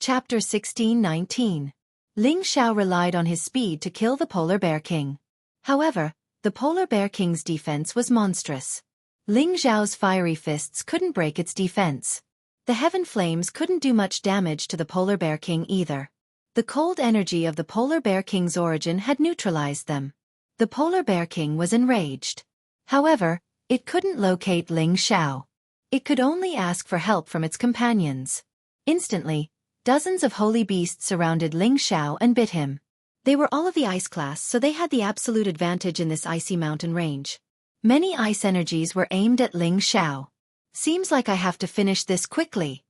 Chapter 16-19. Ling Xiao relied on his speed to kill the Polar Bear King. However, the Polar Bear King's defense was monstrous. Ling Xiao's fiery fists couldn't break its defense. The heaven flames couldn't do much damage to the Polar Bear King either. The cold energy of the Polar Bear King's origin had neutralized them. The Polar Bear King was enraged. However, it couldn't locate Ling Xiao. It could only ask for help from its companions. Instantly, dozens of holy beasts surrounded Ling Xiao and bit him. They were all of the ice class, so they had the absolute advantage in this icy mountain range. Many ice energies were aimed at Ling Xiao. Seems like I have to finish this quickly,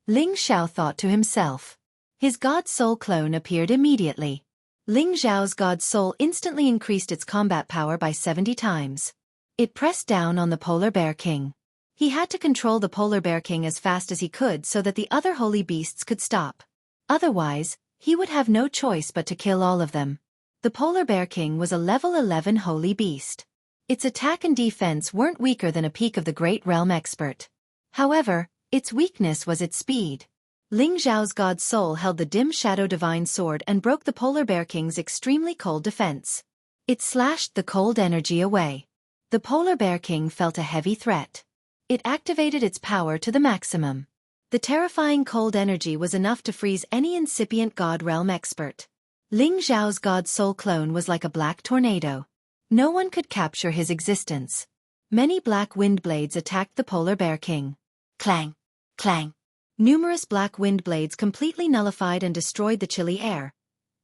Ling Xiao thought to himself. His God Soul clone appeared immediately. Ling Xiao's God Soul instantly increased its combat power by 70 times. It pressed down on the Polar Bear King. He had to control the Polar Bear King as fast as he could so that the other holy beasts could stop. Otherwise, he would have no choice but to kill all of them. The Polar Bear King was a level 11 holy beast. Its attack and defense weren't weaker than a peak of the Great Realm expert. However, its weakness was its speed. Ling Xiao's God Soul held the dim shadow divine sword and broke the Polar Bear King's extremely cold defense. It slashed the cold energy away. The Polar Bear King felt a heavy threat. It activated its power to the maximum. The terrifying cold energy was enough to freeze any incipient God Realm expert. Ling Xiao's God Soul clone was like a black tornado. No one could capture his existence. Many black wind blades attacked the Polar Bear King. Clang! Clang! Numerous black wind blades completely nullified and destroyed the chilly air,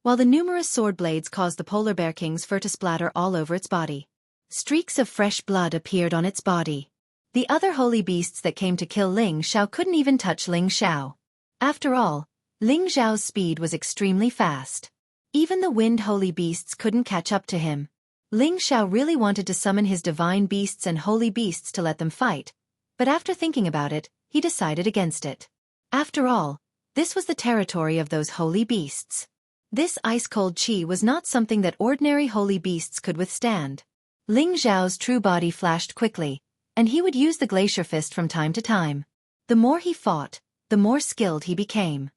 while the numerous sword blades caused the Polar Bear King's fur to splatter all over its body. Streaks of fresh blood appeared on its body. The other holy beasts that came to kill Ling Xiao couldn't even touch Ling Xiao. After all, Ling Xiao's speed was extremely fast. Even the wind holy beasts couldn't catch up to him. Ling Xiao really wanted to summon his divine beasts and holy beasts to let them fight, but after thinking about it, he decided against it. After all, this was the territory of those holy beasts. This ice-cold qi was not something that ordinary holy beasts could withstand. Ling Xiao's true body flashed quickly, and he would use the glacier fist from time to time. The more he fought, the more skilled he became.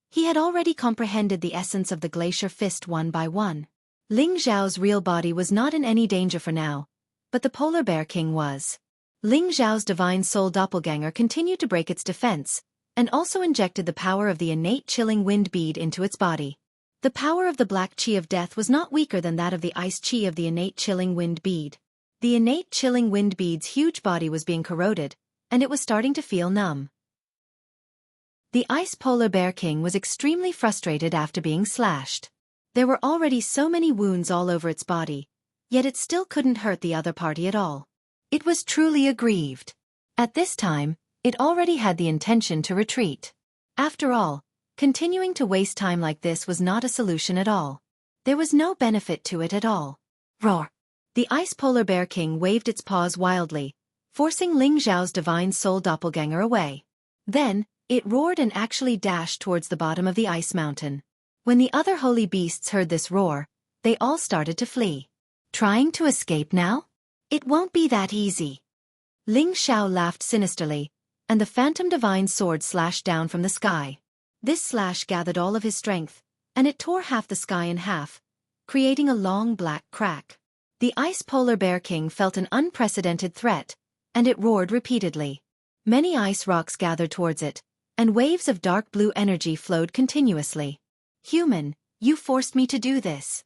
He had already comprehended the essence of the glacier fist one by one. Ling Xiao's real body was not in any danger for now, but the Polar Bear King was. Ling Xiao's divine soul doppelganger continued to break its defense, and also injected the power of the innate chilling wind bead into its body. The power of the black qi of death was not weaker than that of the ice qi of the innate chilling wind bead. The innate chilling wind bead's huge body was being corroded, and it was starting to feel numb. The ice Polar Bear King was extremely frustrated after being slashed. There were already so many wounds all over its body, yet it still couldn't hurt the other party at all. It was truly aggrieved. At this time, it already had the intention to retreat. After all, continuing to waste time like this was not a solution at all. There was no benefit to it at all. Roar! The ice Polar Bear King waved its paws wildly, forcing Ling Xiao's divine soul doppelganger away. Then, it roared and actually dashed towards the bottom of the ice mountain. When the other holy beasts heard this roar, they all started to flee. Trying to escape now? It won't be that easy. Ling Xiao laughed sinisterly, and the phantom divine sword slashed down from the sky. This slash gathered all of his strength, and it tore half the sky in half, creating a long black crack. The ice Polar Bear King felt an unprecedented threat, and it roared repeatedly. Many ice rocks gathered towards it, and waves of dark blue energy flowed continuously. Human, you forced me to do this.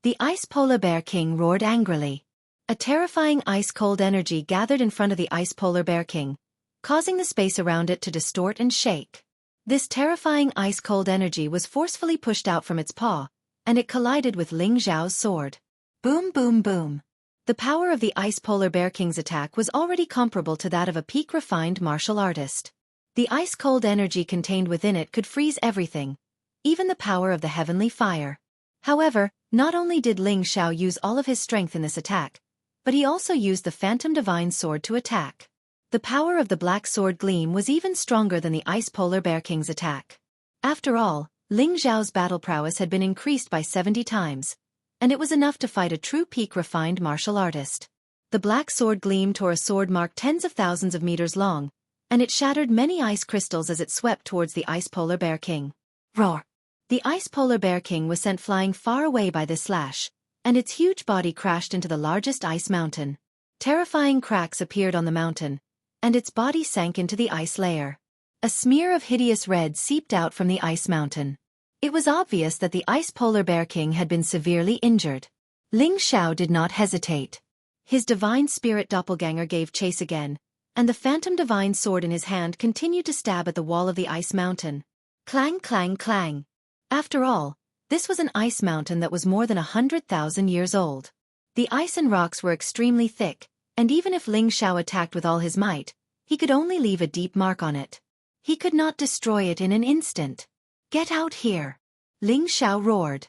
The ice Polar Bear King roared angrily. A terrifying ice-cold energy gathered in front of the ice Polar Bear King, causing the space around it to distort and shake. This terrifying ice-cold energy was forcefully pushed out from its paw, and it collided with Ling Xiao's sword. Boom boom boom. The power of the ice Polar Bear King's attack was already comparable to that of a peak-refined martial artist. The ice-cold energy contained within it could freeze everything, even the power of the heavenly fire. However, not only did Ling Xiao use all of his strength in this attack, but he also used the phantom divine sword to attack. The power of the black sword gleam was even stronger than the ice Polar Bear King's attack. After all, Ling Xiao's battle prowess had been increased by 70 times, and it was enough to fight a true peak-refined martial artist. The black sword gleam tore a sword marked tens of thousands of meters long, and it shattered many ice crystals as it swept towards the ice polar bear king. Roar! The ice polar bear king was sent flying far away by this slash, and its huge body crashed into the largest ice mountain. Terrifying cracks appeared on the mountain, and its body sank into the ice layer. A smear of hideous red seeped out from the ice mountain. It was obvious that the ice polar bear king had been severely injured. Ling Xiao did not hesitate. His divine spirit doppelganger gave chase again, and the phantom divine sword in his hand continued to stab at the wall of the ice mountain. Clang, clang, clang. After all, this was an ice mountain that was more than 100,000 years old. The ice and rocks were extremely thick, and even if Ling Xiao attacked with all his might, he could only leave a deep mark on it. He could not destroy it in an instant. Get out here! Ling Xiao roared.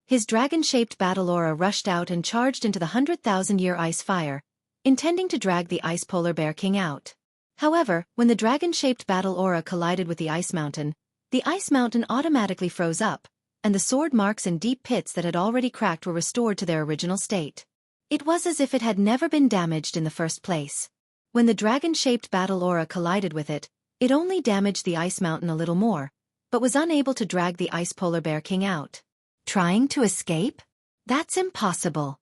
His dragon-shaped battle aura rushed out and charged into the 100,000-year ice fire, intending to drag the ice polar bear king out. However, when the dragon-shaped battle aura collided with the ice mountain automatically froze up, and the sword marks and deep pits that had already cracked were restored to their original state. It was as if it had never been damaged in the first place. When the dragon-shaped battle aura collided with it, it only damaged the ice mountain a little more, but was unable to drag the ice polar bear king out. Trying to escape? That's impossible!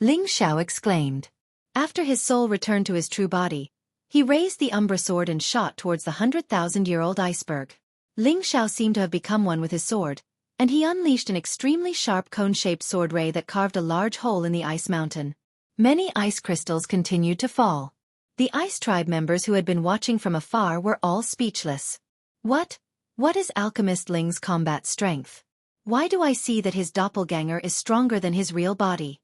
Ling Xiao exclaimed. After his soul returned to his true body, he raised the Umbra sword and shot towards the 100,000-year-old iceberg. Ling Xiao seemed to have become one with his sword, and he unleashed an extremely sharp cone-shaped sword ray that carved a large hole in the ice mountain. Many ice crystals continued to fall. The ice tribe members who had been watching from afar were all speechless. What is Alchemist Ling's combat strength? Why do I see that his doppelganger is stronger than his real body?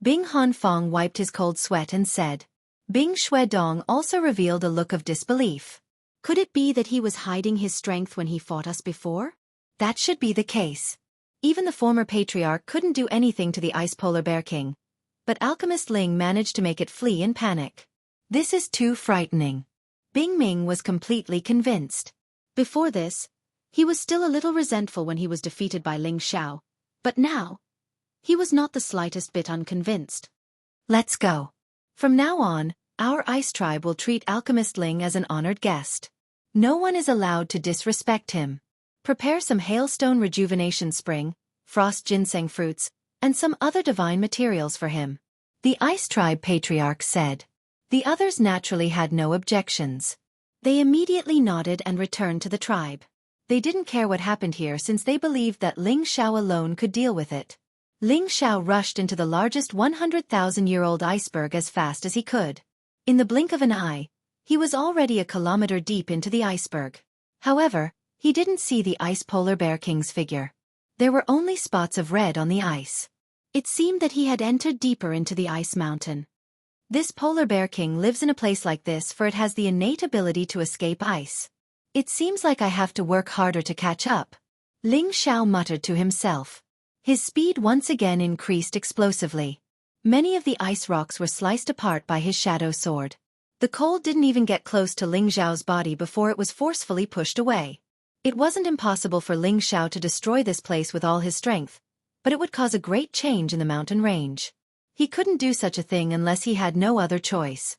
Bing Hanfeng wiped his cold sweat and said. Bing Xuedong also revealed a look of disbelief. Could it be that he was hiding his strength when he fought us before? That should be the case. Even the former patriarch couldn't do anything to the ice polar bear king, but Alchemist Ling managed to make it flee in panic. This is too frightening. Bing Ming was completely convinced. Before this, he was still a little resentful when he was defeated by Ling Xiao, but now, he was not the slightest bit unconvinced. Let's go. From now on, our ice tribe will treat Alchemist Ling as an honored guest. No one is allowed to disrespect him. Prepare some hailstone rejuvenation spring, frost ginseng fruits, and some other divine materials for him. The ice tribe patriarch said. The others naturally had no objections. They immediately nodded and returned to the tribe. They didn't care what happened here since they believed that Ling Xiao alone could deal with it. Ling Xiao rushed into the largest 100,000-year-old iceberg as fast as he could. In the blink of an eye, he was already a kilometer deep into the iceberg. However, he didn't see the ice polar bear king's figure. There were only spots of red on the ice. It seemed that he had entered deeper into the ice mountain. This polar bear king lives in a place like this for it has the innate ability to escape ice. It seems like I have to work harder to catch up. Ling Xiao muttered to himself. His speed once again increased explosively. Many of the ice rocks were sliced apart by his shadow sword. The cold didn't even get close to Ling Xiao's body before it was forcefully pushed away. It wasn't impossible for Ling Xiao to destroy this place with all his strength, but it would cause a great change in the mountain range. He couldn't do such a thing unless he had no other choice.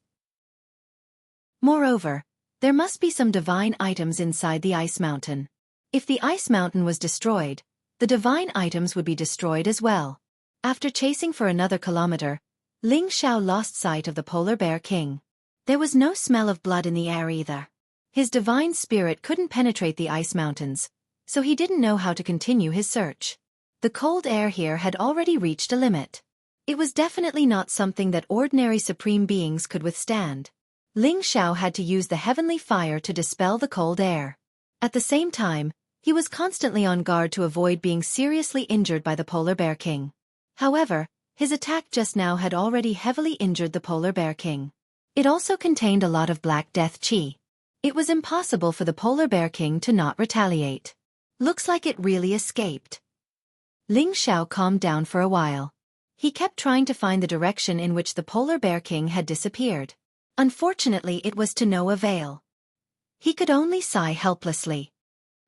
Moreover, there must be some divine items inside the ice mountain. If the ice mountain was destroyed, the divine items would be destroyed as well. After chasing for another kilometer, Ling Xiao lost sight of the polar bear king. There was no smell of blood in the air either. His divine spirit couldn't penetrate the ice mountains, so he didn't know how to continue his search. The cold air here had already reached a limit. It was definitely not something that ordinary supreme beings could withstand. Ling Xiao had to use the heavenly fire to dispel the cold air. At the same time, he was constantly on guard to avoid being seriously injured by the polar bear king. However, his attack just now had already heavily injured the polar bear king. It also contained a lot of black death chi. It was impossible for the polar bear king to not retaliate. Looks like it really escaped. Ling Xiao calmed down for a while. He kept trying to find the direction in which the polar bear king had disappeared. Unfortunately, it was to no avail. He could only sigh helplessly.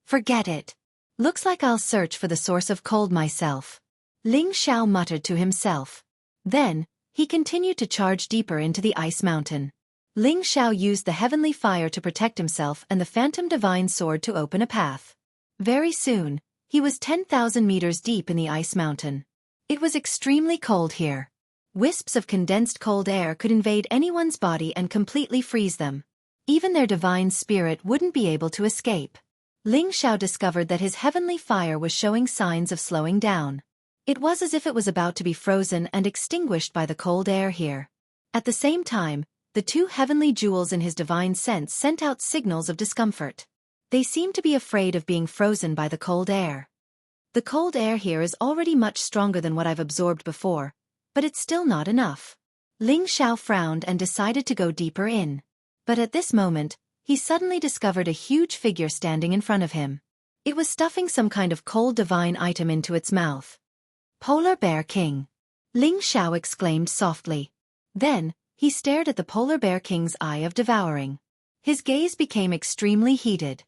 Forget it. Looks like I'll search for the source of cold myself. Ling Xiao muttered to himself. Then, he continued to charge deeper into the ice mountain. Ling Xiao used the heavenly fire to protect himself and the phantom divine sword to open a path. Very soon, he was 10,000 meters deep in the ice mountain. It was extremely cold here. Wisps of condensed cold air could invade anyone's body and completely freeze them. Even their divine spirit wouldn't be able to escape. Ling Xiao discovered that his heavenly fire was showing signs of slowing down. It was as if it was about to be frozen and extinguished by the cold air here. At the same time, the two heavenly jewels in his divine sense sent out signals of discomfort. They seemed to be afraid of being frozen by the cold air. The cold air here is already much stronger than what I've absorbed before, but it's still not enough. Ling Xiao frowned and decided to go deeper in. But at this moment, he suddenly discovered a huge figure standing in front of him. It was stuffing some kind of cold divine item into its mouth. Polar Bear King. Ling Xiao exclaimed softly. Then, he stared at the Polar Bear King's eye of devouring. His gaze became extremely heated.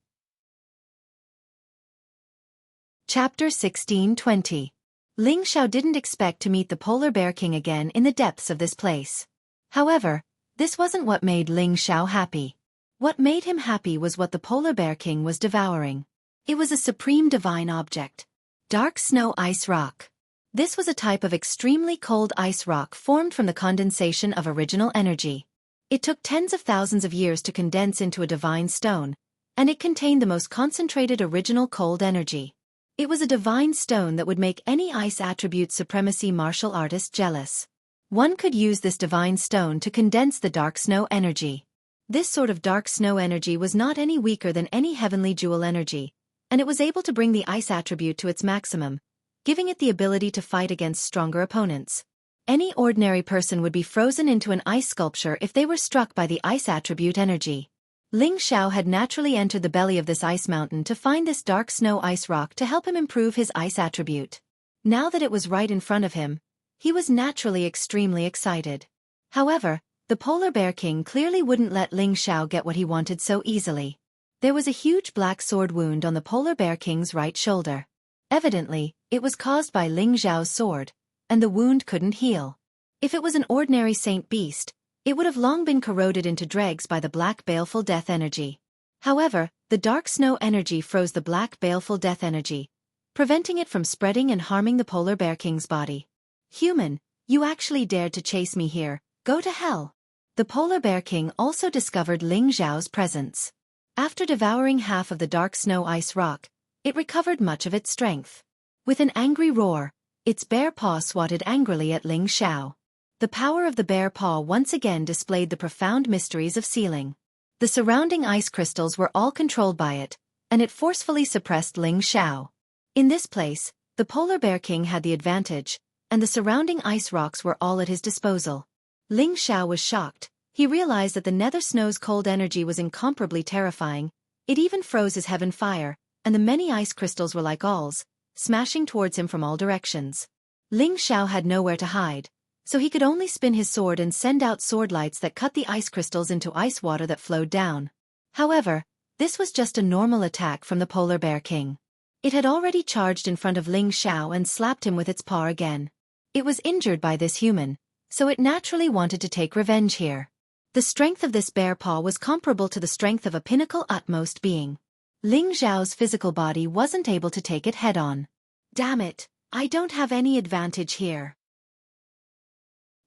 Chapter 16:20. Ling Xiao didn't expect to meet the Polar Bear King again in the depths of this place. However, this wasn't what made Ling Xiao happy. What made him happy was what the Polar Bear King was devouring. It was a supreme divine object. Dark snow ice rock. This was a type of extremely cold ice rock formed from the condensation of original energy. It took tens of thousands of years to condense into a divine stone, and it contained the most concentrated original cold energy. It was a divine stone that would make any ice attribute supremacy martial artist jealous. One could use this divine stone to condense the dark snow energy. This sort of dark snow energy was not any weaker than any heavenly jewel energy, and it was able to bring the ice attribute to its maximum, giving it the ability to fight against stronger opponents. Any ordinary person would be frozen into an ice sculpture if they were struck by the ice attribute energy. Ling Xiao had naturally entered the belly of this ice mountain to find this dark snow ice rock to help him improve his ice attribute. Now that it was right in front of him, he was naturally extremely excited. However, the Polar Bear King clearly wouldn't let Ling Xiao get what he wanted so easily. There was a huge black sword wound on the Polar Bear King's right shoulder. Evidently, it was caused by Ling Xiao's sword, and the wound couldn't heal. If it was an ordinary saint beast, it would have long been corroded into dregs by the black baleful death energy. However, the dark snow energy froze the black baleful death energy, preventing it from spreading and harming the Polar Bear King's body. Human, you actually dared to chase me here, go to hell. The Polar Bear King also discovered Ling Xiao's presence. After devouring half of the dark snow ice rock, it recovered much of its strength. With an angry roar, its bear paw swatted angrily at Ling Xiao. The power of the bear paw once again displayed the profound mysteries of sealing. The surrounding ice crystals were all controlled by it, and it forcefully suppressed Ling Xiao. In this place, the Polar Bear King had the advantage, and the surrounding ice rocks were all at his disposal. Ling Xiao was shocked. He realized that the nether snow's cold energy was incomparably terrifying. It even froze his heaven fire, and the many ice crystals were like awls, smashing towards him from all directions. Ling Xiao had nowhere to hide, so he could only spin his sword and send out sword lights that cut the ice crystals into ice water that flowed down. However, this was just a normal attack from the Polar Bear King. It had already charged in front of Ling Xiao and slapped him with its paw again. It was injured by this human, so it naturally wanted to take revenge here. The strength of this bear paw was comparable to the strength of a pinnacle utmost being. Ling Xiao's physical body wasn't able to take it head-on. Damn it, I don't have any advantage here.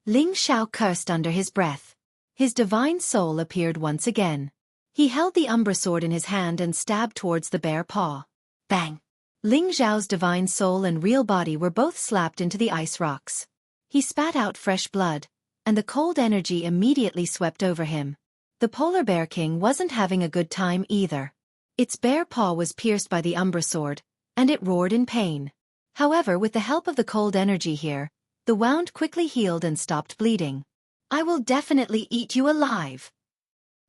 Ling Xiao cursed under his breath. His divine soul appeared once again. He held the Umbra sword in his hand and stabbed towards the bear paw. Bang! Ling Xiao's divine soul and real body were both slapped into the ice rocks. He spat out fresh blood, and the cold energy immediately swept over him. The Polar Bear King wasn't having a good time either. Its bear paw was pierced by the Umbra sword, and it roared in pain. However, with the help of the cold energy here, the wound quickly healed and stopped bleeding. I will definitely eat you alive.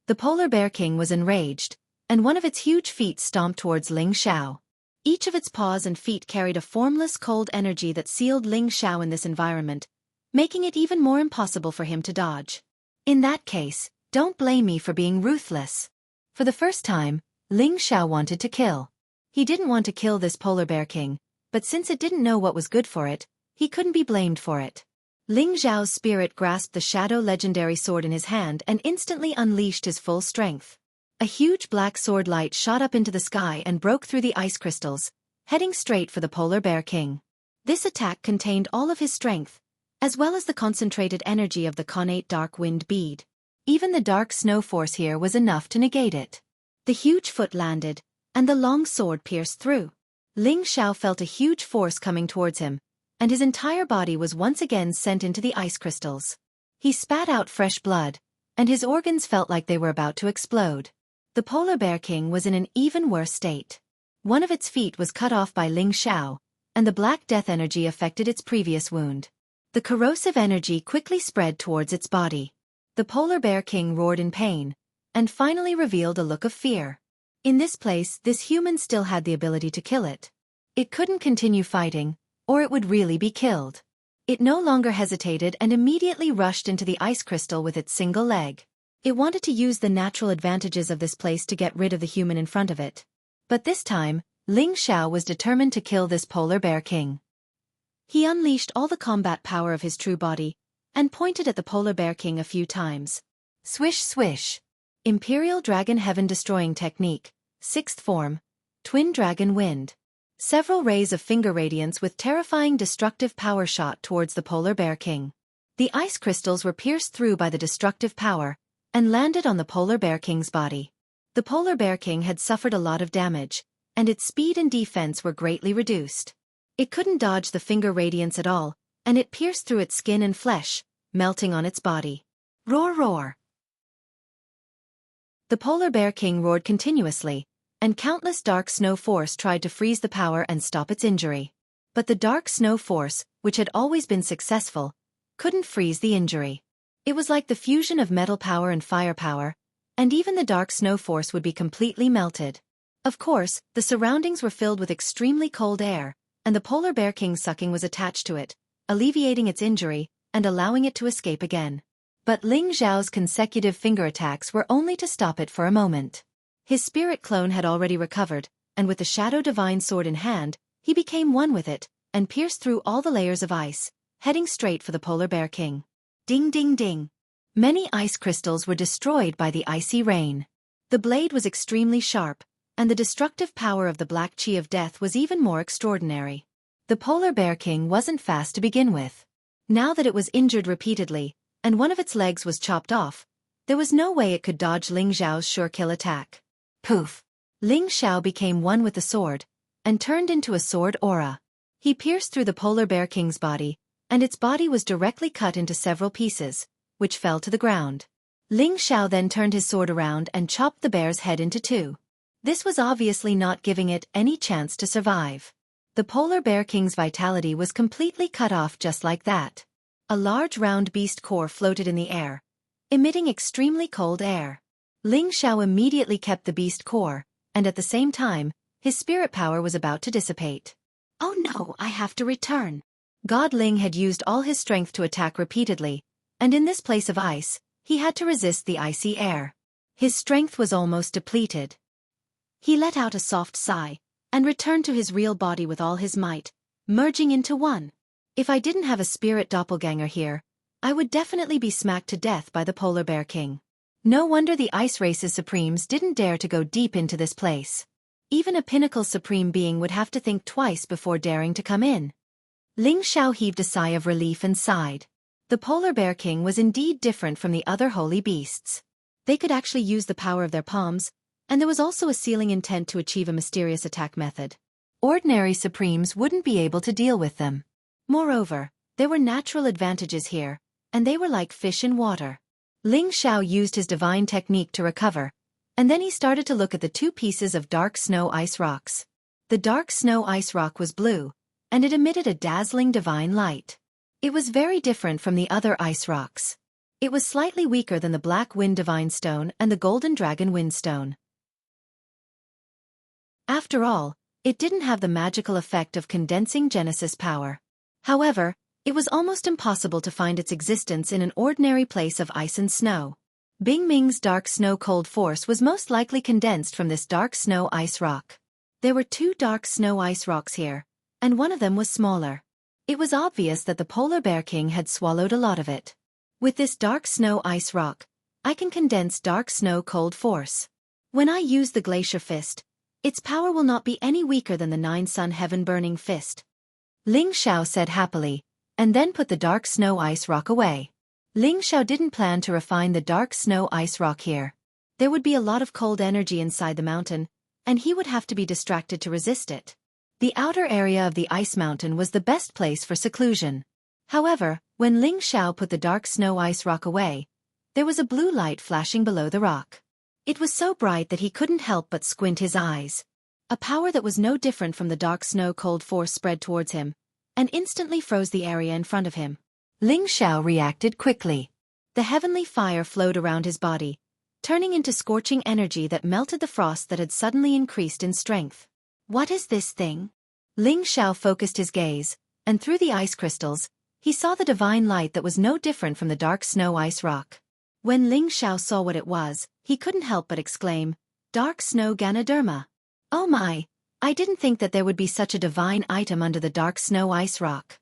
The Polar Bear King was enraged, and one of its huge feet stomped towards Ling Xiao. Each of its paws and feet carried a formless cold energy that sealed Ling Xiao in this environment, making it even more impossible for him to dodge. In that case, don't blame me for being ruthless. For the first time, Ling Xiao wanted to kill. He didn't want to kill this Polar Bear King, but since it didn't know what was good for it, he couldn't be blamed for it. Ling Zhao's spirit grasped the shadow legendary sword in his hand and instantly unleashed his full strength. A huge black sword light shot up into the sky and broke through the ice crystals, heading straight for the polar bear king. This attack contained all of his strength, as well as the concentrated energy of the connate dark wind bead. Even the dark snow force here was enough to negate it. The huge foot landed, and the long sword pierced through. Ling Xiao felt a huge force coming towards him, and his entire body was once again sent into the ice crystals. He spat out fresh blood, and his organs felt like they were about to explode. The polar bear king was in an even worse state. One of its feet was cut off by Ling Xiao, and the black death energy affected its previous wound. The corrosive energy quickly spread towards its body. The polar bear king roared in pain, and finally revealed a look of fear. In this place, this human still had the ability to kill it. It couldn't continue fighting, or it would really be killed. It no longer hesitated and immediately rushed into the ice crystal with its single leg. It wanted to use the natural advantages of this place to get rid of the human in front of it. But this time, Ling Xiao was determined to kill this polar bear king. He unleashed all the combat power of his true body, and pointed at the polar bear king a few times. Swish swish. Imperial Dragon Heaven Destroying Technique, 6th Form, Twin Dragon Wind. Several rays of finger radiance with terrifying destructive power shot towards the polar bear king. The ice crystals were pierced through by the destructive power, and landed on the polar bear king's body. The polar bear king had suffered a lot of damage, and its speed and defense were greatly reduced. It couldn't dodge the finger radiance at all, and it pierced through its skin and flesh, melting on its body. Roar roar! The polar bear king roared continuously, and countless dark snow force tried to freeze the power and stop its injury. But the dark snow force, which had always been successful, couldn't freeze the injury. It was like the fusion of metal power and fire power, and even the dark snow force would be completely melted. Of course, the surroundings were filled with extremely cold air, and the polar bear king's sucking was attached to it, alleviating its injury, and allowing it to escape again. But Ling Zhao's consecutive finger attacks were only to stop it for a moment. His spirit clone had already recovered, and with the Shadow Divine Sword in hand, he became one with it, and pierced through all the layers of ice, heading straight for the polar bear king. Ding ding ding. Many ice crystals were destroyed by the icy rain. The blade was extremely sharp, and the destructive power of the black chi of death was even more extraordinary. The polar bear king wasn't fast to begin with. Now that it was injured repeatedly, and one of its legs was chopped off, there was no way it could dodge Ling Zhao's sure kill attack. Poof! Ling Xiao became one with the sword, and turned into a sword aura. He pierced through the polar bear king's body, and its body was directly cut into several pieces, which fell to the ground. Ling Xiao then turned his sword around and chopped the bear's head into two. This was obviously not giving it any chance to survive. The polar bear king's vitality was completely cut off just like that. A large round beast core floated in the air, emitting extremely cold air. Ling Xiao immediately kept the beast core, and at the same time, his spirit power was about to dissipate. Oh no, I have to return. God Ling had used all his strength to attack repeatedly, and in this place of ice, he had to resist the icy air. His strength was almost depleted. He let out a soft sigh, and returned to his real body with all his might, merging into one. If I didn't have a spirit doppelganger here, I would definitely be smacked to death by the polar bear king. No wonder the Ice Race's Supremes didn't dare to go deep into this place. Even a pinnacle Supreme being would have to think twice before daring to come in. Ling Xiao heaved a sigh of relief and sighed. The polar bear king was indeed different from the other holy beasts. They could actually use the power of their palms, and there was also a sealing intent to achieve a mysterious attack method. Ordinary Supremes wouldn't be able to deal with them. Moreover, there were natural advantages here, and they were like fish in water. Ling Xiao used his divine technique to recover, and then he started to look at the two pieces of dark snow ice rocks. The dark snow ice rock was blue, and it emitted a dazzling divine light. It was very different from the other ice rocks. It was slightly weaker than the black wind divine stone and the golden dragon wind stone. After all, it didn't have the magical effect of condensing Genesis power. However, it was almost impossible to find its existence in an ordinary place of ice and snow. Bing Ming's dark snow cold force was most likely condensed from this dark snow ice rock. There were two dark snow ice rocks here, and one of them was smaller. It was obvious that the polar bear king had swallowed a lot of it. With this dark snow ice rock, I can condense dark snow cold force. When I use the glacier fist, its power will not be any weaker than the 9-sun heaven-burning fist. Ling Xiao said happily, and then put the dark snow ice rock away. Ling Xiao didn't plan to refine the dark snow ice rock here. There would be a lot of cold energy inside the mountain, and he would have to be distracted to resist it. The outer area of the ice mountain was the best place for seclusion. However, when Ling Xiao put the dark snow ice rock away, there was a blue light flashing below the rock. It was so bright that he couldn't help but squint his eyes. A power that was no different from the dark snow cold force spread towards him, and instantly froze the area in front of him. Ling Xiao reacted quickly. The heavenly fire flowed around his body, turning into scorching energy that melted the frost that had suddenly increased in strength. What is this thing? Ling Xiao focused his gaze, and through the ice crystals, he saw the divine light that was no different from the dark snow ice rock. When Ling Xiao saw what it was, he couldn't help but exclaim, "Dark snow Ganoderma! Oh my, I didn't think that there would be such a divine item under the dark snow ice rock."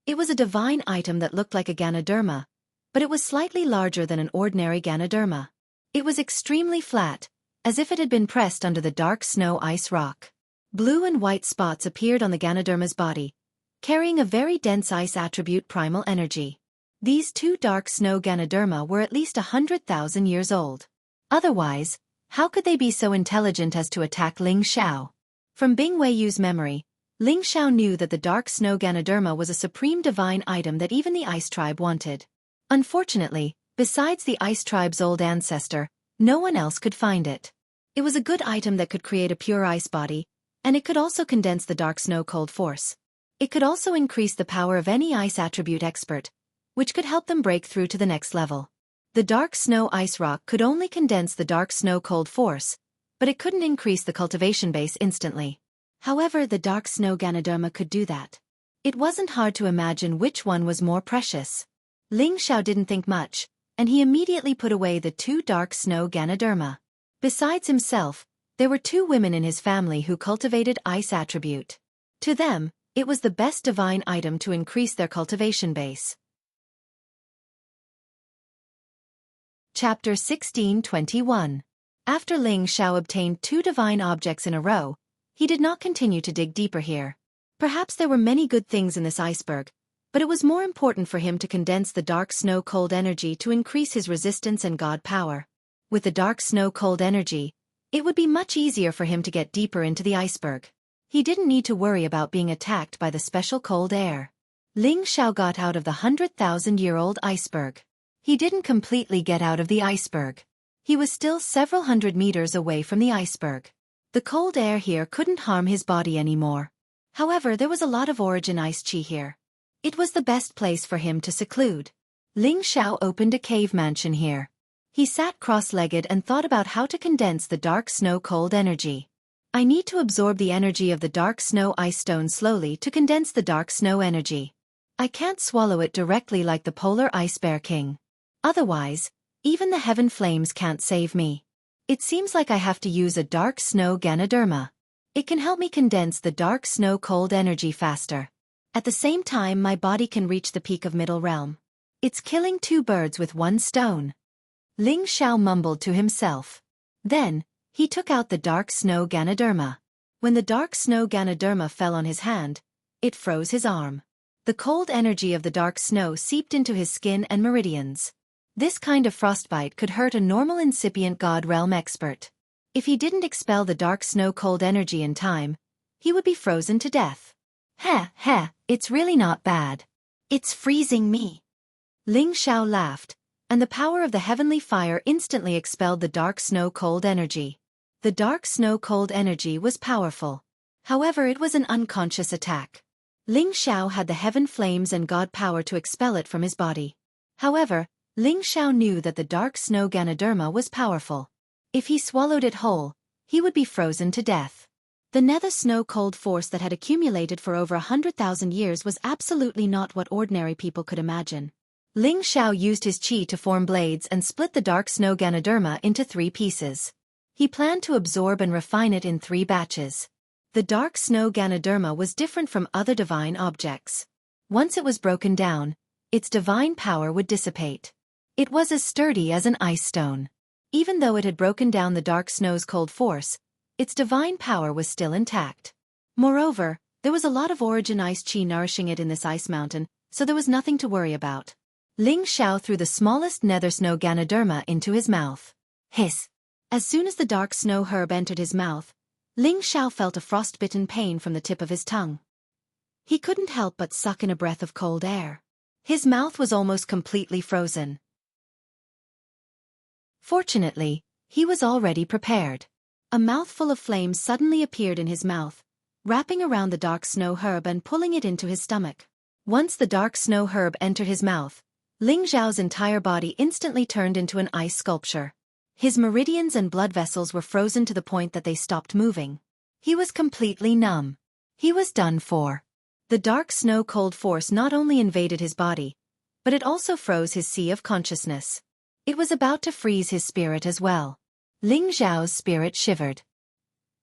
It was a divine item that looked like a Ganoderma, but it was slightly larger than an ordinary Ganoderma. It was extremely flat, as if it had been pressed under the dark snow ice rock. Blue and white spots appeared on the Ganoderma's body, carrying a very dense ice attribute primal energy. These two dark snow Ganoderma were at least 100,000 years old. Otherwise, how could they be so intelligent as to attack Ling Xiao? From Bing Weiyu's memory, Ling Xiao knew that the dark snow Ganoderma was a supreme divine item that even the ice tribe wanted. Unfortunately, besides the ice tribe's old ancestor, no one else could find it. It was a good item that could create a pure ice body, and it could also condense the dark snow cold force. It could also increase the power of any ice attribute expert, which could help them break through to the next level. The dark snow ice rock could only condense the dark snow cold force, but it couldn't increase the cultivation base instantly. However, the dark snow Ganoderma could do that. It wasn't hard to imagine which one was more precious. Ling Xiao didn't think much, and he immediately put away the two dark snow Ganoderma. Besides himself, there were two women in his family who cultivated ice attribute. To them, it was the best divine item to increase their cultivation base. Chapter 16:21. After Ling Xiao obtained two divine objects in a row, he did not continue to dig deeper here. Perhaps there were many good things in this iceberg, but it was more important for him to condense the dark snow cold energy to increase his resistance and god power. With the dark snow cold energy, it would be much easier for him to get deeper into the iceberg. He didn't need to worry about being attacked by the special cold air. Ling Xiao got out of the 100,000-year-old iceberg. He didn't completely get out of the iceberg. He was still several hundred meters away from the iceberg. The cold air here couldn't harm his body anymore. However, there was a lot of origin ice chi here. It was the best place for him to seclude. Ling Xiao opened a cave mansion here. He sat cross-legged and thought about how to condense the dark snow cold energy. I need to absorb the energy of the dark snow ice stone slowly to condense the dark snow energy. I can't swallow it directly like the polar ice bear king. Otherwise, even the heaven flames can't save me. It seems like I have to use a dark snow Ganoderma. It can help me condense the dark snow cold energy faster. At the same time, my body can reach the peak of middle realm. It's killing two birds with one stone. Ling Xiao mumbled to himself. Then, he took out the dark snow Ganoderma. When the dark snow Ganoderma fell on his hand, it froze his arm. The cold energy of the dark snow seeped into his skin and meridians. This kind of frostbite could hurt a normal incipient god realm expert. If he didn't expel the dark snow cold energy in time, he would be frozen to death. Heh, it's really not bad. It's freezing me. Ling Xiao laughed, and the power of the heavenly fire instantly expelled the dark snow cold energy. The dark snow cold energy was powerful. However, it was an unconscious attack. Ling Xiao had the heaven flames and god power to expel it from his body. However, Ling Xiao knew that the dark snow Ganoderma was powerful. If he swallowed it whole, he would be frozen to death. The nether snow cold force that had accumulated for over 100,000 years was absolutely not what ordinary people could imagine. Ling Xiao used his qi to form blades and split the dark snow Ganoderma into 3 pieces. He planned to absorb and refine it in 3 batches. The dark snow Ganoderma was different from other divine objects. Once it was broken down, its divine power would dissipate. It was as sturdy as an ice stone. Even though it had broken down the dark snow's cold force, its divine power was still intact. Moreover, there was a lot of origin ice chi nourishing it in this ice mountain, so there was nothing to worry about. Ling Xiao threw the smallest nether snow Ganoderma into his mouth. Hiss! As soon as the dark snow herb entered his mouth, Ling Xiao felt a frostbitten pain from the tip of his tongue. He couldn't help but suck in a breath of cold air. His mouth was almost completely frozen. Fortunately, he was already prepared. A mouthful of flames suddenly appeared in his mouth, wrapping around the dark snow herb and pulling it into his stomach. Once the dark snow herb entered his mouth, Ling Xiao's entire body instantly turned into an ice sculpture. His meridians and blood vessels were frozen to the point that they stopped moving. He was completely numb. He was done for. The dark snow cold force not only invaded his body, but it also froze his sea of consciousness. It was about to freeze his spirit as well. Ling Xiao's spirit shivered.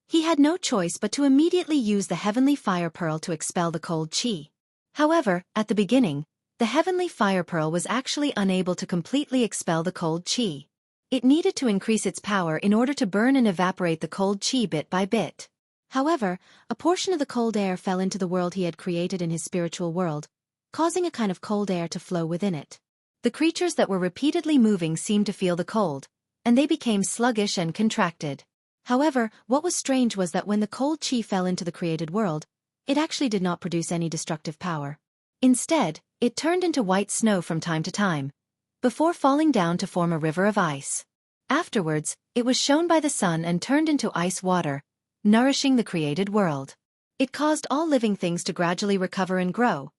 He had no choice but to immediately use the heavenly fire pearl to expel the cold chi. However, at the beginning, the heavenly fire pearl was actually unable to completely expel the cold chi. It needed to increase its power in order to burn and evaporate the cold chi bit by bit. However, a portion of the cold air fell into the world he had created in his spiritual world, causing a kind of cold air to flow within it. The creatures that were repeatedly moving seemed to feel the cold, and they became sluggish and contracted. However, what was strange was that when the cold chi fell into the created world, it actually did not produce any destructive power. Instead, it turned into white snow from time to time, before falling down to form a river of ice. Afterwards, it was shone by the sun and turned into ice water, nourishing the created world. It caused all living things to gradually recover and grow.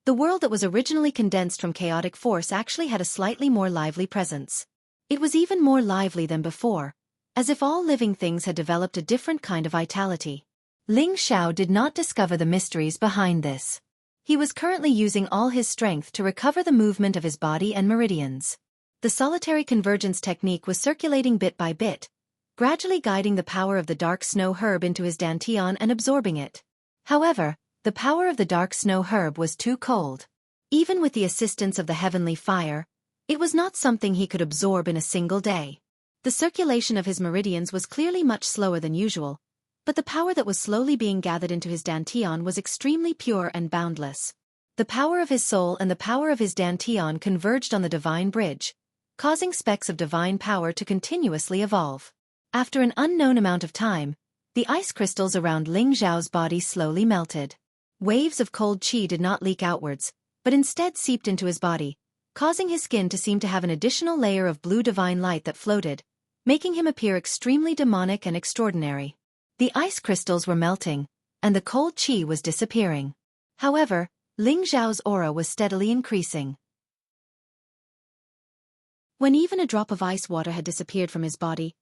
The world that was originally condensed from chaotic force actually had a slightly more lively presence. It was even more lively than before, as if all living things had developed a different kind of vitality. Ling Xiao did not discover the mysteries behind this. He was currently using all his strength to recover the movement of his body and meridians. The solitary convergence technique was circulating bit by bit, gradually guiding the power of the dark snow herb into his dantian and absorbing it. However, the power of the dark snow herb was too cold. Even with the assistance of the heavenly fire, it was not something he could absorb in a single day. The circulation of his meridians was clearly much slower than usual, but the power that was slowly being gathered into his dantian was extremely pure and boundless. The power of his soul and the power of his dantian converged on the divine bridge, causing specks of divine power to continuously evolve. After an unknown amount of time, the ice crystals around Ling Xiao's body slowly melted. Waves of cold chi did not leak outwards, but instead seeped into his body, causing his skin to seem to have an additional layer of blue divine light that floated, making him appear extremely demonic and extraordinary. The ice crystals were melting, and the cold chi was disappearing. However, Ling Xiao's aura was steadily increasing. When even a drop of ice water had disappeared from his body,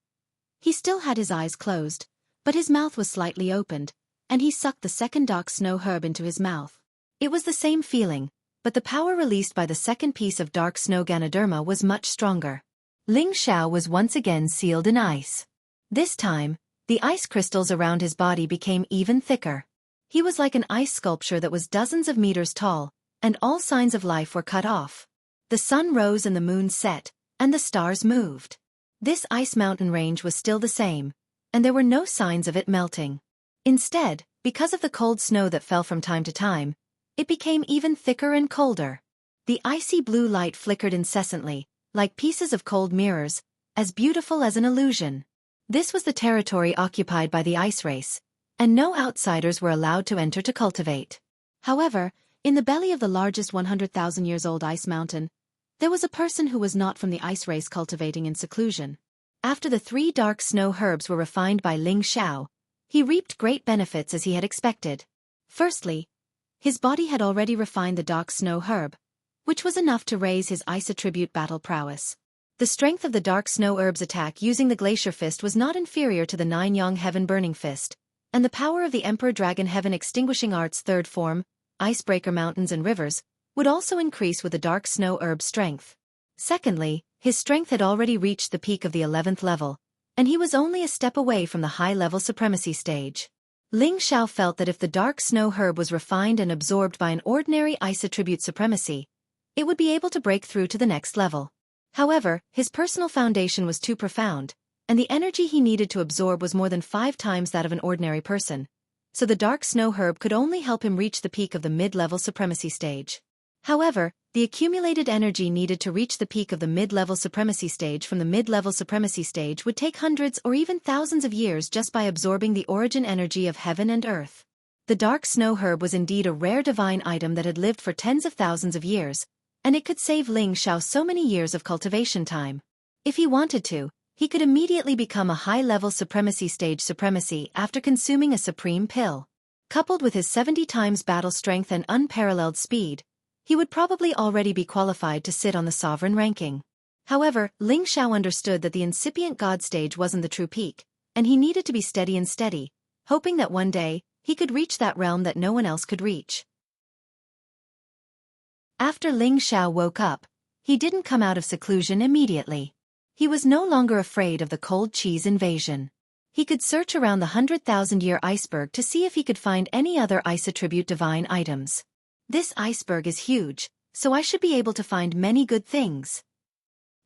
he still had his eyes closed, but his mouth was slightly opened, and he sucked the second dark snow herb into his mouth. It was the same feeling, but the power released by the second piece of dark snow Ganoderma was much stronger. Ling Xiao was once again sealed in ice. This time, the ice crystals around his body became even thicker. He was like an ice sculpture that was dozens of meters tall, and all signs of life were cut off. The sun rose and the moon set, and the stars moved. This ice mountain range was still the same, and there were no signs of it melting. Instead, because of the cold snow that fell from time to time, it became even thicker and colder. The icy blue light flickered incessantly, like pieces of cold mirrors, as beautiful as an illusion. This was the territory occupied by the ice race, and no outsiders were allowed to enter to cultivate. However, in the belly of the largest 100,000 years old ice mountain, there was a person who was not from the ice race cultivating in seclusion. After the 3 dark snow herbs were refined by Ling Xiao, he reaped great benefits as he had expected. Firstly, his body had already refined the dark snow herb, which was enough to raise his ice attribute battle prowess. The strength of the dark snow herb's attack using the glacier fist was not inferior to the 9-yang heaven burning fist, and the power of the Emperor Dragon Heaven extinguishing art's third form, icebreaker mountains and rivers, would also increase with the dark snow herb's strength. Secondly, his strength had already reached the peak of the 11th level, and he was only a step away from the high-level supremacy stage. Ling Xiao felt that if the dark snow herb was refined and absorbed by an ordinary ice attribute supremacy, it would be able to break through to the next level. However, his personal foundation was too profound, and the energy he needed to absorb was more than 5 times that of an ordinary person, so the dark snow herb could only help him reach the peak of the mid-level supremacy stage. However, the accumulated energy needed to reach the peak of the mid-level supremacy stage from the mid-level supremacy stage would take hundreds or even thousands of years just by absorbing the origin energy of heaven and earth. The dark snow herb was indeed a rare divine item that had lived for tens of thousands of years, and it could save Ling Xiao so many years of cultivation time. If he wanted to, he could immediately become a high-level supremacy stage supremacy after consuming a supreme pill. Coupled with his 70 times battle strength and unparalleled speed, he would probably already be qualified to sit on the sovereign ranking. However, Ling Xiao understood that the incipient god stage wasn't the true peak, and he needed to be steady and steady, hoping that one day, he could reach that realm that no one else could reach. After Ling Xiao woke up, he didn't come out of seclusion immediately. He was no longer afraid of the cold cheese invasion. He could search around the 100,000-year iceberg to see if he could find any other ice attribute divine items. This iceberg is huge, so I should be able to find many good things.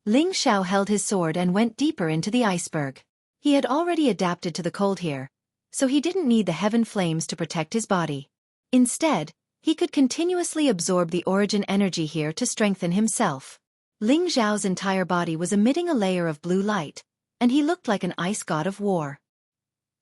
Ling Xiao held his sword and went deeper into the iceberg. He had already adapted to the cold here, so he didn't need the heaven flames to protect his body. Instead, he could continuously absorb the origin energy here to strengthen himself. Ling Xiao's entire body was emitting a layer of blue light, and he looked like an ice god of war.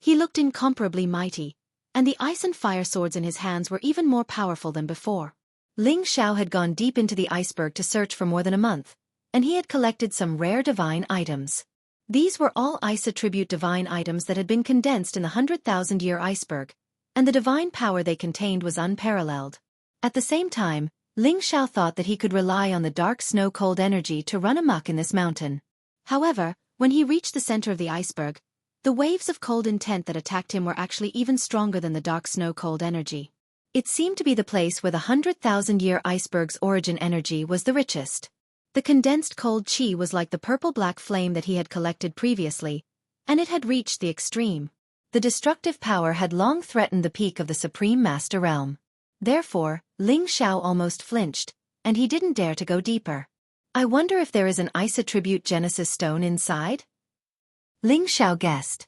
He looked incomparably mighty, and the ice and fire swords in his hands were even more powerful than before. Ling Xiao had gone deep into the iceberg to search for more than a month, and he had collected some rare divine items. These were all ice attribute divine items that had been condensed in the 100,000-year iceberg, and the divine power they contained was unparalleled. At the same time, Ling Xiao thought that he could rely on the dark snow-cold energy to run amok in this mountain. However, when he reached the center of the iceberg, the waves of cold intent that attacked him were actually even stronger than the dark snow-cold energy. It seemed to be the place where the 100,000-year iceberg's origin energy was the richest. The condensed cold chi was like the purple-black flame that he had collected previously, and it had reached the extreme. The destructive power had long threatened the peak of the Supreme Master Realm. Therefore, Ling Xiao almost flinched, and he didn't dare to go deeper. I wonder if there is an ice attribute Genesis stone inside? Ling Xiao guessed.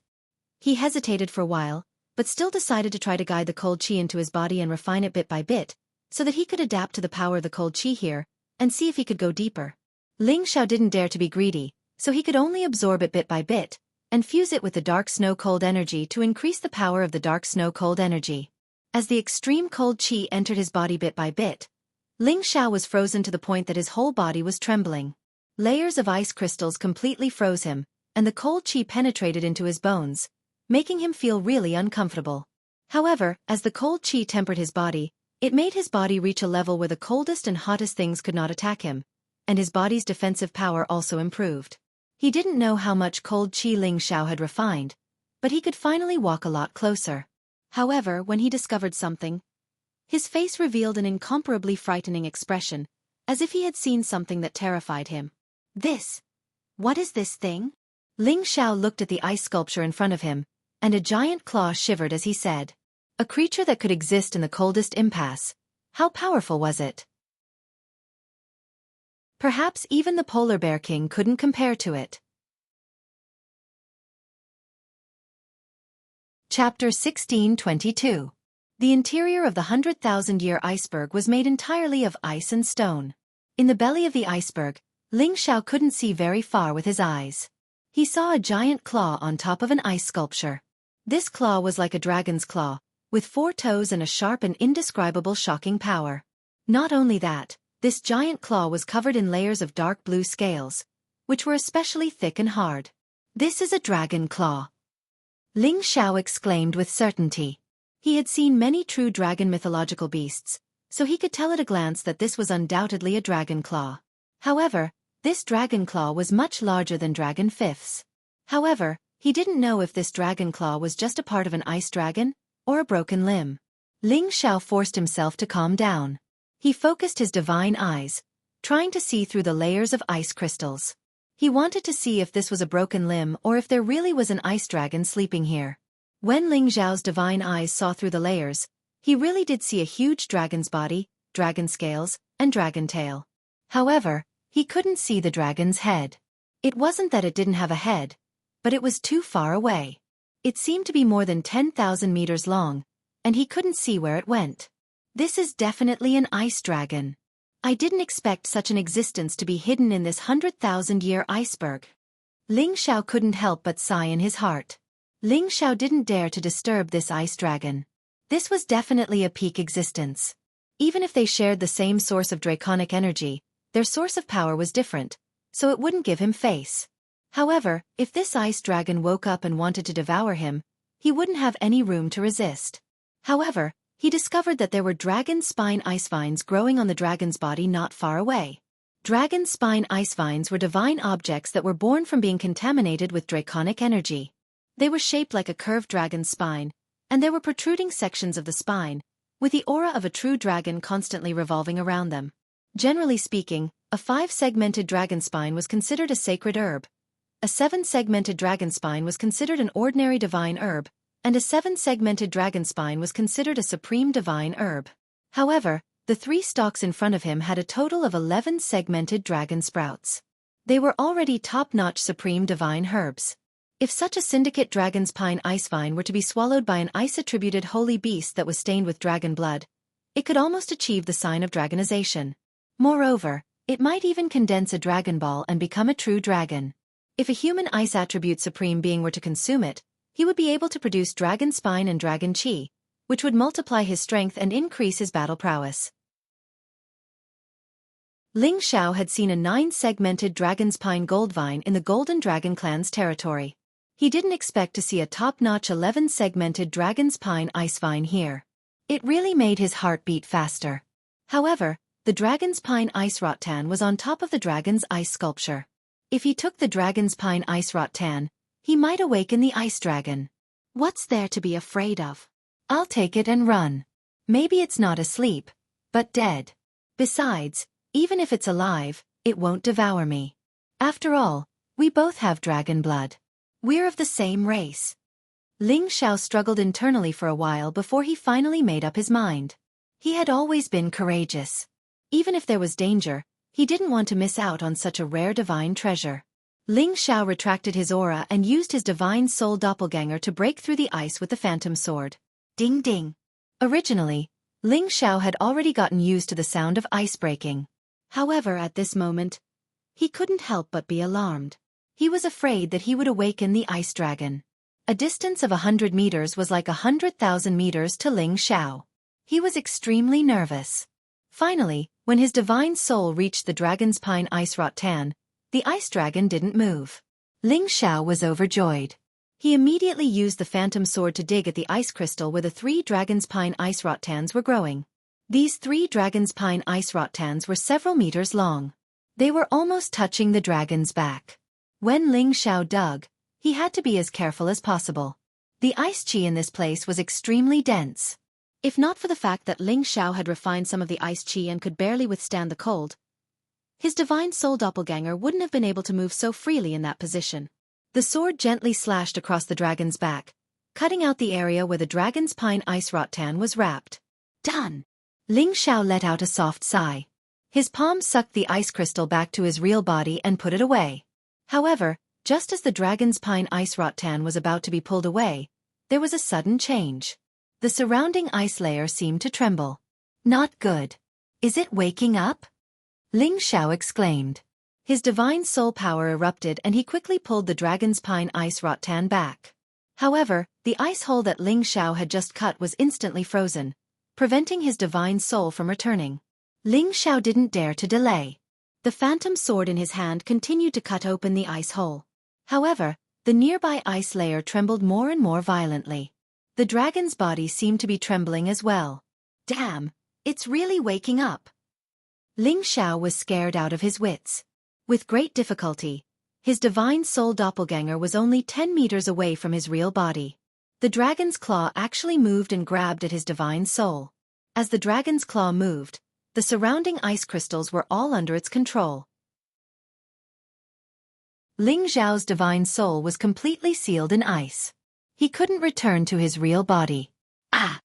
He hesitated for a while, but still decided to try to guide the cold chi into his body and refine it bit by bit, so that he could adapt to the power of the cold chi here, and see if he could go deeper. Ling Xiao didn't dare to be greedy, so he could only absorb it bit by bit, and fuse it with the dark snow-cold energy to increase the power of the dark snow-cold energy. As the extreme cold chi entered his body bit by bit, Ling Xiao was frozen to the point that his whole body was trembling. Layers of ice crystals completely froze him, and the cold chi penetrated into his bones, making him feel really uncomfortable. However, as the cold chi tempered his body, it made his body reach a level where the coldest and hottest things could not attack him, and his body's defensive power also improved. He didn't know how much cold chi Ling Xiao had refined, but he could finally walk a lot closer. However, when he discovered something, his face revealed an incomparably frightening expression, as if he had seen something that terrified him. What is this thing? Ling Xiao looked at the ice sculpture in front of him, and a giant claw shivered as he said. A creature that could exist in the coldest impasse. How powerful was it? Perhaps even the polar bear king couldn't compare to it. Chapter 1622. The interior of the 100,000-year iceberg was made entirely of ice and stone. In the belly of the iceberg, Ling Xiao couldn't see very far with his eyes. He saw a giant claw on top of an ice sculpture. This claw was like a dragon's claw, with 4 toes and a sharp and indescribable shocking power. Not only that, this giant claw was covered in layers of dark blue scales, which were especially thick and hard. This is a dragon claw. Ling Xiao exclaimed with certainty. He had seen many true dragon mythological beasts, so he could tell at a glance that this was undoubtedly a dragon claw. However, this dragon claw was much larger than dragon fifths. However, he didn't know if this dragon claw was just a part of an ice dragon, or a broken limb. Ling Xiao forced himself to calm down. He focused his divine eyes, trying to see through the layers of ice crystals. He wanted to see if this was a broken limb or if there really was an ice dragon sleeping here. When Ling Xiao's divine eyes saw through the layers, he really did see a huge dragon's body, dragon scales, and dragon tail. However, he couldn't see the dragon's head. It wasn't that it didn't have a head, but it was too far away. It seemed to be more than 10,000 meters long, and he couldn't see where it went. This is definitely an ice dragon. I didn't expect such an existence to be hidden in this 100,000-year iceberg. Ling Xiao couldn't help but sigh in his heart. Ling Xiao didn't dare to disturb this ice dragon. This was definitely a peak existence. Even if they shared the same source of draconic energy, their source of power was different, so it wouldn't give him face. However, if this ice dragon woke up and wanted to devour him, he wouldn't have any room to resist. However, he discovered that there were dragon spine ice vines growing on the dragon's body not far away. Dragon spine ice vines were divine objects that were born from being contaminated with draconic energy. They were shaped like a curved dragon's spine, and there were protruding sections of the spine, with the aura of a true dragon constantly revolving around them. Generally speaking, a 5-segmented dragon spine was considered a sacred herb. A 7-segmented dragon spine was considered an ordinary divine herb, and a 7-segmented dragon spine was considered a supreme divine herb. However, the 3 stalks in front of him had a total of 11 segmented dragon sprouts. They were already top-notch supreme divine herbs. If such a syndicate dragon's pine ice vine were to be swallowed by an ice-attributed holy beast that was stained with dragon blood, it could almost achieve the sign of dragonization. Moreover, it might even condense a dragon ball and become a true dragon. If a human ice attribute supreme being were to consume it, he would be able to produce dragon spine and dragon chi, which would multiply his strength and increase his battle prowess. Ling Xiao had seen a 9-segmented dragon's pine gold vine in the Golden Dragon clan's territory. He didn't expect to see a top-notch 11-segmented dragon's pine ice vine here. It really made his heart beat faster. However, the dragon's pine ice rattan was on top of the dragon's ice sculpture. If he took the dragon's pine ice rattan, he might awaken the ice dragon. What's there to be afraid of? I'll take it and run. Maybe it's not asleep, but dead. Besides, even if it's alive, it won't devour me. After all, we both have dragon blood. We're of the same race. Ling Xiao struggled internally for a while before he finally made up his mind. He had always been courageous. Even if there was danger, he didn't want to miss out on such a rare divine treasure. Ling Xiao retracted his aura and used his divine soul doppelganger to break through the ice with the phantom sword. Ding ding. Originally, Ling Xiao had already gotten used to the sound of ice breaking. However, at this moment, he couldn't help but be alarmed. He was afraid that he would awaken the ice dragon. A distance of 100 meters was like 100,000 meters to Ling Xiao. He was extremely nervous. Finally, when his divine soul reached the dragon's pine ice rattan, the ice dragon didn't move. Ling Xiao was overjoyed. He immediately used the phantom sword to dig at the ice crystal where the 3 dragon's pine ice rattans were growing. These 3 dragon's pine ice rattans were several meters long. They were almost touching the dragon's back. When Ling Xiao dug, he had to be as careful as possible. The ice chi in this place was extremely dense. If not for the fact that Ling Xiao had refined some of the ice chi and could barely withstand the cold, his divine soul doppelganger wouldn't have been able to move so freely in that position. The sword gently slashed across the dragon's back, cutting out the area where the dragon's pine ice rattan was wrapped. Done! Ling Xiao let out a soft sigh. His palm sucked the ice crystal back to his real body and put it away. However, just as the dragon's pine ice rattan was about to be pulled away, there was a sudden change. The surrounding ice layer seemed to tremble. Not good. Is it waking up? Ling Xiao exclaimed. His divine soul power erupted and he quickly pulled the dragon's pine ice rattan back. However, the ice hole that Ling Xiao had just cut was instantly frozen, preventing his divine soul from returning. Ling Xiao didn't dare to delay. The phantom sword in his hand continued to cut open the ice hole. However, the nearby ice layer trembled more and more violently. The dragon's body seemed to be trembling as well. Damn, it's really waking up. Ling Xiao was scared out of his wits. With great difficulty, his divine soul doppelganger was only 10 meters away from his real body. The dragon's claw actually moved and grabbed at his divine soul. As the dragon's claw moved, the surrounding ice crystals were all under its control. Ling Xiao's divine soul was completely sealed in ice. He couldn't return to his real body. Ah!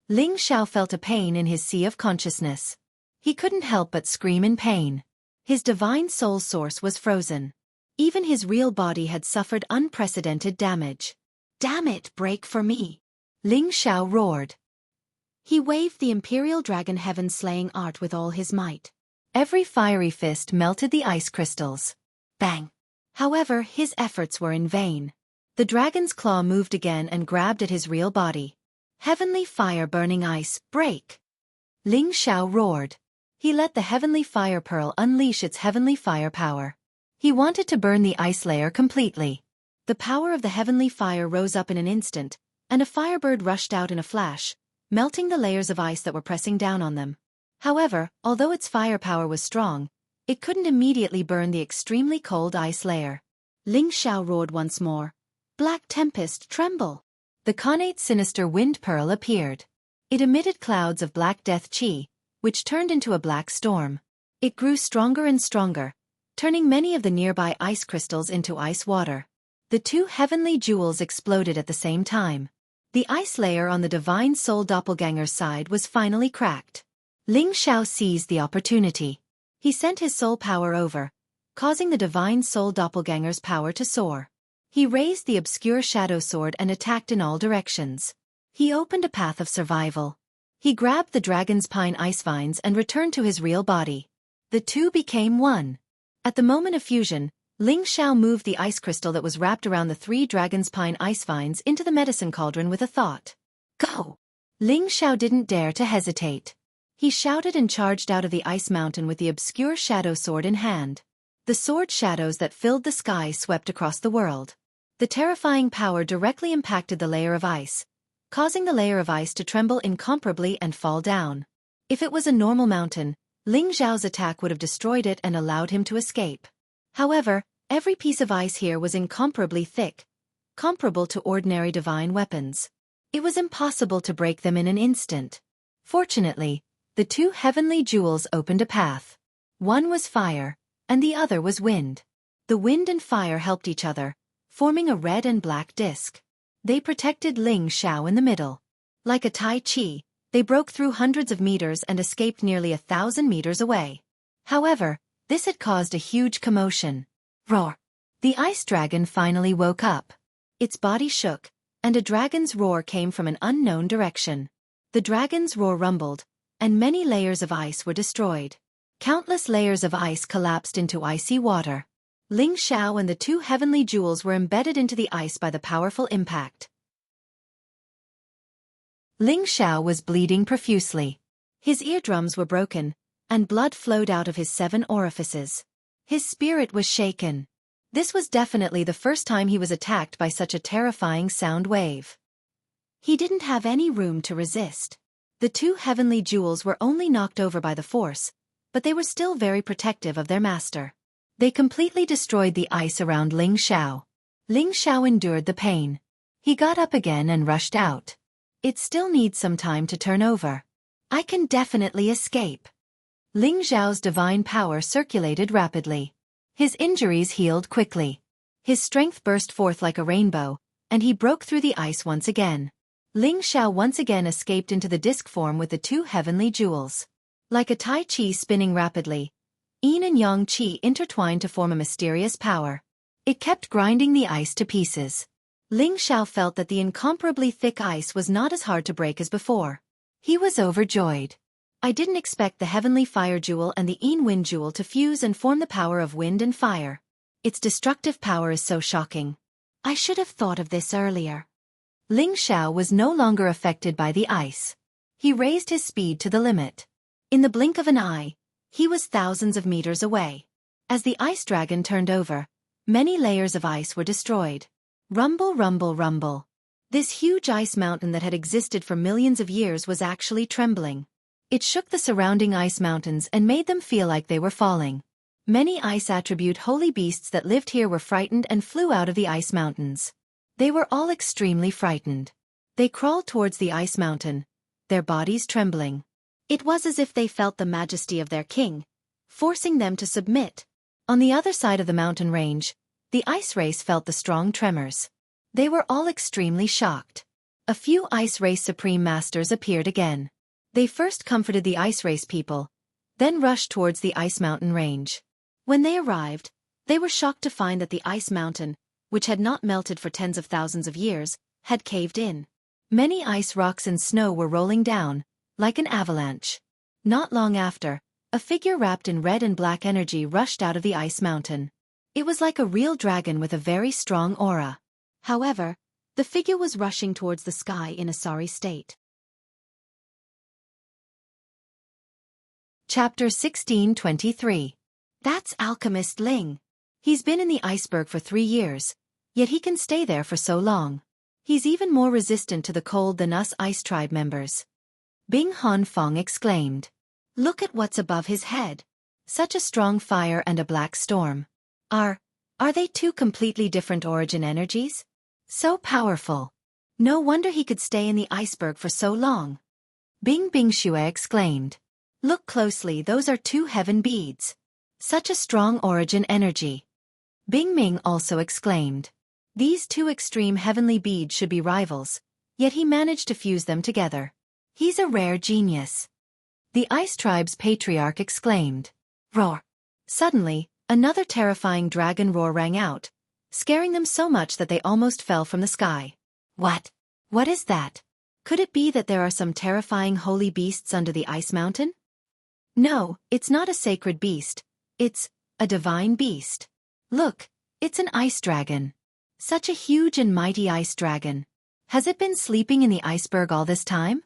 Ling Xiao felt a pain in his sea of consciousness. He couldn't help but scream in pain. His divine soul source was frozen. Even his real body had suffered unprecedented damage. Damn it, break for me! Ling Xiao roared. He waved the Imperial Dragon Heaven-slaying art with all his might. Every fiery fist melted the ice crystals. Bang! However, his efforts were in vain. The dragon's claw moved again and grabbed at his real body. Heavenly fire burning ice, break! Ling Xiao roared. He let the heavenly fire pearl unleash its heavenly fire power. He wanted to burn the ice layer completely. The power of the heavenly fire rose up in an instant, and a firebird rushed out in a flash, melting the layers of ice that were pressing down on them. However, although its firepower was strong, it couldn't immediately burn the extremely cold ice layer. Ling Xiao roared once more. Black Tempest, tremble! The connate sinister wind pearl appeared. It emitted clouds of black death chi, which turned into a black storm. It grew stronger and stronger, turning many of the nearby ice crystals into ice water. The two heavenly jewels exploded at the same time. The ice layer on the divine soul doppelganger's side was finally cracked. Ling Xiao seized the opportunity. He sent his soul power over, causing the divine soul doppelganger's power to soar. He raised the obscure shadow sword and attacked in all directions. He opened a path of survival. He grabbed the dragon's pine ice vines and returned to his real body. The two became one. At the moment of fusion, Ling Xiao moved the ice crystal that was wrapped around the three dragon's pine ice vines into the medicine cauldron with a thought. Go! Ling Xiao didn't dare to hesitate. He shouted and charged out of the ice mountain with the obscure shadow sword in hand. The sword shadows that filled the sky swept across the world. The terrifying power directly impacted the layer of ice, causing the layer of ice to tremble incomparably and fall down. If it was a normal mountain, Ling Xiao's attack would have destroyed it and allowed him to escape. However, every piece of ice here was incomparably thick, comparable to ordinary divine weapons. It was impossible to break them in an instant. Fortunately, the two heavenly jewels opened a path. One was fire, and the other was wind. The wind and fire helped each other, forming a red and black disc. They protected Ling Xiao in the middle. Like a Tai Chi, they broke through hundreds of meters and escaped nearly 1,000 meters away. However, this had caused a huge commotion. Roar! The ice dragon finally woke up. Its body shook, and a dragon's roar came from an unknown direction. The dragon's roar rumbled, and many layers of ice were destroyed. Countless layers of ice collapsed into icy water. Ling Xiao and the two heavenly jewels were embedded into the ice by the powerful impact. Ling Xiao was bleeding profusely. His eardrums were broken, and blood flowed out of his 7 orifices. His spirit was shaken. This was definitely the first time he was attacked by such a terrifying sound wave. He didn't have any room to resist. The two heavenly jewels were only knocked over by the force, but they were still very protective of their master. They completely destroyed the ice around Ling Xiao. Ling Xiao endured the pain. He got up again and rushed out. It still needs some time to turn over. I can definitely escape. Ling Xiao's divine power circulated rapidly. His injuries healed quickly. His strength burst forth like a rainbow, and he broke through the ice once again. Ling Xiao once again escaped into the disc form with the two heavenly jewels. Like a Tai Chi spinning rapidly, Yin and Yang Qi intertwined to form a mysterious power. It kept grinding the ice to pieces. Ling Xiao felt that the incomparably thick ice was not as hard to break as before. He was overjoyed. I didn't expect the heavenly fire jewel and the Yin wind jewel to fuse and form the power of wind and fire. Its destructive power is so shocking. I should have thought of this earlier. Ling Xiao was no longer affected by the ice. He raised his speed to the limit. In the blink of an eye, he was thousands of meters away. As the ice dragon turned over, many layers of ice were destroyed. Rumble, rumble, rumble. This huge ice mountain that had existed for millions of years was actually trembling. It shook the surrounding ice mountains and made them feel like they were falling. Many ice attribute holy beasts that lived here were frightened and flew out of the ice mountains. They were all extremely frightened. They crawled towards the ice mountain, their bodies trembling. It was as if they felt the majesty of their king, forcing them to submit. On the other side of the mountain range, the ice race felt the strong tremors. They were all extremely shocked. A few Ice Race Supreme Masters appeared again. They first comforted the Ice Race people, then rushed towards the Ice Mountain range. When they arrived, they were shocked to find that the Ice Mountain, which had not melted for tens of thousands of years, had caved in. Many ice rocks and snow were rolling down, like an avalanche. Not long after, a figure wrapped in red and black energy rushed out of the Ice Mountain. It was like a real dragon with a very strong aura. However, the figure was rushing towards the sky in a sorry state. Chapter 1623. That's Alchemist Ling. He's been in the iceberg for 3 years, yet he can stay there for so long. He's even more resistant to the cold than us Ice Tribe members. Bing Han Fong exclaimed. Look at what's above his head. Such a strong fire and a black storm. Are they two completely different origin energies? So powerful. No wonder he could stay in the iceberg for so long. Bing Shui exclaimed. Look closely, those are 2 heaven beads. Such a strong origin energy. Bing Ming also exclaimed. These 2 extreme heavenly beads should be rivals, yet he managed to fuse them together. He's a rare genius. The Ice Tribe's patriarch exclaimed. Roar! Suddenly, another terrifying dragon roar rang out, scaring them so much that they almost fell from the sky. What? What is that? Could it be that there are some terrifying holy beasts under the Ice Mountain? No, it's not a sacred beast. It's a divine beast. Look, it's an ice dragon. Such a huge and mighty ice dragon. Has it been sleeping in the iceberg all this time?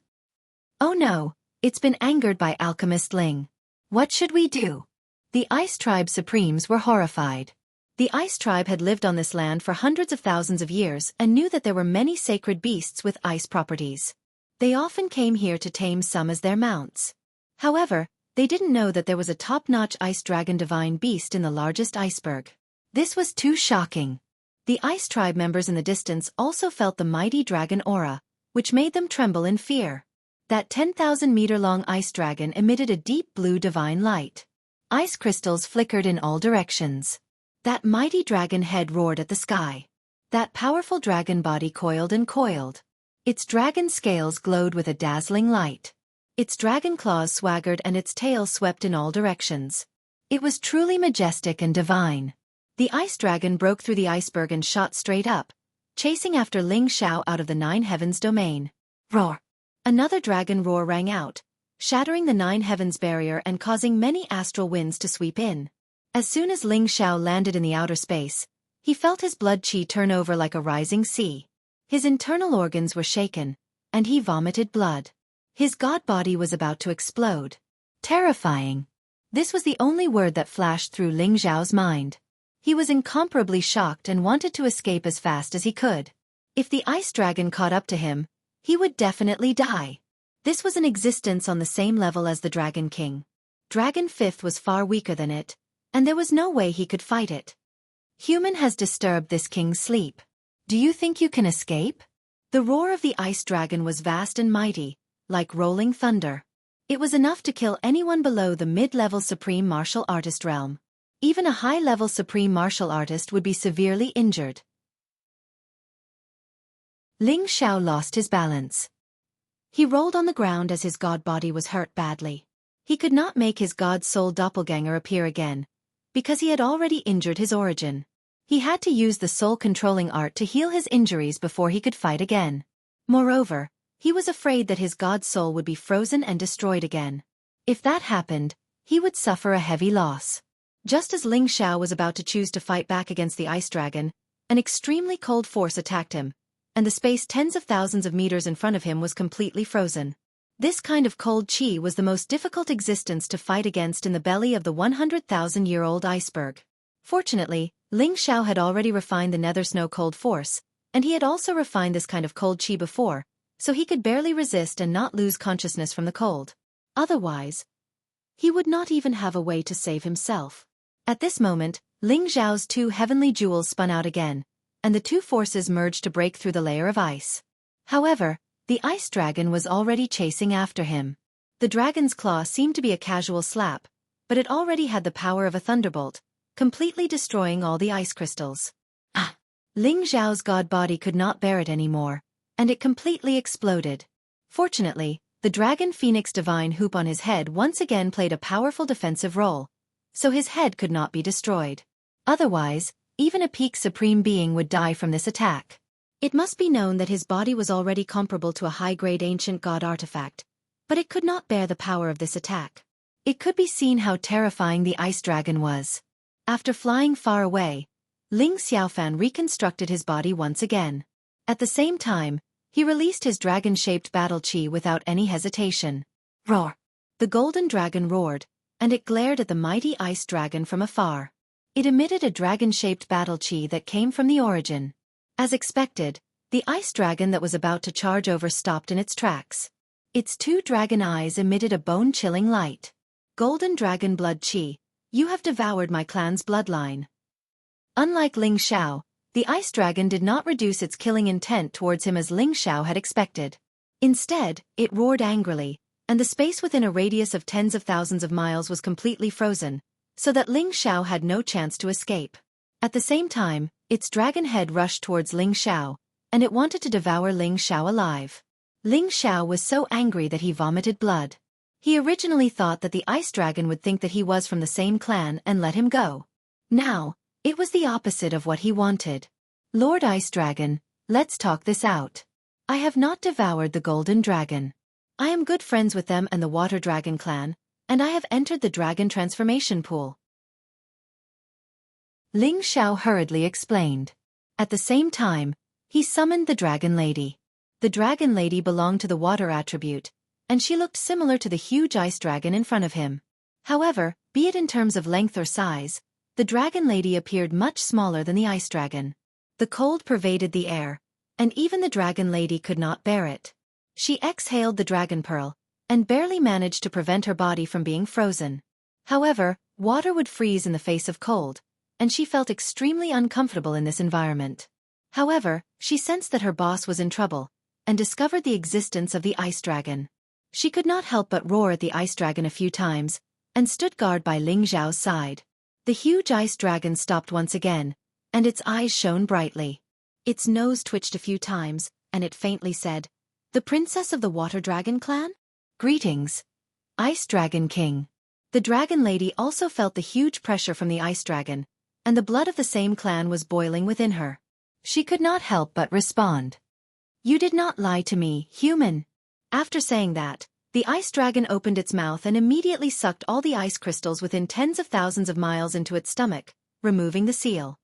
Oh no, it's been angered by Alchemist Ling. What should we do? The Ice Tribe Supremes were horrified. The Ice Tribe had lived on this land for hundreds of thousands of years and knew that there were many sacred beasts with ice properties. They often came here to tame some as their mounts. However, they didn't know that there was a top-notch ice dragon divine beast in the largest iceberg. This was too shocking. The Ice Tribe members in the distance also felt the mighty dragon aura, which made them tremble in fear. That 10,000-meter-long ice dragon emitted a deep blue divine light. Ice crystals flickered in all directions. That mighty dragon head roared at the sky. That powerful dragon body coiled and coiled. Its dragon scales glowed with a dazzling light. Its dragon claws swaggered and its tail swept in all directions. It was truly majestic and divine. The ice dragon broke through the iceberg and shot straight up, chasing after Ling Xiao out of the 9 heavens domain. Roar! Another dragon roar rang out, shattering the 9 heavens barrier and causing many astral winds to sweep in. As soon as Ling Xiao landed in the outer space, he felt his blood qi turn over like a rising sea. His internal organs were shaken, and he vomited blood. His god body was about to explode. Terrifying. This was the only word that flashed through Ling Xiao's mind. He was incomparably shocked and wanted to escape as fast as he could. If the ice dragon caught up to him, he would definitely die. This was an existence on the same level as the Dragon King. Dragon Fifth was far weaker than it, and there was no way he could fight it. Human has disturbed this king's sleep. Do you think you can escape? The roar of the ice dragon was vast and mighty, like rolling thunder. It was enough to kill anyone below the mid-level supreme martial artist realm. Even a high-level supreme martial artist would be severely injured. Ling Xiao lost his balance. He rolled on the ground as his god body was hurt badly. He could not make his god soul doppelganger appear again, because he had already injured his origin. He had to use the soul-controlling art to heal his injuries before he could fight again. Moreover, he was afraid that his god soul would be frozen and destroyed again. If that happened, he would suffer a heavy loss. Just as Ling Xiao was about to choose to fight back against the ice dragon, an extremely cold force attacked him, and the space tens of thousands of meters in front of him was completely frozen. This kind of cold qi was the most difficult existence to fight against in the belly of the 100,000-year-old iceberg. Fortunately, Ling Xiao had already refined the nether snow cold force, and he had also refined this kind of cold qi before, so he could barely resist and not lose consciousness from the cold. Otherwise, he would not even have a way to save himself. At this moment, Ling Xiao's 2 heavenly jewels spun out again, and the 2 forces merged to break through the layer of ice. However, the ice dragon was already chasing after him. The dragon's claw seemed to be a casual slap, but it already had the power of a thunderbolt, completely destroying all the ice crystals. Ah! Ling Xiao's god body could not bear it anymore, and it completely exploded. Fortunately, the dragon phoenix divine hoop on his head once again played a powerful defensive role, so his head could not be destroyed. Otherwise, even a peak supreme being would die from this attack. It must be known that his body was already comparable to a high-grade ancient god artifact, but it could not bear the power of this attack. It could be seen how terrifying the ice dragon was. After flying far away, Ling Xiaofan reconstructed his body once again. At the same time, he released his dragon-shaped battle chi without any hesitation. Roar! The golden dragon roared, and it glared at the mighty ice dragon from afar. It emitted a dragon-shaped battle chi that came from the origin. As expected, the ice dragon that was about to charge over stopped in its tracks. Its two dragon eyes emitted a bone-chilling light. Golden dragon blood chi, you have devoured my clan's bloodline. Unlike Ling Xiao, the ice dragon did not reduce its killing intent towards him as Ling Xiao had expected. Instead, it roared angrily, and the space within a radius of tens of thousands of miles was completely frozen, so that Ling Xiao had no chance to escape. At the same time, its dragon head rushed towards Ling Xiao, and it wanted to devour Ling Xiao alive. Ling Xiao was so angry that he vomited blood. He originally thought that the ice dragon would think that he was from the same clan and let him go. Now, it was the opposite of what he wanted. Lord Ice Dragon, let's talk this out. I have not devoured the golden dragon. I am good friends with them and the water dragon clan, and I have entered the dragon transformation pool. Ling Xiao hurriedly explained. At the same time, he summoned the dragon lady. The dragon lady belonged to the water attribute, and she looked similar to the huge ice dragon in front of him. However, be it in terms of length or size, the dragon lady appeared much smaller than the ice dragon. The cold pervaded the air, and even the dragon lady could not bear it. She exhaled the dragon pearl, and barely managed to prevent her body from being frozen. However, water would freeze in the face of cold, and she felt extremely uncomfortable in this environment. However, she sensed that her boss was in trouble, and discovered the existence of the ice dragon. She could not help but roar at the ice dragon a few times, and stood guard by Ling Xiao's side. The huge ice dragon stopped once again, and its eyes shone brightly. Its nose twitched a few times, and it faintly said, "The princess of the water dragon clan? Greetings, Ice Dragon King." The dragon lady also felt the huge pressure from the ice dragon, and the blood of the same clan was boiling within her. She could not help but respond. "You did not lie to me, human." After saying that, the ice dragon opened its mouth and immediately sucked all the ice crystals within tens of thousands of miles into its stomach, removing the seal.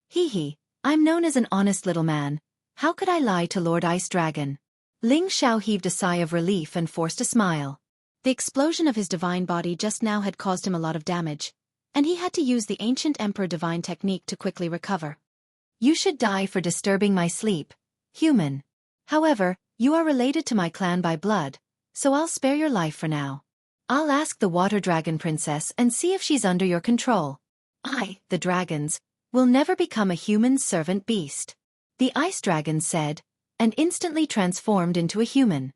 Hee, I'm known as an honest little man. How could I lie to Lord Ice Dragon? Ling Xiao heaved a sigh of relief and forced a smile. The explosion of his divine body just now had caused him a lot of damage, and he had to use the ancient Emperor divine technique to quickly recover. You should die for disturbing my sleep, human. However, you are related to my clan by blood, so I'll spare your life for now. I'll ask the Water Dragon Princess and see if she's under your control. I, the dragons, will never become a human servant beast. The Ice Dragon said, and instantly transformed into a human.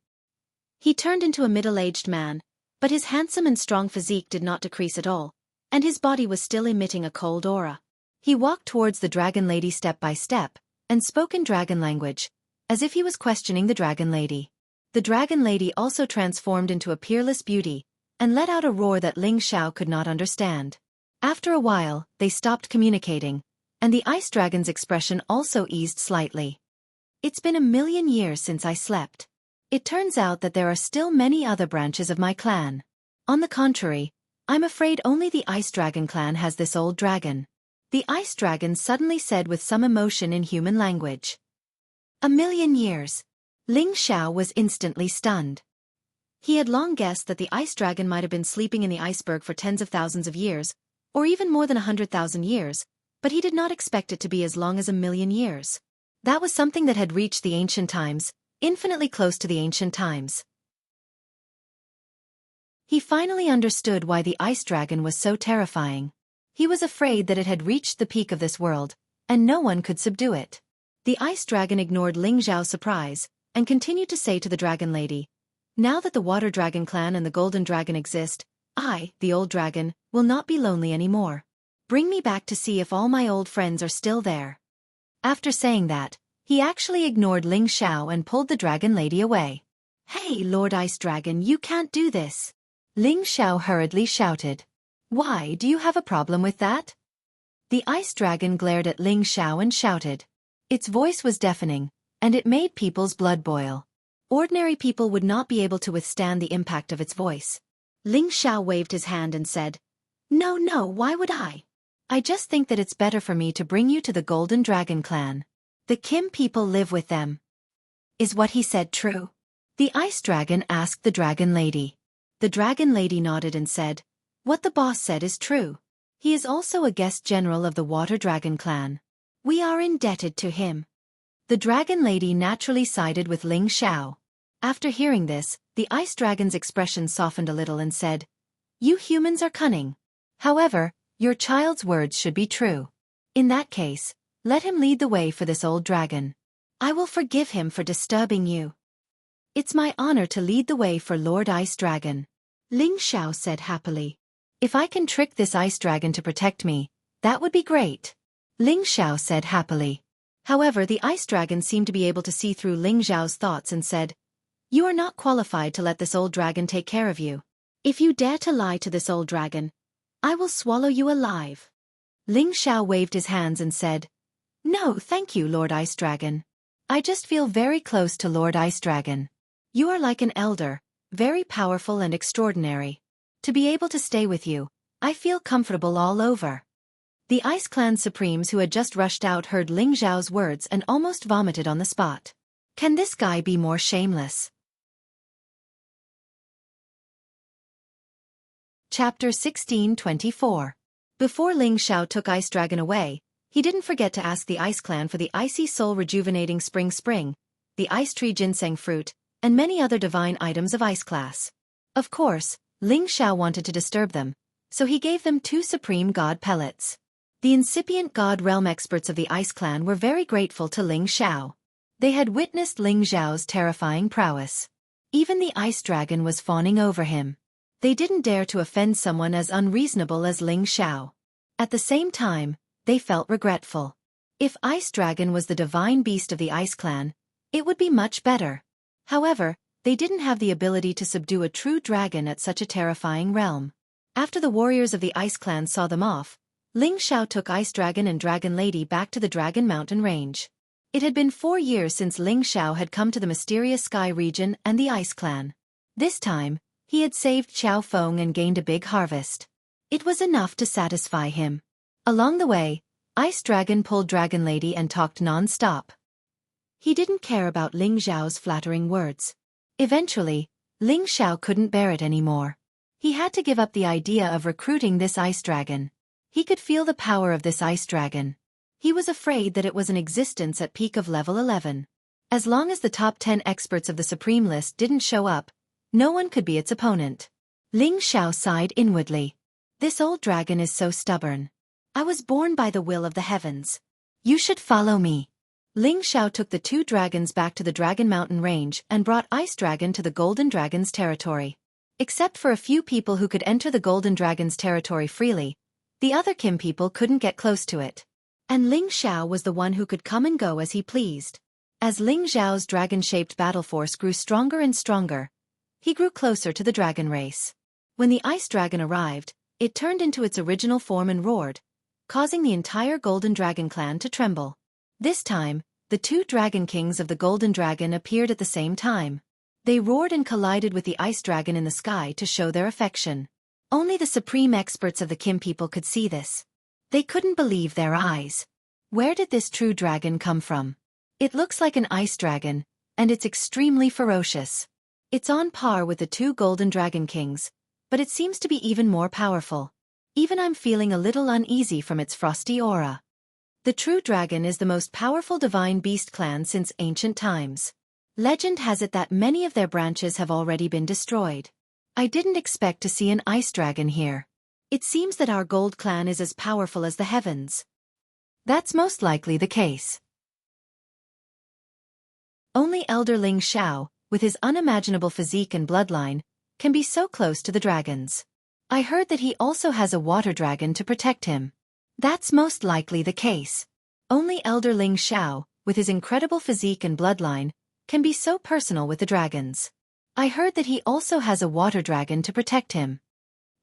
He turned into a middle-aged man, but his handsome and strong physique did not decrease at all, and his body was still emitting a cold aura. He walked towards the dragon lady step by step, and spoke in dragon language, as if he was questioning the dragon lady. The dragon lady also transformed into a peerless beauty, and let out a roar that Ling Xiao could not understand. After a while, they stopped communicating, and the ice dragon's expression also eased slightly. It's been 1,000,000 years since I slept. It turns out that there are still many other branches of my clan. On the contrary, I'm afraid only the Ice Dragon clan has this old dragon. The Ice Dragon suddenly said with some emotion in human language. 1,000,000 years. Ling Xiao was instantly stunned. He had long guessed that the ice dragon might have been sleeping in the iceberg for tens of thousands of years, or even more than 100,000 years, but he did not expect it to be as long as 1,000,000 years. That was something that had reached the ancient times, infinitely close to the ancient times. He finally understood why the ice dragon was so terrifying. He was afraid that it had reached the peak of this world, and no one could subdue it. The ice dragon ignored Ling Xiao's surprise, and continued to say to the dragon lady, "Now that the water dragon clan and the golden dragon exist, I, the old dragon, will not be lonely anymore. Bring me back to see if all my old friends are still there." After saying that, he actually ignored Ling Xiao and pulled the dragon lady away. "Hey, Lord Ice Dragon, you can't do this!" Ling Xiao hurriedly shouted. "Why, do you have a problem with that?" The ice dragon glared at Ling Xiao and shouted. Its voice was deafening, and it made people's blood boil. Ordinary people would not be able to withstand the impact of its voice. Ling Xiao waved his hand and said, No, why would I? I just think that it's better for me to bring you to the Golden Dragon clan. The Kim people live with them." "Is what he said true?" the ice dragon asked the dragon lady. The dragon lady nodded and said, "What the boss said is true. He is also a guest general of the Water Dragon clan. We are indebted to him." The dragon lady naturally sided with Ling Xiao. After hearing this, the ice dragon's expression softened a little and said, "You humans are cunning. However, your child's words should be true. In that case, let him lead the way for this old dragon. I will forgive him for disturbing you." "It's my honor to lead the way for Lord Ice Dragon," Ling Xiao said happily. "If I can trick this ice dragon to protect me, that would be great," Ling Xiao said happily. However, the ice dragon seemed to be able to see through Ling Xiao's thoughts and said, "You are not qualified to let this old dragon take care of you. If you dare to lie to this old dragon, I will swallow you alive." Ling Xiao waved his hands and said, "No, thank you, Lord Ice Dragon. I just feel very close to Lord Ice Dragon. You are like an elder, very powerful and extraordinary. To be able to stay with you, I feel comfortable all over." The Ice Clan Supremes who had just rushed out heard Ling Xiao's words and almost vomited on the spot. Can this guy be more shameless? Chapter 1624. Before Ling Xiao took Ice Dragon away, he didn't forget to ask the Ice Clan for the Icy Soul Rejuvenating Spring, the Ice Tree Ginseng Fruit, and many other divine items of Ice class. Of course, Ling Xiao wanted to disturb them, so he gave them 2 Supreme God Pellets. The incipient God Realm experts of the Ice Clan were very grateful to Ling Xiao. They had witnessed Ling Xiao's terrifying prowess. Even the Ice Dragon was fawning over him. They didn't dare to offend someone as unreasonable as Ling Xiao. At the same time, they felt regretful. If Ice Dragon was the divine beast of the Ice Clan, it would be much better. However, they didn't have the ability to subdue a true dragon at such a terrifying realm. After the warriors of the Ice Clan saw them off, Ling Xiao took Ice Dragon and Dragon Lady back to the Dragon Mountain Range. It had been 4 years since Ling Xiao had come to the mysterious Sky region and the Ice Clan. This time, he had saved Xiao Feng and gained a big harvest. It was enough to satisfy him. Along the way, Ice Dragon pulled Dragon Lady and talked non-stop. He didn't care about Ling Xiao's flattering words. Eventually, Ling Xiao couldn't bear it anymore. He had to give up the idea of recruiting this Ice Dragon. He could feel the power of this Ice Dragon. He was afraid that it was in existence at peak of level 11. As long as the top 10 experts of the Supreme list didn't show up, no one could be its opponent. Ling Xiao sighed inwardly. This old dragon is so stubborn. I was born by the will of the heavens. You should follow me. Ling Xiao took the 2 dragons back to the Dragon Mountain Range and brought Ice Dragon to the Golden Dragon's territory. Except for a few people who could enter the Golden Dragon's territory freely, the other Kim people couldn't get close to it. And Ling Xiao was the one who could come and go as he pleased. As Ling Xiao's dragon-shaped battle force grew stronger and stronger, he grew closer to the dragon race. When the Ice Dragon arrived, it turned into its original form and roared, causing the entire Golden Dragon clan to tremble. This time, the 2 Dragon Kings of the Golden Dragon appeared at the same time. They roared and collided with the Ice Dragon in the sky to show their affection. Only the supreme experts of the Kim people could see this. They couldn't believe their eyes. Where did this true dragon come from? It looks like an ice dragon, and it's extremely ferocious. It's on par with the 2 Golden Dragon Kings, but it seems to be even more powerful. Even I'm feeling a little uneasy from its frosty aura. The true dragon is the most powerful divine beast clan since ancient times. Legend has it that many of their branches have already been destroyed. I didn't expect to see an ice dragon here. It seems that our gold clan is as powerful as the heavens. That's most likely the case. Only Elder Ling Xiao, with his unimaginable physique and bloodline, can be so close to the dragons. I heard that he also has a water dragon to protect him. That's most likely the case. Only Elder Ling Xiao, with his incredible physique and bloodline, can be so personal with the dragons. I heard that he also has a water dragon to protect him.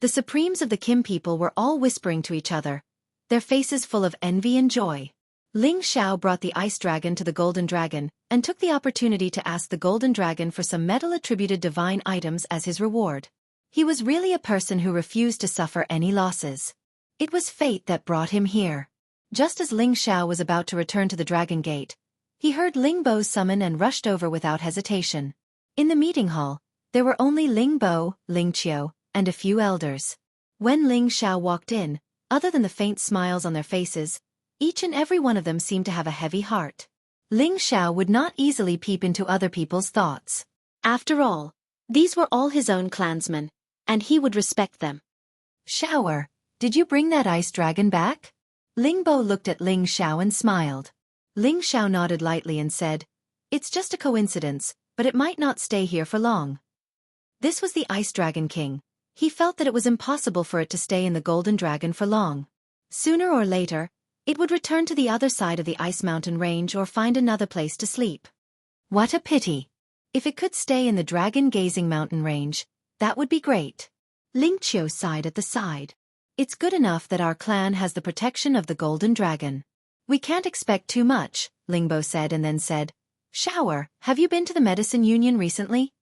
The supremes of the Kim people were all whispering to each other, their faces full of envy and joy. Ling Xiao brought the ice dragon to the golden dragon and took the opportunity to ask the golden dragon for some metal-attributed divine items as his reward. He was really a person who refused to suffer any losses. It was fate that brought him here. Just as Ling Xiao was about to return to the Dragon Gate, he heard Ling Bo's summon and rushed over without hesitation. In the meeting hall, there were only Ling Bo, Ling Qiu, and a few elders. When Ling Xiao walked in, other than the faint smiles on their faces, each and every one of them seemed to have a heavy heart. Ling Xiao would not easily peep into other people's thoughts. After all, these were all his own clansmen, and he would respect them. "Shower, did you bring that ice dragon back?" Ling Bo looked at Ling Xiao and smiled. Ling Xiao nodded lightly and said, "It's just a coincidence, but it might not stay here for long." This was the Ice Dragon King. He felt that it was impossible for it to stay in the Golden Dragon for long. Sooner or later, it would return to the other side of the Ice Mountain Range or find another place to sleep. What a pity. If it could stay in the Dragon-Gazing Mountain Range, that would be great. Ling Qiu sighed at the side. It's good enough that our clan has the protection of the Golden Dragon. We can't expect too much, Ling Bo said and then said, "Shower, have you been to the Medicine Union recently?"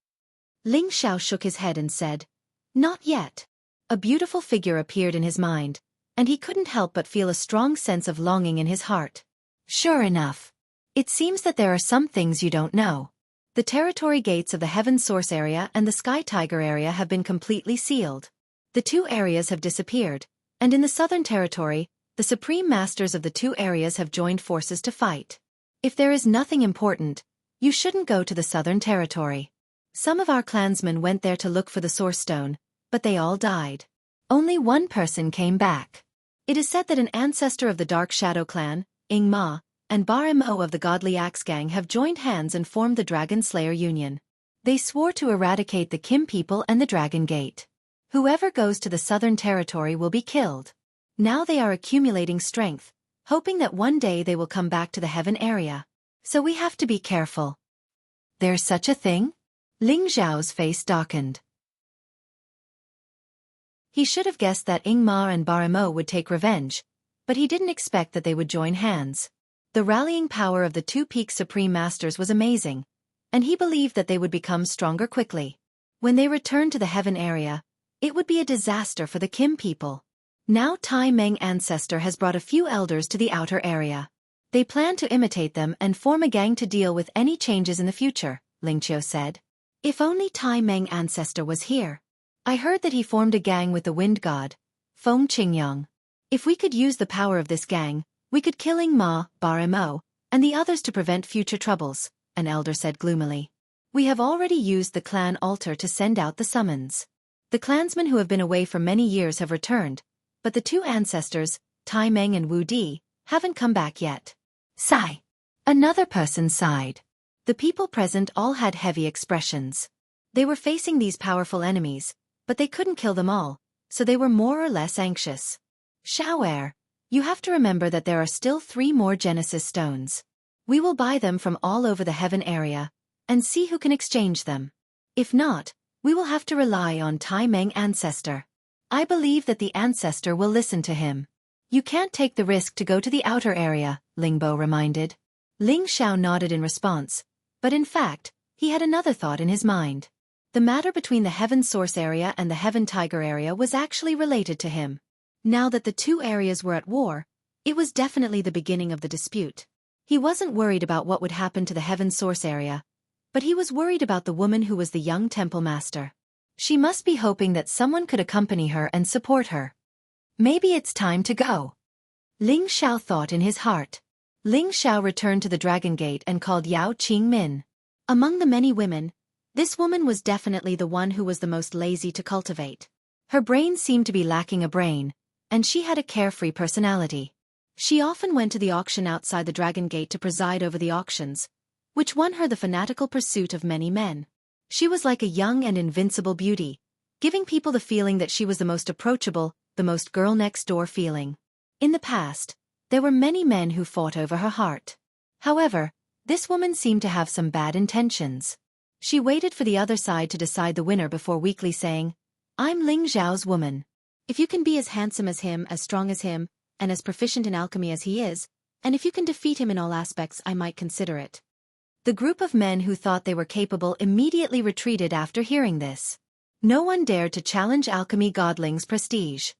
Ling Xiao shook his head and said, "Not yet." A beautiful figure appeared in his mind, and he couldn't help but feel a strong sense of longing in his heart. Sure enough. It seems that there are some things you don't know. The territory gates of the Heaven Source area and the Sky Tiger area have been completely sealed. The two areas have disappeared, and in the Southern Territory, the Supreme Masters of the two areas have joined forces to fight. If there is nothing important, you shouldn't go to the Southern Territory. Some of our clansmen went there to look for the Source Stone, but they all died. Only one person came back. It is said that an ancestor of the Dark Shadow clan, Ing Ma, and Bar Mo of the Godly Axe Gang have joined hands and formed the Dragon Slayer Union. They swore to eradicate the Kim people and the Dragon Gate. Whoever goes to the Southern Territory will be killed. Now they are accumulating strength, hoping that one day they will come back to the Heaven area. So we have to be careful. There's such a thing? Ling Zhao's face darkened. He should have guessed that Ing Ma and Bar Mo would take revenge, but he didn't expect that they would join hands. The rallying power of the two Peak Supreme Masters was amazing, and he believed that they would become stronger quickly. When they returned to the Heaven area, it would be a disaster for the Kim people. Now Tai Meng Ancestor has brought a few elders to the outer area. They plan to imitate them and form a gang to deal with any changes in the future, Ling Qiu said. If only Tai Meng Ancestor was here. I heard that he formed a gang with the Wind God, Feng Qingyang. If we could use the power of this gang, we could kill Ing Ma, Bar Mo, and the others to prevent future troubles, an elder said gloomily. We have already used the clan altar to send out the summons. The clansmen who have been away for many years have returned, but the two ancestors, Tai Meng and Wu Di, haven't come back yet. Sigh. Another person sighed. The people present all had heavy expressions. They were facing these powerful enemies, but they couldn't kill them all, so they were more or less anxious. Xiaoer, you have to remember that there are still 3 more Genesis stones. We will buy them from all over the Heaven area, and see who can exchange them. If not, we will have to rely on Tai Meng Ancestor. I believe that the Ancestor will listen to him. You can't take the risk to go to the outer area, Ling Bo reminded. Ling Xiao nodded in response, but in fact, he had another thought in his mind. The matter between the Heaven Source area and the Heaven Tiger area was actually related to him. Now that the two areas were at war, it was definitely the beginning of the dispute. He wasn't worried about what would happen to the Heaven Source area, but he was worried about the woman who was the young temple master. She must be hoping that someone could accompany her and support her. Maybe it's time to go. Ling Xiao thought in his heart. Ling Xiao returned to the Dragon Gate and called Yao Qingmin. Among the many women, this woman was definitely the one who was the most lazy to cultivate. Her brain seemed to be lacking a brain, and she had a carefree personality. She often went to the auction outside the Dragon Gate to preside over the auctions, which won her the fanatical pursuit of many men. She was like a young and invincible beauty, giving people the feeling that she was the most approachable, the most girl-next-door feeling. In the past, There were many men who fought over her heart. However, this woman seemed to have some bad intentions. She waited for the other side to decide the winner before weakly saying, "I'm Ling Zhao's woman. If you can be as handsome as him, as strong as him, and as proficient in alchemy as he is, and if you can defeat him in all aspects, I might consider it." The group of men who thought they were capable immediately retreated after hearing this. No one dared to challenge alchemy godling's prestige.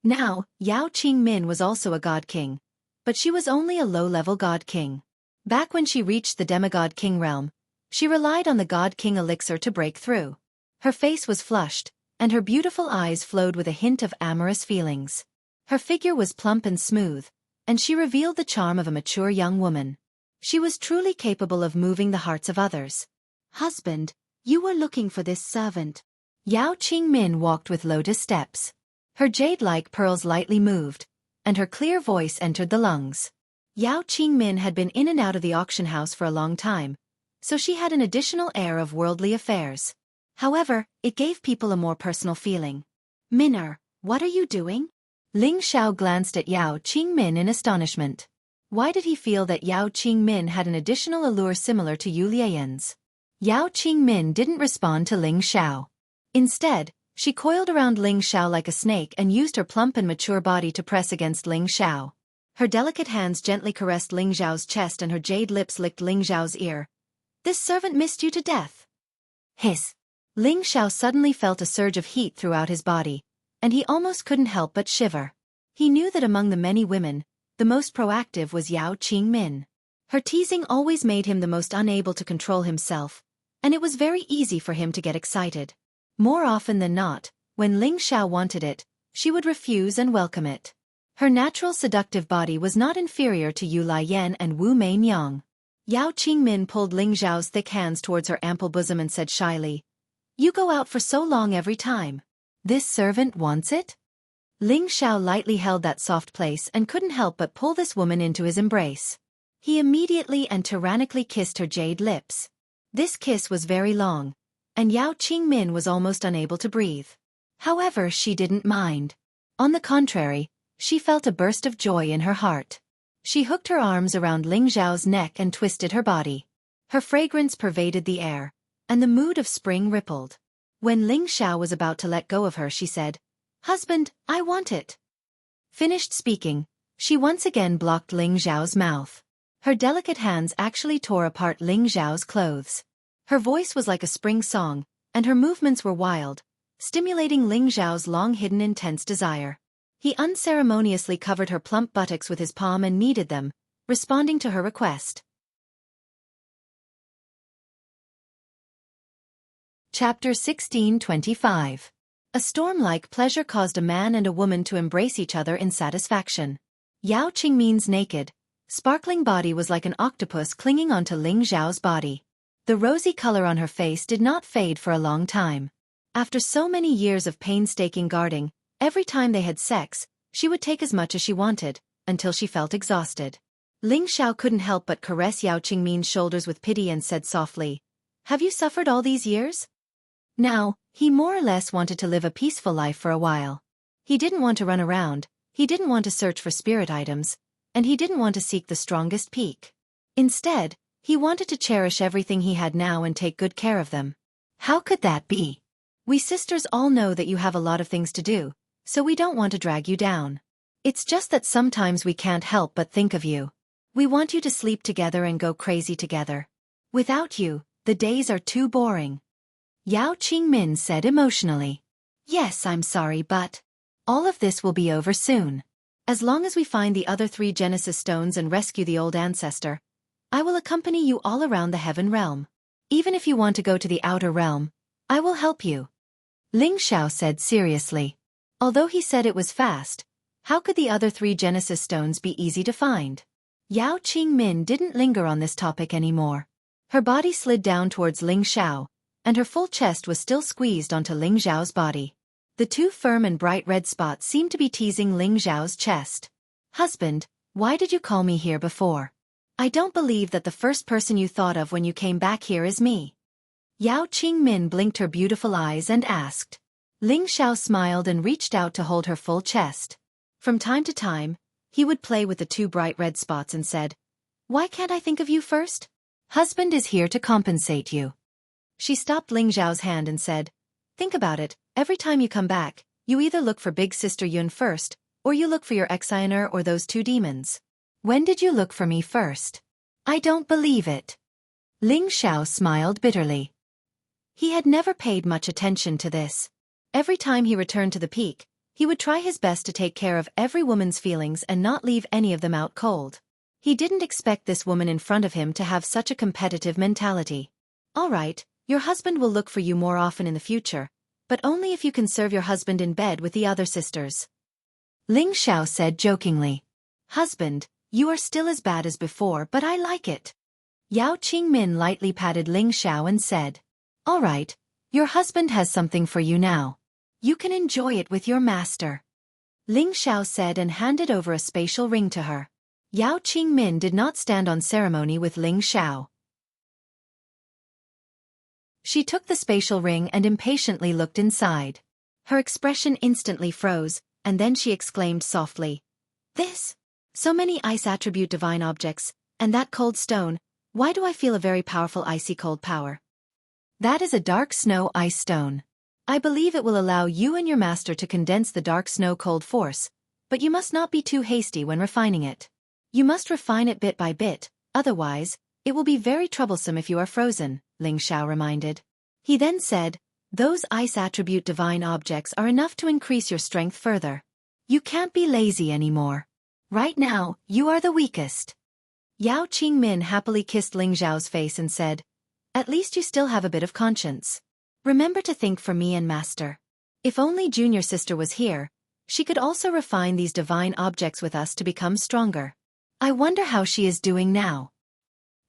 Now, Yao Qingmin was also a god king, but she was only a low-level god king. Back when she reached the demigod king realm, she relied on the god king elixir to break through. Her face was flushed, and her beautiful eyes flowed with a hint of amorous feelings. Her figure was plump and smooth, and she revealed the charm of a mature young woman. She was truly capable of moving the hearts of others. "Husband, you were looking for this servant." Yao Qingmin walked with lotus steps. Her jade-like pearls lightly moved, and her clear voice entered the lungs. Yao Qingmin had been in and out of the auction house for a long time, so she had an additional air of worldly affairs. However, it gave people a more personal feeling. "Minner, what are you doing?" Ling Xiao glanced at Yao Qingmin in astonishment. Why did he feel that Yao Qingmin had an additional allure similar to Yu Lian's? Yao Qingmin didn't respond to Ling Xiao. Instead, she coiled around Ling Xiao like a snake and used her plump and mature body to press against Ling Xiao. Her delicate hands gently caressed Ling Xiao's chest and her jade lips licked Ling Xiao's ear. "This servant missed you to death." Hiss. Ling Xiao suddenly felt a surge of heat throughout his body, and he almost couldn't help but shiver. He knew that among the many women, the most proactive was Yao Qingmin. Her teasing always made him the most unable to control himself, and it was very easy for him to get excited. More often than not, when Ling Xiao wanted it, she would refuse and welcome it. Her natural seductive body was not inferior to Yu Lian and Wu Meinyang. Yao Qingmin pulled Ling Xiao's thick hands towards her ample bosom and said shyly, "You go out for so long every time. This servant wants it?" Ling Xiao lightly held that soft place and couldn't help but pull this woman into his embrace. He immediately and tyrannically kissed her jade lips. This kiss was very long, and Yao Qingmin was almost unable to breathe. However, she didn't mind. On the contrary, she felt a burst of joy in her heart. She hooked her arms around Ling Xiao's neck and twisted her body. Her fragrance pervaded the air, and the mood of spring rippled. When Ling Xiao was about to let go of her, she said, "Husband, I want it." Finished speaking, she once again blocked Ling Xiao's mouth. Her delicate hands actually tore apart Ling Xiao's clothes. Her voice was like a spring song, and her movements were wild, stimulating Ling Xiao's long-hidden intense desire. He unceremoniously covered her plump buttocks with his palm and kneaded them, responding to her request. Chapter 1625. A storm-like pleasure caused a man and a woman to embrace each other in satisfaction. Yao Qingmin's naked, sparkling body was like an octopus clinging onto Ling Xiao's body. The rosy color on her face did not fade for a long time. After so many years of painstaking guarding, every time they had sex, she would take as much as she wanted, until she felt exhausted. Ling Xiao couldn't help but caress Yao Qingmin's shoulders with pity and said softly, "Have you suffered all these years?" Now, he more or less wanted to live a peaceful life for a while. He didn't want to run around, he didn't want to search for spirit items, and he didn't want to seek the strongest peak. Instead, he wanted to cherish everything he had now and take good care of them. How could that be? "We sisters all know that you have a lot of things to do, so we don't want to drag you down. It's just that sometimes we can't help but think of you. We want you to sleep together and go crazy together. Without you, the days are too boring." Yao Qingmin said emotionally. "Yes, I'm sorry, but all of this will be over soon. As long as we find the other 3 Genesis stones and rescue the old ancestor, I will accompany you all around the heaven realm. Even if you want to go to the outer realm, I will help you," Ling Xiao said seriously. Although he said it was fast, how could the other 3 Genesis stones be easy to find? Yao Qingmin didn't linger on this topic anymore. Her body slid down towards Ling Xiao, and her full chest was still squeezed onto Ling Xiao's body. The 2 firm and bright red spots seemed to be teasing Ling Xiao's chest. "Husband, why did you call me here before? I don't believe that the first person you thought of when you came back here is me." Yao Qingmin blinked her beautiful eyes and asked. Ling Xiao smiled and reached out to hold her full chest. From time to time, he would play with the two bright red spots and said, "Why can't I think of you first? Husband is here to compensate you." She stopped Ling Zhao's hand and said, "Think about it, every time you come back, you either look for Big Sister Yun first, or you look for your ex-Ioner or those two demons. When did you look for me first? I don't believe it." Ling Xiao smiled bitterly. He had never paid much attention to this. Every time he returned to the peak, he would try his best to take care of every woman's feelings and not leave any of them out cold. He didn't expect this woman in front of him to have such a competitive mentality. "All right, your husband will look for you more often in the future, but only if you can serve your husband in bed with the other sisters," Ling Xiao said jokingly. "Husband, you are still as bad as before, but I like it." Yao Qingmin lightly patted Ling Xiao and said, "All right, your husband has something for you now. You can enjoy it with your master," Ling Xiao said and handed over a spatial ring to her. Yao Qingmin did not stand on ceremony with Ling Xiao. She took the spatial ring and impatiently looked inside. Her expression instantly froze, and then she exclaimed softly, "This? So many ice attribute divine objects, and that cold stone, why do I feel a very powerful icy cold power?" "That is a dark snow ice stone. I believe it will allow you and your master to condense the dark snow cold force, but you must not be too hasty when refining it. You must refine it bit by bit, otherwise, it will be very troublesome if you are frozen," Ling Xiao reminded. He then said, "Those ice attribute divine objects are enough to increase your strength further. You can't be lazy anymore. Right now, you are the weakest." Yao Qingmin happily kissed Ling Zhao's face and said, "At least you still have a bit of conscience. Remember to think for me and master. If only junior sister was here, she could also refine these divine objects with us to become stronger. I wonder how she is doing now."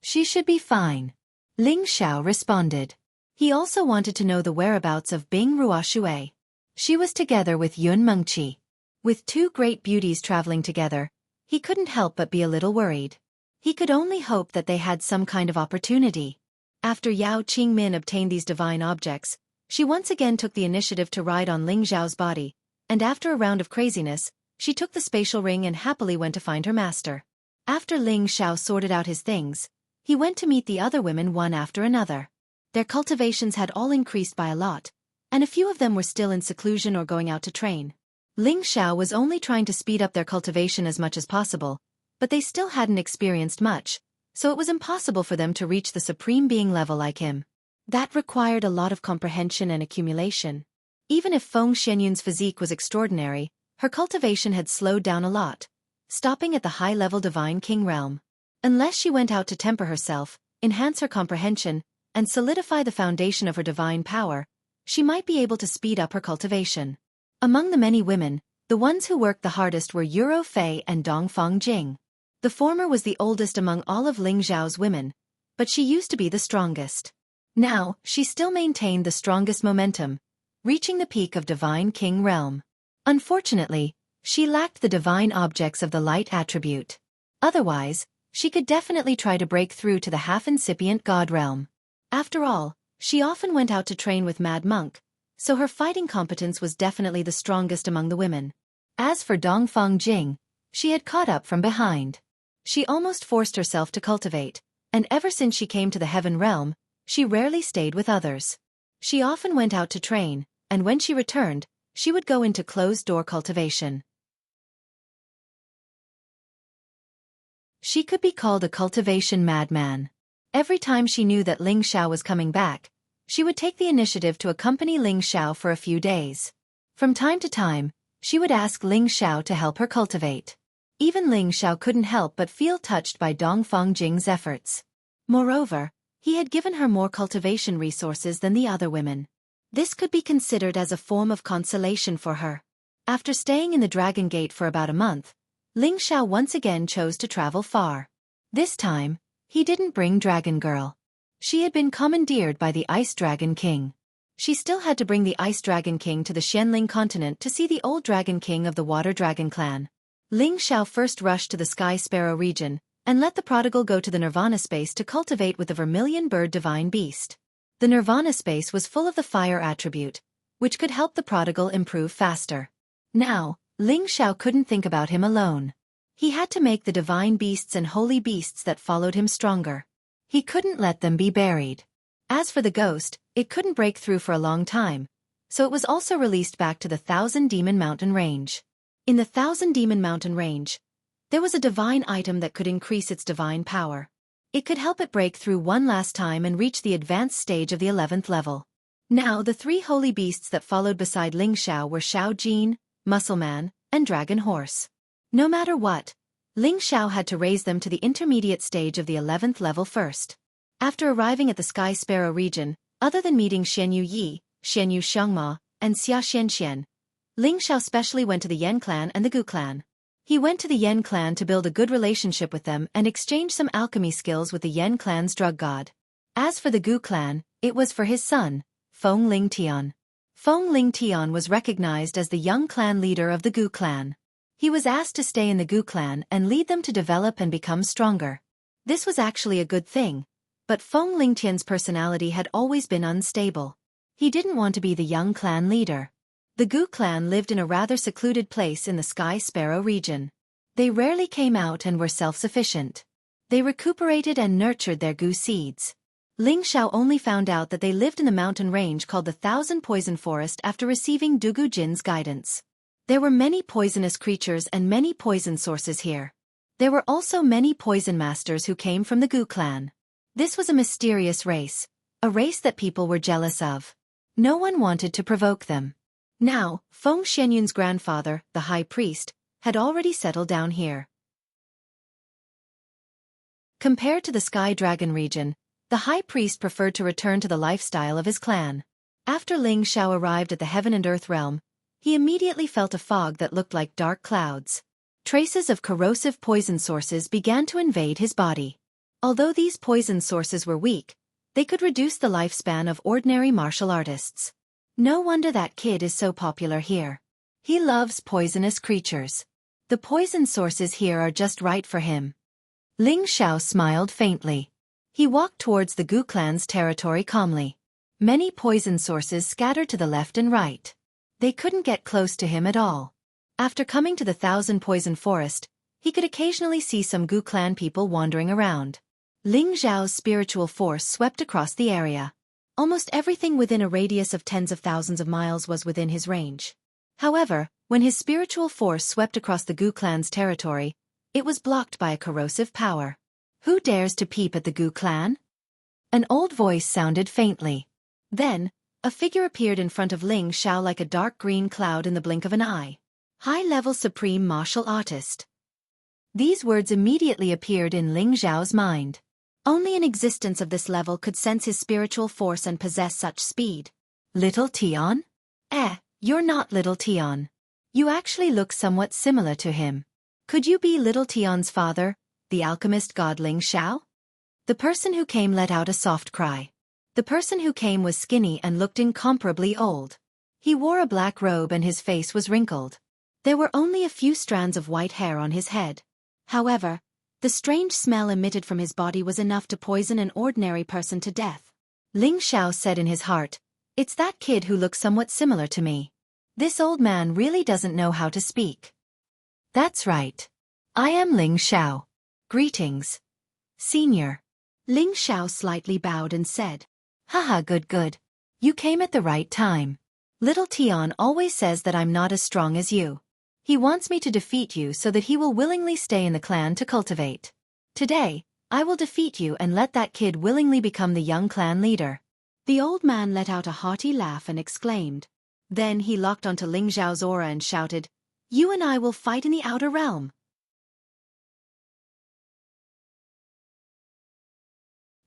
"She should be fine," Ling Xiao responded. He also wanted to know the whereabouts of Bing Ruoshui. She was together with Yun Mengqi. With two great beauties traveling together, he couldn't help but be a little worried. He could only hope that they had some kind of opportunity. After Yao Qingmin obtained these divine objects, she once again took the initiative to ride on Ling Zhao's body, and after a round of craziness, she took the spatial ring and happily went to find her master. After Ling Xiao sorted out his things, he went to meet the other women one after another. Their cultivations had all increased by a lot, and a few of them were still in seclusion or going out to train. Ling Xiao was only trying to speed up their cultivation as much as possible, but they still hadn't experienced much, so it was impossible for them to reach the supreme being level like him. That required a lot of comprehension and accumulation. Even if Feng Xianyun's physique was extraordinary, her cultivation had slowed down a lot, stopping at the high-level divine king realm. Unless she went out to temper herself, enhance her comprehension, and solidify the foundation of her divine power, she might be able to speed up her cultivation. Among the many women, the ones who worked the hardest were Euro Fei and Dongfang Jing. The former was the oldest among all of Ling Zhao's women, but she used to be the strongest. Now, she still maintained the strongest momentum, reaching the peak of Divine King Realm. Unfortunately, she lacked the divine objects of the light attribute. Otherwise, she could definitely try to break through to the half-incipient God Realm. After all, she often went out to train with Mad Monk, so her fighting competence was definitely the strongest among the women. As for Dongfang Jing, she had caught up from behind. She almost forced herself to cultivate, and ever since she came to the Heaven Realm, she rarely stayed with others. She often went out to train, and when she returned, she would go into closed-door cultivation. She could be called a cultivation madman. Every time she knew that Ling Xiao was coming back, she would take the initiative to accompany Ling Xiao for a few days. From time to time, she would ask Ling Xiao to help her cultivate. Even Ling Xiao couldn't help but feel touched by Dongfang Jing's efforts. Moreover, he had given her more cultivation resources than the other women. This could be considered as a form of consolation for her. After staying in the Dragon Gate for about a month, Ling Xiao once again chose to travel far. This time, he didn't bring Dragon Girl. She had been commandeered by the Ice Dragon King. She still had to bring the Ice Dragon King to the Xianling continent to see the old Dragon King of the Water Dragon clan. Ling Xiao first rushed to the Sky Sparrow region, and let the prodigal go to the Nirvana space to cultivate with the Vermilion Bird Divine Beast. The Nirvana space was full of the fire attribute, which could help the prodigal improve faster. Now, Ling Xiao couldn't think about him alone. He had to make the divine beasts and holy beasts that followed him stronger. He couldn't let them be buried. As for the ghost, it couldn't break through for a long time, so it was also released back to the Thousand Demon Mountain Range. In the Thousand Demon Mountain Range, there was a divine item that could increase its divine power. It could help it break through one last time and reach the advanced stage of the 11th level. Now the three holy beasts that followed beside Ling Xiao were Xiao Jin, Muscleman, and Dragon Horse. No matter what, Ling Xiao had to raise them to the intermediate stage of the 11th level first. After arriving at the Sky Sparrow region, other than meeting Xianyu Yi, Xianyu Xiangma, and Xianxia, Ling Xiao specially went to the Yan clan and the Gu clan. He went to the Yan clan to build a good relationship with them and exchange some alchemy skills with the Yan clan's drug god. As for the Gu clan, it was for his son, Feng Ling Tian. Feng Ling Tian was recognized as the young clan leader of the Gu clan. He was asked to stay in the Gu clan and lead them to develop and become stronger. This was actually a good thing, but Feng Ling Tian's personality had always been unstable. He didn't want to be the young clan leader. The Gu clan lived in a rather secluded place in the Sky Sparrow region. They rarely came out and were self-sufficient. They recuperated and nurtured their Gu seeds. Ling Xiao only found out that they lived in the mountain range called the Thousand Poison Forest after receiving Dugu Jin's guidance. There were many poisonous creatures and many poison sources here. There were also many poison masters who came from the Gu clan. This was a mysterious race, a race that people were jealous of. No one wanted to provoke them. Now, Feng Xianyun's grandfather, the high priest, had already settled down here. Compared to the Sky Dragon region, the high priest preferred to return to the lifestyle of his clan. After Ling Xiao arrived at the Heaven and Earth realm, he immediately felt a fog that looked like dark clouds. Traces of corrosive poison sources began to invade his body. Although these poison sources were weak, they could reduce the lifespan of ordinary martial artists. No wonder that kid is so popular here. He loves poisonous creatures. The poison sources here are just right for him. Ling Xiao smiled faintly. He walked towards the Gu clan's territory calmly. Many poison sources scattered to the left and right. They couldn't get close to him at all. After coming to the Thousand Poison Forest, he could occasionally see some Gu clan people wandering around. Ling Xiao's spiritual force swept across the area. Almost everything within a radius of tens of thousands of miles was within his range. However, when his spiritual force swept across the Gu clan's territory, it was blocked by a corrosive power. Who dares to peep at the Gu clan? An old voice sounded faintly. Then, a figure appeared in front of Ling Xiao like a dark green cloud in the blink of an eye. High-level supreme martial artist. These words immediately appeared in Ling Xiao's mind. Only an existence of this level could sense his spiritual force and possess such speed. Little Tian? You're not Little Tian. You actually look somewhat similar to him. Could you be Little Tian's father, the alchemist god Ling Xiao? The person who came let out a soft cry. The person who came was skinny and looked incomparably old. He wore a black robe and his face was wrinkled. There were only a few strands of white hair on his head. However, the strange smell emitted from his body was enough to poison an ordinary person to death. Ling Xiao said in his heart, "It's that kid who looks somewhat similar to me. This old man really doesn't know how to speak." That's right. I am Ling Xiao. Greetings, Senior. Ling Xiao slightly bowed and said, "Haha, good. You came at the right time. Little Tian always says that I'm not as strong as you. He wants me to defeat you so that he will willingly stay in the clan to cultivate. Today, I will defeat you and let that kid willingly become the young clan leader." The old man let out a hearty laugh and exclaimed. Then he locked onto Ling Xiao's aura and shouted, "You and I will fight in the outer realm."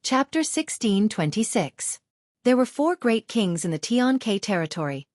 Chapter 1626. There were 4 great kings in the Tian-Ke territory.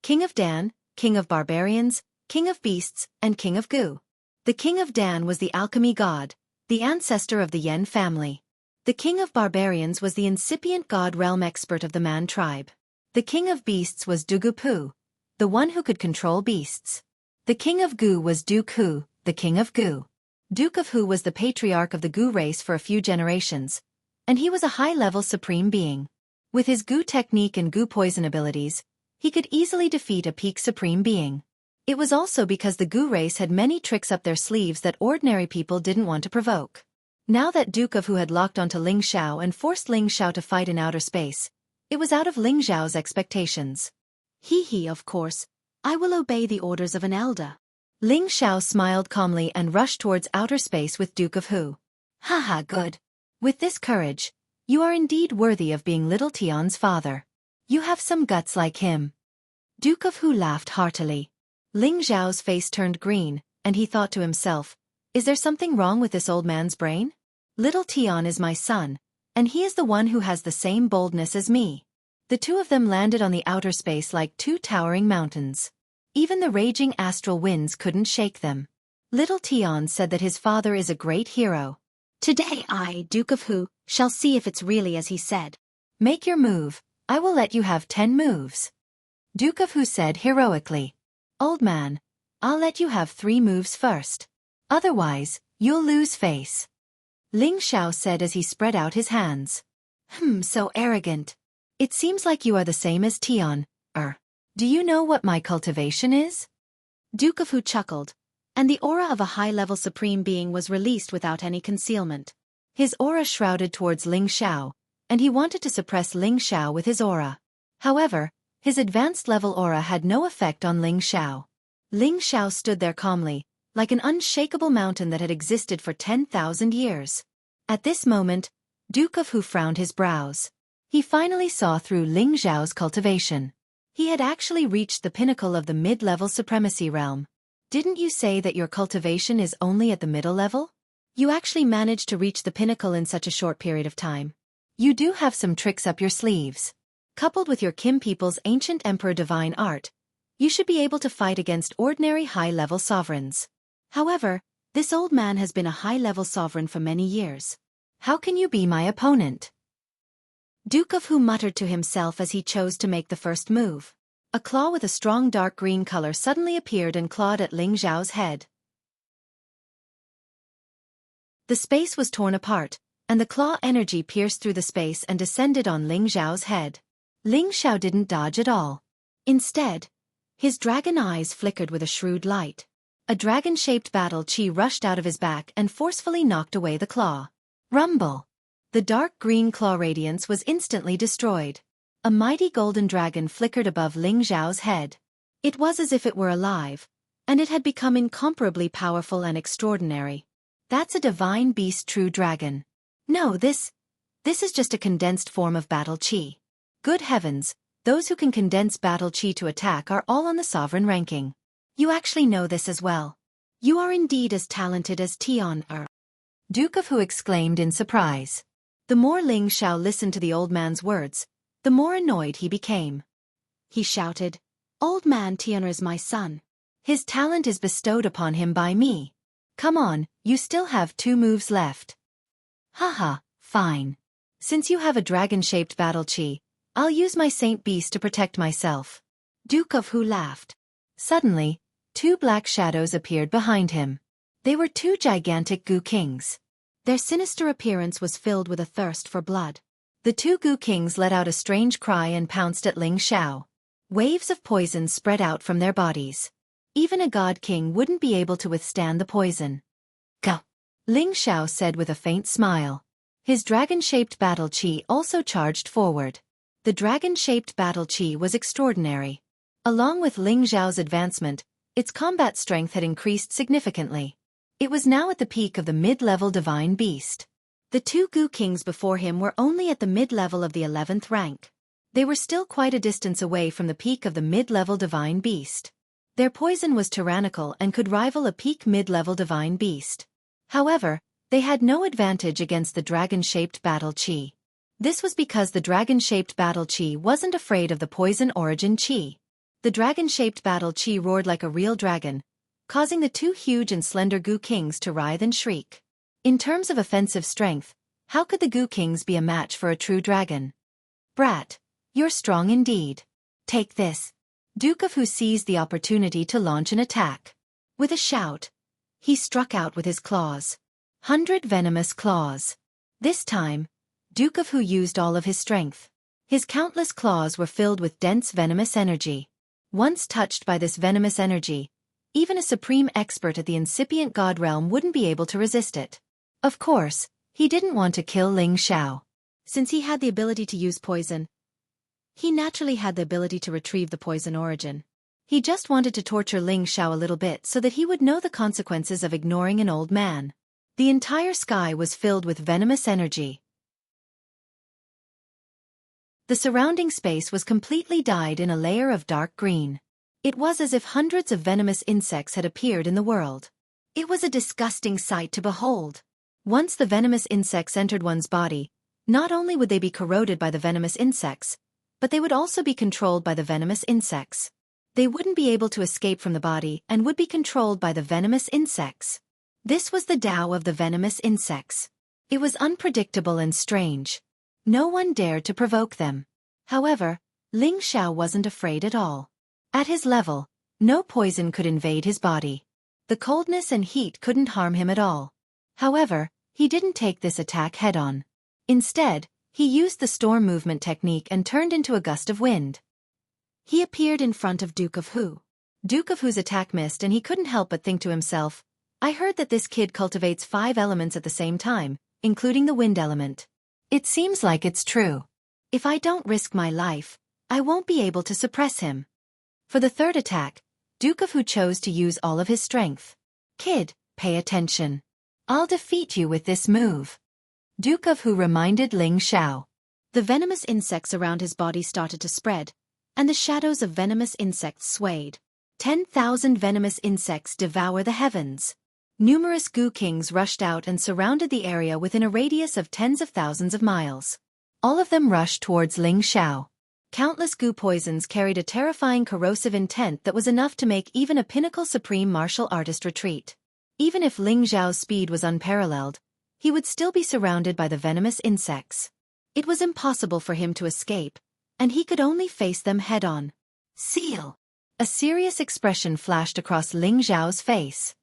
King of Dan, King of Barbarians, King of Beasts, and King of Gu. The King of Dan was the alchemy god, the ancestor of the Yen family. The King of Barbarians was the incipient god realm expert of the Man tribe. The King of Beasts was Dugupu, the one who could control beasts. The King of Gu was Duke Hu, the King of Gu. Duke of Hu was the patriarch of the Gu race for a few generations, and he was a high-level supreme being. With his Gu technique and Gu poison abilities, he could easily defeat a peak supreme being. It was also because the Gu race had many tricks up their sleeves that ordinary people didn't want to provoke. Now that Duke of Hu had locked onto Ling Xiao and forced Ling Xiao to fight in outer space, it was out of Ling Xiao's expectations. He, of course. I will obey the orders of an elder. Ling Xiao smiled calmly and rushed towards outer space with Duke of Hu. Haha, good. With this courage, you are indeed worthy of being little Tian's father. You have some guts like him. Duke of Hu laughed heartily. Ling Xiao's face turned green, and he thought to himself, is there something wrong with this old man's brain? Little Tian is my son, and he is the one who has the same boldness as me. The two of them landed on the outer space like two towering mountains. Even the raging astral winds couldn't shake them. Little Tian said that his father is a great hero. Today I, Duke of Hu, shall see if it's really as he said. Make your move, I will let you have 10 moves. Duke of Hu said heroically. Old man, I'll let you have 3 moves first. Otherwise, you'll lose face. Ling Xiao said as he spread out his hands. So arrogant. It seems like you are the same as Tian. Do you know what my cultivation is? Duke of Hu chuckled, and the aura of a high-level supreme being was released without any concealment. His aura shrouded towards Ling Xiao, and he wanted to suppress Ling Xiao with his aura. However, his advanced level aura had no effect on Ling Xiao. Ling Xiao stood there calmly, like an unshakable mountain that had existed for 10,000 years. At this moment, Duke of Hu frowned his brows. He finally saw through Ling Xiao's cultivation. He had actually reached the pinnacle of the mid-level supremacy realm. Didn't you say that your cultivation is only at the middle level? You actually managed to reach the pinnacle in such a short period of time. You do have some tricks up your sleeves. Coupled with your Kim people's ancient emperor divine art, you should be able to fight against ordinary high-level sovereigns. However, this old man has been a high-level sovereign for many years. How can you be my opponent? Duke of Hu muttered to himself as he chose to make the first move. A claw with a strong dark green color suddenly appeared and clawed at Ling Xiao's head. The space was torn apart, and the claw energy pierced through the space and descended on Ling Xiao's head. Ling Xiao didn't dodge at all. Instead, his dragon eyes flickered with a shrewd light. A dragon-shaped battle chi rushed out of his back and forcefully knocked away the claw. Rumble! The dark green claw radiance was instantly destroyed. A mighty golden dragon flickered above Ling Xiao's head. It was as if it were alive, and it had become incomparably powerful and extraordinary. That's a divine beast true dragon. No, this is just a condensed form of battle chi. Good heavens, those who can condense battle chi to attack are all on the sovereign ranking. You actually know this as well. You are indeed as talented as Tian. Duke of Hu exclaimed in surprise. The more Ling Xiao listened to the old man's words, the more annoyed he became. He shouted, Old man Tian is my son. His talent is bestowed upon him by me. Come on, you still have 2 moves left. Haha, fine. Since you have a dragon-shaped battle chi, I'll use my Saint Beast to protect myself. Duke of Hu laughed. Suddenly, 2 black shadows appeared behind him. They were 2 gigantic Gu Kings. Their sinister appearance was filled with a thirst for blood. The 2 Gu Kings let out a strange cry and pounced at Ling Xiao. Waves of poison spread out from their bodies. Even a god king wouldn't be able to withstand the poison. Go! Ling Xiao said with a faint smile. His dragon-shaped battle chi also charged forward. The dragon-shaped battle chi was extraordinary. Along with Ling Xiao's advancement, its combat strength had increased significantly. It was now at the peak of the mid-level divine beast. The 2 Gu Kings before him were only at the mid-level of the 11th rank. They were still quite a distance away from the peak of the mid-level divine beast. Their poison was tyrannical and could rival a peak mid-level divine beast. However, they had no advantage against the dragon-shaped battle chi. This was because the dragon-shaped battle chi wasn't afraid of the poison origin chi. The dragon-shaped battle chi roared like a real dragon, causing the 2 huge and slender Gu Kings to writhe and shriek. In terms of offensive strength, how could the Gu Kings be a match for a true dragon? Brat, you're strong indeed. Take this. Duke of Hu seized the opportunity to launch an attack. With a shout, he struck out with his claws. 100 venomous claws. This time, Duke of Hu used all of his strength. His countless claws were filled with dense venomous energy. Once touched by this venomous energy, Even a supreme expert at the incipient god realm wouldn't be able to resist it. Of course, he didn't want to kill Ling Xiao. Since he had the ability to use poison, he naturally had the ability to retrieve the poison origin. He just wanted to torture Ling Xiao a little bit so that he would know the consequences of ignoring an old man. The entire sky was filled with venomous energy. The surrounding space was completely dyed in a layer of dark green. It was as if hundreds of venomous insects had appeared in the world. It was a disgusting sight to behold. Once the venomous insects entered one's body, not only would they be corroded by the venomous insects, but they would also be controlled by the venomous insects. They wouldn't be able to escape from the body and would be controlled by the venomous insects. This was the Tao of the venomous insects. It was unpredictable and strange. No one dared to provoke them. However, Ling Xiao wasn't afraid at all. At his level, no poison could invade his body. The coldness and heat couldn't harm him at all. However, he didn't take this attack head-on. Instead, he used the storm movement technique and turned into a gust of wind. He appeared in front of Duke of Hu. Duke of Hu's attack missed and he couldn't help but think to himself, I heard that this kid cultivates 5 elements at the same time, including the wind element. It seems like it's true. If I don't risk my life, I won't be able to suppress him. For the third attack, Duke of Hu chose to use all of his strength. Kid, pay attention. I'll defeat you with this move. Duke of Hu reminded Ling Xiao. The venomous insects around his body started to spread, and the shadows of venomous insects swayed. 10,000 venomous insects devour the heavens. Numerous Gu Kings rushed out and surrounded the area within a radius of tens of thousands of miles. All of them rushed towards Ling Xiao. Countless Gu poisons carried a terrifying corrosive intent that was enough to make even a pinnacle supreme martial artist retreat. Even if Ling Xiao's speed was unparalleled, he would still be surrounded by the venomous insects. It was impossible for him to escape, and he could only face them head-on. Seal! A serious expression flashed across Ling Xiao's face.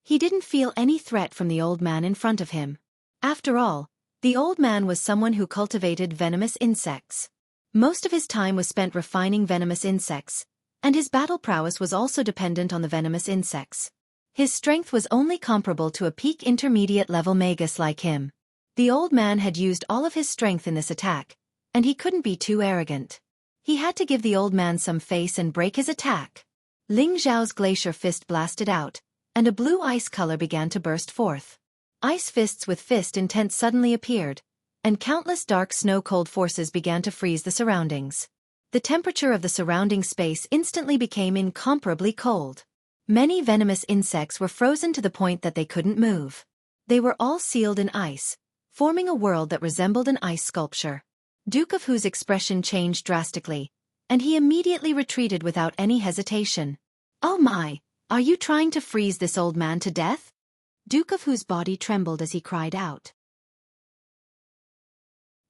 He didn't feel any threat from the old man in front of him. After all, the old man was someone who cultivated venomous insects. Most of his time was spent refining venomous insects, and his battle prowess was also dependent on the venomous insects. His strength was only comparable to a peak intermediate level magus like him. The old man had used all of his strength in this attack, and he couldn't be too arrogant. He had to give the old man some face and break his attack. Ling Xiao's glacier fist blasted out, and a blue ice color began to burst forth. Ice fists with fist intent suddenly appeared, and countless dark snow-cold forces began to freeze the surroundings. The temperature of the surrounding space instantly became incomparably cold. Many venomous insects were frozen to the point that they couldn't move. They were all sealed in ice, forming a world that resembled an ice sculpture. Duke of Hu's expression changed drastically, and he immediately retreated without any hesitation. Oh my! Are you trying to freeze this old man to death? Duke of Hu's body trembled as he cried out.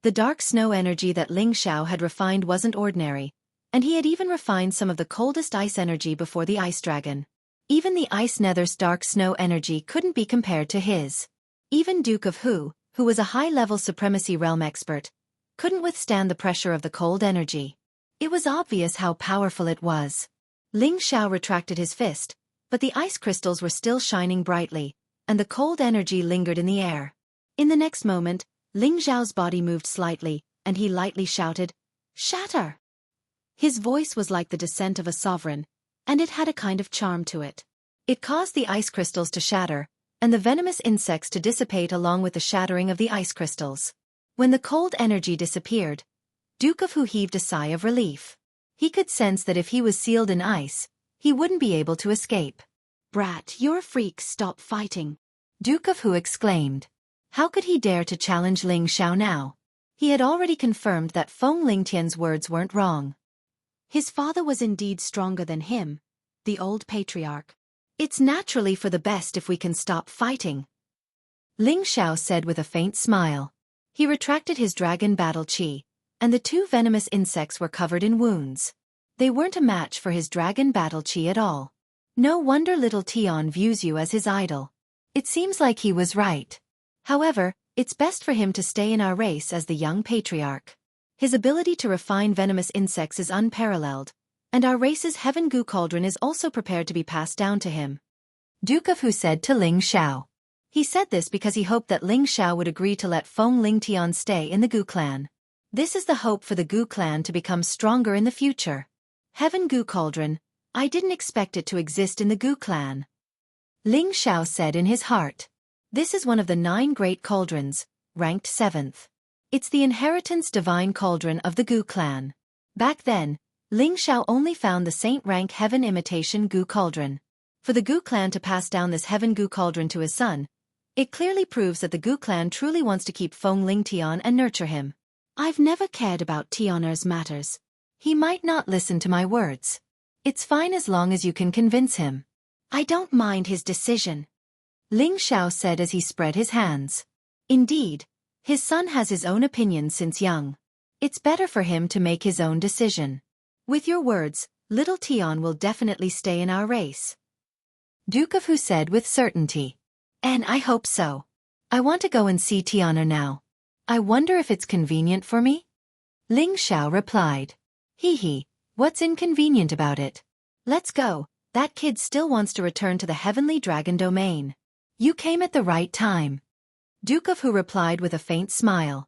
The dark snow energy that Ling Xiao had refined wasn't ordinary, and he had even refined some of the coldest ice energy before the ice dragon. Even the ice nether's dark snow energy couldn't be compared to his. Even Duke of Hu, who was a high-level supremacy realm expert, couldn't withstand the pressure of the cold energy. It was obvious how powerful it was. Ling Xiao retracted his fist, but the ice crystals were still shining brightly, and the cold energy lingered in the air. In the next moment, Ling Xiao's body moved slightly, and he lightly shouted, "Shatter!" His voice was like the descent of a sovereign, and it had a kind of charm to it. It caused the ice crystals to shatter, and the venomous insects to dissipate along with the shattering of the ice crystals. When the cold energy disappeared, Duke of Hu heaved a sigh of relief. He could sense that if he was sealed in ice, he wouldn't be able to escape. "Brat, you're a freak, stop fighting," Duke of Hu exclaimed. How could he dare to challenge Ling Xiao now? He had already confirmed that Feng Lingtian's words weren't wrong. His father was indeed stronger than him, the old patriarch. It's naturally for the best if we can stop fighting, Ling Xiao said with a faint smile. He retracted his dragon battle chi, and the 2 venomous insects were covered in wounds. They weren't a match for his dragon battle chi at all. No wonder little Tian views you as his idol. It seems like he was right. However, it's best for him to stay in our race as the young patriarch. His ability to refine venomous insects is unparalleled, And our race's Heaven Gu Cauldron is also prepared to be passed down to him. Duke of Hu said to Ling Xiao. He said this because he hoped that Ling Xiao would agree to let Feng Ling Tian stay in the Gu clan. This is the hope for the Gu clan to become stronger in the future. Heaven Gu Cauldron, I didn't expect it to exist in the Gu clan. Ling Xiao said in his heart. This is one of the 9 great cauldrons, ranked 7th. It's the inheritance divine cauldron of the Gu clan. Back then, Ling Xiao only found the saint rank heaven imitation Gu cauldron. For the Gu clan to pass down this Heaven Gu cauldron to his son, it clearly proves that the Gu clan truly wants to keep Feng Ling Tian and nurture him. I've never cared about Tianer's matters. He might not listen to my words. It's fine as long as you can convince him. I don't mind his decision, Ling Xiao said as he spread his hands. Indeed, his son has his own opinions since young. It's better for him to make his own decision. With your words, little Tian will definitely stay in our race, Duke of Hu said with certainty. And I hope so. I want to go and see Tiana now. I wonder if it's convenient for me? Ling Xiao replied. Hee, what's inconvenient about it? Let's go, that kid still wants to return to the Heavenly Dragon domain. You came at the right time, Duke of Hu replied with a faint smile.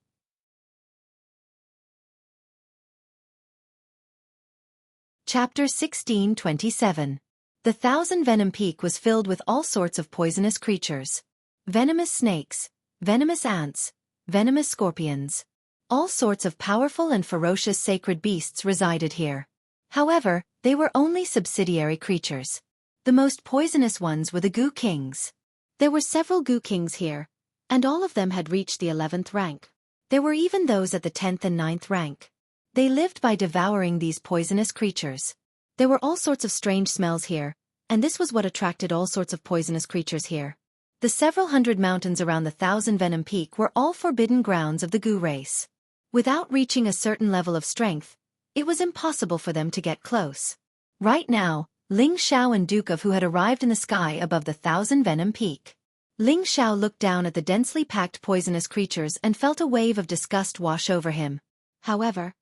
Chapter 1627. The Thousand Venom Peak was filled with all sorts of poisonous creatures. Venomous snakes, venomous ants, venomous scorpions. All sorts of powerful and ferocious sacred beasts resided here. However, they were only subsidiary creatures. The most poisonous ones were the Gu Kings. There were several Gu Kings here, and all of them had reached the 11th rank. There were even those at the 10th and 9th rank. They lived by devouring these poisonous creatures. There were all sorts of strange smells here, and this was what attracted all sorts of poisonous creatures here. The several hundred mountains around the Thousand Venom Peak were all forbidden grounds of the Gu race. Without reaching a certain level of strength, it was impossible for them to get close. Right now, Ling Xiao and Duke of Hu had arrived in the sky above the Thousand Venom Peak. Ling Xiao looked down at the densely packed poisonous creatures and felt a wave of disgust wash over him. However,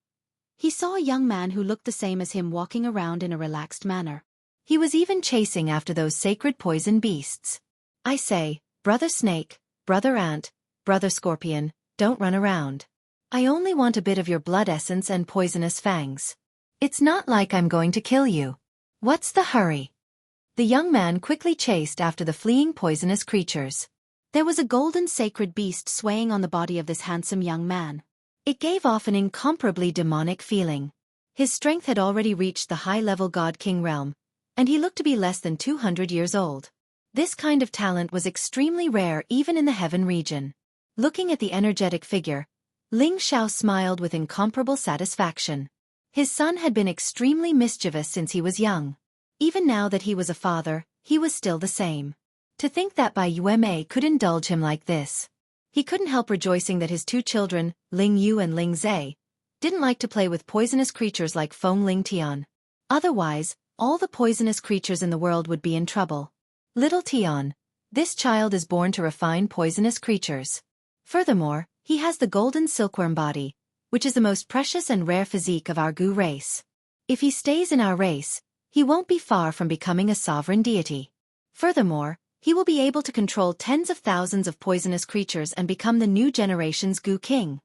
he saw a young man who looked the same as him walking around in a relaxed manner. He was even chasing after those sacred poison beasts. I say, Brother Snake, Brother Ant, Brother Scorpion, don't run around. I only want a bit of your blood essence and poisonous fangs. It's not like I'm going to kill you. What's the hurry? The young man quickly chased after the fleeing poisonous creatures. There was a golden sacred beast swaying on the body of this handsome young man. It gave off an incomparably demonic feeling. His strength had already reached the high-level God-King realm, and he looked to be less than 200 years old. This kind of talent was extremely rare even in the heaven region. Looking at the energetic figure, Ling Xiao smiled with incomparable satisfaction. His son had been extremely mischievous since he was young. Even now that he was a father, he was still the same. To think that Bai Yuemei could indulge him like this. He couldn't help rejoicing that his 2 children, Ling Yu and Ling Zhe, didn't like to play with poisonous creatures like Feng Ling Tian. Otherwise, all the poisonous creatures in the world would be in trouble. Little Tian, this child is born to refine poisonous creatures. Furthermore, he has the golden silkworm body, which is the most precious and rare physique of our Gu race. If he stays in our race, he won't be far from becoming a sovereign deity. Furthermore, he will be able to control tens of thousands of poisonous creatures and become the new generation's Gu King.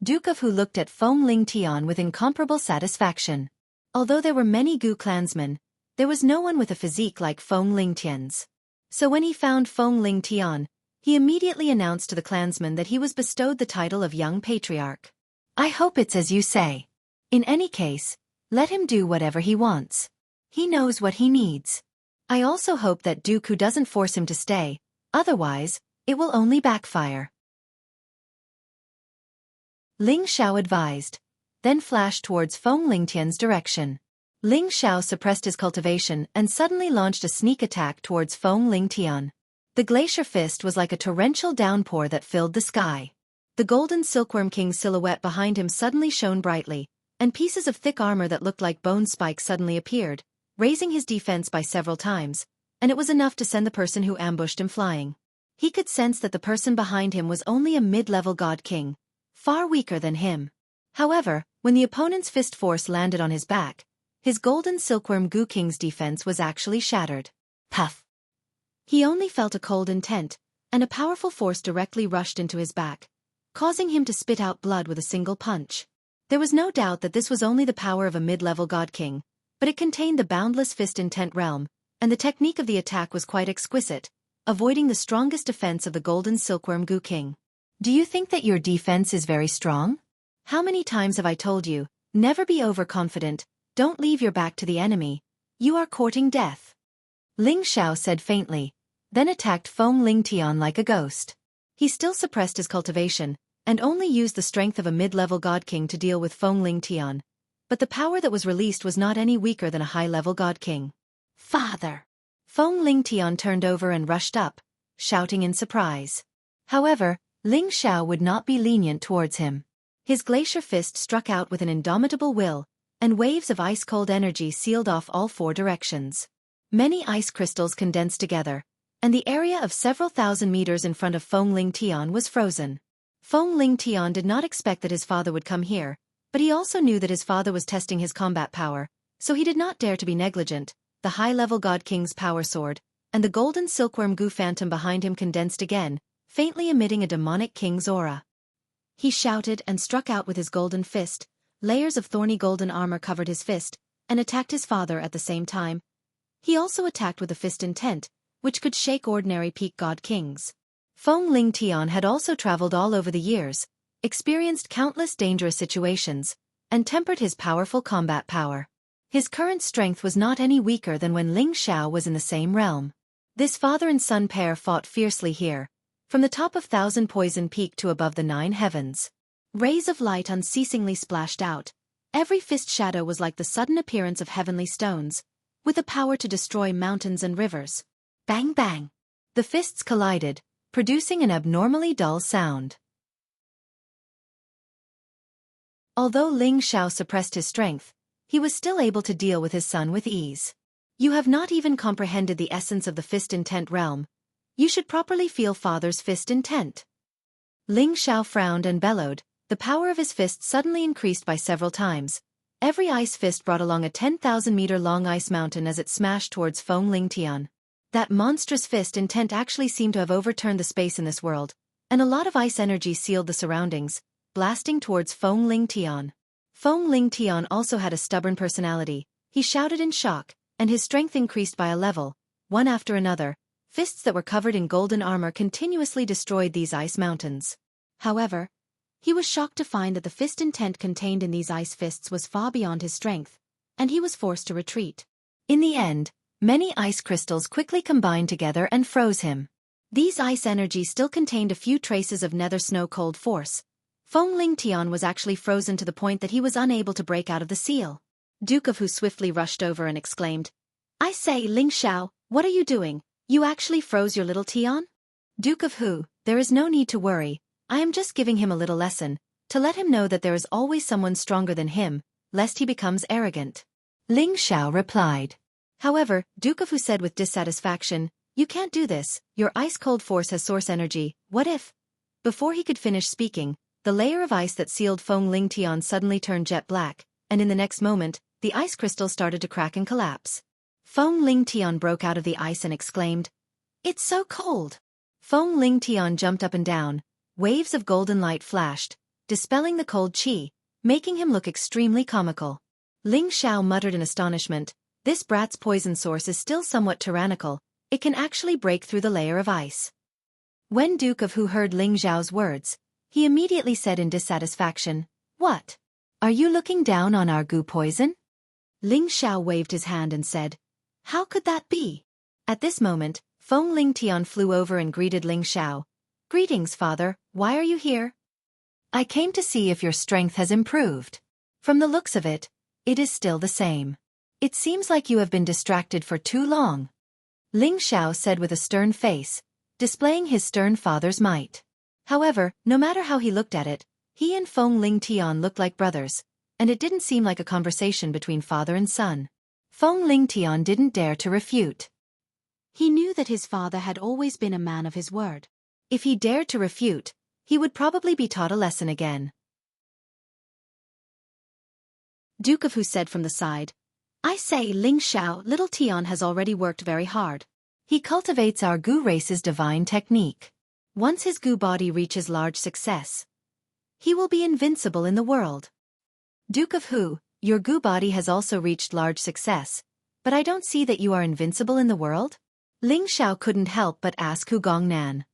Duke of Hu looked at Feng Ling Tian with incomparable satisfaction. Although there were many Gu clansmen, there was no one with a physique like Feng Ling Tian's. So when he found Feng Ling Tian, he immediately announced to the clansmen that he was bestowed the title of Young Patriarch. I hope it's as you say. In any case, let him do whatever he wants. He knows what he needs. I also hope that Duke Hu doesn't force him to stay, otherwise, it will only backfire. Ling Xiao advised, then flashed towards Feng Ling Tian's direction. Ling Xiao suppressed his cultivation and suddenly launched a sneak attack towards Feng Ling Tian. The glacier fist was like a torrential downpour that filled the sky. The golden silkworm king's silhouette behind him suddenly shone brightly, and pieces of thick armor that looked like bone spikes suddenly appeared, raising his defense by several times, and it was enough to send the person who ambushed him flying. He could sense that the person behind him was only a mid-level god king, far weaker than him. However, when the opponent's fist force landed on his back, His golden silkworm Gu King's defense was actually shattered. Puff! He only felt a cold intent, and a powerful force directly rushed into his back, causing him to spit out blood with a single punch. There was no doubt that this was only the power of a mid-level god king, but it contained the boundless fist intent realm, and the technique of the attack was quite exquisite, avoiding the strongest defense of the golden silkworm Gu King. Do you think that your defense is very strong? How many times have I told you, never be overconfident, don't leave your back to the enemy, you are courting death. Ling Xiao said faintly, then attacked Feng Lingtian like a ghost. He still suppressed his cultivation, and only used the strength of a mid-level god king to deal with Feng Lingtian, but the power that was released was not any weaker than a high-level god king. Father! Feng Lingtian turned over and rushed up, shouting in surprise. However, Ling Xiao would not be lenient towards him. His glacier fist struck out with an indomitable will, and waves of ice-cold energy sealed off all four directions. Many ice crystals condensed together, and the area of several thousand meters in front of Feng Lingtian was frozen. Feng Lingtian did not expect that his father would come here, but he also knew that his father was testing his combat power, so he did not dare to be negligent. The high-level God King's power sword, and the golden silkworm Gu Phantom behind him condensed again, faintly emitting a demonic king's aura. He shouted and struck out with his golden fist, layers of thorny golden armor covered his fist, and attacked his father at the same time. He also attacked with a fist intent, which could shake ordinary peak god kings. Feng Lingtian had also traveled all over the years, experienced countless dangerous situations, and tempered his powerful combat power. His current strength was not any weaker than when Ling Xiao was in the same realm. This father and son pair fought fiercely here, from the top of Thousand Poison Peak to above the 9 heavens. Rays of light unceasingly splashed out. Every fist shadow was like the sudden appearance of heavenly stones, with the power to destroy mountains and rivers. Bang bang! The fists collided, producing an abnormally dull sound. Although Ling Xiao suppressed his strength, he was still able to deal with his son with ease. You have not even comprehended the essence of the fist intent realm. You should properly feel father's fist intent. Ling Xiao frowned and bellowed. The power of his fist suddenly increased by several times. Every ice fist brought along a 10,000-meter-long ice mountain as it smashed towards Feng Lingtian. That monstrous fist intent actually seemed to have overturned the space in this world, and a lot of ice energy sealed the surroundings, blasting towards Feng Lingtian. Feng Lingtian also had a stubborn personality. He shouted in shock, and his strength increased by a level. One after another, fists that were covered in golden armor continuously destroyed these ice mountains. However, he was shocked to find that the fist intent contained in these ice fists was far beyond his strength, and he was forced to retreat. In the end, many ice crystals quickly combined together and froze him. These ice energies still contained a few traces of nether snow cold force. Feng Lingtian was actually frozen to the point that he was unable to break out of the seal. Duke of Hu swiftly rushed over and exclaimed, "I say, Ling Xiao, what are you doing? You actually froze your little Tian?" Duke of Hu, there is no need to worry. I am just giving him a little lesson, to let him know that there is always someone stronger than him, lest he becomes arrogant. Ling Xiao replied. However, Duke of Hu said with dissatisfaction, "You can't do this, your ice-cold force has source energy, what if?" Before he could finish speaking, the layer of ice that sealed Feng Lingtian suddenly turned jet black, and in the next moment, the ice crystal started to crack and collapse. Feng Lingtian broke out of the ice and exclaimed, "It's so cold!" Feng Lingtian jumped up and down. Waves of golden light flashed, dispelling the cold qi, making him look extremely comical. Ling Xiao muttered in astonishment, "This brat's poison source is still somewhat tyrannical, it can actually break through the layer of ice." When Duke of Hu heard Ling Xiao's words, he immediately said in dissatisfaction, "What? Are you looking down on our Gu poison?" Ling Xiao waved his hand and said, "How could that be?" At this moment, Feng Lingtian flew over and greeted Ling Xiao. "Greetings, father, why are you here?" "I came to see if your strength has improved. From the looks of it, it is still the same. It seems like you have been distracted for too long," Ling Xiao said with a stern face, displaying his stern father's might. However, no matter how he looked at it, he and Feng Lingtian looked like brothers, and it didn't seem like a conversation between father and son. Feng Lingtian didn't dare to refute. He knew that his father had always been a man of his word. If he dared to refute, he would probably be taught a lesson again. Duke of Hu said from the side, I say, Ling Xiao, little Tian has already worked very hard. He cultivates our Gu race's divine technique. Once his Gu body reaches large success, he will be invincible in the world. Duke of Hu, your Gu body has also reached large success, but I don't see that you are invincible in the world? Ling Xiao couldn't help but ask Hu Gongnan.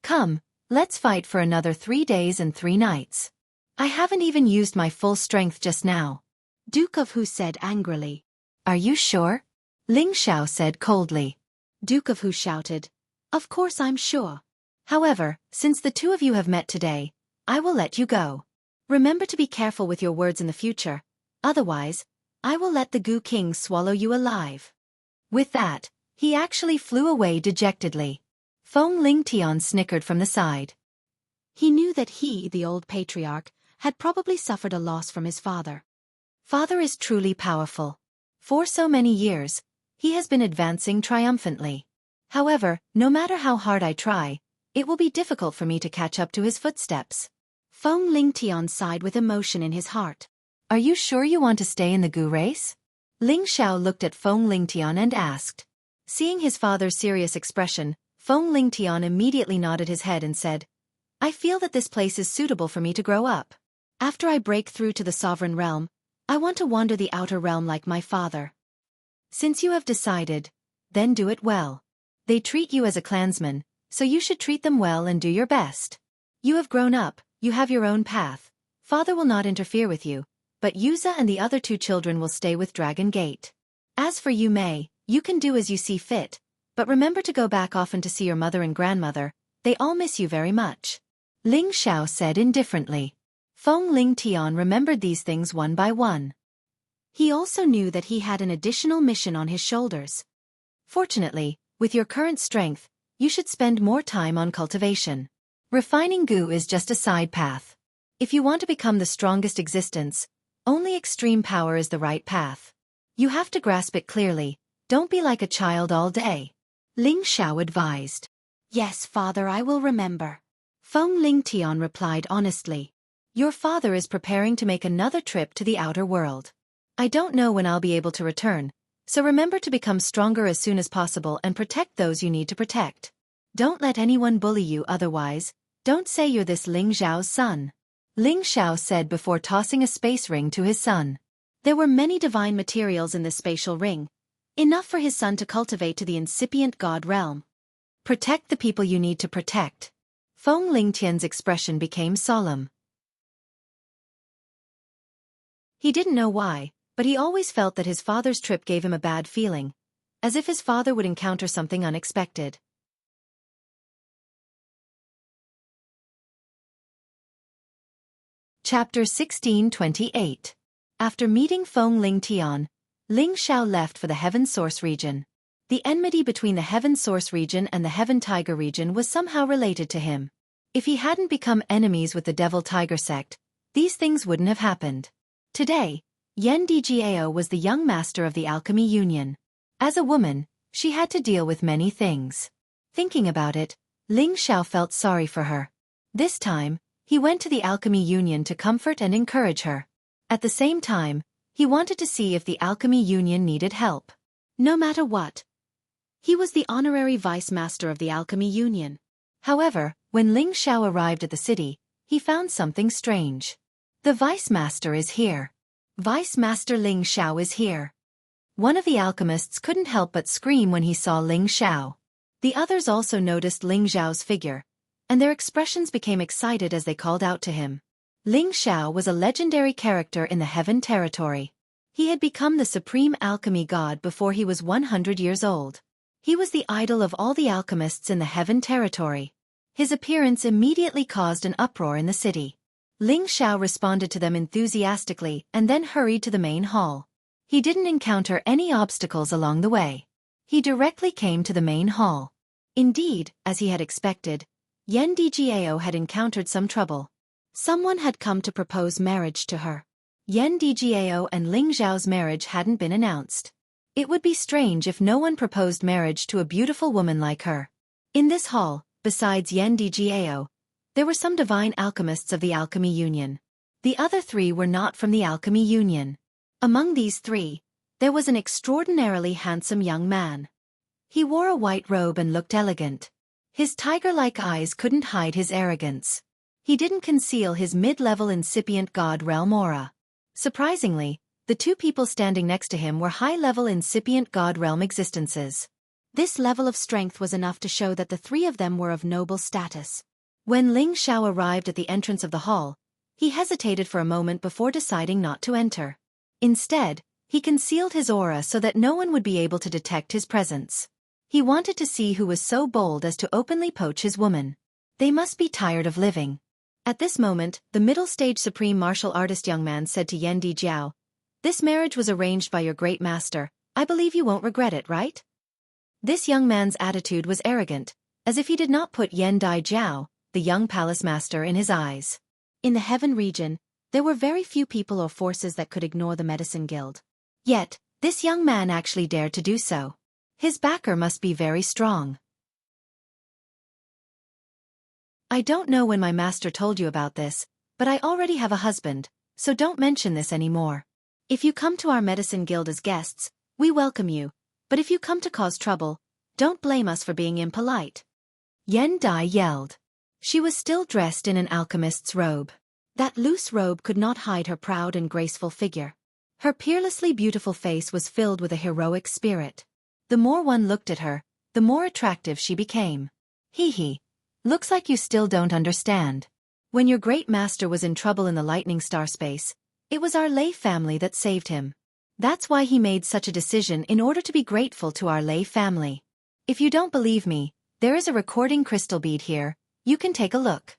Come, let's fight for another 3 days and 3 nights. I haven't even used my full strength just now. Duke of Hu said angrily. Are you sure? Ling Xiao said coldly. Duke of Hu shouted. Of course I'm sure. However, since the two of you have met today, I will let you go. Remember to be careful with your words in the future, otherwise, I will let the Gu King swallow you alive. With that, he actually flew away dejectedly. Feng Ling Tian snickered from the side. He knew that he, the old patriarch, had probably suffered a loss from his father. Father is truly powerful. For so many years, he has been advancing triumphantly. However, no matter how hard I try, it will be difficult for me to catch up to his footsteps. Feng Ling Tian sighed with emotion in his heart. Are you sure you want to stay in the Gu race? Ling Xiao looked at Feng Ling Tian and asked. Seeing his father's serious expression, Feng Ling Tian immediately nodded his head and said, I feel that this place is suitable for me to grow up. After I break through to the sovereign realm, I want to wander the outer realm like my father. Since you have decided, then do it well. They treat you as a clansman, so you should treat them well and do your best. You have grown up, you have your own path. Father will not interfere with you, but Yuza and the other 2 children will stay with Dragon Gate. As for you Mei, you can do as you see fit, but remember to go back often to see your mother and grandmother, they all miss you very much. Ling Xiao said indifferently. Feng Ling Tian remembered these things one by one. He also knew that he had an additional mission on his shoulders. Fortunately, with your current strength, you should spend more time on cultivation. Refining Gu is just a side path. If you want to become the strongest existence, only extreme power is the right path. You have to grasp it clearly, don't be like a child all day. Ling Xiao advised. Yes, father, I will remember. Feng Ling Tian replied honestly. Your father is preparing to make another trip to the outer world. I don't know when I'll be able to return, so remember to become stronger as soon as possible and protect those you need to protect. Don't let anyone bully you otherwise, don't say you're this Ling Xiao's son. Ling Xiao said before tossing a space ring to his son. There were many divine materials in this spatial ring, enough for his son to cultivate to the incipient god realm. Protect the people you need to protect. Feng Ling Tian's expression became solemn. He didn't know why, but he always felt that his father's trip gave him a bad feeling, as if his father would encounter something unexpected. Chapter 1628. After meeting Feng Ling Tian, Ling Xiao left for the Heaven Source region. The enmity between the Heaven Source region and the Heaven Tiger region was somehow related to him. If he hadn't become enemies with the Devil Tiger sect, these things wouldn't have happened. Today, Yan Djiao was the young master of the Alchemy Union. As a woman, she had to deal with many things. Thinking about it, Ling Xiao felt sorry for her. This time, he went to the Alchemy Union to comfort and encourage her. At the same time, he wanted to see if the Alchemy Union needed help. No matter what, he was the honorary vice master of the Alchemy Union. However, when Ling Xiao arrived at the city, he found something strange. The vice master is here. Vice Master Ling Xiao is here. One of the alchemists couldn't help but scream when he saw Ling Xiao. The others also noticed Ling Xiao's figure, and their expressions became excited as they called out to him. Ling Xiao was a legendary character in the Heaven Territory. He had become the supreme alchemy god before he was 100 years old. He was the idol of all the alchemists in the Heaven Territory. His appearance immediately caused an uproar in the city. Ling Xiao responded to them enthusiastically and then hurried to the main hall. He didn't encounter any obstacles along the way. He directly came to the main hall. Indeed, as he had expected, Yan Djiao had encountered some trouble. Someone had come to propose marriage to her. Yan Djiao and Ling Xiao's marriage hadn't been announced. It would be strange if no one proposed marriage to a beautiful woman like her. In this hall, besides Yan Djiao, there were some divine alchemists of the Alchemy Union. The other 3 were not from the Alchemy Union. Among these three, there was an extraordinarily handsome young man. He wore a white robe and looked elegant. His tiger-like eyes couldn't hide his arrogance. He didn't conceal his mid-level incipient god realm aura. Surprisingly, the two people standing next to him were high-level incipient god realm existences. This level of strength was enough to show that the three of them were of noble status. When Ling Xiao arrived at the entrance of the hall, he hesitated for a moment before deciding not to enter. Instead, he concealed his aura so that no one would be able to detect his presence. He wanted to see who was so bold as to openly poach his woman. They must be tired of living. At this moment, the middle-stage supreme martial artist young man said to Yan Di Jiao, "This marriage was arranged by your great master. I believe you won't regret it, right?" This young man's attitude was arrogant, as if he did not put Yan Di Jiao, the young palace master, in his eyes. In the Heaven region, there were very few people or forces that could ignore the Medicine Guild. Yet, this young man actually dared to do so. His backer must be very strong. "I don't know when my master told you about this, but I already have a husband, so don't mention this anymore. If you come to our Medicine Guild as guests, we welcome you, but if you come to cause trouble, don't blame us for being impolite." Yan Dai yelled. She was still dressed in an alchemist's robe. That loose robe could not hide her proud and graceful figure. Her peerlessly beautiful face was filled with a heroic spirit. The more one looked at her, the more attractive she became. Hee. Looks like you still don't understand. When your great master was in trouble in the lightning star space, it was our Lei family that saved him. That's why he made such a decision in order to be grateful to our Lei family. If you don't believe me, there is a recording crystal bead here, you can take a look.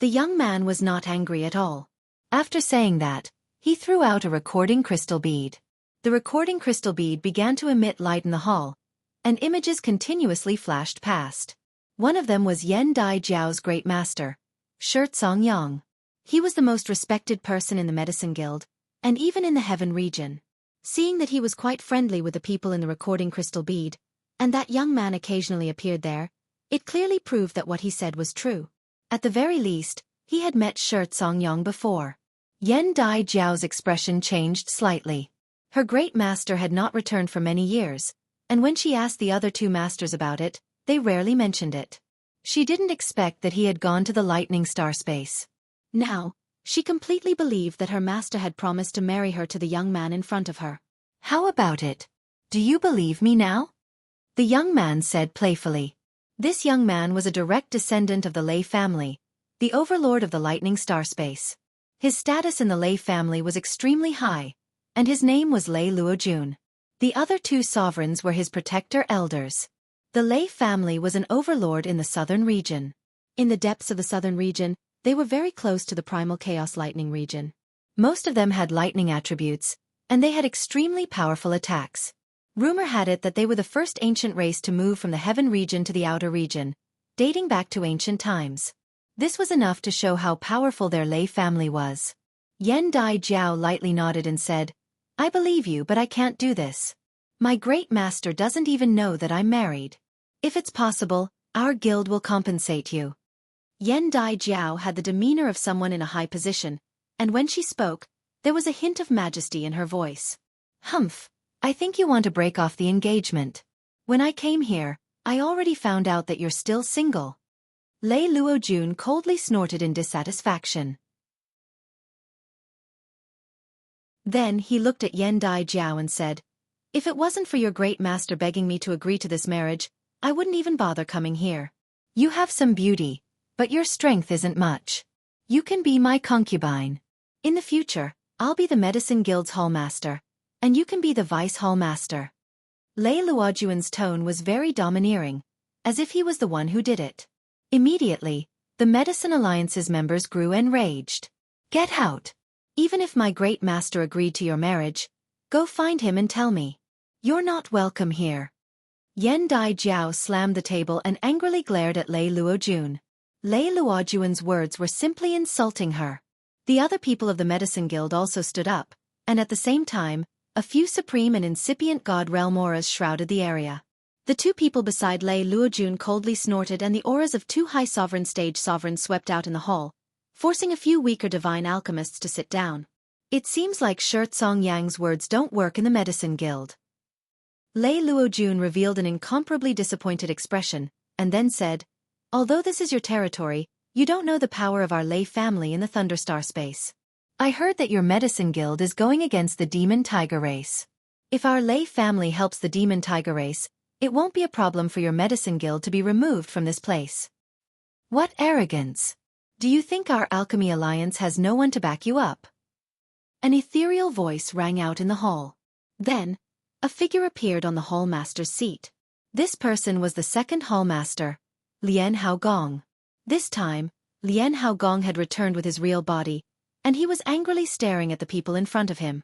The young man was not angry at all. After saying that, he threw out a recording crystal bead. The recording crystal bead began to emit light in the hall, and images continuously flashed past. One of them was Yan Dai Jiao's great master, Xianxia. He was the most respected person in the Medicine Guild, and even in the Heaven region. Seeing that he was quite friendly with the people in the recording crystal bead, and that young man occasionally appeared there, it clearly proved that what he said was true. At the very least, he had met Xianxia before. Yan Dai Jiao's expression changed slightly. Her great master had not returned for many years, and when she asked the other two masters about it, they rarely mentioned it. She didn't expect that he had gone to the lightning star space. Now, she completely believed that her master had promised to marry her to the young man in front of her. "How about it? Do you believe me now?" the young man said playfully. This young man was a direct descendant of the Lei family, the overlord of the lightning star space. His status in the Lei family was extremely high, and his name was Lei Luojun. The other two sovereigns were his protector elders. The Lei family was an overlord in the southern region. In the depths of the southern region, they were very close to the primal chaos lightning region. Most of them had lightning attributes, and they had extremely powerful attacks. Rumor had it that they were the first ancient race to move from the Heaven region to the outer region, dating back to ancient times. This was enough to show how powerful their Lei family was. Yan Dai Jiao lightly nodded and said, "I believe you, but I can't do this. My great master doesn't even know that I'm married. If it's possible, our guild will compensate you." Yan Dai Jiao had the demeanor of someone in a high position, and when she spoke, there was a hint of majesty in her voice. "Humph, I think you want to break off the engagement. When I came here, I already found out that you're still single." Lei Luojun coldly snorted in dissatisfaction. Then he looked at Yan Dai Jiao and said, "If it wasn't for your great master begging me to agree to this marriage, I wouldn't even bother coming here. You have some beauty, but your strength isn't much. You can be my concubine. In the future, I'll be the Medicine Guild's hall master, and you can be the vice hall master." Lei Luojun's tone was very domineering, as if he was the one who did it. Immediately, the Medicine Alliance's members grew enraged. "Get out! Even if my great master agreed to your marriage, go find him and tell me. You're not welcome here." Yan Dai Jiao slammed the table and angrily glared at Lei Luojun. Lei Luojun's words were simply insulting her. The other people of the Medicine Guild also stood up, and at the same time, a few supreme and incipient god realm auras shrouded the area. The two people beside Lei Luojun coldly snorted, and the auras of two high sovereign stage sovereigns swept out in the hall, forcing a few weaker divine alchemists to sit down. It seems like Xianxia's words don't work in the medicine guild. Lei Luojun revealed an incomparably disappointed expression, and then said, although this is your territory, you don't know the power of our Lei family in the Thunderstar space. I heard that your medicine guild is going against the demon tiger race. If our Lei family helps the demon tiger race, it won't be a problem for your medicine guild to be removed from this place. What arrogance! Do you think our alchemy alliance has no one to back you up? An ethereal voice rang out in the hall. Then, a figure appeared on the hallmaster's seat. This person was the second hallmaster, Lian Haogong. This time, Lian Haogong had returned with his real body, and he was angrily staring at the people in front of him.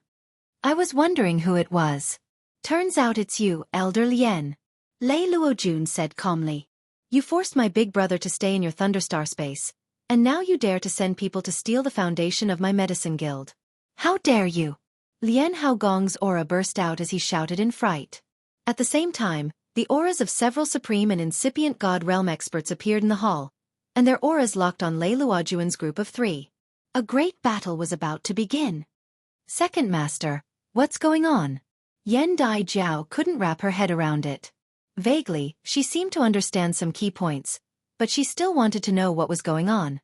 I was wondering who it was. Turns out it's you, Elder Lian. Lei Luojun said calmly. You forced my big brother to stay in your Thunderstar space, and now you dare to send people to steal the foundation of my medicine guild. How dare you! Lian Haogong's aura burst out as he shouted in fright. At the same time, the auras of several supreme and incipient God Realm experts appeared in the hall, and their auras locked on Lei Luojun's group of 3. A great battle was about to begin. Second Master, what's going on? Yen Dai Jiao couldn't wrap her head around it. Vaguely, she seemed to understand some key points, but she still wanted to know what was going on.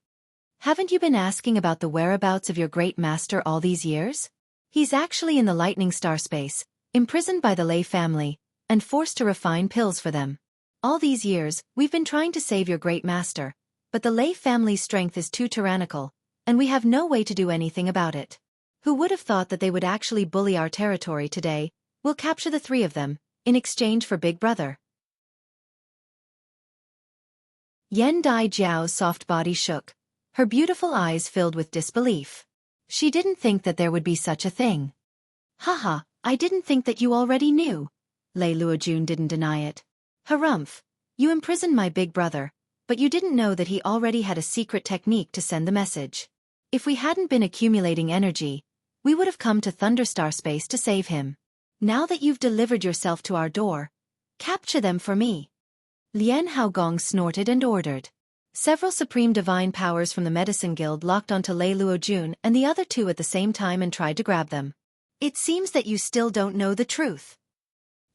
Haven't you been asking about the whereabouts of your great master all these years? He's actually in the lightning star space, imprisoned by the Lei family, and forced to refine pills for them. All these years, we've been trying to save your great master, but the Lei family's strength is too tyrannical, and we have no way to do anything about it. Who would have thought that they would actually bully our territory today? We'll capture the 3 of them, in exchange for Big Brother. Yen Dai Jiao's soft body shook. Her beautiful eyes filled with disbelief. She didn't think that there would be such a thing. Haha, I didn't think that you already knew. Lei Luojun didn't deny it. Harumph, you imprisoned my big brother, but you didn't know that he already had a secret technique to send the message. If we hadn't been accumulating energy, we would have come to Thunderstar space to save him. Now that you've delivered yourself to our door, capture them for me. Lian Haogong snorted and ordered. Several supreme divine powers from the medicine guild locked onto Lei Luojun and the other 2 at the same time and tried to grab them. It seems that you still don't know the truth.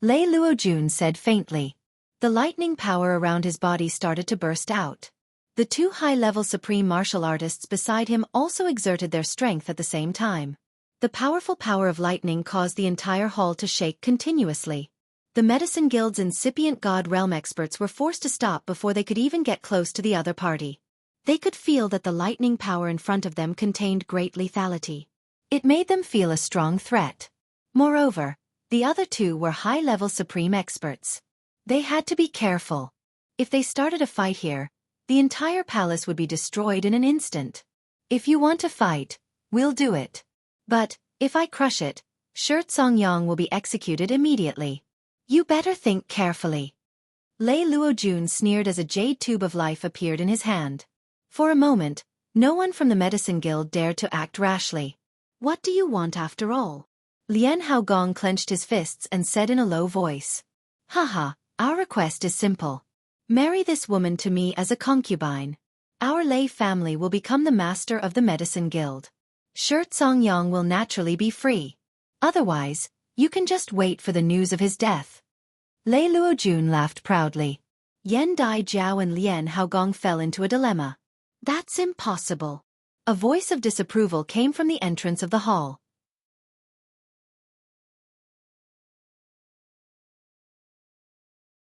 Lei Luojun said faintly. The lightning power around his body started to burst out. The 2 high-level supreme martial artists beside him also exerted their strength at the same time. The powerful power of lightning caused the entire hall to shake continuously. The medicine guild's incipient God Realm experts were forced to stop before they could even get close to the other party. They could feel that the lightning power in front of them contained great lethality. It made them feel a strong threat. Moreover, the other 2 were high-level supreme experts. They had to be careful. If they started a fight here, the entire palace would be destroyed in an instant. If you want to fight, we'll do it. But, if I crush it, Xianxia will be executed immediately. You better think carefully. Lei Luojun sneered as a jade tube of life appeared in his hand. For a moment, no one from the medicine guild dared to act rashly. What do you want after all? Lian Haogong clenched his fists and said in a low voice. Haha, our request is simple. Marry this woman to me as a concubine. Our Lei family will become the master of the medicine guild. Xianxia will naturally be free. Otherwise, you can just wait for the news of his death. Lei Luojun laughed proudly. Yen Dai Jiao and Lian Haogong fell into a dilemma. That's impossible. A voice of disapproval came from the entrance of the hall.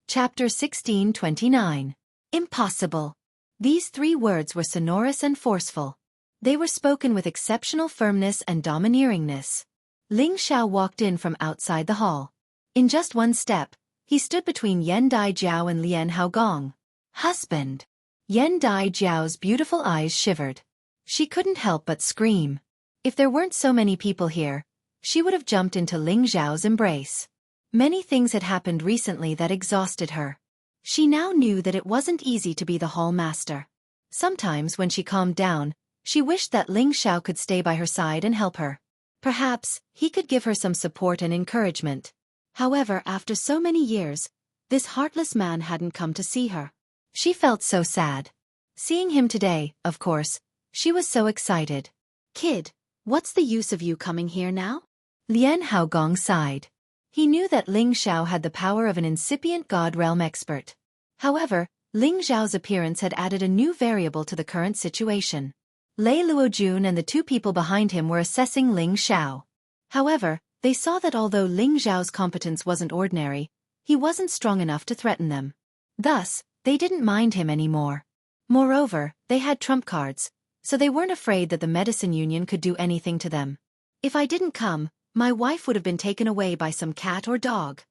Chapter 1629. Impossible. These 3 words were sonorous and forceful. They were spoken with exceptional firmness and domineeringness. Ling Xiao walked in from outside the hall. In just one step, he stood between Yen Dai Jiao and Lian Haogong. Husband. Yen Dai Jiao's beautiful eyes shivered. She couldn't help but scream. If there weren't so many people here, she would have jumped into Ling Xiao's embrace. Many things had happened recently that exhausted her. She now knew that it wasn't easy to be the hall master. Sometimes when she calmed down, she wished that Ling Xiao could stay by her side and help her. Perhaps he could give her some support and encouragement. However, after so many years, this heartless man hadn't come to see her. She felt so sad. Seeing him today, of course, she was so excited. Kid, What's the use of you coming here now? Lian Haogong sighed. He knew that Ling Xiao had the power of an incipient god realm expert. However, Ling Xiao's appearance had added a new variable to the current situation. Lei Luojun and the two people behind him were assessing Ling Xiao. However, they saw that although Ling Xiao's competence wasn't ordinary, he wasn't strong enough to threaten them. Thus, they didn't mind him anymore. Moreover, they had trump cards, so they weren't afraid that the medicine union could do anything to them. If I didn't come, my wife would have been taken away by some cat or dog.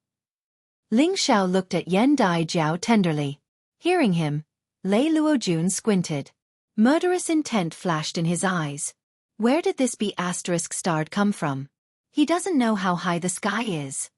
Ling Xiao looked at Yan Dai Jiao tenderly. Hearing him, Lei Luojun squinted. Murderous intent flashed in his eyes. Where did this B**** come from? He doesn't know how high the sky is.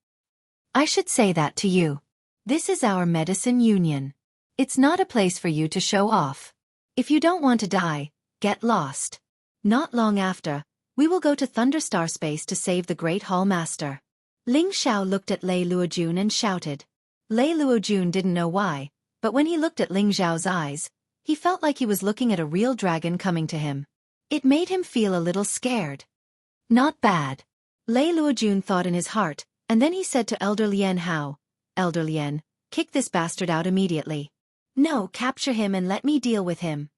I should say that to you. This is our medicine union. It's not a place for you to show off. If you don't want to die, get lost. Not long after, we will go to Thunderstar Space to save the Great Hall Master. Ling Xiao looked at Lei Luojun and shouted. Lei Luojun didn't know why, but when he looked at Ling Xiao's eyes, he felt like he was looking at a real dragon coming to him. It made him feel a little scared. Not bad. Lei Luojun thought in his heart, and then he said to Elder Lian Hao, Elder Lian, kick this bastard out immediately. No, capture him and let me deal with him.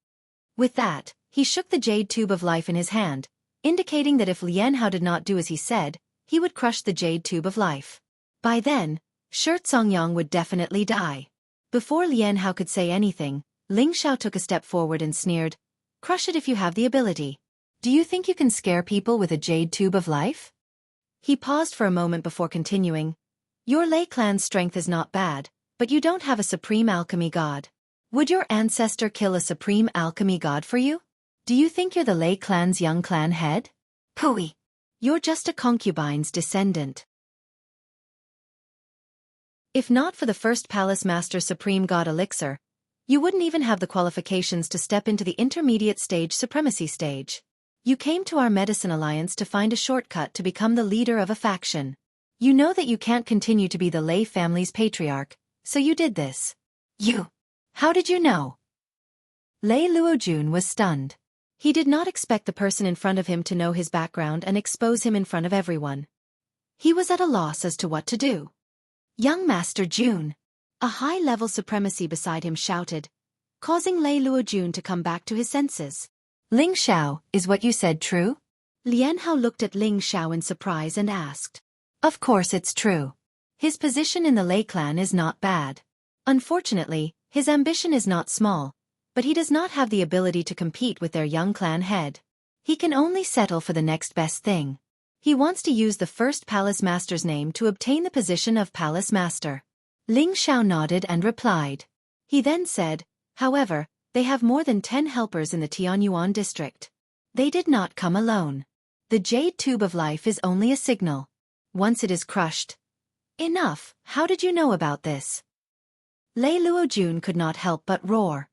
With that, he shook the jade tube of life in his hand, indicating that if Lian Hao did not do as he said, he would crush the jade tube of life. By then, Shi Songyang would definitely die. Before Lian Hao could say anything, Ling Xiao took a step forward and sneered, crush it if you have the ability. Do you think you can scare people with a jade tube of life? He paused for a moment before continuing. Your Lei clan's strength is not bad, but you don't have a supreme alchemy god. Would your ancestor kill a supreme alchemy god for you? Do you think you're the Lei clan's young clan head? Pooey. You're just a concubine's descendant. If not for the first Palace Master Supreme God Elixir, you wouldn't even have the qualifications to step into the intermediate stage supremacy stage. You came to our Medicine Alliance to find a shortcut to become the leader of a faction. You know that you can't continue to be the Lei family's patriarch, so you did this. You. How did you know? Lei Luojun was stunned. He did not expect the person in front of him to know his background and expose him in front of everyone. He was at a loss as to what to do. Young Master Jun. A high-level supremacy beside him shouted, causing Lei Luojun to come back to his senses. Ling Xiao, is what you said true? Lian Hao looked at Ling Xiao in surprise and asked. Of course it's true. His position in the Lei clan is not bad. Unfortunately, his ambition is not small, but he does not have the ability to compete with their young clan head. He can only settle for the next best thing. He wants to use the first Palace Master's name to obtain the position of Palace Master. Ling Xiao nodded and replied. He then said, however, they have more than 10 helpers in the Tianyuan district. They did not come alone. The jade tube of life is only a signal. Once it is crushed. Enough, how did you know about this? Lei Luojun could not help but roar.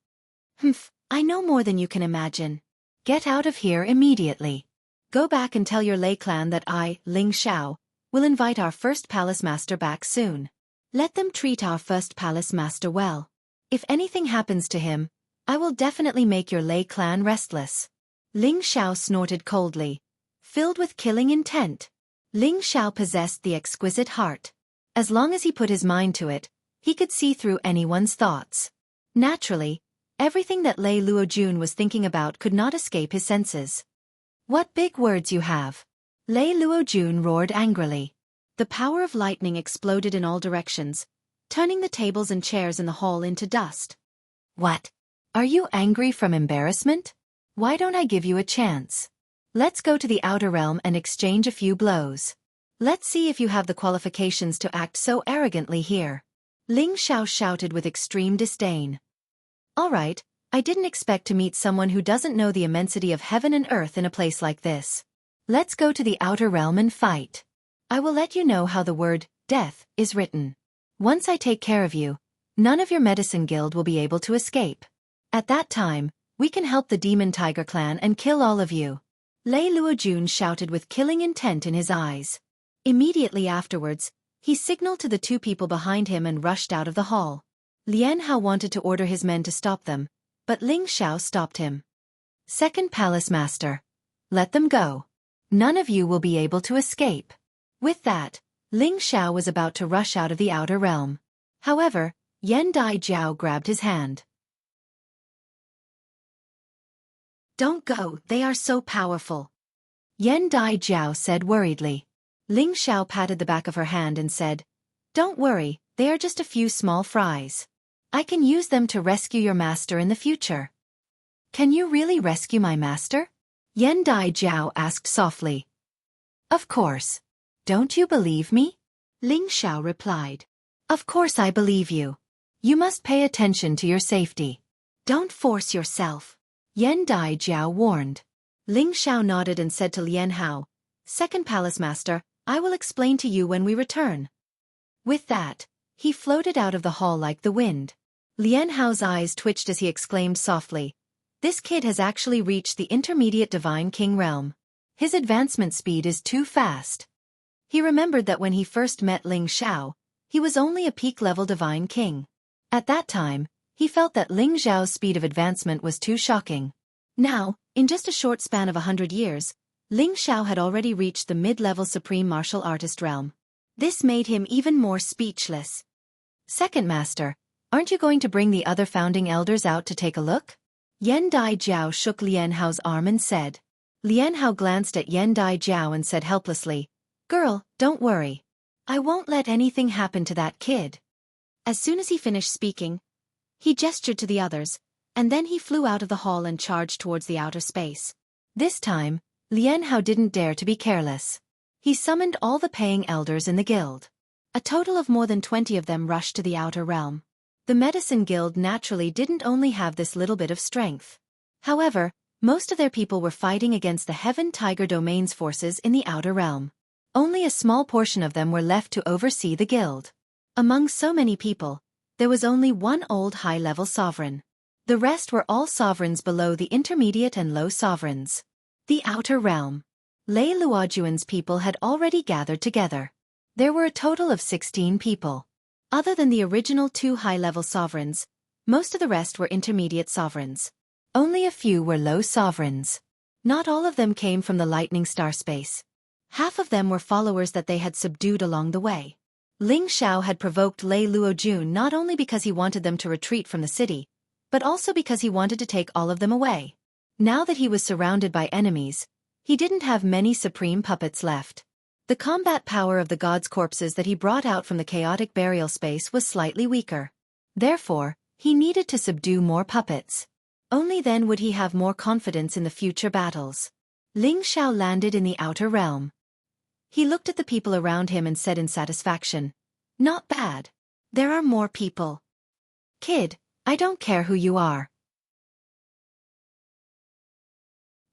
Humph, I know more than you can imagine. Get out of here immediately. Go back and tell your Lei clan that I, Ling Xiao, will invite our first Palace Master back soon. Let them treat our first Palace Master well. If anything happens to him, I will definitely make your Lei clan restless. Ling Xiao snorted coldly, filled with killing intent. Ling Xiao possessed the exquisite heart. As long as he put his mind to it, he could see through anyone's thoughts. Naturally, everything that Lei Luojun was thinking about could not escape his senses. What big words you have! Lei Luojun roared angrily. The power of lightning exploded in all directions, turning the tables and chairs in the hall into dust. What? Are you angry from embarrassment? Why don't I give you a chance? Let's go to the outer realm and exchange a few blows. Let's see if you have the qualifications to act so arrogantly here. Ling Xiao shouted with extreme disdain. All right, I didn't expect to meet someone who doesn't know the immensity of heaven and earth in a place like this. Let's go to the outer realm and fight. I will let you know how the word, death, is written. Once I take care of you, none of your medicine guild will be able to escape. At that time, we can help the Demon Tiger clan and kill all of you. Lei Luojun shouted with killing intent in his eyes. Immediately afterwards, he signaled to the two people behind him and rushed out of the hall. Lian Hao wanted to order his men to stop them, but Ling Xiao stopped him. Second Palace Master. Let them go. None of you will be able to escape. With that, Ling Xiao was about to rush out of the outer realm. However, Yan Dai Jiao grabbed his hand. Don't go, they are so powerful. Yan Dai Jiao said worriedly. Ling Xiao patted the back of her hand and said, Don't worry, they are just a few small fries. I can use them to rescue your master in the future. Can you really rescue my master? Yan Dai Jiao asked softly. Of course. Don't you believe me? Ling Xiao replied. Of course I believe you. You must pay attention to your safety. Don't force yourself. Yan Dai Jiao warned. Ling Xiao nodded and said to Lian Hao, Second Palace Master, I will explain to you when we return. With that, he floated out of the hall like the wind. Lian Hao's eyes twitched as he exclaimed softly, This kid has actually reached the intermediate Divine King realm. His advancement speed is too fast. He remembered that when he first met Ling Xiao, he was only a peak-level Divine King. At that time, he felt that Ling Xiao's speed of advancement was too shocking. Now, in just a short span of 100 years, Ling Xiao had already reached the mid-level Supreme Martial Artist realm. This made him even more speechless. Second Master, aren't you going to bring the other founding elders out to take a look? Yan Dai Jiao shook Lian Hao's arm and said. Lian Hao glanced at Yan Dai Jiao and said helplessly, Girl, don't worry. I won't let anything happen to that kid. As soon as he finished speaking, he gestured to the others, and then he flew out of the hall and charged towards the outer space. This time, Lian Hao didn't dare to be careless. He summoned all the paying elders in the guild. A total of more than 20 of them rushed to the outer realm. The medicine guild naturally didn't only have this little bit of strength. However, most of their people were fighting against the Heaven Tiger Domain's forces in the outer realm. Only a small portion of them were left to oversee the guild. Among so many people, there was only one old high-level sovereign. The rest were all sovereigns below the intermediate and low sovereigns. The outer realm. Lei Luojuan's people had already gathered together. There were a total of 16 people. Other than the original 2 high-level sovereigns, most of the rest were intermediate sovereigns. Only a few were low sovereigns. Not all of them came from the Lightning Star space. Half of them were followers that they had subdued along the way. Ling Xiao had provoked Lei Luojun not only because he wanted them to retreat from the city, but also because he wanted to take all of them away. Now that he was surrounded by enemies, he didn't have many supreme puppets left. The combat power of the gods' corpses that he brought out from the chaotic burial space was slightly weaker. Therefore, he needed to subdue more puppets. Only then would he have more confidence in the future battles. Ling Xiao landed in the outer realm. He looked at the people around him and said in satisfaction, Not bad. There are more people. Kid, I don't care who you are.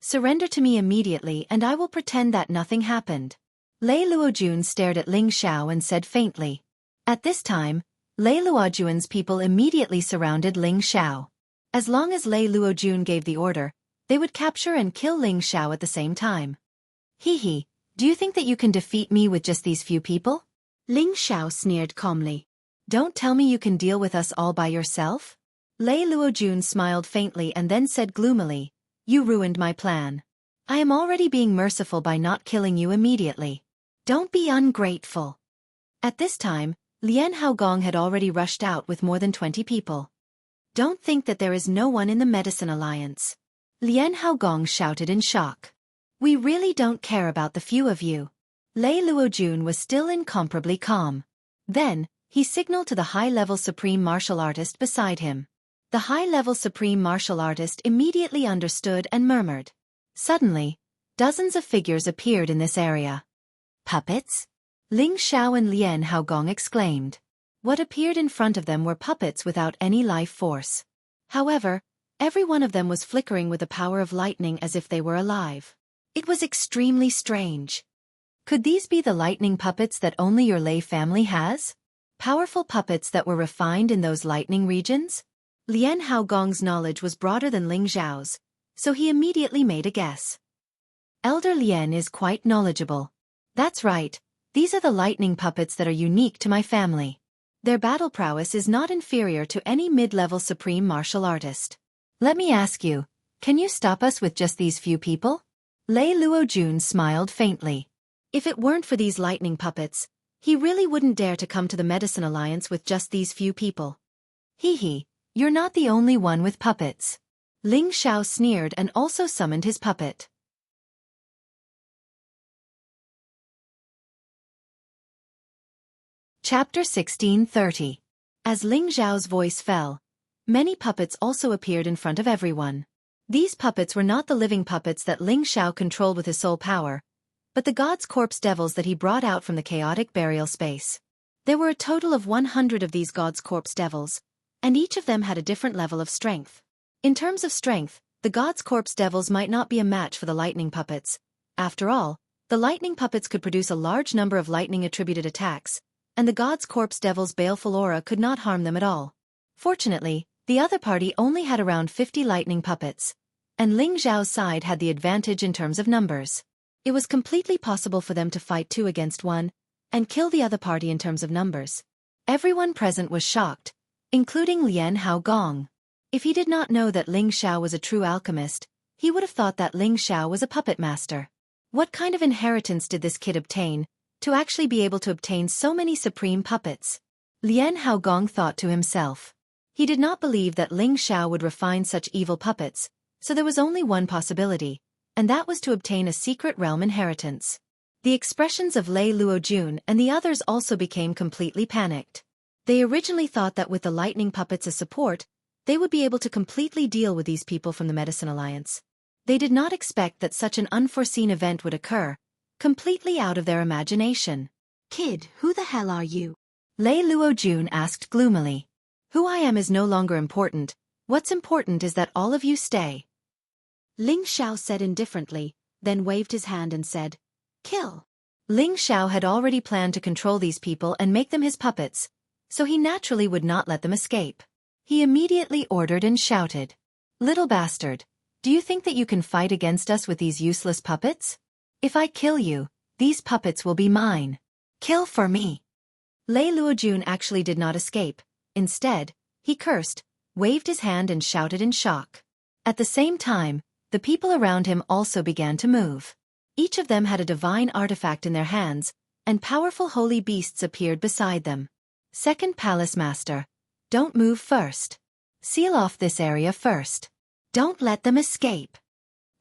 Surrender to me immediately and I will pretend that nothing happened. Lei Luojun stared at Ling Xiao and said faintly. At this time, Lei Luojuan's people immediately surrounded Ling Xiao. As long as Lei Luojun gave the order, they would capture and kill Ling Xiao at the same time. Hee, do you think that you can defeat me with just these few people? Ling Xiao sneered calmly. Don't tell me you can deal with us all by yourself? Lei Luojun smiled faintly and then said gloomily, You ruined my plan. I am already being merciful by not killing you immediately. Don't be ungrateful. At this time, Lian Haogong had already rushed out with more than 20 people. Don't think that there is no one in the Medicine Alliance. Lian Haogong shouted in shock. We really don't care about the few of you. Lei Luojun was still incomparably calm. Then, he signaled to the high-level Supreme Martial Artist beside him. The high-level Supreme Martial Artist immediately understood and murmured. Suddenly, dozens of figures appeared in this area. Puppets? Ling Xiao and Lian Haogong exclaimed. What appeared in front of them were puppets without any life force. However, every one of them was flickering with the power of lightning as if they were alive. It was extremely strange. Could these be the lightning puppets that only your Lei family has? Powerful puppets that were refined in those lightning regions? Lian Haogong's knowledge was broader than Ling Xiao's, so he immediately made a guess. Elder Lian is quite knowledgeable. That's right, these are the lightning puppets that are unique to my family. Their battle prowess is not inferior to any mid-level supreme martial artist. Let me ask you, can you stop us with just these few people? Lei Luojun smiled faintly. If it weren't for these lightning puppets, he really wouldn't dare to come to the Medicine Alliance with just these few people. Hee hee, you're not the only one with puppets. Ling Xiao sneered and also summoned his puppet. Chapter 1630. As Ling Xiao's voice fell, many puppets also appeared in front of everyone. These puppets were not the living puppets that Ling Xiao controlled with his soul power, but the god's corpse devils that he brought out from the chaotic burial space. There were a total of 100 of these god's corpse devils, and each of them had a different level of strength. In terms of strength, the god's corpse devils might not be a match for the lightning puppets. After all, the lightning puppets could produce a large number of lightning-attributed attacks, and the god's corpse devil's baleful aura could not harm them at all. Fortunately, the other party only had around 50 lightning puppets, and Ling Xiao's side had the advantage in terms of numbers. It was completely possible for them to fight 2 against 1, and kill the other party in terms of numbers. Everyone present was shocked, including Lian Haogong. If he did not know that Ling Xiao was a true alchemist, he would have thought that Ling Xiao was a puppet master. What kind of inheritance did this kid obtain, to actually be able to obtain so many supreme puppets? Lian Haogong thought to himself. He did not believe that Ling Xiao would refine such evil puppets, so there was only one possibility, and that was to obtain a secret realm inheritance. The expressions of Lei Luojun and the others also became completely panicked. They originally thought that with the lightning puppets as support, they would be able to completely deal with these people from the Medicine Alliance. They did not expect that such an unforeseen event would occur, completely out of their imagination. Kid, who the hell are you? Lei Luojun asked gloomily. Who I am is no longer important. What's important is that all of you stay. Ling Xiao said indifferently, then waved his hand and said, Kill. Ling Xiao had already planned to control these people and make them his puppets, so he naturally would not let them escape. He immediately ordered and shouted, Little bastard, do you think that you can fight against us with these useless puppets? If I kill you, these puppets will be mine. Kill for me. Lei Luojun actually did not escape. Instead, he cursed, waved his hand and shouted in shock. At the same time, the people around him also began to move. Each of them had a divine artifact in their hands, and powerful holy beasts appeared beside them. Second Palace Master, don't move first. Seal off this area first. Don't let them escape.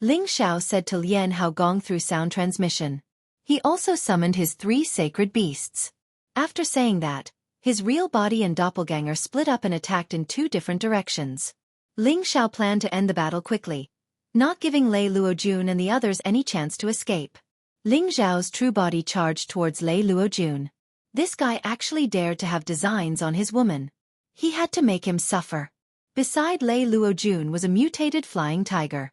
Ling Xiao said to Lian Haogong through sound transmission. He also summoned his 3 sacred beasts. After saying that, his real body and doppelganger split up and attacked in 2 different directions. Ling Xiao planned to end the battle quickly, not giving Lei Luojun and the others any chance to escape. Ling Xiao's true body charged towards Lei Luojun. This guy actually dared to have designs on his woman. He had to make him suffer. Beside Lei Luojun was a mutated flying tiger.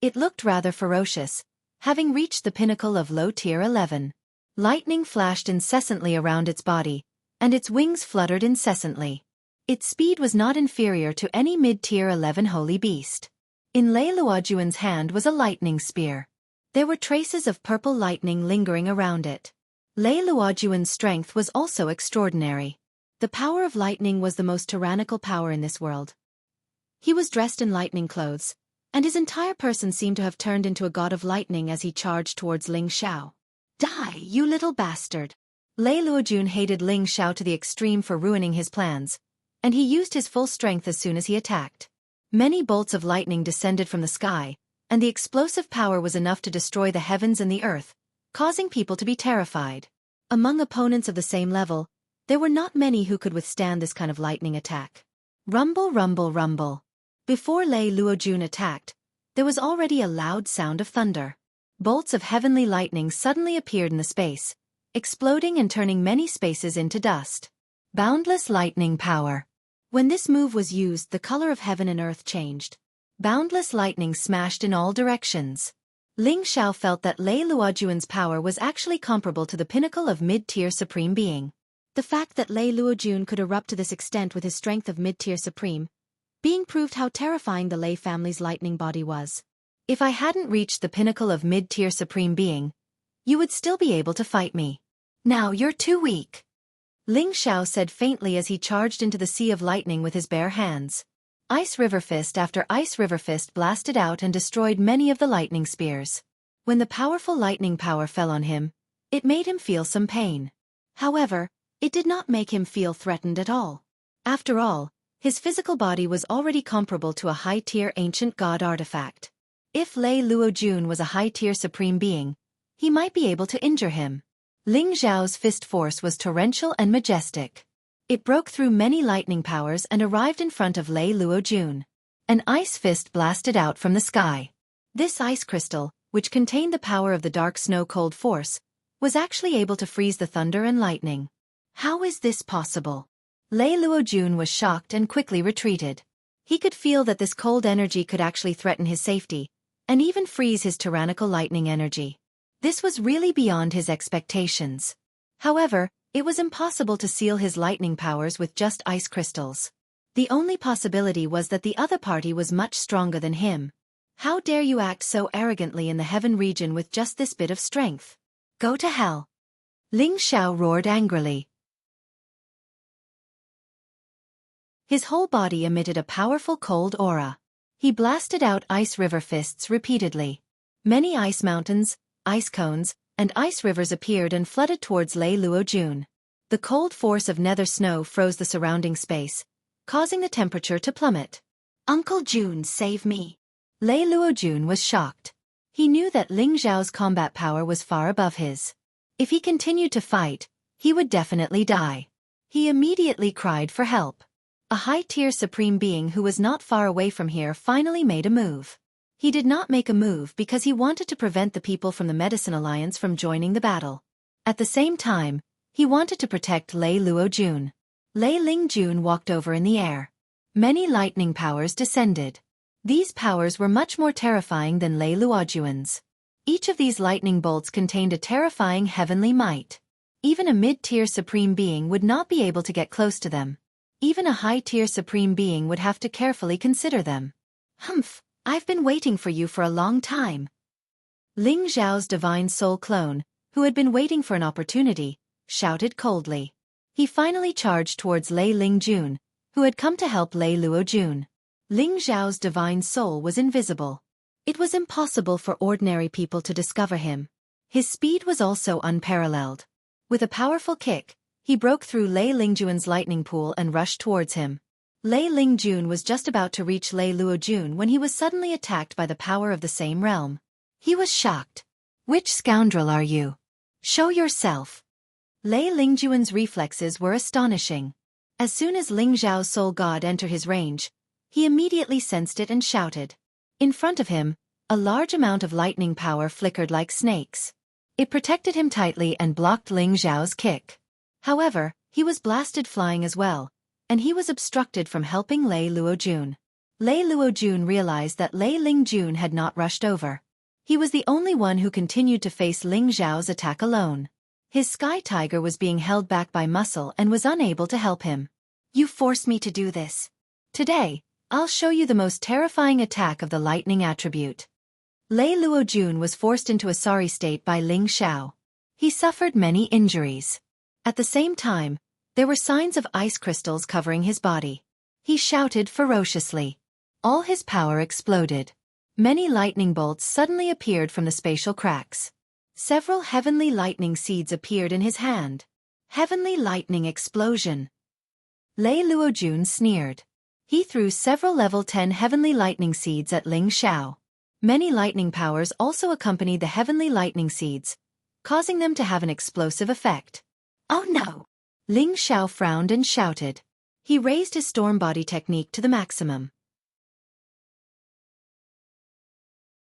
It looked rather ferocious, having reached the pinnacle of low tier 11. Lightning flashed incessantly around its body, and its wings fluttered incessantly. Its speed was not inferior to any mid-tier 11 holy beast. In Lei Luojun's hand was a lightning spear. There were traces of purple lightning lingering around it. Lei Luojun's strength was also extraordinary. The power of lightning was the most tyrannical power in this world. He was dressed in lightning clothes, and his entire person seemed to have turned into a god of lightning as he charged towards Ling Xiao. Die, you little bastard! Lei Luojun hated Ling Xiao to the extreme for ruining his plans, and he used his full strength as soon as he attacked. Many bolts of lightning descended from the sky, and the explosive power was enough to destroy the heavens and the earth, causing people to be terrified. Among opponents of the same level, there were not many who could withstand this kind of lightning attack. Rumble, rumble, rumble. Before Lei Luojun attacked, there was already a loud sound of thunder. Bolts of heavenly lightning suddenly appeared in the space, exploding and turning many spaces into dust. Boundless lightning power. When this move was used, the color of heaven and earth changed. Boundless lightning smashed in all directions. Ling Xiao felt that Lei Luojun's power was actually comparable to the pinnacle of mid-tier supreme being. The fact that Lei Luojun could erupt to this extent with his strength of mid-tier supreme being proved how terrifying the Lei family's lightning body was. If I hadn't reached the pinnacle of mid-tier supreme being, you would still be able to fight me. Now you're too weak. Ling Xiao said faintly as he charged into the sea of lightning with his bare hands. Ice River Fist after Ice River Fist blasted out and destroyed many of the lightning spears. When the powerful lightning power fell on him, it made him feel some pain. However, it did not make him feel threatened at all. After all, his physical body was already comparable to a high-tier ancient god artifact. If Lei Luojun was a high-tier supreme being, he might be able to injure him. Ling Xiao's fist force was torrential and majestic. It broke through many lightning powers and arrived in front of Lei Luojun. An ice fist blasted out from the sky. This ice crystal, which contained the power of the dark snow-cold force, was actually able to freeze the thunder and lightning. How is this possible? Lei Luojun was shocked and quickly retreated. He could feel that this cold energy could actually threaten his safety, and even freeze his tyrannical lightning energy. This was really beyond his expectations. However, it was impossible to seal his lightning powers with just ice crystals. The only possibility was that the other party was much stronger than him. How dare you act so arrogantly in the heaven region with just this bit of strength? Go to hell! Ling Xiao roared angrily. His whole body emitted a powerful cold aura. He blasted out ice river fists repeatedly. Many ice mountains, ice cones, and ice rivers appeared and flooded towards Lei Luojun. The cold force of nether snow froze the surrounding space, causing the temperature to plummet. Uncle Jun, save me! Lei Luojun was shocked. He knew that Ling Xiao's combat power was far above his. If he continued to fight, he would definitely die. He immediately cried for help. A high-tier supreme being who was not far away from here finally made a move. He did not make a move because he wanted to prevent the people from the Medicine Alliance from joining the battle. At the same time, he wanted to protect Lei Luojun. Lei Lingjun walked over in the air. Many lightning powers descended. These powers were much more terrifying than Lei Luojun's. Each of these lightning bolts contained a terrifying heavenly might. Even a mid-tier supreme being would not be able to get close to them. Even a high-tier supreme being would have to carefully consider them. Humph, I've been waiting for you for a long time. Ling Xiao's divine soul clone, who had been waiting for an opportunity, shouted coldly. He finally charged towards Lei Lingjun, who had come to help Lei Luojun. Ling Xiao's divine soul was invisible. It was impossible for ordinary people to discover him. His speed was also unparalleled. With a powerful kick, he broke through Lei Lingjun's lightning pool and rushed towards him. Lei Lingjun was just about to reach Lei Luojun when he was suddenly attacked by the power of the same realm. He was shocked. Which scoundrel are you? Show yourself. Lei Lingjun's reflexes were astonishing. As soon as Ling Xiao's soul god entered his range, he immediately sensed it and shouted. In front of him, a large amount of lightning power flickered like snakes. It protected him tightly and blocked Ling Xiao's kick. However, he was blasted flying as well, and he was obstructed from helping Lei Luojun. Lei Luojun realized that Lei Lingjun had not rushed over. He was the only one who continued to face Ling Xiao's attack alone. His sky tiger was being held back by muscle and was unable to help him. You forced me to do this. Today, I'll show you the most terrifying attack of the lightning attribute. Lei Luojun was forced into a sorry state by Ling Xiao. He suffered many injuries. At the same time, there were signs of ice crystals covering his body. He shouted ferociously. All his power exploded. Many lightning bolts suddenly appeared from the spatial cracks. Several heavenly lightning seeds appeared in his hand. Heavenly lightning explosion. Lei Luojun sneered. He threw several level 10 heavenly lightning seeds at Ling Xiao. Many lightning powers also accompanied the heavenly lightning seeds, causing them to have an explosive effect. Oh no! Ling Xiao frowned and shouted. He raised his storm body technique to the maximum.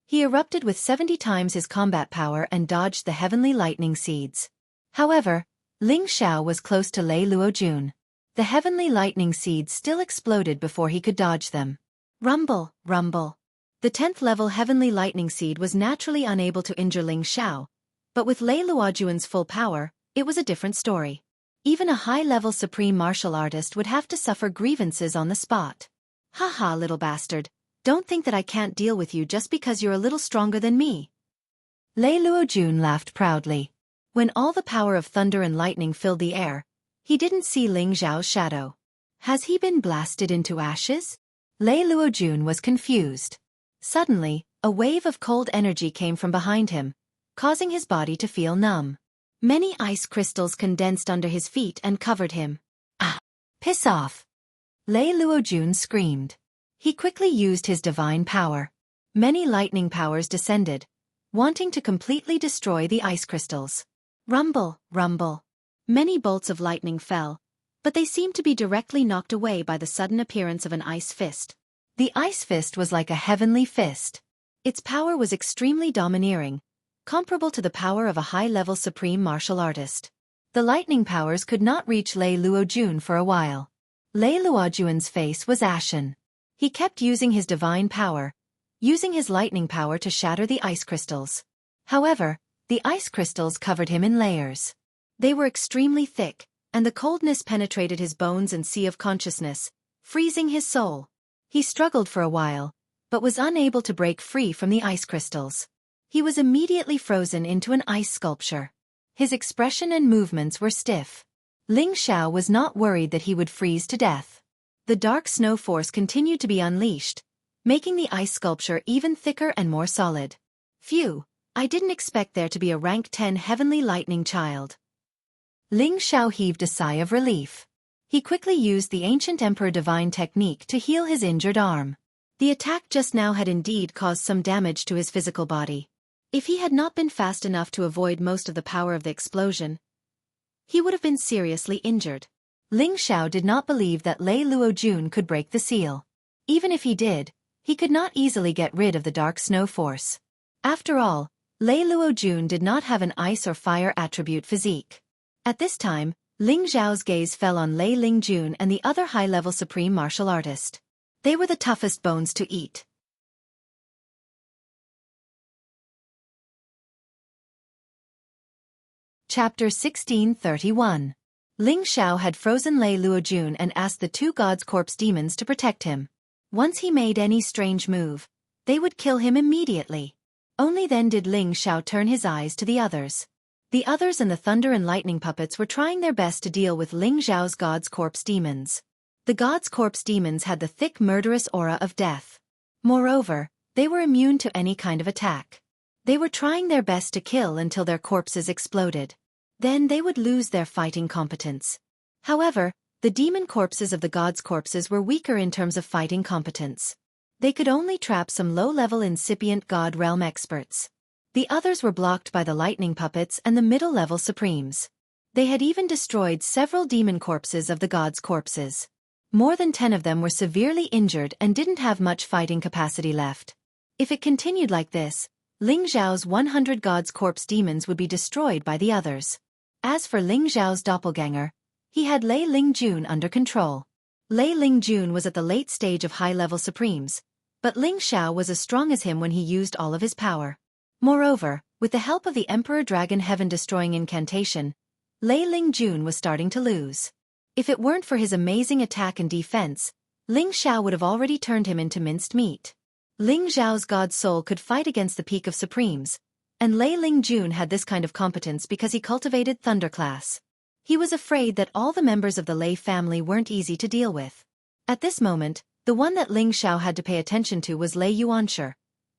He erupted with 70 times his combat power and dodged the heavenly lightning seeds. However, Ling Xiao was close to Lei Luojun. The heavenly lightning seeds still exploded before he could dodge them. Rumble, rumble. The 10th level heavenly lightning seed was naturally unable to injure Ling Xiao, but with Lei Luojun's full power, it was a different story. Even a high-level supreme martial artist would have to suffer grievances on the spot. Haha, little bastard, don't think that I can't deal with you just because you're a little stronger than me. Lei Luojun laughed proudly. When all the power of thunder and lightning filled the air, he didn't see Ling Xiao's shadow. Has he been blasted into ashes? Lei Luojun was confused. Suddenly, a wave of cold energy came from behind him, causing his body to feel numb. Many ice crystals condensed under his feet and covered him. Ah! Piss off! Lei Luojun screamed. He quickly used his divine power. Many lightning powers descended, wanting to completely destroy the ice crystals. Rumble, rumble. Many bolts of lightning fell, but they seemed to be directly knocked away by the sudden appearance of an ice fist. The ice fist was like a heavenly fist. Its power was extremely domineering, comparable to the power of a high-level supreme martial artist. The lightning powers could not reach Lei Luojun for a while. Lei Luojun's face was ashen. He kept using his divine power, using his lightning power to shatter the ice crystals. However, the ice crystals covered him in layers. They were extremely thick, and the coldness penetrated his bones and sea of consciousness, freezing his soul. He struggled for a while, but was unable to break free from the ice crystals. He was immediately frozen into an ice sculpture. His expression and movements were stiff. Ling Xiao was not worried that he would freeze to death. The dark snow force continued to be unleashed, making the ice sculpture even thicker and more solid. Phew, I didn't expect there to be a rank 10 heavenly lightning child. Ling Xiao heaved a sigh of relief. He quickly used the ancient Emperor Divine technique to heal his injured arm. The attack just now had indeed caused some damage to his physical body. If he had not been fast enough to avoid most of the power of the explosion, he would have been seriously injured. Ling Xiao did not believe that Lei Luojun could break the seal. Even if he did, he could not easily get rid of the dark snow force. After all, Lei Luojun did not have an ice or fire attribute physique. At this time, Ling Xiao's gaze fell on Lei Lingjun and the other high-level supreme martial artist. They were the toughest bones to eat. Chapter 1631. Ling Xiao had frozen Lei Luojun and asked the two gods' corpse demons to protect him. Once he made any strange move, they would kill him immediately. Only then did Ling Xiao turn his eyes to the others. The others and the thunder and lightning puppets were trying their best to deal with Ling Xiao's gods' corpse demons. The gods' corpse demons had the thick murderous aura of death. Moreover, they were immune to any kind of attack. They were trying their best to kill until their corpses exploded. Then they would lose their fighting competence. However, the demon corpses of the gods' corpses were weaker in terms of fighting competence. They could only trap some low-level incipient god realm experts. The others were blocked by the lightning puppets and the middle-level supremes. They had even destroyed several demon corpses of the gods' corpses. More than 10 of them were severely injured and didn't have much fighting capacity left. If it continued like this, Ling Xiao's 100 gods' corpse demons would be destroyed by the others. As for Ling Xiao's doppelganger, he had Lei Lingjun under control. Lei Lingjun was at the late stage of high-level supremes, but Ling Xiao was as strong as him when he used all of his power. Moreover, with the help of the Emperor Dragon Heaven-destroying incantation, Lei Lingjun was starting to lose. If it weren't for his amazing attack and defense, Ling Xiao would have already turned him into minced meat. Ling Xiao's god soul could fight against the peak of supremes, and Lei Lingjun had this kind of competence because he cultivated Thunderclass. He was afraid that all the members of the Lei family weren't easy to deal with. At this moment, the one that Ling Xiao had to pay attention to was Lei Yuanshi,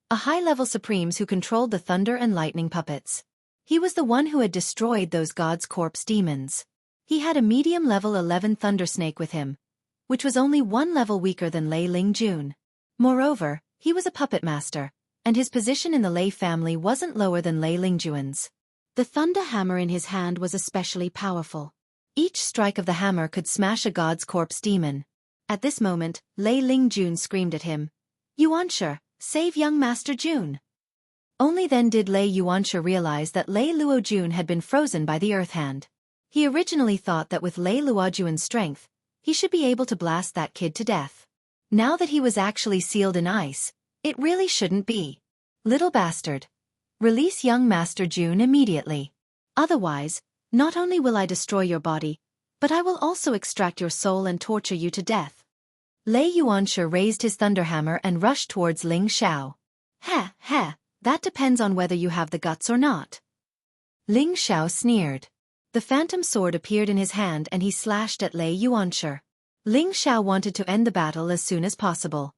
a high-level supremes who controlled the thunder and lightning puppets. He was the one who had destroyed those gods' corpse demons. He had a medium-level 11 thunder snake with him, which was only 1 level weaker than Lei Lingjun. Moreover, he was a puppet master, and his position in the Lei family wasn't lower than Lei Lingjun's. The thunder hammer in his hand was especially powerful. Each strike of the hammer could smash a god's corpse demon. At this moment, Lei Lingjun screamed at him, "Yuanshi, save young Master Jun." Only then did Lei Yuanshi realize that Lei Luojun had been frozen by the Earth Hand. He originally thought that with Lei Luojun's strength, he should be able to blast that kid to death. Now that he was actually sealed in ice, it really shouldn't be. "Little bastard. Release young Master Jun immediately. Otherwise, not only will I destroy your body, but I will also extract your soul and torture you to death." Lei Yuanshi raised his thunderhammer and rushed towards Ling Xiao. "Heh, heh, that depends on whether you have the guts or not." Ling Xiao sneered. The phantom sword appeared in his hand and he slashed at Lei Yuanshi. Ling Xiao wanted to end the battle as soon as possible.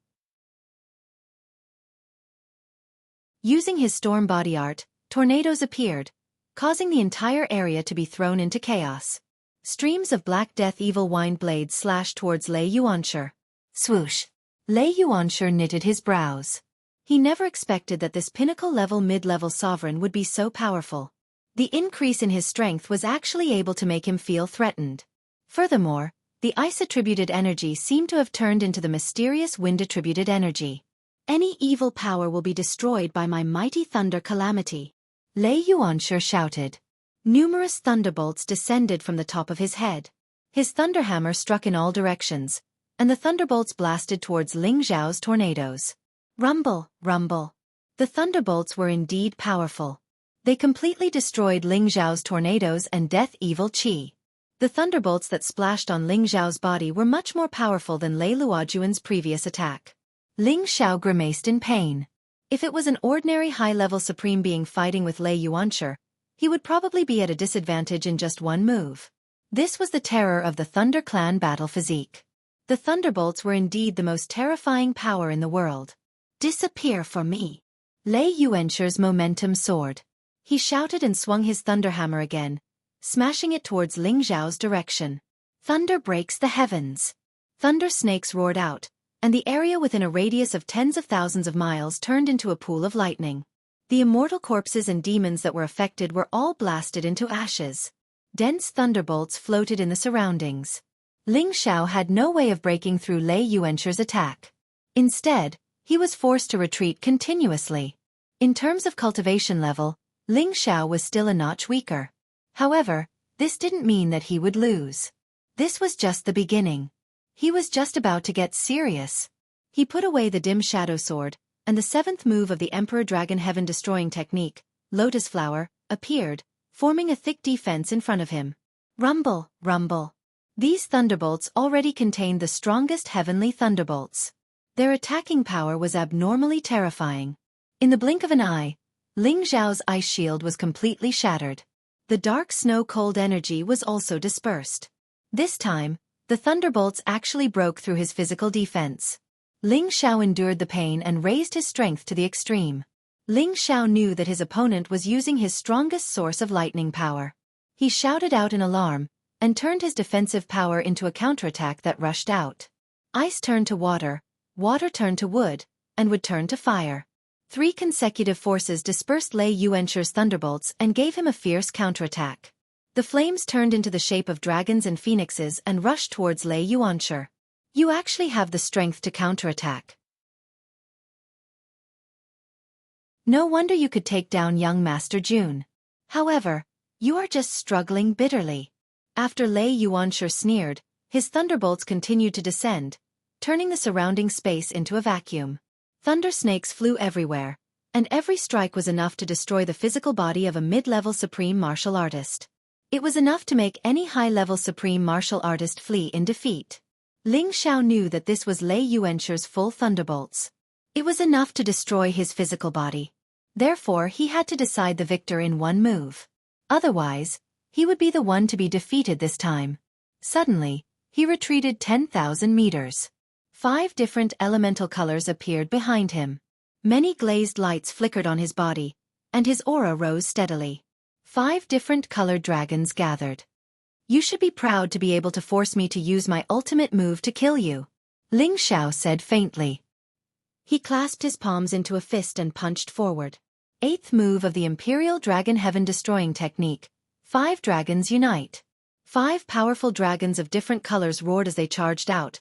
Using his storm body art, tornadoes appeared, causing the entire area to be thrown into chaos. Streams of black death evil wind blades slashed towards Lei Yuanshi. Swoosh! Lei Yuanshi knitted his brows. He never expected that this pinnacle-level mid-level sovereign would be so powerful. The increase in his strength was actually able to make him feel threatened. Furthermore, the ice-attributed energy seemed to have turned into the mysterious wind-attributed energy. Any evil power will be destroyed by my mighty thunder calamity. Lei Yuanshi shouted. Numerous thunderbolts descended from the top of his head. His thunderhammer struck in all directions, and the thunderbolts blasted towards Ling Xiao's tornadoes. Rumble, rumble. The thunderbolts were indeed powerful. They completely destroyed Ling Xiao's tornadoes and death evil qi. The thunderbolts that splashed on Ling Xiao's body were much more powerful than Lei Luojuan's previous attack. Ling Xiao grimaced in pain. If it was an ordinary high-level supreme being fighting with Lei Yuanshi, he would probably be at a disadvantage in just one move. This was the terror of the Thunder Clan battle physique. The thunderbolts were indeed the most terrifying power in the world. Disappear for me. Lei Yuanshi's momentum soared. He shouted and swung his thunderhammer again, smashing it towards Ling Xiao's direction. Thunder breaks the heavens. Thunder snakes roared out, and the area within a radius of tens of thousands of miles turned into a pool of lightning. The immortal corpses and demons that were affected were all blasted into ashes. Dense thunderbolts floated in the surroundings. Ling Xiao had no way of breaking through Lei Yuanshi's attack. Instead, he was forced to retreat continuously. In terms of cultivation level, Ling Xiao was still a notch weaker. However, this didn't mean that he would lose. This was just the beginning. He was just about to get serious. He put away the dim shadow sword, and the seventh move of the Emperor Dragon Heaven Destroying Technique, Lotus Flower, appeared, forming a thick defense in front of him. Rumble, rumble. These thunderbolts already contained the strongest heavenly thunderbolts. Their attacking power was abnormally terrifying. In the blink of an eye, Ling Xiao's ice shield was completely shattered. The dark snow-cold energy was also dispersed. This time, the thunderbolts actually broke through his physical defense. Ling Xiao endured the pain and raised his strength to the extreme. Ling Xiao knew that his opponent was using his strongest source of lightning power. He shouted out in alarm, and turned his defensive power into a counterattack that rushed out. Ice turned to water, water turned to wood, and wood turned to fire. 3 consecutive forces dispersed Lei Yuanshi's thunderbolts and gave him a fierce counterattack. The flames turned into the shape of dragons and phoenixes and rushed towards Lei Yuanshi. You actually have the strength to counterattack. No wonder you could take down young Master Jun. However, you are just struggling bitterly. After Lei Yuanshi sneered, his thunderbolts continued to descend, turning the surrounding space into a vacuum. Thunder snakes flew everywhere, and every strike was enough to destroy the physical body of a mid-level supreme martial artist. It was enough to make any high-level supreme martial artist flee in defeat. Ling Xiao knew that this was Lei Yuanshi's full thunderbolts. It was enough to destroy his physical body. Therefore, he had to decide the victor in one move. Otherwise, he would be the one to be defeated this time. Suddenly, he retreated 10,000 meters. 5 different elemental colors appeared behind him. Many glazed lights flickered on his body, and his aura rose steadily. 5 different colored dragons gathered. You should be proud to be able to force me to use my ultimate move to kill you, Ling Xiao said faintly. He clasped his palms into a fist and punched forward. 8th move of the Imperial Dragon Heaven Destroying Technique. 5 dragons unite. 5 powerful dragons of different colors roared as they charged out,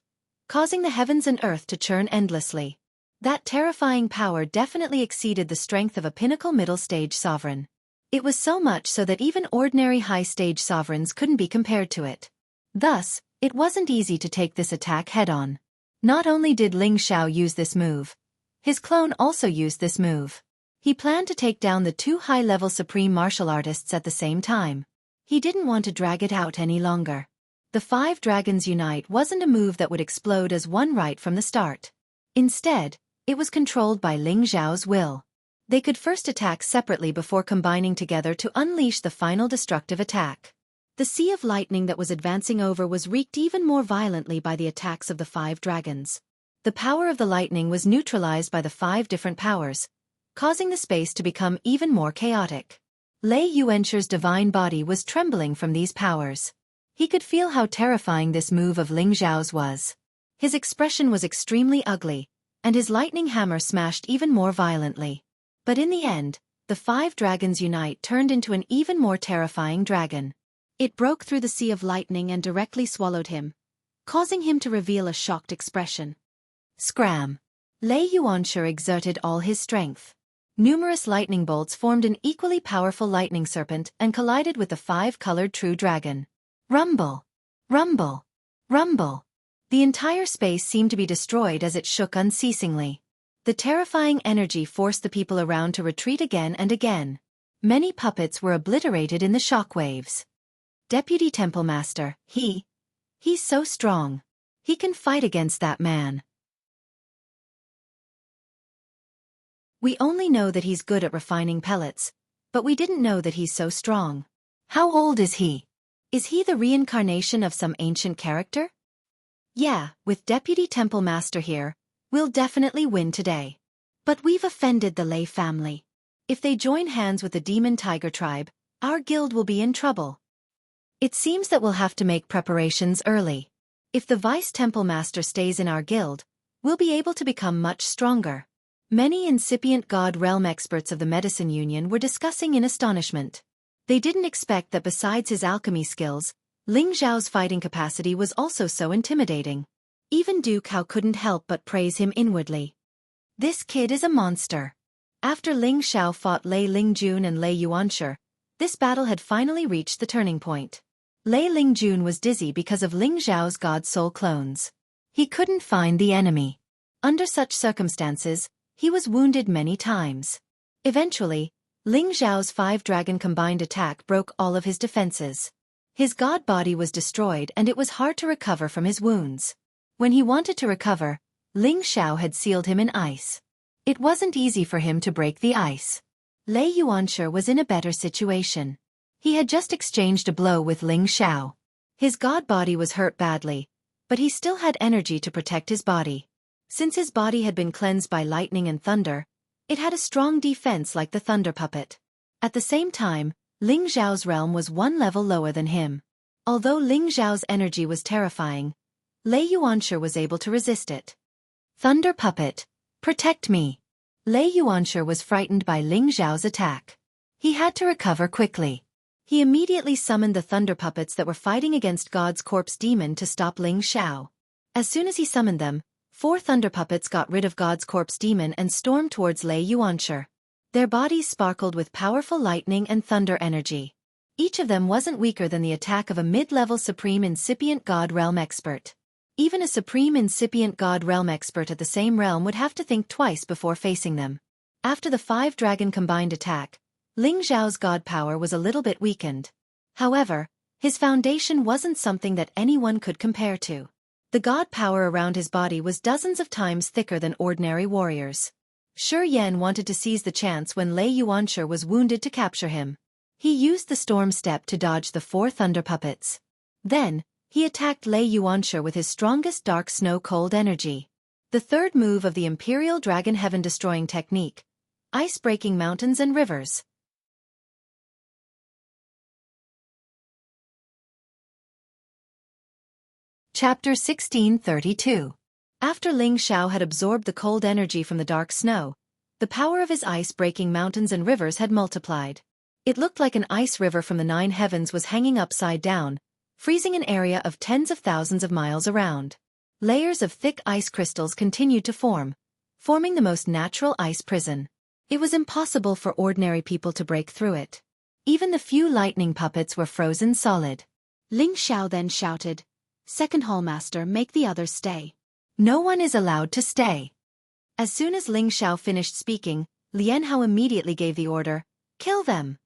causing the heavens and earth to churn endlessly. That terrifying power definitely exceeded the strength of a pinnacle middle-stage sovereign. It was so much so that even ordinary high-stage sovereigns couldn't be compared to it. Thus, it wasn't easy to take this attack head-on. Not only did Ling Xiao use this move, his clone also used this move. He planned to take down the 2 high-level supreme martial artists at the same time. He didn't want to drag it out any longer. The 5 dragons unite wasn't a move that would explode as one right from the start. Instead, it was controlled by Ling Xiao's will. They could first attack separately before combining together to unleash the final destructive attack. The sea of lightning that was advancing over was wreaked even more violently by the attacks of the 5 dragons. The power of the lightning was neutralized by the 5 different powers, causing the space to become even more chaotic. Lei Yuanshir's divine body was trembling from these powers. He could feel how terrifying this move of Ling Xiao's was. His expression was extremely ugly, and his lightning hammer smashed even more violently. But in the end, the 5 dragons unite turned into an even more terrifying dragon. It broke through the sea of lightning and directly swallowed him, causing him to reveal a shocked expression. Scram! Lei Yuanshir exerted all his strength. Numerous lightning bolts formed an equally powerful lightning serpent and collided with the 5-colored true dragon. Rumble! Rumble! Rumble! The entire space seemed to be destroyed as it shook unceasingly. The terrifying energy forced the people around to retreat again and again. Many puppets were obliterated in the shockwaves. Deputy Temple Master, he's so strong. He can fight against that man. We only know that he's good at refining pellets, but we didn't know that he's so strong. How old is he? Is he the reincarnation of some ancient character? Yeah, with Deputy Temple Master here, we'll definitely win today. But we've offended the Lei family. If they join hands with the Demon Tiger tribe, our guild will be in trouble. It seems that we'll have to make preparations early. If the Vice Temple Master stays in our guild, we'll be able to become much stronger. Many incipient God Realm experts of the Medicine Union were discussing in astonishment. They didn't expect that besides his alchemy skills, Ling Xiao's fighting capacity was also so intimidating. Even Duke Hao couldn't help but praise him inwardly. This kid is a monster. After Ling Xiao fought Lei Lingjun and Lei Yuanshir, this battle had finally reached the turning point. Lei Lingjun was dizzy because of Ling Xiao's God Soul clones. He couldn't find the enemy. Under such circumstances, he was wounded many times. Eventually, Ling Xiao's 5-dragon combined attack broke all of his defenses. His god body was destroyed and it was hard to recover from his wounds. When he wanted to recover, Ling Xiao had sealed him in ice. It wasn't easy for him to break the ice. Lei Yuanshir was in a better situation. He had just exchanged a blow with Ling Xiao. His god body was hurt badly, but he still had energy to protect his body. Since his body had been cleansed by lightning and thunder, it had a strong defense like the thunder puppet. At the same time, Ling Xiao's realm was 1 level lower than him. Although Ling Xiao's energy was terrifying, Lei Yuanshir was able to resist it. Thunder puppet, protect me. Lei Yuanshir was frightened by Ling Xiao's attack. He had to recover quickly. He immediately summoned the thunder puppets that were fighting against God's corpse demon to stop Ling Xiao. As soon as he summoned them, 4 thunder puppets got rid of God's corpse demon and stormed towards Lei Yuanshir. Their bodies sparkled with powerful lightning and thunder energy. Each of them wasn't weaker than the attack of a mid-level Supreme Incipient God Realm expert. Even a Supreme Incipient God Realm expert at the same realm would have to think twice before facing them. After the 5-dragon combined attack, Ling Xiao's god power was a little bit weakened. However, his foundation wasn't something that anyone could compare to. The god power around his body was dozens of times thicker than ordinary warriors. Shi Yan wanted to seize the chance when Lei Yuanshir was wounded to capture him. He used the storm step to dodge the 4 thunder puppets. Then, he attacked Lei Yuanshir with his strongest dark snow cold energy. The third move of the Imperial Dragon Heaven Destroying Technique. Ice-breaking mountains and rivers. Chapter 1632. After Ling Xiao had absorbed the cold energy from the dark snow, the power of his ice-breaking mountains and rivers had multiplied. It looked like an ice river from the 9 heavens was hanging upside down, freezing an area of tens of thousands of miles around. Layers of thick ice crystals continued to form, forming the most natural ice prison. It was impossible for ordinary people to break through it. Even the few lightning puppets were frozen solid. Ling Xiao then shouted, "Second Hallmaster, make the others stay." No one is allowed to stay. As soon as Ling Xiao finished speaking, Lian Hao immediately gave the order, "Kill them."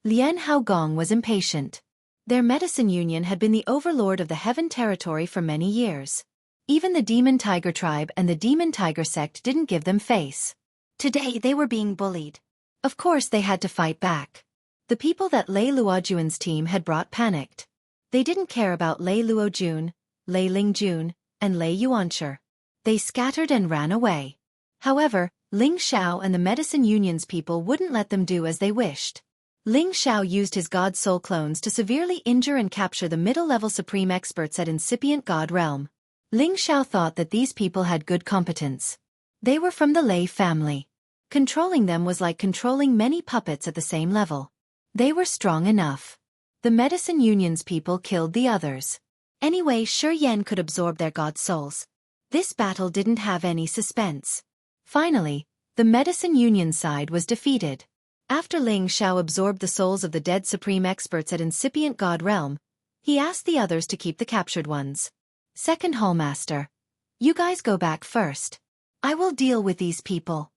Lian Hao Gong was impatient. Their medicine union had been the overlord of the heaven territory for many years. Even the Demon Tiger tribe and the Demon Tiger sect didn't give them face. Today they were being bullied. Of course they had to fight back. The people that Lei Luojuan's team had brought panicked. They didn't care about Lei Luojun, Lei Lingjun, and Lei Yuanshi. They scattered and ran away. However, Ling Xiao and the Medicine Union's people wouldn't let them do as they wished. Ling Xiao used his God Soul clones to severely injure and capture the middle-level supreme experts at incipient God realm. Ling Xiao thought that these people had good competence. They were from the Lei family. Controlling them was like controlling many puppets at the same level. They were strong enough. The Medicine Union's people killed the others. Anyway, Shi Yan could absorb their God Souls. This battle didn't have any suspense. Finally, the Medicine Union side was defeated. After Ling Xiao absorbed the souls of the dead supreme experts at incipient God realm, he asked the others to keep the captured ones. Second Hallmaster, you guys go back first. I will deal with these people.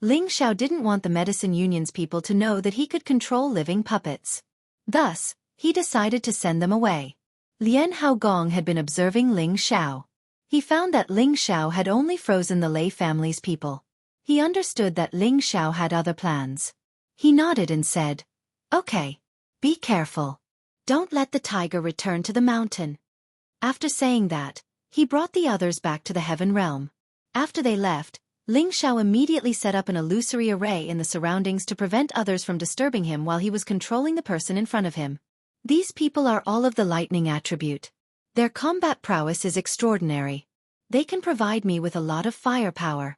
Ling Xiao didn't want the Medicine Union's people to know that he could control living puppets. Thus, he decided to send them away. Lian Haogong had been observing Ling Xiao. He found that Ling Xiao had only frozen the Lei family's people. He understood that Ling Xiao had other plans. He nodded and said, "Okay. Be careful. Don't let the tiger return to the mountain." After saying that, he brought the others back to the heaven realm. After they left, Ling Xiao immediately set up an illusory array in the surroundings to prevent others from disturbing him while he was controlling the person in front of him. These people are all of the lightning attribute. Their combat prowess is extraordinary. They can provide me with a lot of firepower.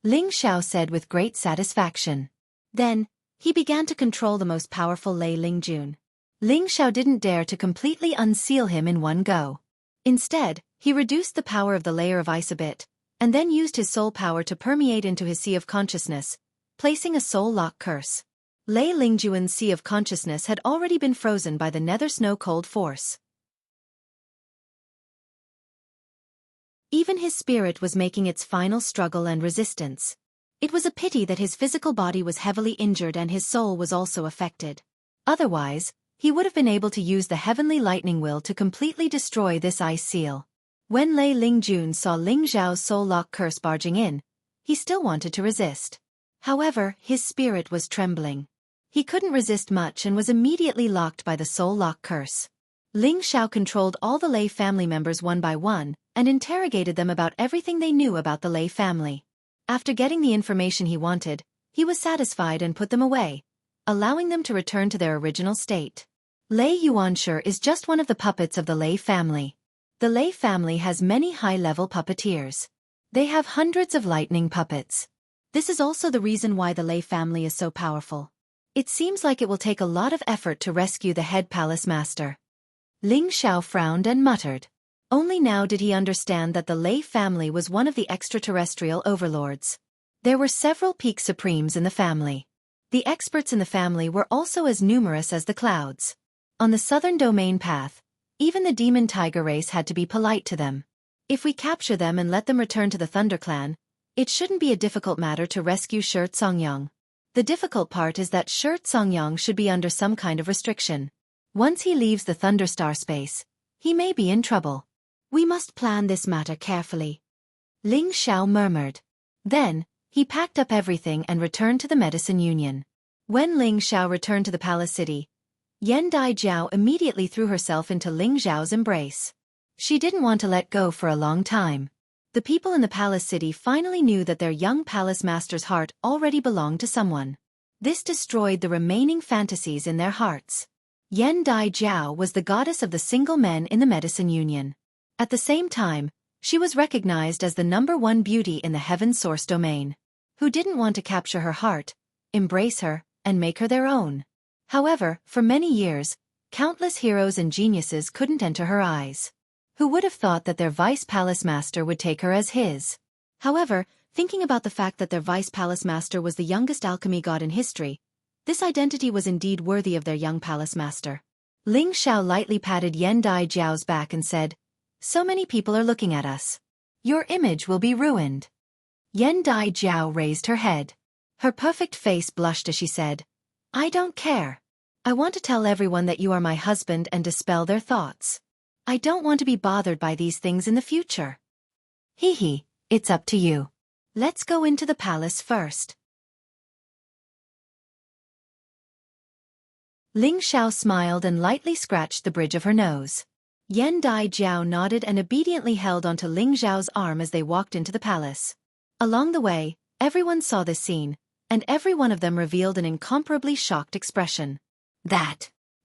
Ling Xiao said with great satisfaction. Then, he began to control the most powerful Lei Lingjun. Ling Xiao didn't dare to completely unseal him in one go. Instead, he reduced the power of the layer of ice a bit, and then used his soul power to permeate into his sea of consciousness, placing a soul lock curse. Lei Lingjuan's sea of consciousness had already been frozen by the nether snow cold force. Even his spirit was making its final struggle and resistance. It was a pity that his physical body was heavily injured and his soul was also affected. Otherwise, he would have been able to use the heavenly lightning will to completely destroy this ice seal. When Lei Lingjun saw Ling Xiao's soul lock curse barging in, he still wanted to resist. However, his spirit was trembling. He couldn't resist much and was immediately locked by the soul lock curse. Ling Xiao controlled all the Lei family members one by one and interrogated them about everything they knew about the Lei family. After getting the information he wanted, he was satisfied and put them away, allowing them to return to their original state. Lei Yuanshi is just one of the puppets of the Lei family. The Lei family has many high-level puppeteers. They have hundreds of lightning puppets. This is also the reason why the Lei family is so powerful. It seems like it will take a lot of effort to rescue the head palace master. Ling Xiao frowned and muttered. Only now did he understand that the Lei family was one of the extraterrestrial overlords. There were several peak supremes in the family. The experts in the family were also as numerous as the clouds. On the southern domain path, even the demon tiger race had to be polite to them. If we capture them and let them return to the Thunder Clan, it shouldn't be a difficult matter to rescue Shi Songyang. The difficult part is that Shi Songyang should be under some kind of restriction. Once he leaves the Thunderstar space, he may be in trouble. We must plan this matter carefully. Ling Xiao murmured. Then, he packed up everything and returned to the Medicine Union. When Ling Xiao returned to the palace city, Yan Daijiao immediately threw herself into Ling Xiao's embrace. She didn't want to let go for a long time. The people in the palace city finally knew that their young palace master's heart already belonged to someone. This destroyed the remaining fantasies in their hearts. Yan Daijiao was the goddess of the single men in the Medicine Union. At the same time, she was recognized as the #1 beauty in the Heaven Source domain. Who didn't want to capture her heart, embrace her, and make her their own? However, for many years, countless heroes and geniuses couldn't enter her eyes. Who would have thought that their vice palace master would take her as his? However, thinking about the fact that their vice palace master was the youngest alchemy god in history, this identity was indeed worthy of their young palace master. Ling Xiao lightly patted Yan Daijiao's back and said, "So many people are looking at us. Your image will be ruined." Yan Daijiao raised her head. Her perfect face blushed as she said, "I don't care. I want to tell everyone that you are my husband and dispel their thoughts. I don't want to be bothered by these things in the future." Hee, it's up to you. Let's go into the palace first. Ling Xiao smiled and lightly scratched the bridge of her nose. Yan Dai Jiao nodded and obediently held onto Ling Xiao's arm as they walked into the palace. Along the way, everyone saw this scene, and every one of them revealed an incomparably shocked expression.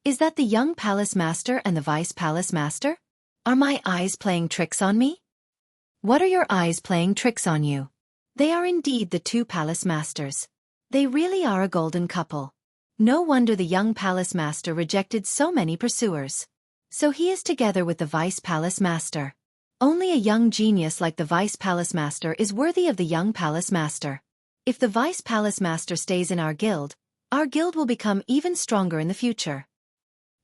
Is that the young palace master and the vice palace master? Are my eyes playing tricks on me? What are your eyes playing tricks on you? They are indeed the two palace masters. They really are a golden couple. No wonder the young palace master rejected so many pursuers. So he is together with the vice palace master. Only a young genius like the vice palace master is worthy of the young palace master. If the vice palace master stays in our guild will become even stronger in the future.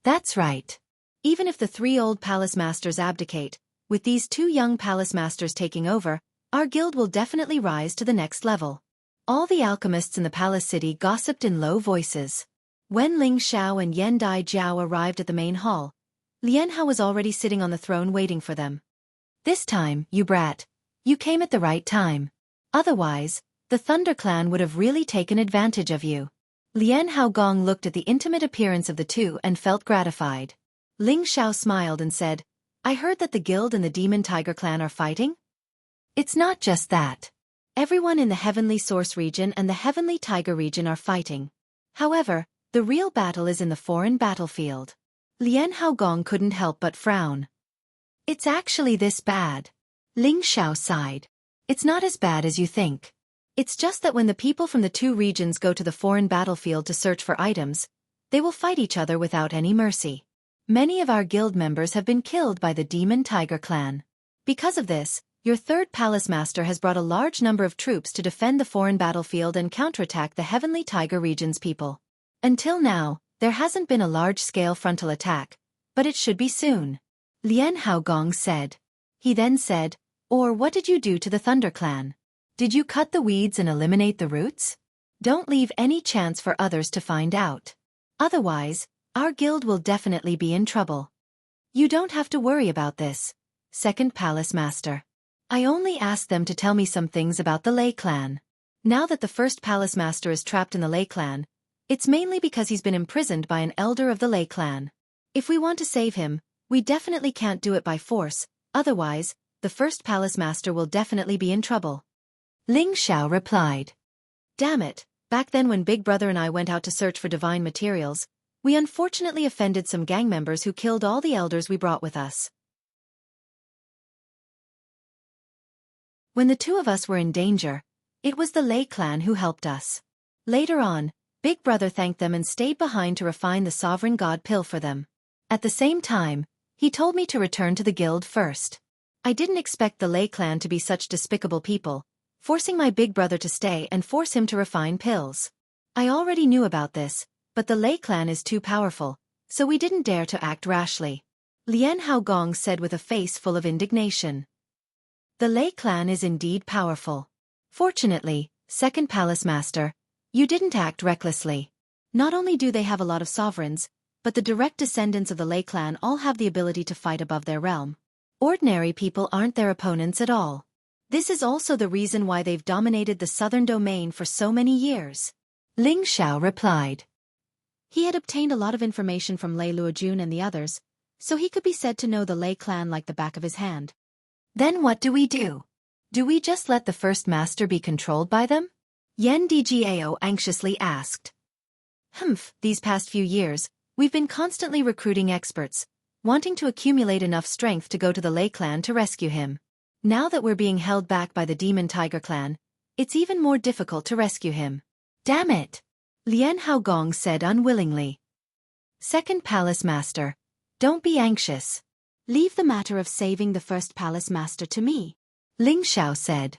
That's right. Even if the 3 old palace masters abdicate, with these 2 young palace masters taking over, our guild will definitely rise to the next level. All the alchemists in the palace city gossiped in low voices. When Ling Xiao and Yan Dai Jiao arrived at the main hall, Lian Hao was already sitting on the throne waiting for them. This time, you brat. You came at the right time. Otherwise, the Thunder Clan would have really taken advantage of you. Lian Haogong looked at the intimate appearance of the two and felt gratified. Ling Xiao smiled and said, I heard that the guild and the Demon Tiger Clan are fighting? It's not just that. Everyone in the Heavenly Source region and the Heavenly Tiger region are fighting. However, the real battle is in the foreign battlefield. Lian Haogong couldn't help but frown. It's actually this bad. Ling Xiao sighed. It's not as bad as you think. It's just that when the people from the 2 regions go to the foreign battlefield to search for items, they will fight each other without any mercy. Many of our guild members have been killed by the Demon Tiger Clan. Because of this, your 3rd Palace Master has brought a large number of troops to defend the foreign battlefield and counterattack the Heavenly Tiger region's people. Until now, there hasn't been a large-scale frontal attack, but it should be soon. Lian Haogong said. He then said, Or what did you do to the Thunder Clan? Did you cut the weeds and eliminate the roots? Don't leave any chance for others to find out. Otherwise, our guild will definitely be in trouble. You don't have to worry about this, 2nd Palace Master. I only asked them to tell me some things about the Lei Clan. Now that the 1st Palace Master is trapped in the Lei Clan, it's mainly because he's been imprisoned by an elder of the Lei Clan. If we want to save him, we definitely can't do it by force, otherwise, the 1st Palace Master will definitely be in trouble. Ling Xiao replied. Damn it, back then when Big Brother and I went out to search for divine materials, we unfortunately offended some gang members who killed all the elders we brought with us. When the 2 of us were in danger, it was the Lei Clan who helped us. Later on, Big Brother thanked them and stayed behind to refine the Sovereign God pill for them. At the same time, he told me to return to the guild first. I didn't expect the Lei Clan to be such despicable people, forcing my big brother to stay and force him to refine pills. I already knew about this, but the Lei Clan is too powerful, so we didn't dare to act rashly. Lian Haogong said with a face full of indignation. The Lei Clan is indeed powerful. Fortunately, 2nd Palace Master, you didn't act recklessly. Not only do they have a lot of sovereigns, but the direct descendants of the Lei Clan all have the ability to fight above their realm. Ordinary people aren't their opponents at all. This is also the reason why they've dominated the southern domain for so many years. Ling Xiao replied. He had obtained a lot of information from Lei Luojun and the others, so he could be said to know the Lei Clan like the back of his hand. Then what do we do? Do we just let the 1st Master be controlled by them? Yan Dgao anxiously asked. These past few years, we've been constantly recruiting experts, wanting to accumulate enough strength to go to the Lei Clan to rescue him. Now that we're being held back by the Demon Tiger Clan, it's even more difficult to rescue him. Damn it! Lian Haogong said unwillingly. 2nd Palace Master, don't be anxious. Leave the matter of saving the 1st Palace Master to me, Ling Xiao said.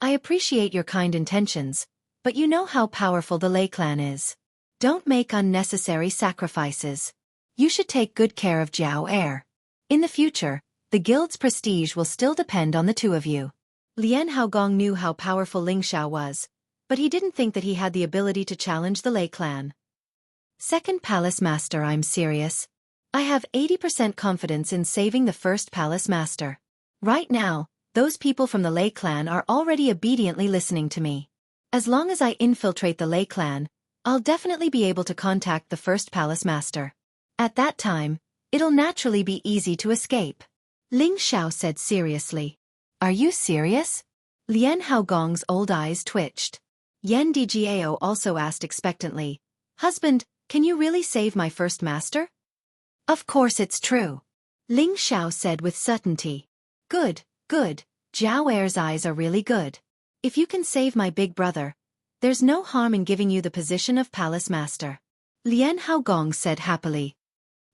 I appreciate your kind intentions, but you know how powerful the Lei Clan is. Don't make unnecessary sacrifices. You should take good care of Jiao Air. In the future, the guild's prestige will still depend on the 2 of you. Lian Haogong knew how powerful Ling Xiao was, but he didn't think that he had the ability to challenge the Lei Clan. 2nd Palace Master, I'm serious. I have 80% confidence in saving the 1st Palace Master. Right now, those people from the Lei Clan are already obediently listening to me. As long as I infiltrate the Lei Clan, I'll definitely be able to contact the first palace master. At that time, it'll naturally be easy to escape. Ling Xiao said seriously. Are you serious? Lian Haogong's old eyes twitched. Yan Dgao also asked expectantly, Husband, can you really save my first master? Of course it's true. Ling Xiao said with certainty. Good, good, Zhao Er's eyes are really good. If you can save my big brother, there's no harm in giving you the position of palace master. Lian Haogong said happily.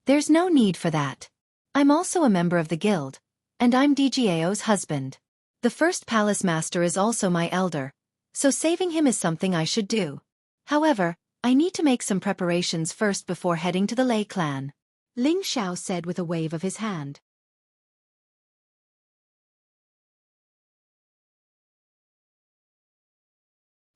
There's no need for that. I'm also a member of the guild, and I'm Dgao's husband. The first palace master is also my elder, so saving him is something I should do. However, I need to make some preparations first before heading to the Lei clan. Ling Xiao said with a wave of his hand.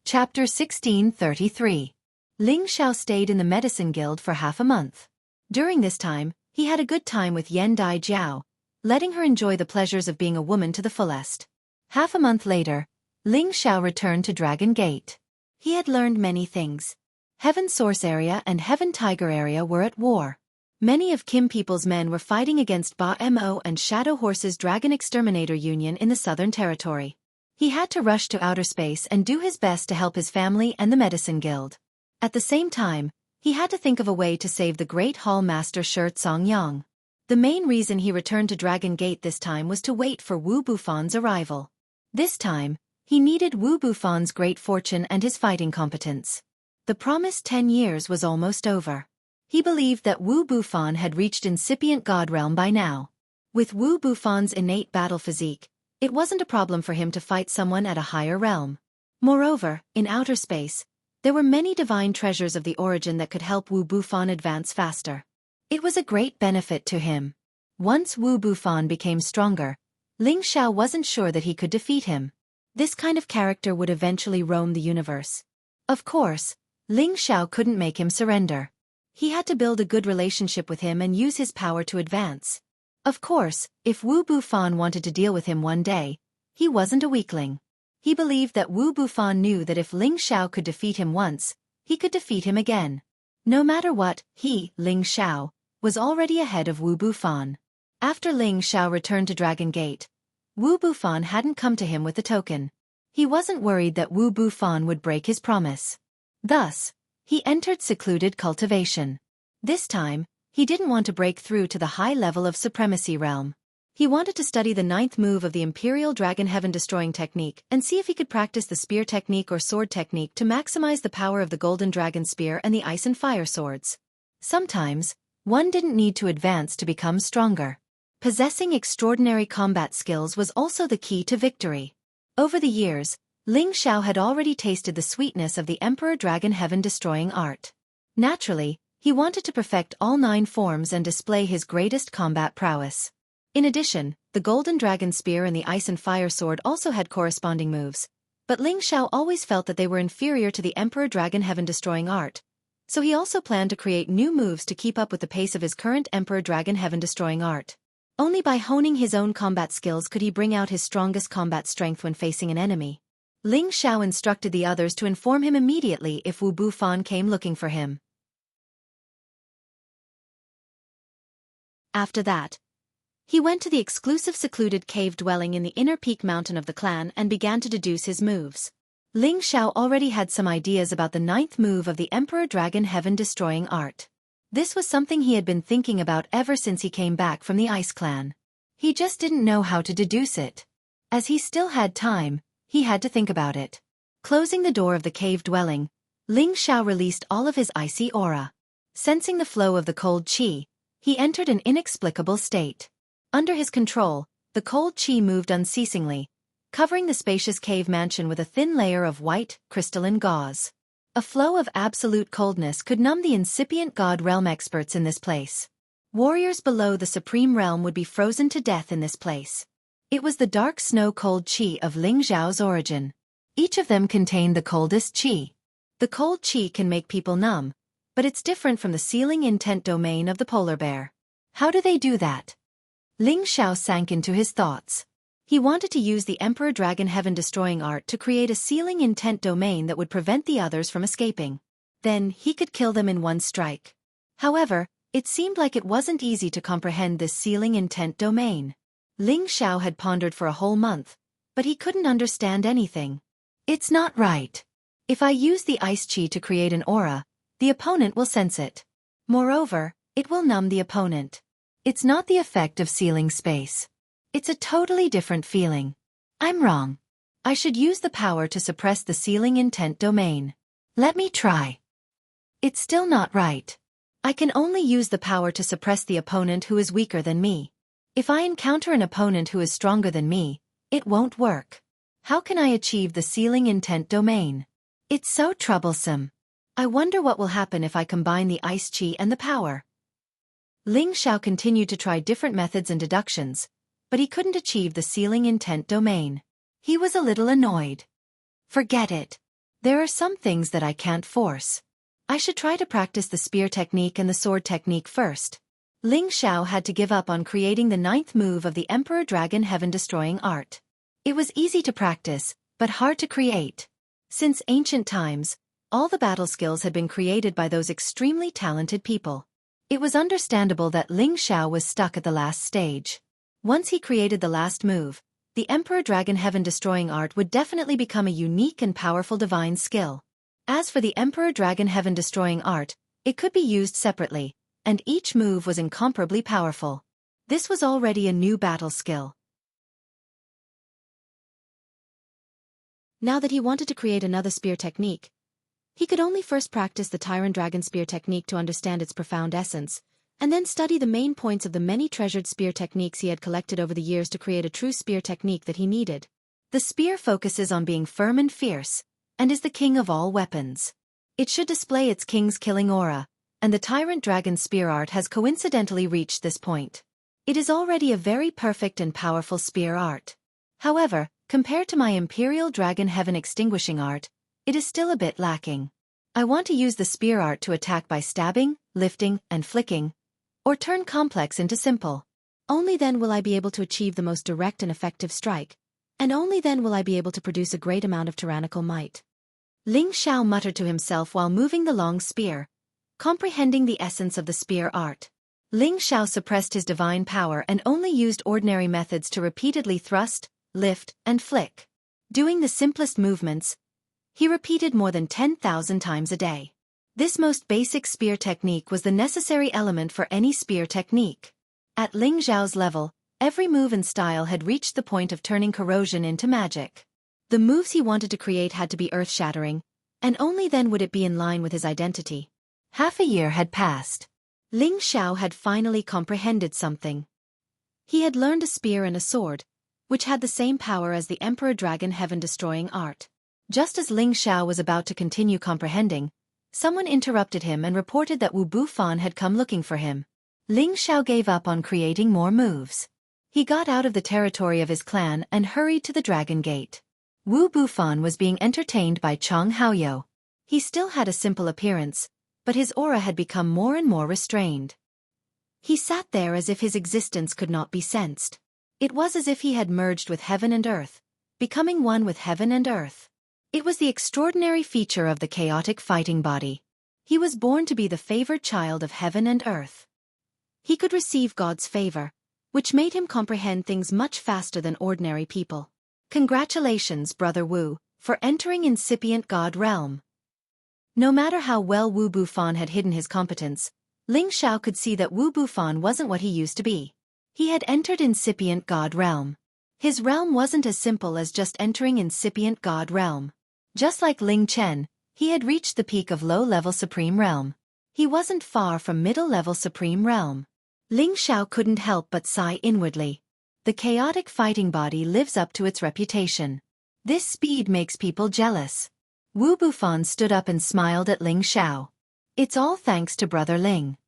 Chapter 1633. Ling Xiao stayed in the medicine guild for half a month. During this time, he had a good time with Yan Dai Jiao, letting her enjoy the pleasures of being a woman to the fullest. Half a month later, Ling Xiao returned to Dragon Gate. He had learned many things. Heaven Source area and Heaven Tiger area were at war. Many of Kim People's men were fighting against Ba Mo and Shadow Horse's Dragon Exterminator Union in the Southern Territory. He had to rush to outer space and do his best to help his family and the Medicine Guild. At the same time, he had to think of a way to save the Great Hall Master Shi Songyang. The main reason he returned to Dragon Gate this time was to wait for Wu Bufan's arrival. This time, he needed Wu Bufan's great fortune and his fighting competence. The promised 10 years was almost over. He believed that Wu Bufan had reached incipient God realm by now. With Wu Bufan's innate battle physique, it wasn't a problem for him to fight someone at a higher realm. Moreover, in outer space, there were many divine treasures of the origin that could help Wu Bufan advance faster. It was a great benefit to him. Once Wu Bufan became stronger, Ling Xiao wasn't sure that he could defeat him. This kind of character would eventually roam the universe. Of course, Ling Xiao couldn't make him surrender. He had to build a good relationship with him and use his power to advance. Of course, if Wu Bufan wanted to deal with him one day, he wasn't a weakling. He believed that Wu Bufan knew that if Ling Xiao could defeat him once, he could defeat him again. No matter what, he, Ling Xiao, was already ahead of Wu Bufan. After Ling Xiao returned to Dragon Gate, Wu Bufan hadn't come to him with the token. He wasn't worried that Wu Bufan would break his promise. Thus, he entered secluded cultivation. This time, he didn't want to break through to the high level of supremacy realm. He wanted to study the 9th move of the Imperial Dragon Heaven Destroying Technique and see if he could practice the spear technique or sword technique to maximize the power of the Golden Dragon Spear and the Ice and Fire Swords. Sometimes, one didn't need to advance to become stronger. Possessing extraordinary combat skills was also the key to victory. Over the years, Ling Xiao had already tasted the sweetness of the Emperor Dragon Heaven Destroying art. Naturally, he wanted to perfect all 9 forms and display his greatest combat prowess. In addition, the Golden Dragon Spear and the Ice and Fire Sword also had corresponding moves, but Ling Xiao always felt that they were inferior to the Emperor Dragon Heaven Destroying art, so he also planned to create new moves to keep up with the pace of his current Emperor Dragon Heaven Destroying art. Only by honing his own combat skills could he bring out his strongest combat strength when facing an enemy. Ling Xiao instructed the others to inform him immediately if Wu Bufan came looking for him. After that, he went to the exclusive secluded cave dwelling in the inner peak mountain of the clan and began to deduce his moves. Ling Xiao already had some ideas about the 9th move of the Emperor Dragon Heaven Destroying art. This was something he had been thinking about ever since he came back from the Ice Clan. He just didn't know how to deduce it. As he still had time, he had to think about it. Closing the door of the cave dwelling, Ling Xiao released all of his icy aura. Sensing the flow of the cold qi, he entered an inexplicable state. Under his control, the cold qi moved unceasingly, covering the spacious cave mansion with a thin layer of white, crystalline gauze. A flow of absolute coldness could numb the incipient God realm experts in this place. Warriors below the supreme realm would be frozen to death in this place. It was the dark snow-cold qi of Ling Xiao's origin. Each of them contained the coldest qi. The cold qi can make people numb, but it's different from the sealing intent domain of the polar bear. How do they do that? Ling Xiao sank into his thoughts. He wanted to use the Emperor Dragon Heaven Destroying art to create a sealing intent domain that would prevent the others from escaping. Then he could kill them in one strike. However, it seemed like it wasn't easy to comprehend this sealing intent domain. Ling Xiao had pondered for a whole month, but he couldn't understand anything. It's not right. If I use the ice chi to create an aura, the opponent will sense it. Moreover, it will numb the opponent. It's not the effect of sealing space. It's a totally different feeling. I'm wrong. I should use the power to suppress the sealing intent domain. Let me try. It's still not right. I can only use the power to suppress the opponent who is weaker than me. If I encounter an opponent who is stronger than me, it won't work. How can I achieve the sealing intent domain? It's so troublesome. I wonder what will happen if I combine the ice chi and the power. Ling Xiao continued to try different methods and deductions, but he couldn't achieve the sealing intent domain. He was a little annoyed. Forget it. There are some things that I can't force. I should try to practice the spear technique and the sword technique first. Ling Xiao had to give up on creating the 9th move of the Emperor Dragon Heaven-Destroying Art. It was easy to practice, but hard to create. Since ancient times, all the battle skills had been created by those extremely talented people. It was understandable that Ling Xiao was stuck at the last stage. Once he created the last move, the Emperor Dragon Heaven-Destroying Art would definitely become a unique and powerful divine skill. As for the Emperor Dragon Heaven-Destroying Art, it could be used separately, and each move was incomparably powerful. This was already a new battle skill. Now that he wanted to create another spear technique, he could only first practice the Tyrant Dragon Spear technique to understand its profound essence, and then study the main points of the many treasured spear techniques he had collected over the years to create a true spear technique that he needed. The spear focuses on being firm and fierce, and is the king of all weapons. It should display its king's killing aura, and the Tyrant Dragon Spear art has coincidentally reached this point. It is already a very perfect and powerful spear art. However, compared to my Imperial Dragon Heaven Extinguishing art, it is still a bit lacking. I want to use the spear art to attack by stabbing, lifting, and flicking, or turn complex into simple. Only then will I be able to achieve the most direct and effective strike, and only then will I be able to produce a great amount of tyrannical might. Ling Xiao muttered to himself while moving the long spear, comprehending the essence of the spear art. Ling Xiao suppressed his divine power and only used ordinary methods to repeatedly thrust, lift, and flick. Doing the simplest movements, he repeated more than 10,000 times a day. This most basic spear technique was the necessary element for any spear technique. At Ling Xiao's level, every move and style had reached the point of turning corrosion into magic. The moves he wanted to create had to be earth-shattering, and only then would it be in line with his identity. Half a year had passed. Ling Xiao had finally comprehended something. He had learned a spear and a sword, which had the same power as the Emperor Dragon Heaven-Destroying art. Just as Ling Xiao was about to continue comprehending, someone interrupted him and reported that Wu Bufan had come looking for him. Ling Xiao gave up on creating more moves. He got out of the territory of his clan and hurried to the Dragon Gate. Wu Bufan was being entertained by Chang Haoyou. He still had a simple appearance, but his aura had become more and more restrained. He sat there as if his existence could not be sensed. It was as if he had merged with heaven and earth, becoming one with heaven and earth. It was the extraordinary feature of the chaotic fighting body. He was born to be the favored child of heaven and earth. He could receive God's favor, which made him comprehend things much faster than ordinary people. Congratulations, Brother Wu, for entering incipient God realm. No matter how well Wu Bufan had hidden his competence, Ling Xiao could see that Wu Bufan wasn't what he used to be. He had entered incipient God realm. His realm wasn't as simple as just entering incipient God realm. Just like Ling Chen, he had reached the peak of low-level Supreme Realm. He wasn't far from middle-level Supreme Realm. Ling Xiao couldn't help but sigh inwardly. The chaotic fighting body lives up to its reputation. This speed makes people jealous. Wu Bufan stood up and smiled at Ling Xiao. It's all thanks to Brother Ling.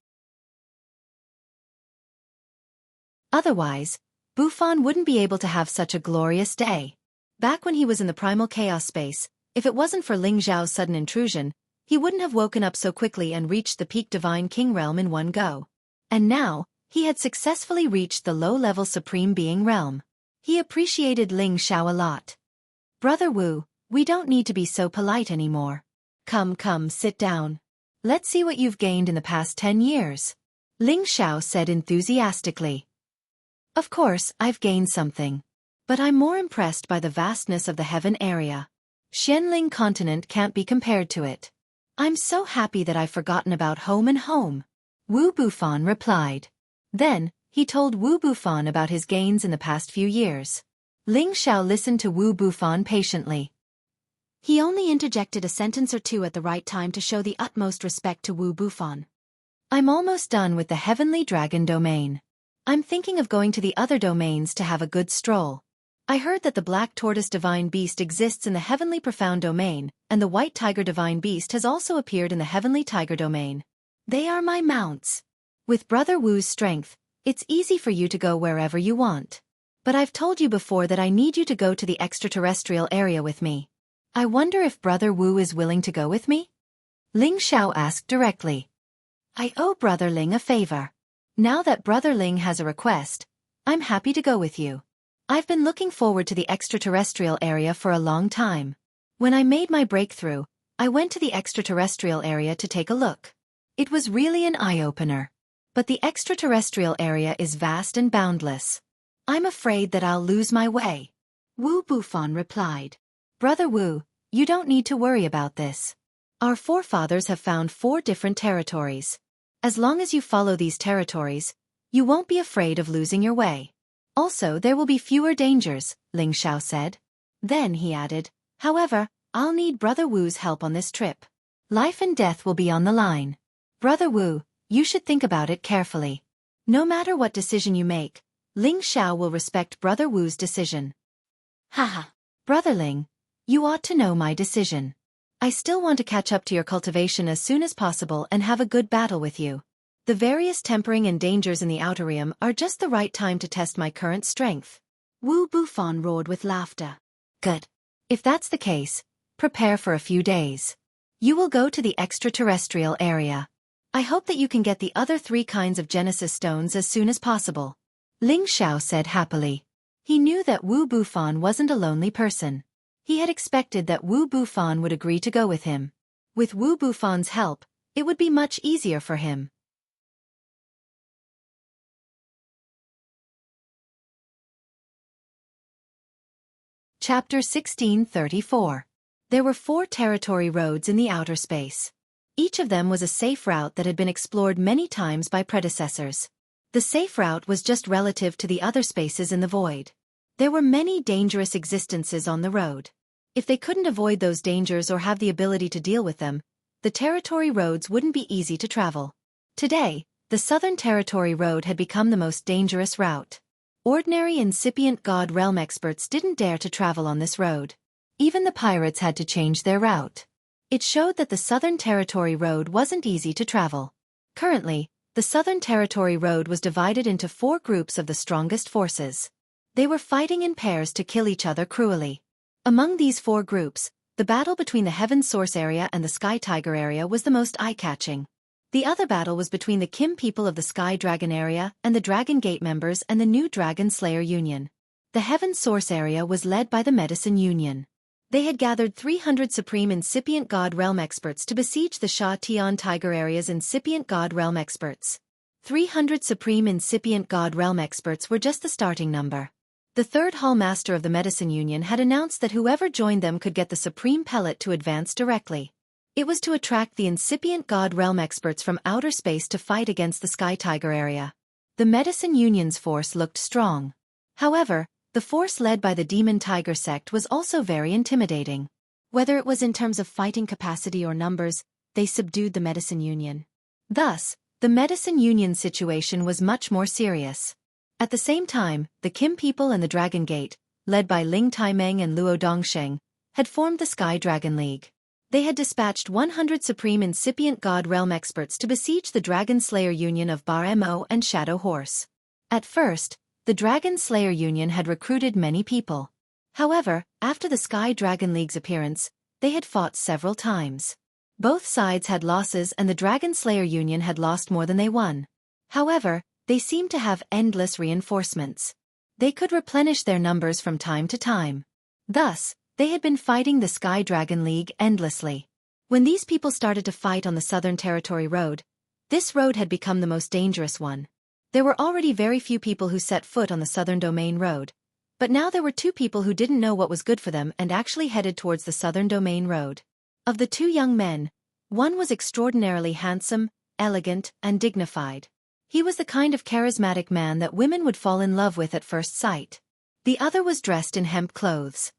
Otherwise, Bufan wouldn't be able to have such a glorious day. Back when he was in the primal chaos space, if it wasn't for Ling Xiao's sudden intrusion, he wouldn't have woken up so quickly and reached the peak Divine King realm in one go. And now, he had successfully reached the low-level Supreme Being realm. He appreciated Ling Xiao a lot. Brother Wu, we don't need to be so polite anymore. Come, sit down. Let's see what you've gained in the past 10 years. Ling Xiao said enthusiastically. Of course, I've gained something. But I'm more impressed by the vastness of the heaven area. Xianling continent can't be compared to it. I'm so happy that I've forgotten about home and home. Wu Bufan replied. Then, he told Wu Bufan about his gains in the past few years. Ling Xiao listened to Wu Bufan patiently. He only interjected a sentence or two at the right time to show the utmost respect to Wu Bufan. I'm almost done with the Heavenly Dragon domain. I'm thinking of going to the other domains to have a good stroll. I heard that the Black Tortoise Divine Beast exists in the Heavenly Profound domain, and the White Tiger Divine Beast has also appeared in the Heavenly Tiger domain. They are my mounts. With Brother Wu's strength, it's easy for you to go wherever you want. But I've told you before that I need you to go to the extraterrestrial area with me. I wonder if Brother Wu is willing to go with me? Ling Xiao asked directly. I owe Brother Ling a favor. Now that Brother Ling has a request, I'm happy to go with you. I've been looking forward to the extraterrestrial area for a long time. When I made my breakthrough, I went to the extraterrestrial area to take a look. It was really an eye-opener. But the extraterrestrial area is vast and boundless. I'm afraid that I'll lose my way. Wu Bufan replied. Brother Wu, you don't need to worry about this. Our forefathers have found 4 different territories. As long as you follow these territories, you won't be afraid of losing your way. Also, there will be fewer dangers, Ling Xiao said. Then he added, however, I'll need Brother Wu's help on this trip. Life and death will be on the line. Brother Wu, you should think about it carefully. No matter what decision you make, Ling Xiao will respect Brother Wu's decision. Haha. Brother Ling, you ought to know my decision. I still want to catch up to your cultivation as soon as possible and have a good battle with you. The various tempering and dangers in the outer realm are just the right time to test my current strength. Wu Bufan roared with laughter. Good. If that's the case, prepare for a few days. You will go to the extraterrestrial area. I hope that you can get the other 3 kinds of Genesis stones as soon as possible. Ling Xiao said happily. He knew that Wu Bufan wasn't a lonely person. He had expected that Wu Bufan would agree to go with him. With Wu Bufan's help, it would be much easier for him. Chapter 1634. There were 4 territory roads in the outer space. Each of them was a safe route that had been explored many times by predecessors. The safe route was just relative to the other spaces in the void. There were many dangerous existences on the road. If they couldn't avoid those dangers or have the ability to deal with them, the territory roads wouldn't be easy to travel. Today, the Southern Territory Road had become the most dangerous route. Ordinary incipient God realm experts didn't dare to travel on this road. Even the pirates had to change their route. It showed that the Southern Territory Road wasn't easy to travel. Currently, the Southern Territory Road was divided into 4 groups of the strongest forces. They were fighting in pairs to kill each other cruelly. Among these 4 groups, the battle between the Heaven Source area and the Sky Tiger area was the most eye-catching. The other battle was between the Kim people of the Sky Dragon area and the Dragon Gate members and the new Dragon Slayer Union. The Heaven Source area was led by the Medicine Union. They had gathered 300 Supreme Incipient God Realm experts to besiege the Sha Tian Tiger area's Incipient God Realm experts. 300 Supreme Incipient God Realm experts were just the starting number. The 3rd Hall Master of the Medicine Union had announced that whoever joined them could get the Supreme Pellet to advance directly. It was to attract the Incipient God Realm experts from outer space to fight against the Sky Tiger area. The Medicine Union's force looked strong. However, the force led by the Demon Tiger sect was also very intimidating. Whether it was in terms of fighting capacity or numbers, they subdued the Medicine Union. Thus, the Medicine Union situation was much more serious. At the same time, the Kim people and the Dragon Gate, led by Ling Taimeng and Luo Dongsheng, had formed the Sky Dragon League. They had dispatched 100 Supreme Incipient God Realm experts to besiege the Dragon Slayer Union of Bar Mo and Shadow Horse. At first, the Dragon Slayer Union had recruited many people. However, after the Sky Dragon League's appearance, they had fought several times. Both sides had losses and the Dragon Slayer Union had lost more than they won. However, they seemed to have endless reinforcements. They could replenish their numbers from time to time. Thus, they had been fighting the Sky Dragon League endlessly. When these people started to fight on the Southern Territory Road, this road had become the most dangerous one. There were already very few people who set foot on the Southern Domain Road, but now there were two people who didn't know what was good for them and actually headed towards the Southern Domain Road. Of the two young men, one was extraordinarily handsome, elegant, and dignified. He was the kind of charismatic man that women would fall in love with at first sight. The other was dressed in hemp clothes.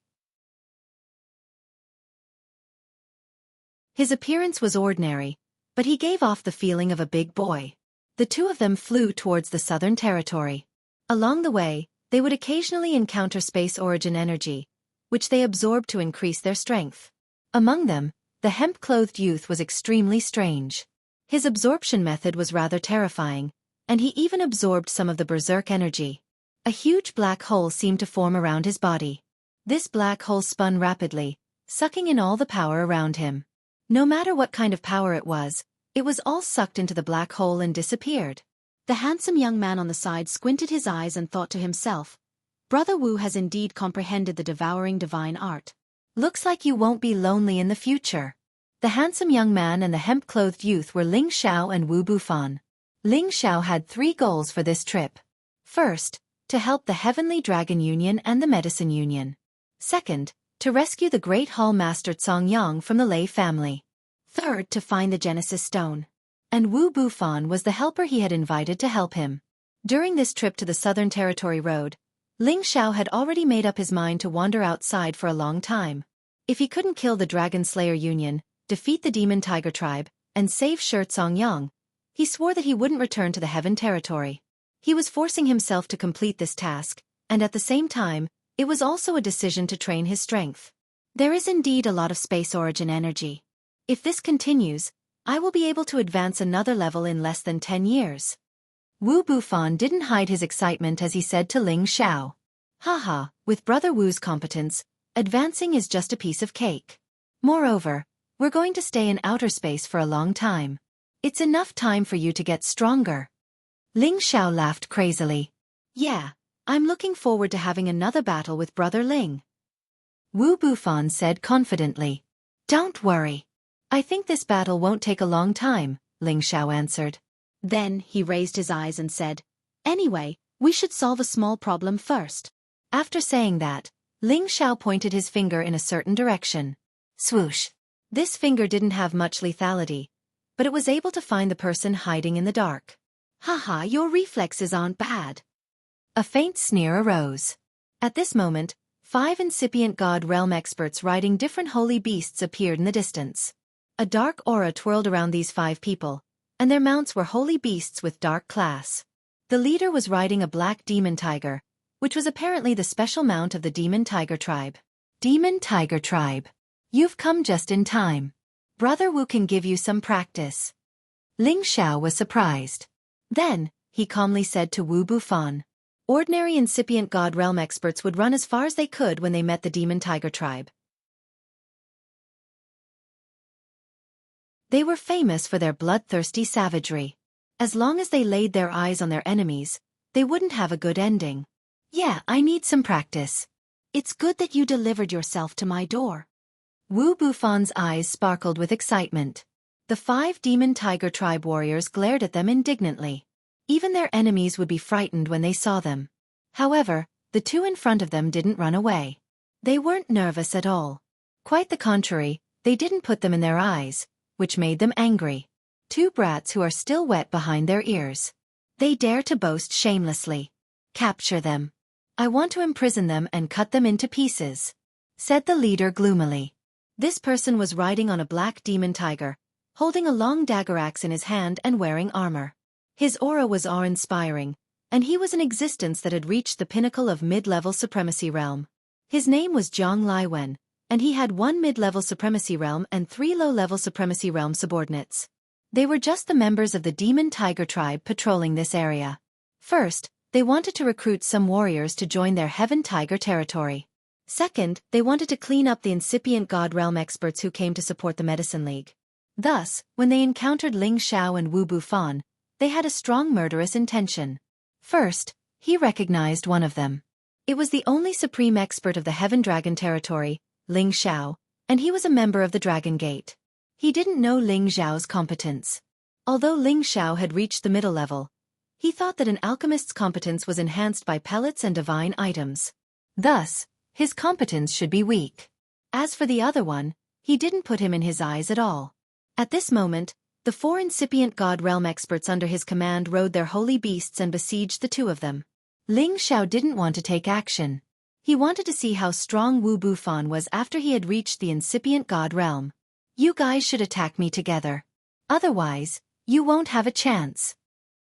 His appearance was ordinary, but he gave off the feeling of a big boy. The two of them flew towards the Southern Territory. Along the way, they would occasionally encounter space origin energy, which they absorbed to increase their strength. Among them, the hemp-clothed youth was extremely strange. His absorption method was rather terrifying, and he even absorbed some of the berserk energy. A huge black hole seemed to form around his body. This black hole spun rapidly, sucking in all the power around him. No matter what kind of power it was all sucked into the black hole and disappeared. The handsome young man on the side squinted his eyes and thought to himself, Brother Wu has indeed comprehended the devouring divine art. Looks like you won't be lonely in the future. The handsome young man and the hemp-clothed youth were Ling Xiao and Wu Bufan. Ling Xiao had 3 goals for this trip. First, to help the Heavenly Dragon Union and the Medicine Union. Second, to rescue the Great Hall Master Xianxia from the Lei family. Third, to find the Genesis Stone. And Wu Bufan was the helper he had invited to help him. During this trip to the Southern Territory Road, Ling Xiao had already made up his mind to wander outside for a long time. If he couldn't kill the Dragon Slayer Union, defeat the Demon Tiger Tribe, and save Shi Xiangyang, he swore that he wouldn't return to the Heaven Territory. He was forcing himself to complete this task, and at the same time, it was also a decision to train his strength. There is indeed a lot of space origin energy. If this continues, I will be able to advance another level in less than 10 years. Wu Bufan didn't hide his excitement as he said to Ling Xiao. Haha, with Brother Wu's competence, advancing is just a piece of cake. Moreover, we're going to stay in outer space for a long time. It's enough time for you to get stronger. Ling Xiao laughed crazily. Yeah, I'm looking forward to having another battle with Brother Ling. Wu Bufan said confidently. Don't worry. I think this battle won't take a long time, Ling Xiao answered. Then he raised his eyes and said, Anyway, we should solve a small problem first. After saying that, Ling Xiao pointed his finger in a certain direction. Swoosh. This finger didn't have much lethality, but it was able to find the person hiding in the dark. Haha, your reflexes aren't bad. A faint sneer arose. At this moment, 5 incipient God Realm experts riding different holy beasts appeared in the distance. A dark aura twirled around these 5 people, and their mounts were holy beasts with dark class. The leader was riding a black demon tiger, which was apparently the special mount of the Demon Tiger Tribe. Demon Tiger Tribe. You've come just in time. Brother Wu can give you some practice. Ling Xiao was surprised. Then, he calmly said to Wu Bufan. Ordinary incipient God Realm experts would run as far as they could when they met the Demon Tiger Tribe. They were famous for their bloodthirsty savagery. As long as they laid their eyes on their enemies, they wouldn't have a good ending. Yeah, I need some practice. It's good that you delivered yourself to my door. Wu Bufan's eyes sparkled with excitement. The 5 Demon Tiger Tribe warriors glared at them indignantly. Even their enemies would be frightened when they saw them. However, the 2 in front of them didn't run away. They weren't nervous at all. Quite the contrary, they didn't put them in their eyes, which made them angry. 2 brats who are still wet behind their ears. They dare to boast shamelessly. Capture them. I want to imprison them and cut them into pieces, said the leader gloomily. This person was riding on a black demon tiger, holding a long dagger axe in his hand and wearing armor. His aura was awe-inspiring, and he was an existence that had reached the pinnacle of mid-level supremacy realm. His name was Zhang Laiwen, and he had 1 mid-level supremacy realm and 3 low-level supremacy realm subordinates. They were just the members of the Demon Tiger Tribe patrolling this area. First, they wanted to recruit some warriors to join their Heaven Tiger territory. Second, they wanted to clean up the incipient God Realm experts who came to support the Medicine League. Thus, when they encountered Ling Xiao and Wu Bufan, they had a strong murderous intention. First, he recognized one of them. It was the only supreme expert of the Heaven Dragon territory, Ling Xiao, and he was a member of the Dragon Gate. He didn't know Ling Xiao's competence. Although Ling Xiao had reached the middle level, he thought that an alchemist's competence was enhanced by pellets and divine items. Thus, his competence should be weak. As for the other one, he didn't put him in his eyes at all. At this moment, the 4 incipient God Realm experts under his command rode their holy beasts and besieged the 2 of them. Ling Xiao didn't want to take action. He wanted to see how strong Wu Bufan was after he had reached the incipient God Realm. You guys should attack me together. Otherwise, you won't have a chance.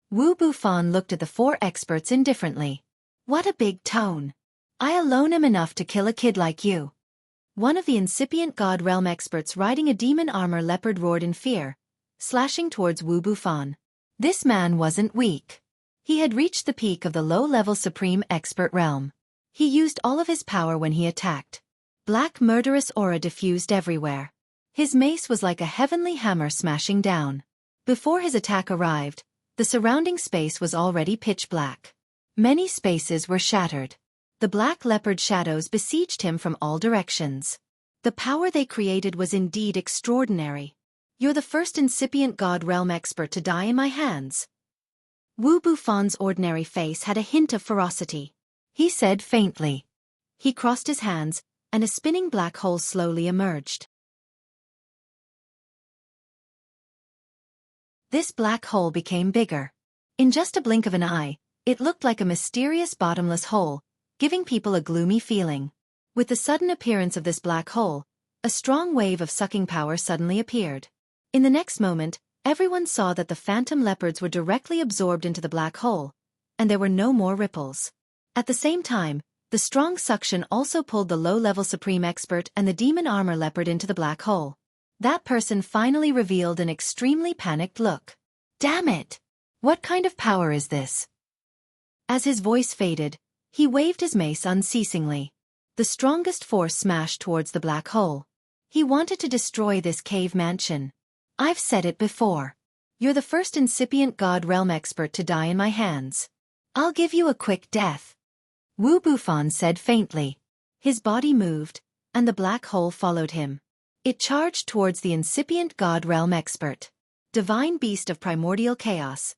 Wu Bufan looked at the 4 experts indifferently. What a big tone. I alone am enough to kill a kid like you. One of the incipient God Realm experts riding a demon armor leopard roared in fear, slashing towards Wu Bufan. This man wasn't weak. He had reached the peak of the low-level Supreme Expert realm. He used all of his power when he attacked. Black murderous aura diffused everywhere. His mace was like a heavenly hammer smashing down. Before his attack arrived, the surrounding space was already pitch black. Many spaces were shattered. The black leopard shadows besieged him from all directions. The power they created was indeed extraordinary. You're the first incipient God Realm expert to die in my hands. Wu Bufan's ordinary face had a hint of ferocity. He said faintly. He crossed his hands, and a spinning black hole slowly emerged. This black hole became bigger. In just a blink of an eye, it looked like a mysterious bottomless hole, giving people a gloomy feeling. With the sudden appearance of this black hole, a strong wave of sucking power suddenly appeared. In the next moment, everyone saw that the phantom leopards were directly absorbed into the black hole, and there were no more ripples. At the same time, the strong suction also pulled the low-level Supreme Expert and the demon armor leopard into the black hole. That person finally revealed an extremely panicked look. Damn it! What kind of power is this? As his voice faded, he waved his mace unceasingly. The strongest force smashed towards the black hole. He wanted to destroy this cave mansion. I've said it before. You're the first incipient God Realm expert to die in my hands. I'll give you a quick death. Wu Bufan said faintly. His body moved, and the black hole followed him. It charged towards the incipient God Realm expert. Divine beast of primordial chaos.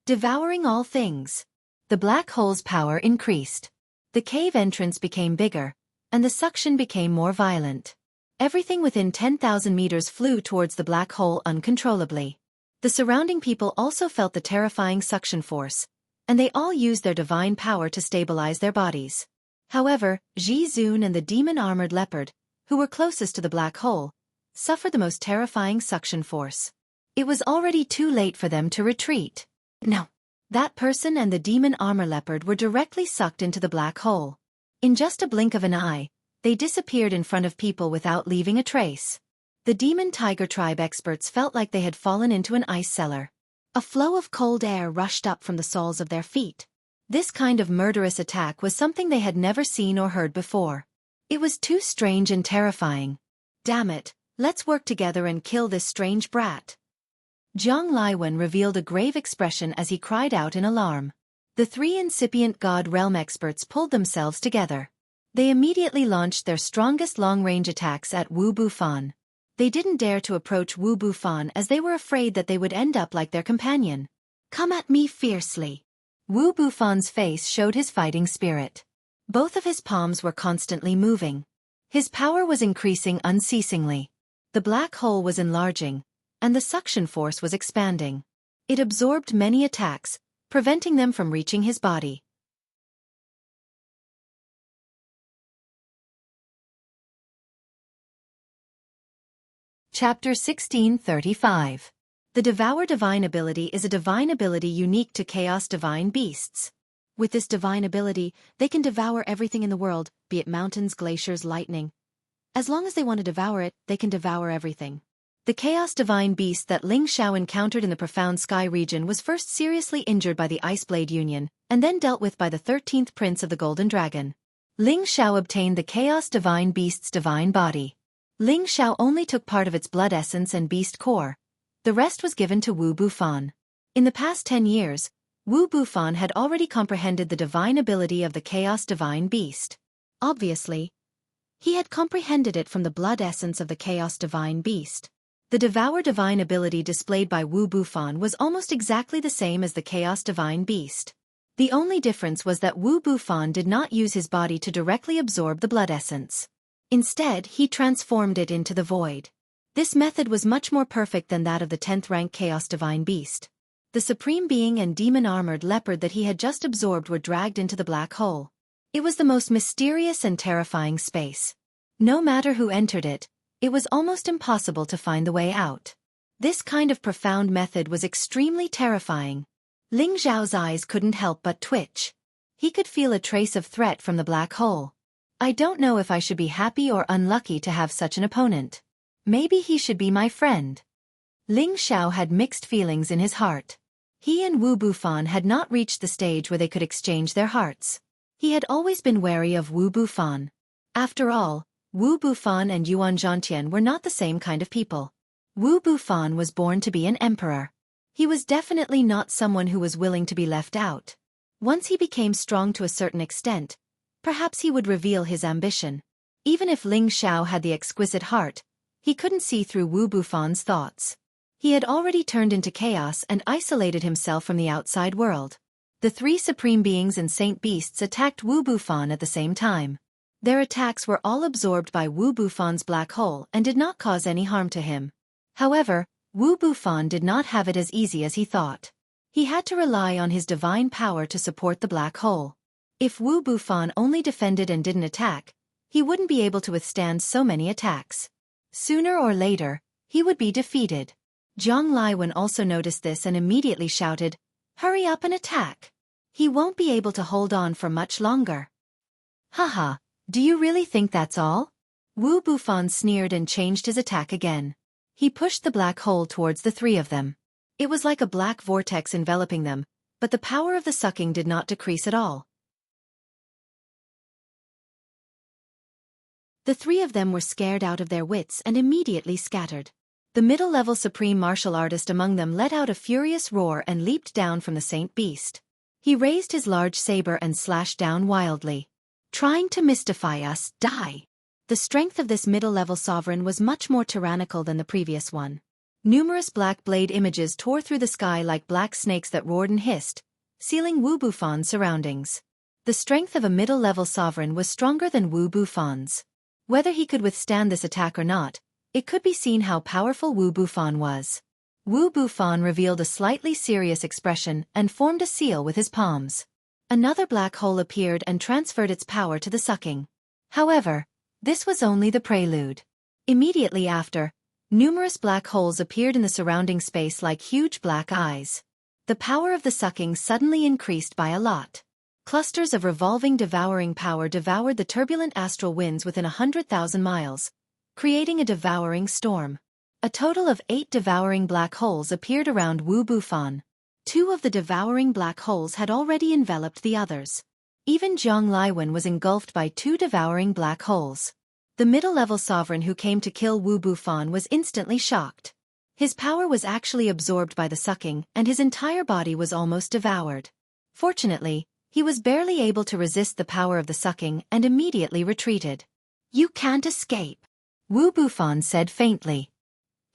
Devouring all things. The black hole's power increased. The cave entrance became bigger, and the suction became more violent. Everything within 10,000 meters flew towards the black hole uncontrollably. The surrounding people also felt the terrifying suction force, and they all used their divine power to stabilize their bodies. However, Ji Zun and the demon-armored leopard, who were closest to the black hole, suffered the most terrifying suction force. It was already too late for them to retreat. No. That person and the demon armor leopard were directly sucked into the black hole. In just a blink of an eye, they disappeared in front of people without leaving a trace. The demon tiger tribe experts felt like they had fallen into an ice cellar. A flow of cold air rushed up from the soles of their feet. This kind of murderous attack was something they had never seen or heard before. It was too strange and terrifying. Damn it, let's work together and kill this strange brat. Jiang Liwen revealed a grave expression as he cried out in alarm. The 3 incipient God Realm experts pulled themselves together. They immediately launched their strongest long-range attacks at Wu Bufan. They didn't dare to approach Wu Bufan as they were afraid that they would end up like their companion. Come at me fiercely. Wu Bufan's face showed his fighting spirit. Both of his palms were constantly moving. His power was increasing unceasingly. The black hole was enlarging, and the suction force was expanding. It absorbed many attacks, preventing them from reaching his body. Chapter 1635. The Devour Divine ability is a divine ability unique to Chaos Divine Beasts. With this divine ability, they can devour everything in the world, be it mountains, glaciers, lightning. As long as they want to devour it, they can devour everything. The Chaos Divine Beast that Ling Xiao encountered in the Profound Sky region was first seriously injured by the Iceblade Union, and then dealt with by the 13th Prince of the Golden Dragon. Ling Xiao obtained the Chaos Divine Beast's divine body. Ling Xiao only took part of its blood essence and beast core. The rest was given to Wu Bufan. In the past 10 years, Wu Bufan had already comprehended the divine ability of the Chaos Divine Beast. Obviously, he had comprehended it from the blood essence of the Chaos Divine Beast. The Devour Divine ability displayed by Wu Bufan was almost exactly the same as the Chaos Divine Beast. The only difference was that Wu Bufan did not use his body to directly absorb the blood essence. Instead, he transformed it into the void. This method was much more perfect than that of the 10th rank Chaos Divine Beast. The Supreme Being and demon-armored leopard that he had just absorbed were dragged into the black hole. It was the most mysterious and terrifying space. No matter who entered it, it was almost impossible to find the way out. This kind of profound method was extremely terrifying. Ling Xiao's eyes couldn't help but twitch. He could feel a trace of threat from the black hole. I don't know if I should be happy or unlucky to have such an opponent. Maybe he should be my friend. Ling Xiao had mixed feelings in his heart. He and Wu Bufan had not reached the stage where they could exchange their hearts. He had always been wary of Wu Bufan. After all, Wu Bufan and Yuan Zhantian were not the same kind of people. Wu Bufan was born to be an emperor. He was definitely not someone who was willing to be left out. Once he became strong to a certain extent, perhaps he would reveal his ambition. Even if Ling Xiao had the exquisite heart, he couldn't see through Wu Bufan's thoughts. He had already turned into chaos and isolated himself from the outside world. The 3 supreme beings and saint beasts attacked Wu Bufan at the same time. Their attacks were all absorbed by Wu Bufan's black hole and did not cause any harm to him. However, Wu Bufan did not have it as easy as he thought. He had to rely on his divine power to support the black hole. If Wu Bufan only defended and didn't attack, he wouldn't be able to withstand so many attacks. Sooner or later, he would be defeated. Zhang Liwen also noticed this and immediately shouted, "Hurry up and attack! He won't be able to hold on for much longer." Haha, do you really think that's all? Wu Bufan sneered and changed his attack again. He pushed the black hole towards the 3 of them. It was like a black vortex enveloping them, but the power of the sucking did not decrease at all. The 3 of them were scared out of their wits and immediately scattered. The middle-level supreme martial artist among them let out a furious roar and leaped down from the Saint Beast. He raised his large saber and slashed down wildly. "Trying to mystify us, die!" The strength of this middle-level sovereign was much more tyrannical than the previous one. Numerous black blade images tore through the sky like black snakes that roared and hissed, sealing Wu Bufan's surroundings. The strength of a middle-level sovereign was stronger than Wu Bufan's. Whether he could withstand this attack or not, it could be seen how powerful Wu Bufan was. Wu Bufan revealed a slightly serious expression and formed a seal with his palms. Another black hole appeared and transferred its power to the sucking. However, this was only the prelude. Immediately after, numerous black holes appeared in the surrounding space like huge black eyes. The power of the sucking suddenly increased by a lot. Clusters of revolving devouring power devoured the turbulent astral winds within 100,000 miles, creating a devouring storm. A total of 8 devouring black holes appeared around Wu Bufan. 2 of the devouring black holes had already enveloped the others. Even Zhang Liwen was engulfed by 2 devouring black holes. The middle-level sovereign who came to kill Wu Bufan was instantly shocked. His power was actually absorbed by the sucking, and his entire body was almost devoured. Fortunately, he was barely able to resist the power of the sucking and immediately retreated. "You can't escape," Wu Bufan said faintly.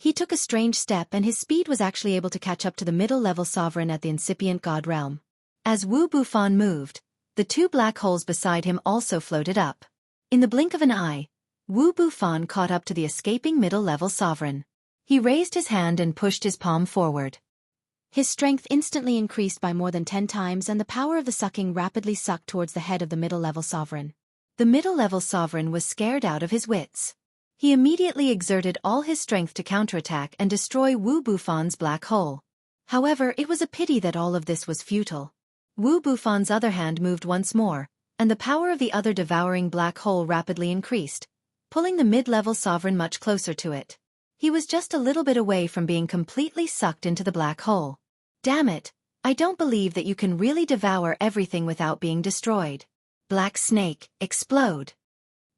He took a strange step and his speed was actually able to catch up to the middle-level sovereign at the incipient god realm. As Wu Bufan moved, the 2 black holes beside him also floated up. In the blink of an eye, Wu Bufan caught up to the escaping middle-level sovereign. He raised his hand and pushed his palm forward. His strength instantly increased by more than 10 times and the power of the sucking rapidly sucked towards the head of the middle-level sovereign. The middle-level sovereign was scared out of his wits. He immediately exerted all his strength to counterattack and destroy Wu Bufan's black hole. However, it was a pity that all of this was futile. Wu Bufan's other hand moved once more, and the power of the other devouring black hole rapidly increased, pulling the mid-level sovereign much closer to it. He was just a little bit away from being completely sucked into the black hole. Damn it, I don't believe that you can really devour everything without being destroyed. Black snake, explode.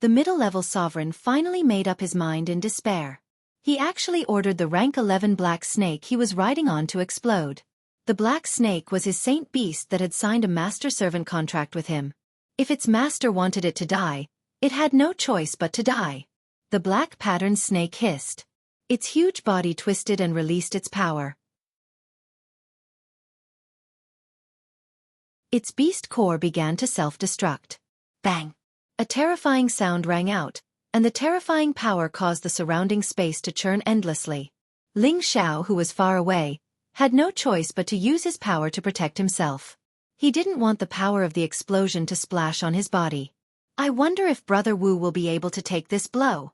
The middle-level sovereign finally made up his mind in despair. He actually ordered the rank 11 black snake he was riding on to explode. The black snake was his saint beast that had signed a master-servant contract with him. If its master wanted it to die, it had no choice but to die. The black patterned snake hissed. Its huge body twisted and released its power. Its beast core began to self-destruct. Bang! A terrifying sound rang out, and the terrifying power caused the surrounding space to churn endlessly. Ling Xiao, who was far away, had no choice but to use his power to protect himself. He didn't want the power of the explosion to splash on his body. I wonder if Brother Wu will be able to take this blow.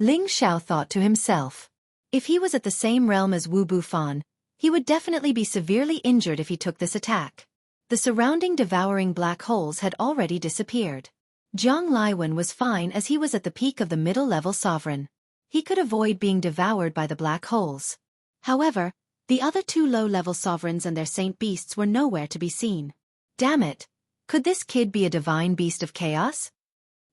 Ling Xiao thought to himself. If he was at the same realm as Wu Bufan, he would definitely be severely injured if he took this attack. The surrounding devouring black holes had already disappeared. Zhang Liwen was fine as he was at the peak of the middle-level sovereign. He could avoid being devoured by the black holes. However, the other two low-level sovereigns and their saint beasts were nowhere to be seen. Damn it! Could this kid be a divine beast of chaos?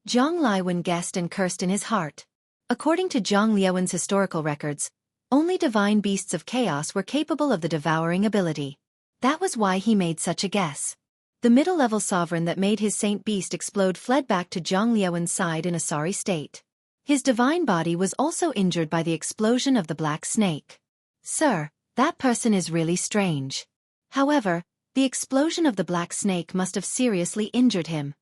Zhang Liwen guessed and cursed in his heart. According to Zhang Liwen's historical records, only divine beasts of chaos were capable of the devouring ability. That was why he made such a guess. The middle-level sovereign that made his saint beast explode fled back to Zhang Liwen's side in a sorry state. His divine body was also injured by the explosion of the black snake. Sir, that person is really strange. However, the explosion of the black snake must have seriously injured him.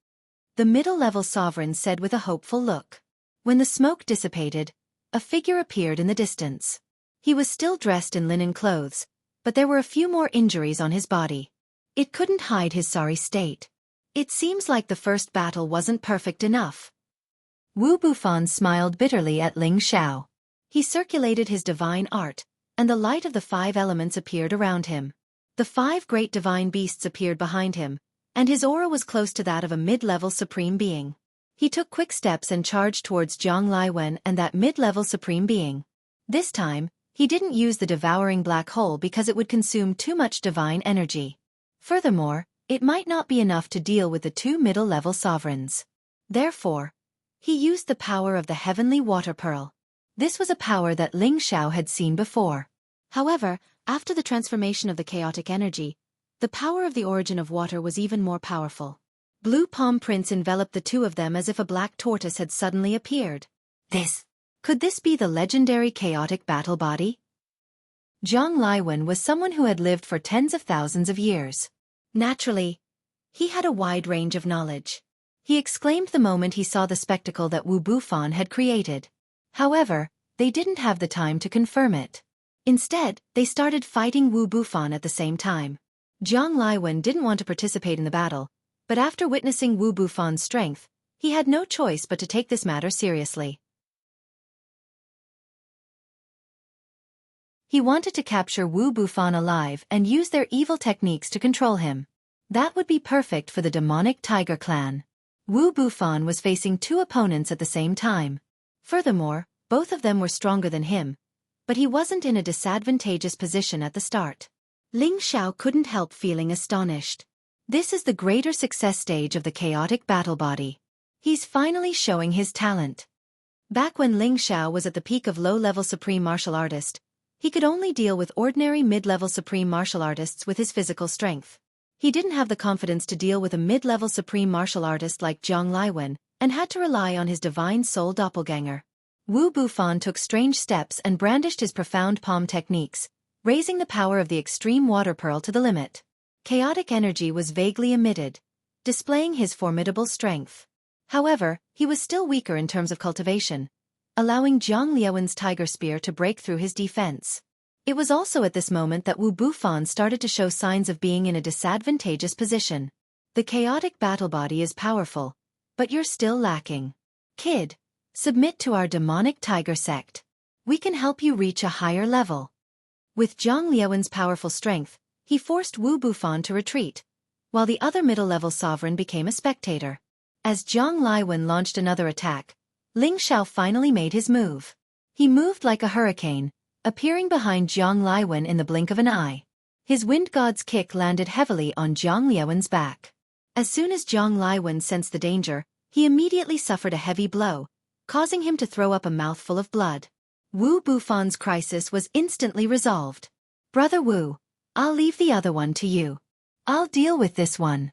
The middle-level sovereign said with a hopeful look. When the smoke dissipated, a figure appeared in the distance. He was still dressed in linen clothes, but there were a few more injuries on his body. It couldn't hide his sorry state. It seems like the first battle wasn't perfect enough. Wu Bufan smiled bitterly at Ling Xiao. He circulated his divine art, and the light of the 5 elements appeared around him. The 5 great divine beasts appeared behind him, and his aura was close to that of a mid-level supreme being. He took quick steps and charged towards Zhang Liwen and that mid-level supreme being. This time, he didn't use the devouring black hole because it would consume too much divine energy. Furthermore, it might not be enough to deal with the 2 middle-level sovereigns. Therefore, he used the power of the heavenly water pearl. This was a power that Ling Xiao had seen before. However, after the transformation of the chaotic energy, the power of the origin of water was even more powerful. Blue palm prints enveloped the 2 of them as if a black tortoise had suddenly appeared. Could this be the legendary chaotic battle body? Zhang Liwen was someone who had lived for tens of thousands of years. Naturally, he had a wide range of knowledge. He exclaimed the moment he saw the spectacle that Wu Bufan had created. However, they didn't have the time to confirm it. Instead, they started fighting Wu Bufan at the same time. Zhang Liwen didn't want to participate in the battle, but after witnessing Wu Bufan's strength, he had no choice but to take this matter seriously. He wanted to capture Wu Bufan alive and use their evil techniques to control him. That would be perfect for the demonic tiger clan. Wu Bufan was facing 2 opponents at the same time. Furthermore, both of them were stronger than him, but he wasn't in a disadvantageous position at the start. Ling Xiao couldn't help feeling astonished. This is the greater success stage of the chaotic battle body. He's finally showing his talent. Back when Ling Xiao was at the peak of low-level supreme martial artist, he could only deal with ordinary mid-level supreme martial artists with his physical strength. He didn't have the confidence to deal with a mid-level supreme martial artist like Zhang Liwen, and had to rely on his divine soul doppelganger. Wu Bufan took strange steps and brandished his profound palm techniques, raising the power of the extreme water pearl to the limit. Chaotic energy was vaguely emitted, displaying his formidable strength. However, he was still weaker in terms of cultivation, allowing Zhang Liwen's tiger spear to break through his defense. It was also at this moment that Wu Bufan started to show signs of being in a disadvantageous position. The chaotic battle body is powerful, but you're still lacking. Kid, submit to our demonic tiger sect. We can help you reach a higher level. With Zhang Liwen's powerful strength, he forced Wu Bufan to retreat, while the other middle-level sovereign became a spectator. As Zhang Liwen launched another attack, Ling Xiao finally made his move. He moved like a hurricane, appearing behind Zhang Liwen in the blink of an eye. His wind god's kick landed heavily on Zhang Liwen's back. As soon as Zhang Liwen sensed the danger, he immediately suffered a heavy blow, causing him to throw up a mouthful of blood. Wu Bufan's crisis was instantly resolved. Brother Wu, I'll leave the other one to you. I'll deal with this one.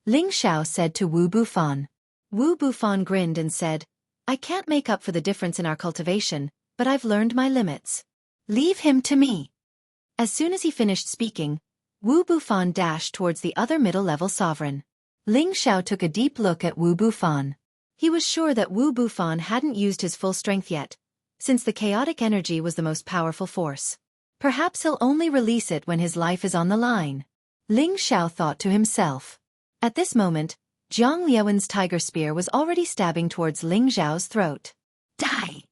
Ling Xiao said to Wu Bufan. Wu Bufan grinned and said, I can't make up for the difference in our cultivation, but I've learned my limits. Leave him to me. As soon as he finished speaking, Wu Bufan dashed towards the other middle-level sovereign. Ling Xiao took a deep look at Wu Bufan. He was sure that Wu Bufan hadn't used his full strength yet, since the chaotic energy was the most powerful force. Perhaps he'll only release it when his life is on the line. Ling Xiao thought to himself. At this moment, Jiang Liuwen's tiger spear was already stabbing towards Ling Xiao's throat. Die!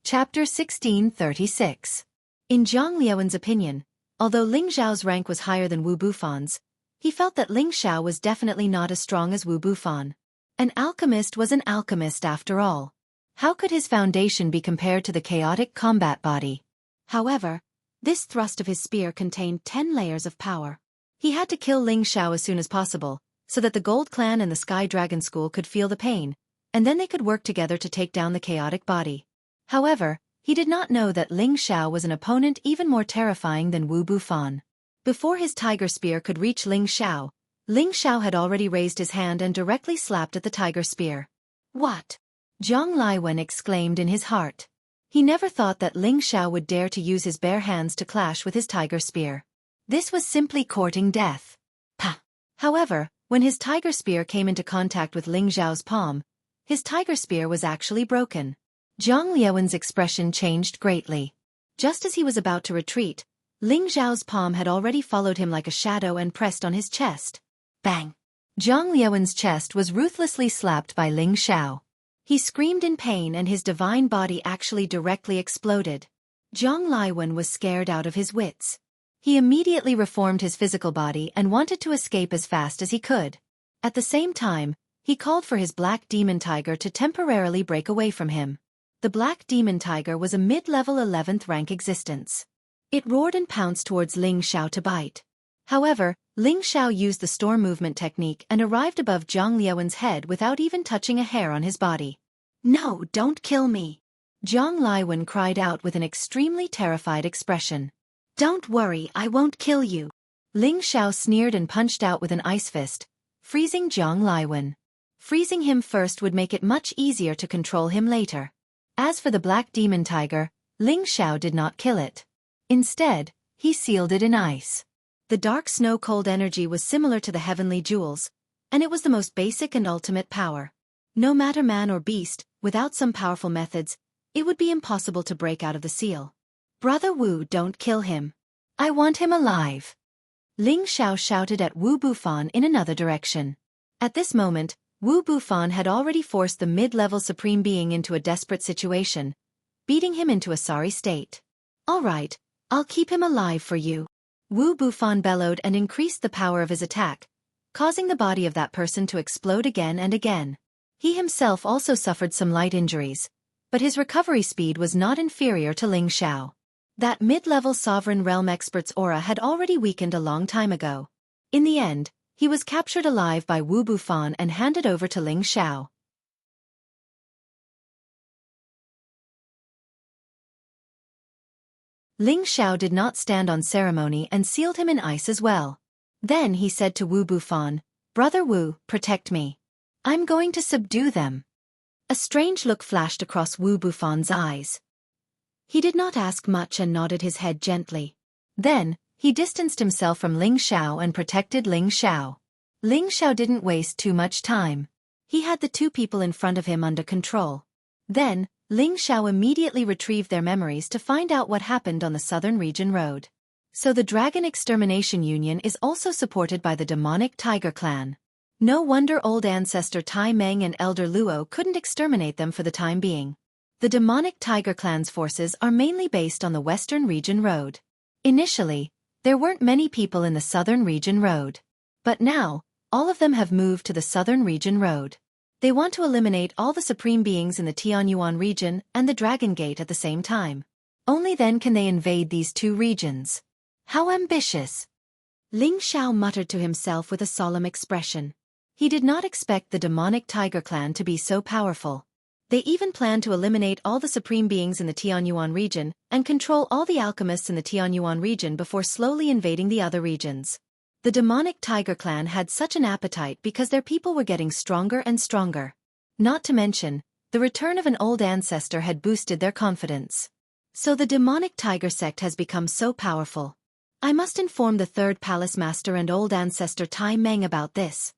Chapter 1636. In Jiang Liuwen's opinion, although Ling Xiao's rank was higher than Wu Bufan's, he felt that Ling Xiao was definitely not as strong as Wu Bufan. An alchemist was an alchemist after all. How could his foundation be compared to the chaotic combat body? However, this thrust of his spear contained 10 layers of power. He had to kill Ling Xiao as soon as possible, so that the Gold Clan and the Sky Dragon School could feel the pain, and then they could work together to take down the chaotic body. However, he did not know that Ling Xiao was an opponent even more terrifying than Wu Bufan. Before his tiger spear could reach Ling Xiao had already raised his hand and directly slapped at the tiger spear. What? Jiang Liuwen exclaimed in his heart. He never thought that Ling Xiao would dare to use his bare hands to clash with his tiger spear. This was simply courting death. Pah! However, when his tiger spear came into contact with Ling Xiao's palm, his tiger spear was actually broken. Jiang Liuwen's expression changed greatly. Just as he was about to retreat, Ling Xiao's palm had already followed him like a shadow and pressed on his chest. Bang! Jiang Liuwen's chest was ruthlessly slapped by Ling Xiao. He screamed in pain and his divine body actually directly exploded. Jiang Liuwen was scared out of his wits. He immediately reformed his physical body and wanted to escape as fast as he could. At the same time, he called for his black demon tiger to temporarily break away from him. The black demon tiger was a mid-level 11th rank existence. It roared and pounced towards Ling Xiao to bite. However, Ling Xiao used the storm movement technique and arrived above Jiang Liuwen's head without even touching a hair on his body. No, don't kill me! Jiang Liuwen cried out with an extremely terrified expression. Don't worry, I won't kill you. Ling Xiao sneered and punched out with an ice fist, freezing Jiang Liuwen. Freezing him first would make it much easier to control him later. As for the black demon tiger, Ling Xiao did not kill it. Instead, he sealed it in ice. The dark snow-cold energy was similar to the heavenly jewels, and it was the most basic and ultimate power. No matter man or beast, without some powerful methods, it would be impossible to break out of the seal. Brother Wu, don't kill him. I want him alive. Ling Xiao shouted at Wu Bufan in another direction. At this moment, Wu Bufan had already forced the mid-level supreme being into a desperate situation, beating him into a sorry state. All right, I'll keep him alive for you. Wu Bufan bellowed and increased the power of his attack, causing the body of that person to explode again and again. He himself also suffered some light injuries, but his recovery speed was not inferior to Ling Xiao. That mid-level sovereign realm expert's aura had already weakened a long time ago. In the end, he was captured alive by Wu Bufan and handed over to Ling Xiao. Ling Xiao did not stand on ceremony and sealed him in ice as well. Then he said to Wu Bufan, Brother Wu, protect me. I'm going to subdue them. A strange look flashed across Wu Bufan's eyes. He did not ask much and nodded his head gently. Then, he distanced himself from Ling Xiao and protected Ling Xiao. Ling Xiao didn't waste too much time. He had the two people in front of him under control. Then, Ling Xiao immediately retrieved their memories to find out what happened on the Southern Region Road. So the Dragon Extermination Union is also supported by the demonic Tiger Clan. No wonder old ancestor Tai Meng and Elder Luo couldn't exterminate them for the time being. The demonic Tiger Clan's forces are mainly based on the Western Region Road. Initially, there weren't many people in the Southern Region Road. But now, all of them have moved to the Southern Region Road. They want to eliminate all the supreme beings in the Tianyuan region and the Dragon Gate at the same time. Only then can they invade these two regions. How ambitious! Ling Xiao muttered to himself with a solemn expression. He did not expect the demonic Tiger Clan to be so powerful. They even planned to eliminate all the supreme beings in the Tianyuan region and control all the alchemists in the Tianyuan region before slowly invading the other regions. The demonic tiger clan had such an appetite because their people were getting stronger and stronger. Not to mention, the return of an old ancestor had boosted their confidence. So the demonic tiger sect has become so powerful. I must inform the third palace master and old ancestor Tai Meng about this.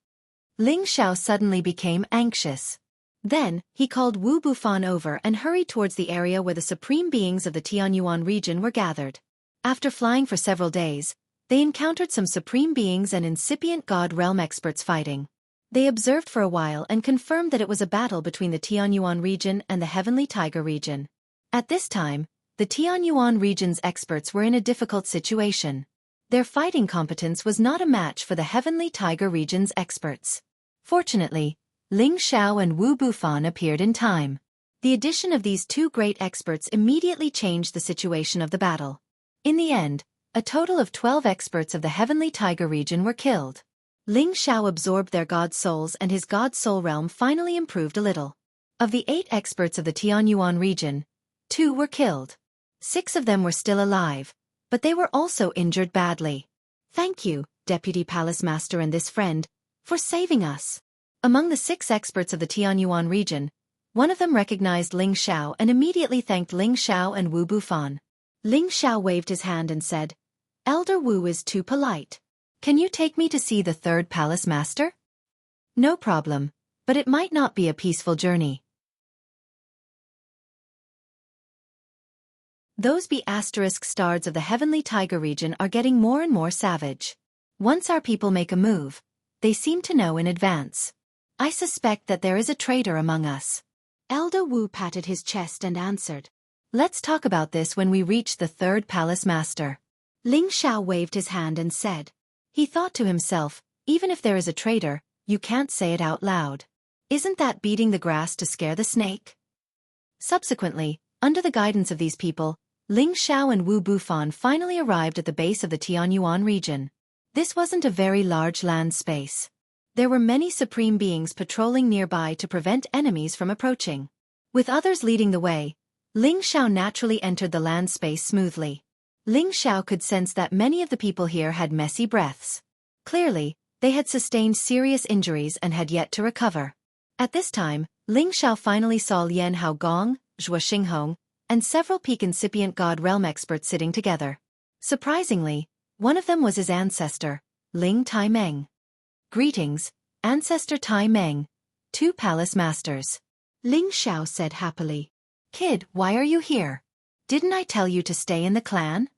Ling Xiao suddenly became anxious. Then, he called Wu Bufan over and hurried towards the area where the supreme beings of the Tianyuan region were gathered. After flying for several days, they encountered some supreme beings and incipient god realm experts fighting. They observed for a while and confirmed that it was a battle between the Tianyuan region and the Heavenly Tiger region. At this time, the Tianyuan region's experts were in a difficult situation. Their fighting competence was not a match for the Heavenly Tiger region's experts. Fortunately, Ling Xiao and Wu Bufan appeared in time. The addition of these two great experts immediately changed the situation of the battle. In the end, a total of 12 experts of the Heavenly Tiger region were killed. Ling Xiao absorbed their god souls and his god soul realm finally improved a little. Of the 8 experts of the Tianyuan region, 2 were killed. 6 of them were still alive, but they were also injured badly. Thank you, Deputy Palace Master and this friend, for saving us. Among the 6 experts of the Tianyuan region, one of them recognized Ling Xiao and immediately thanked Ling Xiao and Wu Bufan. Ling Xiao waved his hand and said, "Elder Wu is too polite. Can you take me to see the third palace master?" "No problem, but it might not be a peaceful journey." Those B***stards of the Heavenly Tiger region are getting more and more savage. Once our people make a move, they seem to know in advance. I suspect that there is a traitor among us. Elder Wu patted his chest and answered, "Let's talk about this when we reach the third palace master." Ling Xiao waved his hand and said. He thought to himself, even if there is a traitor, you can't say it out loud. Isn't that beating the grass to scare the snake? Subsequently, under the guidance of these people, Ling Xiao and Wu Bufan finally arrived at the base of the Tianyuan region. This wasn't a very large land space. There were many supreme beings patrolling nearby to prevent enemies from approaching. With others leading the way, Ling Xiao naturally entered the land space smoothly. Ling Xiao could sense that many of the people here had messy breaths. Clearly, they had sustained serious injuries and had yet to recover. At this time, Ling Xiao finally saw Lian Haogong, Zhuo Xinghong, and several peak incipient god realm experts sitting together. Surprisingly, one of them was his ancestor, Ling Tai Meng. "Greetings, Ancestor Tai Meng, 2 palace masters," Ling Xiao said happily. "Kid, why are you here? Didn't I tell you to stay in the clan?"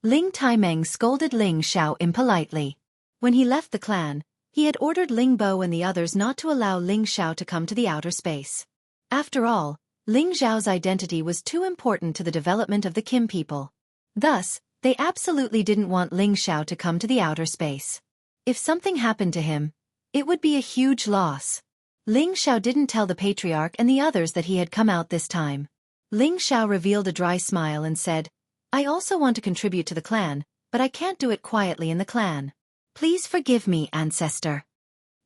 Ling Tai Meng scolded Ling Xiao impolitely. When he left the clan, he had ordered Ling Bo and the others not to allow Ling Xiao to come to the outer space. After all, Ling Xiao's identity was too important to the development of the Kim people. Thus, they absolutely didn't want Ling Xiao to come to the outer space. If something happened to him, it would be a huge loss. Ling Xiao didn't tell the patriarch and the others that he had come out this time. Ling Xiao revealed a dry smile and said, "I also want to contribute to the clan, but I can't do it quietly in the clan. Please forgive me, ancestor."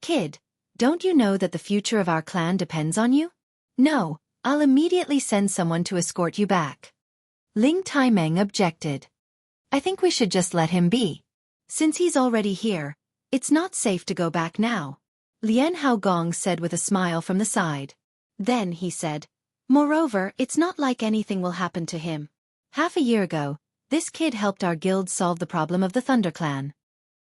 "Kid, don't you know that the future of our clan depends on you?" "No, I'll immediately send someone to escort you back." Ling Tai Meng objected. "I think we should just let him be. Since he's already here, it's not safe to go back now," Lian Haogong said with a smile from the side. Then he said, "Moreover, it's not like anything will happen to him. Half a year ago, this kid helped our guild solve the problem of the Thunder Clan."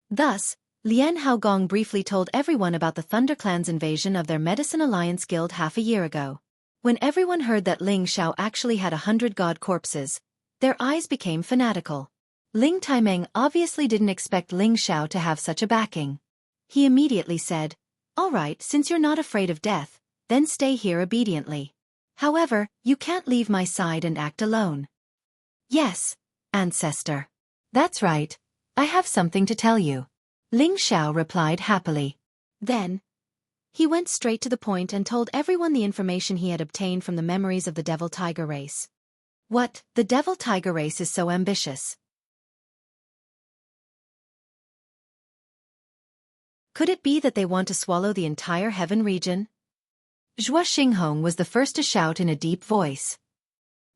Thus, Lian Haogong briefly told everyone about the Thunder Clan's invasion of their Medicine Alliance guild half a year ago. When everyone heard that Ling Xiao actually had 100 god corpses, their eyes became fanatical. Ling Tai Meng obviously didn't expect Ling Xiao to have such a backing. He immediately said, "All right, since you're not afraid of death, then stay here obediently. However, you can't leave my side and act alone." "Yes, ancestor. That's right. I have something to tell you," Ling Xiao replied happily. Then, he went straight to the point and told everyone the information he had obtained from the memories of the Devil Tiger race. What, the Devil Tiger race is so ambitious? Could it be that they want to swallow the entire heaven region? Zhuo Xinghong was the first to shout in a deep voice.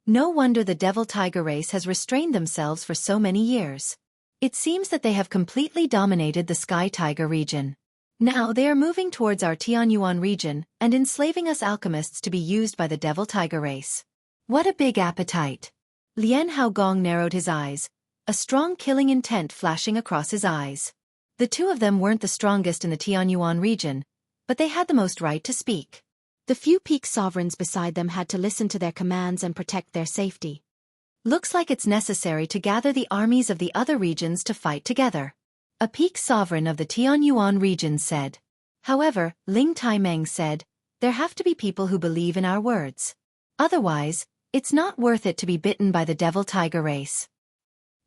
No wonder the Devil Tiger race has restrained themselves for so many years. It seems that they have completely dominated the Sky Tiger region. Now they are moving towards our Tianyuan region and enslaving us alchemists to be used by the Devil Tiger race. What a big appetite! Lian Haogong narrowed his eyes, a strong killing intent flashing across his eyes. The two of them weren't the strongest in the Tianyuan region, but they had the most right to speak. The few peak sovereigns beside them had to listen to their commands and protect their safety. Looks like it's necessary to gather the armies of the other regions to fight together. A peak sovereign of the Tianyuan region said. However, Ling Taimeng said, there have to be people who believe in our words. Otherwise, it's not worth it to be bitten by the Devil Tiger race.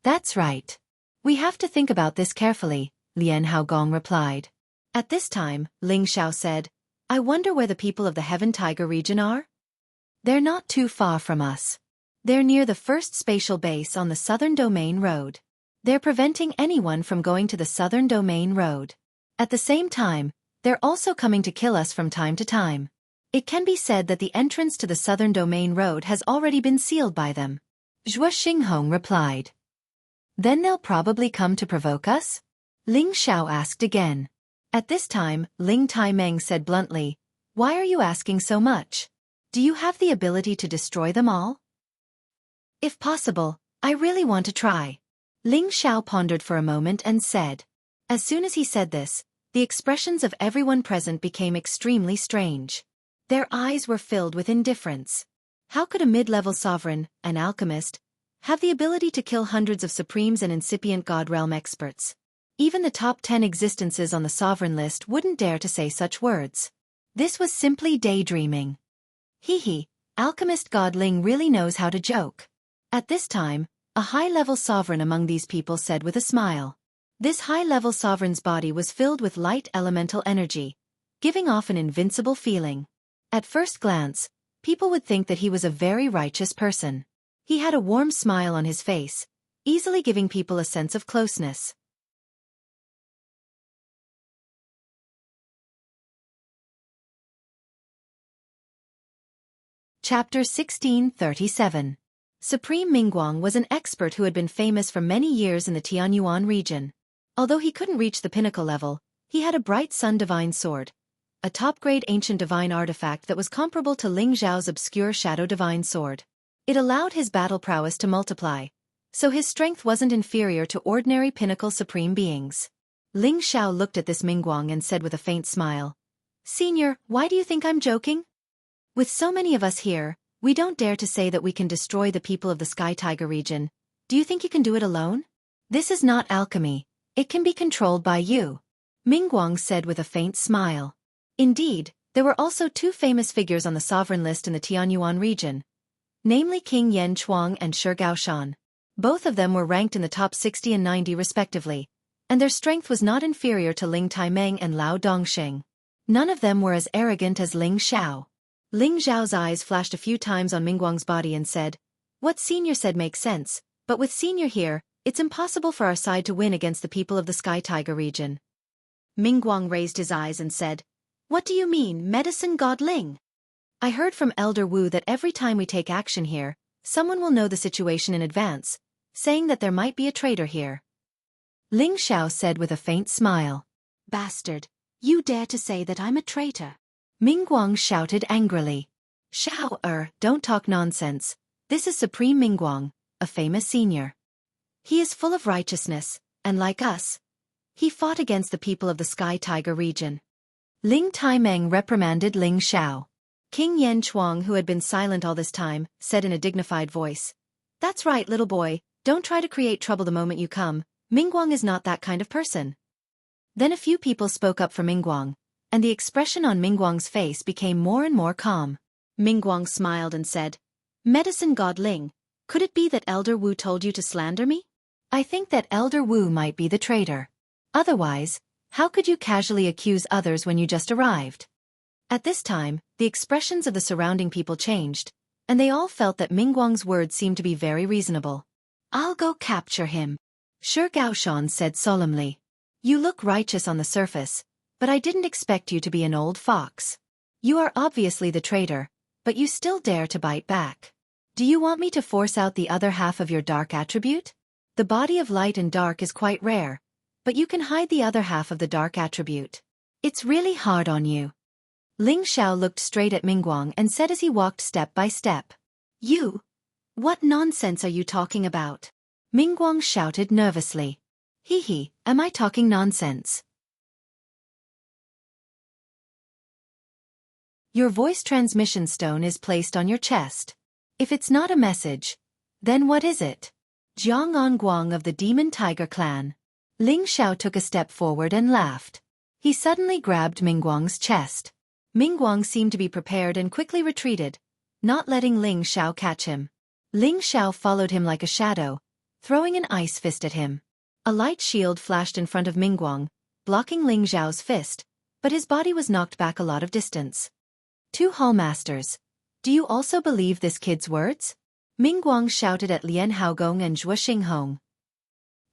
That's right. We have to think about this carefully, Lian Haogong replied. At this time, Ling Xiao said, I wonder where the people of the Heaven Tiger region are? They're not too far from us. They're near the first spatial base on the Southern Domain Road. They're preventing anyone from going to the Southern Domain Road. At the same time, they're also coming to kill us from time to time. It can be said that the entrance to the Southern Domain Road has already been sealed by them. Zhuo Xinghong replied. Then they'll probably come to provoke us? Ling Xiao asked again. At this time, Ling Taimeng said bluntly, why are you asking so much? Do you have the ability to destroy them all? If possible, I really want to try. Ling Xiao pondered for a moment and said. As soon as he said this, the expressions of everyone present became extremely strange. Their eyes were filled with indifference. How could a mid-level sovereign, an alchemist, have the ability to kill hundreds of supremes and incipient god realm experts? Even the top 10 existences on the sovereign list wouldn't dare to say such words. This was simply daydreaming. Hee, alchemist God Ling really knows how to joke. At this time, a high-level sovereign among these people said with a smile. This high-level sovereign's body was filled with light elemental energy, giving off an invincible feeling. At first glance, people would think that he was a very righteous person. He had a warm smile on his face, easily giving people a sense of closeness. Chapter 1637. Supreme Mingguang was an expert who had been famous for many years in the Tianyuan region. Although he couldn't reach the pinnacle level, he had a bright sun divine sword, a top-grade ancient divine artifact that was comparable to Ling Zhao's obscure shadow divine sword. It allowed his battle prowess to multiply, so his strength wasn't inferior to ordinary pinnacle supreme beings. Ling Xiao looked at this Mingguang and said with a faint smile, Senior, why do you think I'm joking? With so many of us here, we don't dare to say that we can destroy the people of the Sky Tiger region. Do you think you can do it alone? This is not alchemy. It can be controlled by you. Mingguang said with a faint smile. Indeed, there were also two famous figures on the sovereign list in the Tianyuan region, namely King Yan Chuang and Shi Gaoshan. Both of them were ranked in the top 60 and 90 respectively, and their strength was not inferior to Ling Taimeng and Lao Dongxing. None of them were as arrogant as Ling Xiao. Ling Zhao's eyes flashed a few times on Mingguang's body and said, What Senior said makes sense, but with Senior here, it's impossible for our side to win against the people of the Sky Tiger region. Mingguang raised his eyes and said, What do you mean, Medicine God Ling? I heard from Elder Wu that every time we take action here, someone will know the situation in advance, saying that there might be a traitor here. Ling Xiao said with a faint smile. Bastard, you dare to say that I'm a traitor? Mingguang shouted angrily. Xiao, don't talk nonsense. This is Supreme Mingguang, a famous senior. He is full of righteousness, and like us, he fought against the people of the Sky Tiger region. Ling Taimeng reprimanded Ling Xiao. King Yan Chuang, who had been silent all this time, said in a dignified voice, That's right, little boy, don't try to create trouble the moment you come. Mingguang is not that kind of person. Then a few people spoke up for Mingguang, and the expression on Mingguang's face became more and more calm. Mingguang smiled and said, Medicine God Ling, could it be that Elder Wu told you to slander me? I think that Elder Wu might be the traitor. Otherwise, how could you casually accuse others when you just arrived? At this time, the expressions of the surrounding people changed, and they all felt that Mingguang's words seemed to be very reasonable. I'll go capture him. Shi Gaoshan said solemnly. You look righteous on the surface, but I didn't expect you to be an old fox. You are obviously the traitor, but you still dare to bite back. Do you want me to force out the other half of your dark attribute? The body of light and dark is quite rare, but you can hide the other half of the dark attribute. It's really hard on you. Ling Xiao looked straight at Mingguang and said as he walked step by step. You? What nonsense are you talking about? Mingguang shouted nervously. Hee, am I talking nonsense? Your voice transmission stone is placed on your chest. If it's not a message, then what is it? Jianghu Guang of the Demon Tiger clan. Ling Xiao took a step forward and laughed. He suddenly grabbed Mingguang's chest. Mingguang seemed to be prepared and quickly retreated, not letting Ling Xiao catch him. Ling Xiao followed him like a shadow, throwing an ice fist at him. A light shield flashed in front of Mingguang, blocking Ling Xiao's fist, but his body was knocked back a lot of distance. Two Hallmasters. Do you also believe this kid's words? Mingguang shouted at Lian Haogong and Zhuo Xinghong.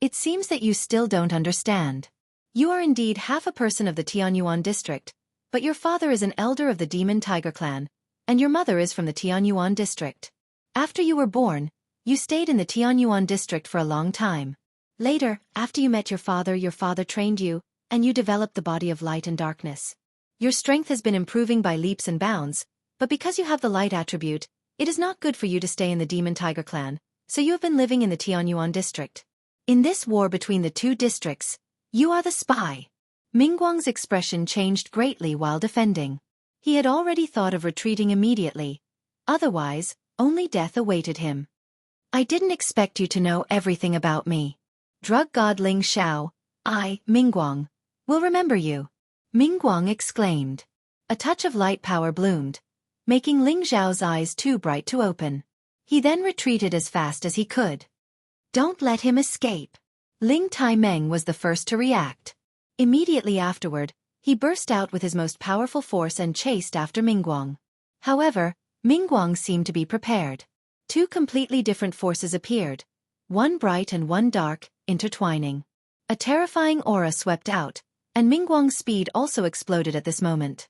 It seems that you still don't understand. You are indeed half a person of the Tianyuan district, but your father is an elder of the Demon Tiger clan, and your mother is from the Tianyuan district. After you were born, you stayed in the Tianyuan district for a long time. Later, after you met your father trained you, and you developed the body of light and darkness. Your strength has been improving by leaps and bounds, but because you have the light attribute, it is not good for you to stay in the Demon Tiger clan, so you have been living in the Tianyuan district. In this war between the two districts, you are the spy. Mingguang's expression changed greatly while defending. He had already thought of retreating immediately. Otherwise, only death awaited him. I didn't expect you to know everything about me. Drug god Ling Xiao, I, Mingguang, will remember you. Mingguang exclaimed. A touch of light power bloomed, making Ling Xiao's eyes too bright to open. He then retreated as fast as he could. Don't let him escape. Ling Taimeng was the first to react. Immediately afterward, he burst out with his most powerful force and chased after Mingguang. However, Mingguang seemed to be prepared. Two completely different forces appeared, one bright and one dark, intertwining. A terrifying aura swept out, and Mingguang's speed also exploded at this moment.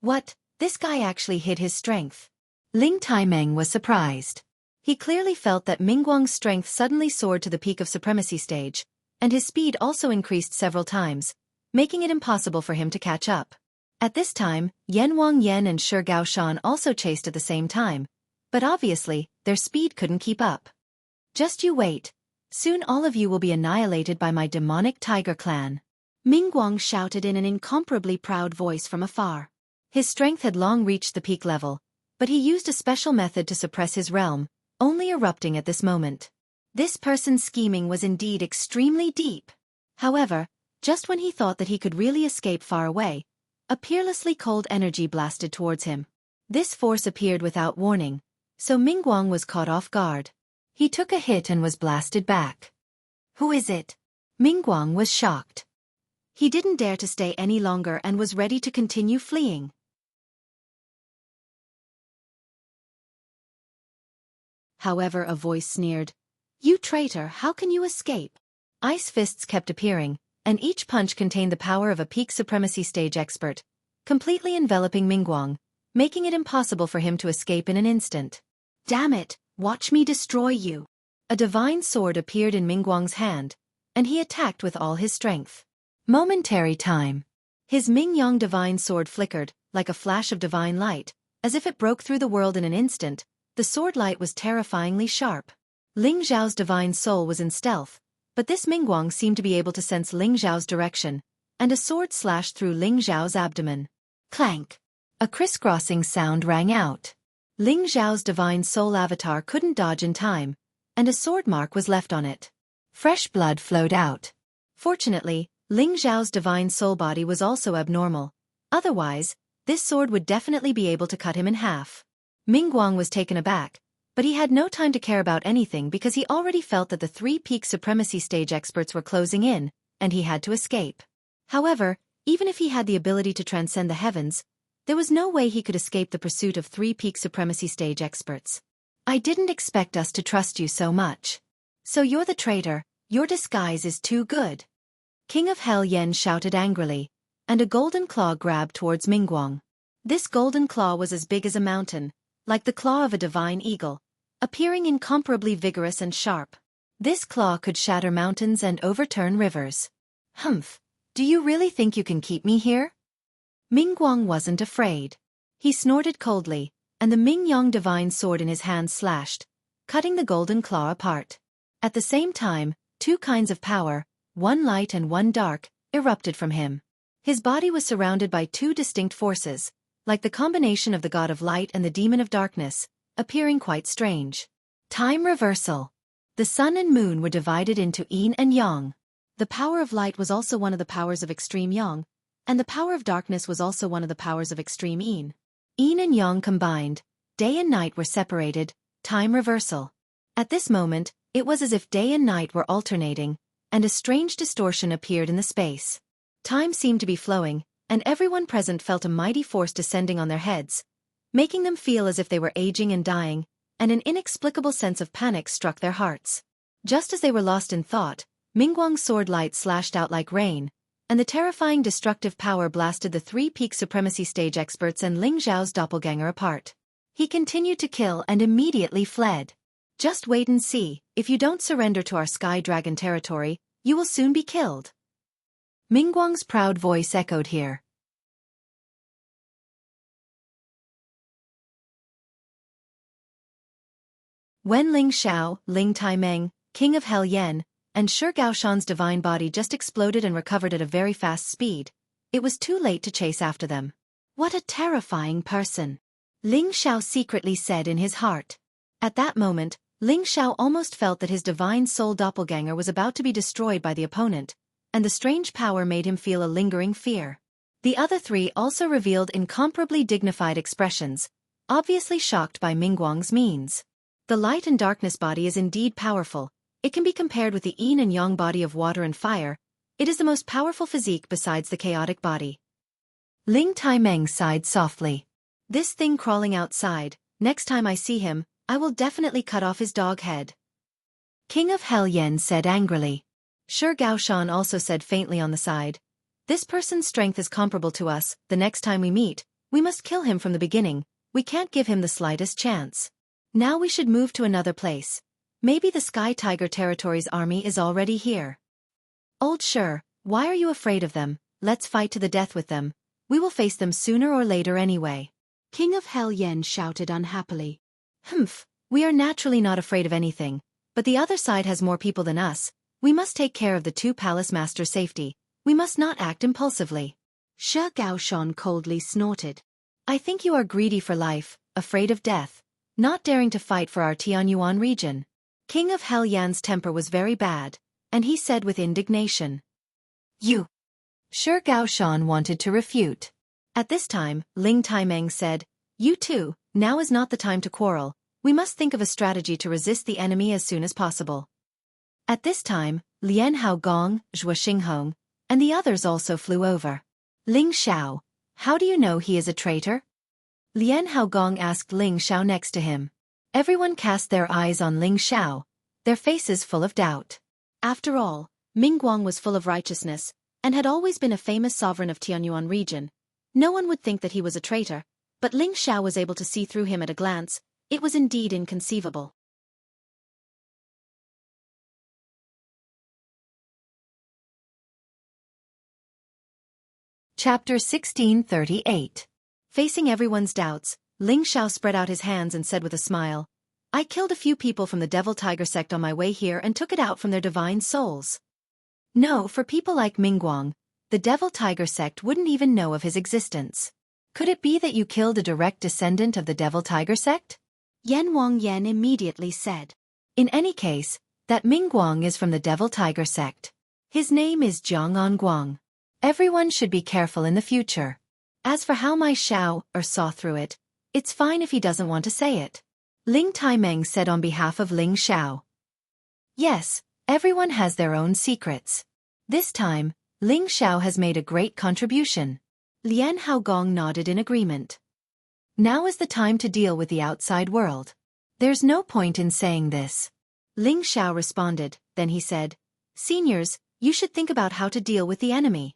What? This guy actually hid his strength. Ling Taimeng was surprised. He clearly felt that Mingguang's strength suddenly soared to the peak of supremacy stage, and his speed also increased several times, making it impossible for him to catch up. At this time, Yan Wang Yan and Shi Gaoshan also chased at the same time, but obviously, their speed couldn't keep up. Just you wait. Soon all of you will be annihilated by my demonic tiger clan. Mingguang shouted in an incomparably proud voice from afar. His strength had long reached the peak level, but he used a special method to suppress his realm, only erupting at this moment. This person's scheming was indeed extremely deep. However, just when he thought that he could really escape far away, a peerlessly cold energy blasted towards him. This force appeared without warning, so Mingguang was caught off guard. He took a hit and was blasted back. Who is it? Mingguang was shocked. He didn't dare to stay any longer and was ready to continue fleeing. However, a voice sneered, "You traitor, how can you escape?" Ice fists kept appearing, and each punch contained the power of a peak supremacy stage expert, completely enveloping Mingguang, making it impossible for him to escape in an instant. Damn it, watch me destroy you. A divine sword appeared in Mingguang's hand, and he attacked with all his strength. Momentary time. His Mingyang divine sword flickered, like a flash of divine light, as if it broke through the world in an instant. The sword light was terrifyingly sharp. Ling Zhao's divine soul was in stealth, but this Mingguang seemed to be able to sense Ling Zhao's direction, and a sword slashed through Ling Zhao's abdomen. Clank! A crisscrossing sound rang out. Ling Zhao's divine soul avatar couldn't dodge in time, and a sword mark was left on it. Fresh blood flowed out. Fortunately, Ling Zhao's divine soul body was also abnormal. Otherwise, this sword would definitely be able to cut him in half. Mingguang was taken aback, but he had no time to care about anything because he already felt that the three peak supremacy stage experts were closing in, and he had to escape. However, even if he had the ability to transcend the heavens, there was no way he could escape the pursuit of three peak supremacy stage experts. I didn't expect us to trust you so much. So you're the traitor, your disguise is too good. King of Hell Yen shouted angrily, and a golden claw grabbed towards Mingguang. This golden claw was as big as a mountain, like the claw of a divine eagle, appearing incomparably vigorous and sharp. This claw could shatter mountains and overturn rivers. Humph, do you really think you can keep me here? Mingguang wasn't afraid. He snorted coldly, and the Mingyang divine sword in his hand slashed, cutting the golden claw apart. At the same time, two kinds of power, one light and one dark, erupted from him. His body was surrounded by two distinct forces, like the combination of the god of light and the demon of darkness, appearing quite strange. Time reversal. The sun and moon were divided into yin and yang. The power of light was also one of the powers of extreme yang, and the power of darkness was also one of the powers of extreme yin. Yin and yang combined, day and night were separated, time reversal. At this moment, it was as if day and night were alternating, and a strange distortion appeared in the space. Time seemed to be flowing, and everyone present felt a mighty force descending on their heads, making them feel as if they were aging and dying, and an inexplicable sense of panic struck their hearts. Just as they were lost in thought, Mingguang's sword light slashed out like rain, and the terrifying destructive power blasted the three-peak supremacy stage experts and Ling Zhao's doppelganger apart. He continued to kill and immediately fled. Just wait and see, if you don't surrender to our Sky Dragon territory, you will soon be killed. Mingguang's proud voice echoed here. When Ling Xiao, Ling Taimeng, King of Hell Yen, and Shi Gaoshan's divine body just exploded and recovered at a very fast speed, it was too late to chase after them. What a terrifying person! Ling Xiao secretly said in his heart. At that moment, Ling Xiao almost felt that his divine soul doppelganger was about to be destroyed by the opponent, and the strange power made him feel a lingering fear. The other three also revealed incomparably dignified expressions, obviously shocked by Mingguang's means. The light and darkness body is indeed powerful. It can be compared with the yin and yang body of water and fire. It is the most powerful physique besides the chaotic body. Ling Taimeng sighed softly. This thing crawling outside, next time I see him, I will definitely cut off his dog head. King of Hell Yen said angrily. Shi Gaoshan also said faintly on the side. This person's strength is comparable to us. The next time we meet, we must kill him from the beginning. We can't give him the slightest chance. Now we should move to another place. Maybe the Sky Tiger Territory's army is already here. Old Shi, why are you afraid of them? Let's fight to the death with them. We will face them sooner or later anyway. King of Hell Yen shouted unhappily. Humph, we are naturally not afraid of anything, but the other side has more people than us. We must take care of the two palace masters' safety. We must not act impulsively. Shi Gaoshan coldly snorted. I think you are greedy for life, afraid of death, not daring to fight for our Tianyuan region. King of Hell Yan's temper was very bad, and he said with indignation. You! Shi Gaoshan wanted to refute. At this time, Ling Taimeng said, You too, now is not the time to quarrel. We must think of a strategy to resist the enemy as soon as possible. At this time, Lian Haogong, Zhuo Xinghong, and the others also flew over. Ling Xiao, how do you know he is a traitor? Lian Haogong asked Ling Xiao next to him. Everyone cast their eyes on Ling Xiao, their faces full of doubt. After all, Mingguang was full of righteousness, and had always been a famous sovereign of Tianyuan region. No one would think that he was a traitor, but Ling Xiao was able to see through him at a glance. It was indeed inconceivable. Chapter 1638. Facing everyone's doubts, Ling Xiao spread out his hands and said with a smile, I killed a few people from the Devil Tiger sect on my way here and took it out from their divine souls. No, for people like Mingguang, the Devil Tiger sect wouldn't even know of his existence. Could it be that you killed a direct descendant of the Devil Tiger sect? Yan Wang Yan immediately said. In any case, that Mingguang is from the Devil Tiger sect. His name is Jiang Guang. Everyone should be careful in the future. As for how my Xiao saw through it, it's fine if he doesn't want to say it. Ling Taimeng said on behalf of Ling Xiao. Yes, everyone has their own secrets. This time, Ling Xiao has made a great contribution. Lian Haogong nodded in agreement. Now is the time to deal with the outside world. There's no point in saying this. Ling Xiao responded, then he said, Seniors, you should think about how to deal with the enemy.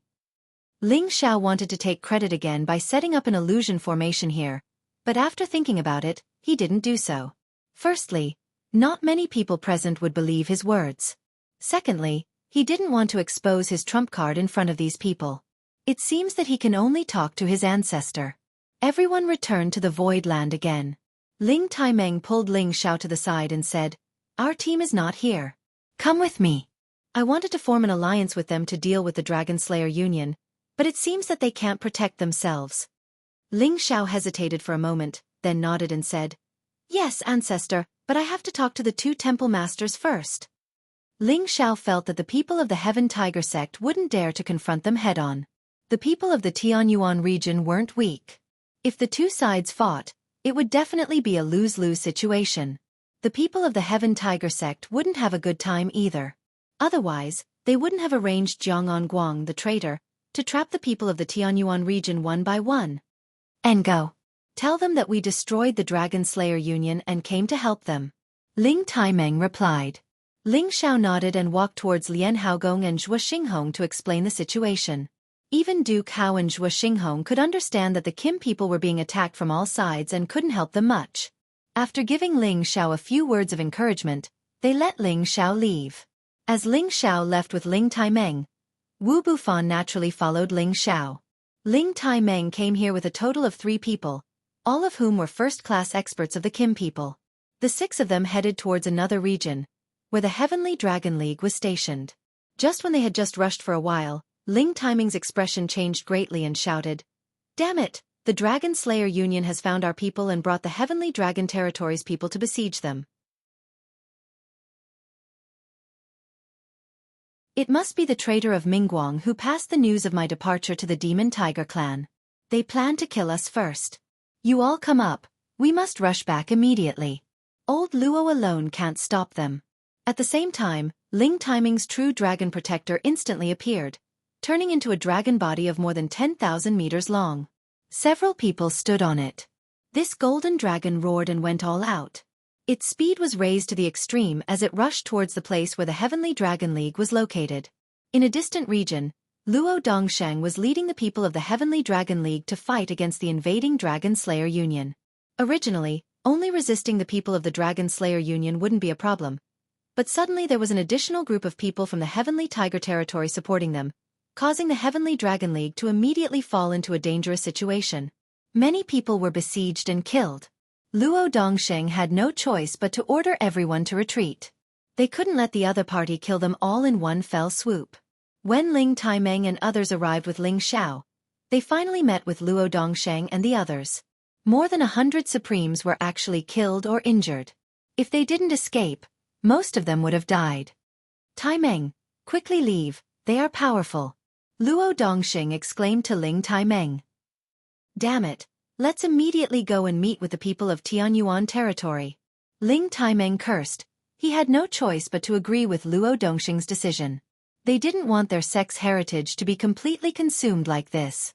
Ling Xiao wanted to take credit again by setting up an illusion formation here, but after thinking about it, he didn't do so. Firstly, Not many people present would believe his words. Secondly, he didn't want to expose his trump card in front of these people. It seems that he can only talk to his ancestor. Everyone returned to the Void Land again. Ling Taimeng pulled Ling Xiao to the side and said, "Our team is not here. Come with me. I wanted to form an alliance with them to deal with the Dragon Slayer Union, but it seems that they can't protect themselves." Ling Xiao hesitated for a moment, then nodded and said, "Yes, ancestor, but I have to talk to the two temple masters first." Ling Xiao felt that the people of the Heaven Tiger sect wouldn't dare to confront them head-on. The people of the Tianyuan region weren't weak. If the two sides fought, it would definitely be a lose-lose situation. The people of the Heaven Tiger sect wouldn't have a good time either. Otherwise, they wouldn't have arranged Jiang Guang, the traitor, to trap the people of the Tianyuan region one by one. "And go. Tell them that we destroyed the Dragon Slayer Union and came to help them," Ling Taimeng replied. Ling Xiao nodded and walked towards Lian Haogong and Zhuo Xinghong to explain the situation. Even Duke Hao and Zhuo Xinghong could understand that the Kim people were being attacked from all sides and couldn't help them much. After giving Ling Xiao a few words of encouragement, they let Ling Xiao leave. As Ling Xiao left with Ling Taimeng, Wu Bufan naturally followed Ling Xiao. Ling Taimeng came here with a total of 3 people, all of whom were first-class experts of the Kim people. The 6 of them headed towards another region, where the Heavenly Dragon League was stationed. Just when they had just rushed for a while, Ling Taimeng's expression changed greatly and shouted, "Damn it! The Dragon Slayer Union has found our people and brought the Heavenly Dragon Territories people to besiege them. It must be the traitor of Mingguang who passed the news of my departure to the Demon Tiger clan. They plan to kill us first. You all come up, we must rush back immediately. Old Luo alone can't stop them." At the same time, Ling Taimeng's true dragon protector instantly appeared, turning into a dragon body of more than 10,000 meters long. Several people stood on it. This golden dragon roared and went all out. Its speed was raised to the extreme as it rushed towards the place where the Heavenly Dragon League was located. In a distant region, Luo Dongsheng was leading the people of the Heavenly Dragon League to fight against the invading Dragon Slayer Union. Originally, only resisting the people of the Dragon Slayer Union wouldn't be a problem. But suddenly there was an additional group of people from the Heavenly Tiger territory supporting them, causing the Heavenly Dragon League to immediately fall into a dangerous situation. Many people were besieged and killed. Luo Dongsheng had no choice but to order everyone to retreat. They couldn't let the other party kill them all in one fell swoop. When Ling Taimeng and others arrived with Ling Xiao, they finally met with Luo Dongsheng and the others. More than 100 Supremes were actually killed or injured. If they didn't escape, most of them would have died. "Taimeng, quickly leave, they are powerful," Luo Dongsheng exclaimed to Ling Taimeng. "Damn it, let's immediately go and meet with the people of Tianyuan territory." Ling Taimeng cursed. He had no choice but to agree with Luo Dongsheng's decision. They didn't want their sex heritage to be completely consumed like this.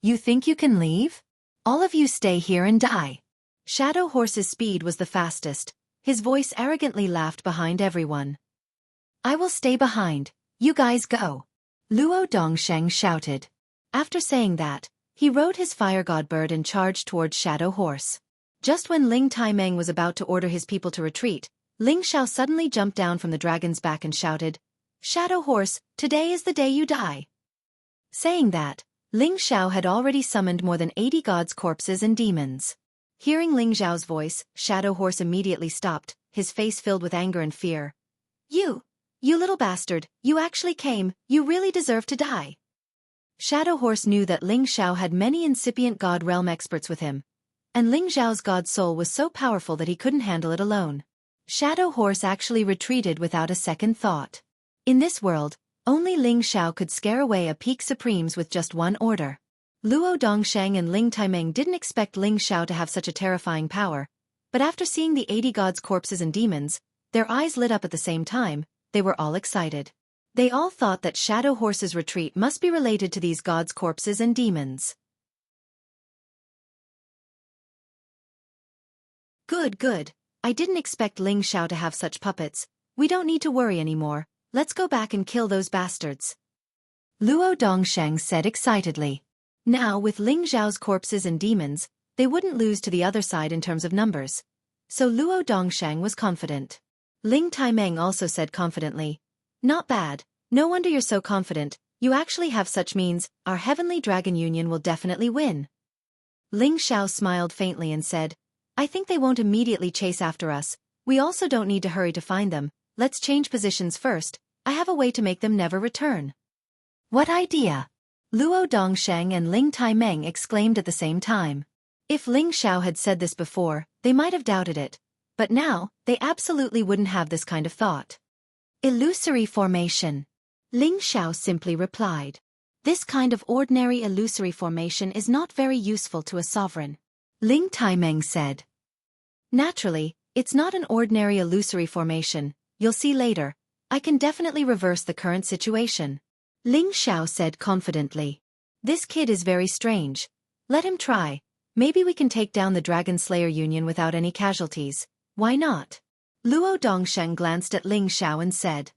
"You think you can leave? All of you stay here and die." Shadow Horse's speed was the fastest. His voice arrogantly laughed behind everyone. "I will stay behind, you guys go," Luo Dongsheng shouted. After saying that, he rode his fire god bird and charged towards Shadow Horse. Just when Ling Taimeng was about to order his people to retreat, Ling Xiao suddenly jumped down from the dragon's back and shouted, "Shadow Horse, today is the day you die." Saying that, Ling Xiao had already summoned more than 80 gods' corpses and demons. Hearing Ling Xiao's voice, Shadow Horse immediately stopped, his face filled with anger and fear. You little bastard, you actually came, you really deserve to die." Shadow Horse knew that Ling Xiao had many incipient god realm experts with him, and Ling Xiao's god soul was so powerful that he couldn't handle it alone. Shadow Horse actually retreated without a second thought. In this world, only Ling Xiao could scare away a peak Supremes with just one order. Luo Dongsheng and Ling Taimeng didn't expect Ling Xiao to have such a terrifying power, but after seeing the 80 gods' corpses and demons, their eyes lit up at the same time. They were all excited. They all thought that Shadow Horse's retreat must be related to these gods' corpses and demons. Good. I didn't expect Ling Xiao to have such puppets. We don't need to worry anymore. Let's go back and kill those bastards," Luo Dongsheng said excitedly. Now with Ling Xiao's corpses and demons, they wouldn't lose to the other side in terms of numbers. so Luo Dongsheng was confident. Ling Taimeng also said confidently, "Not bad, no wonder you're so confident, you actually have such means, our Heavenly Dragon Union will definitely win." Ling Xiao smiled faintly and said, "I think they won't immediately chase after us, we also don't need to hurry to find them, let's change positions first, I have a way to make them never return." "What idea?" Luo Dongsheng and Ling Taimeng exclaimed at the same time. If Ling Xiao had said this before, they might have doubted it, but now, they absolutely wouldn't have this kind of thought. "Illusory formation," Ling Xiao simply replied. "This kind of ordinary illusory formation is not very useful to a sovereign," Ling Taimeng said. "Naturally, it's not an ordinary illusory formation, you'll see later, I can definitely reverse the current situation," Ling Xiao said confidently. "This kid is very strange. Let him try, maybe we can take down the Dragon Slayer Union without any casualties, why not?" Luo Dongsheng glanced at Ling Xiao and said,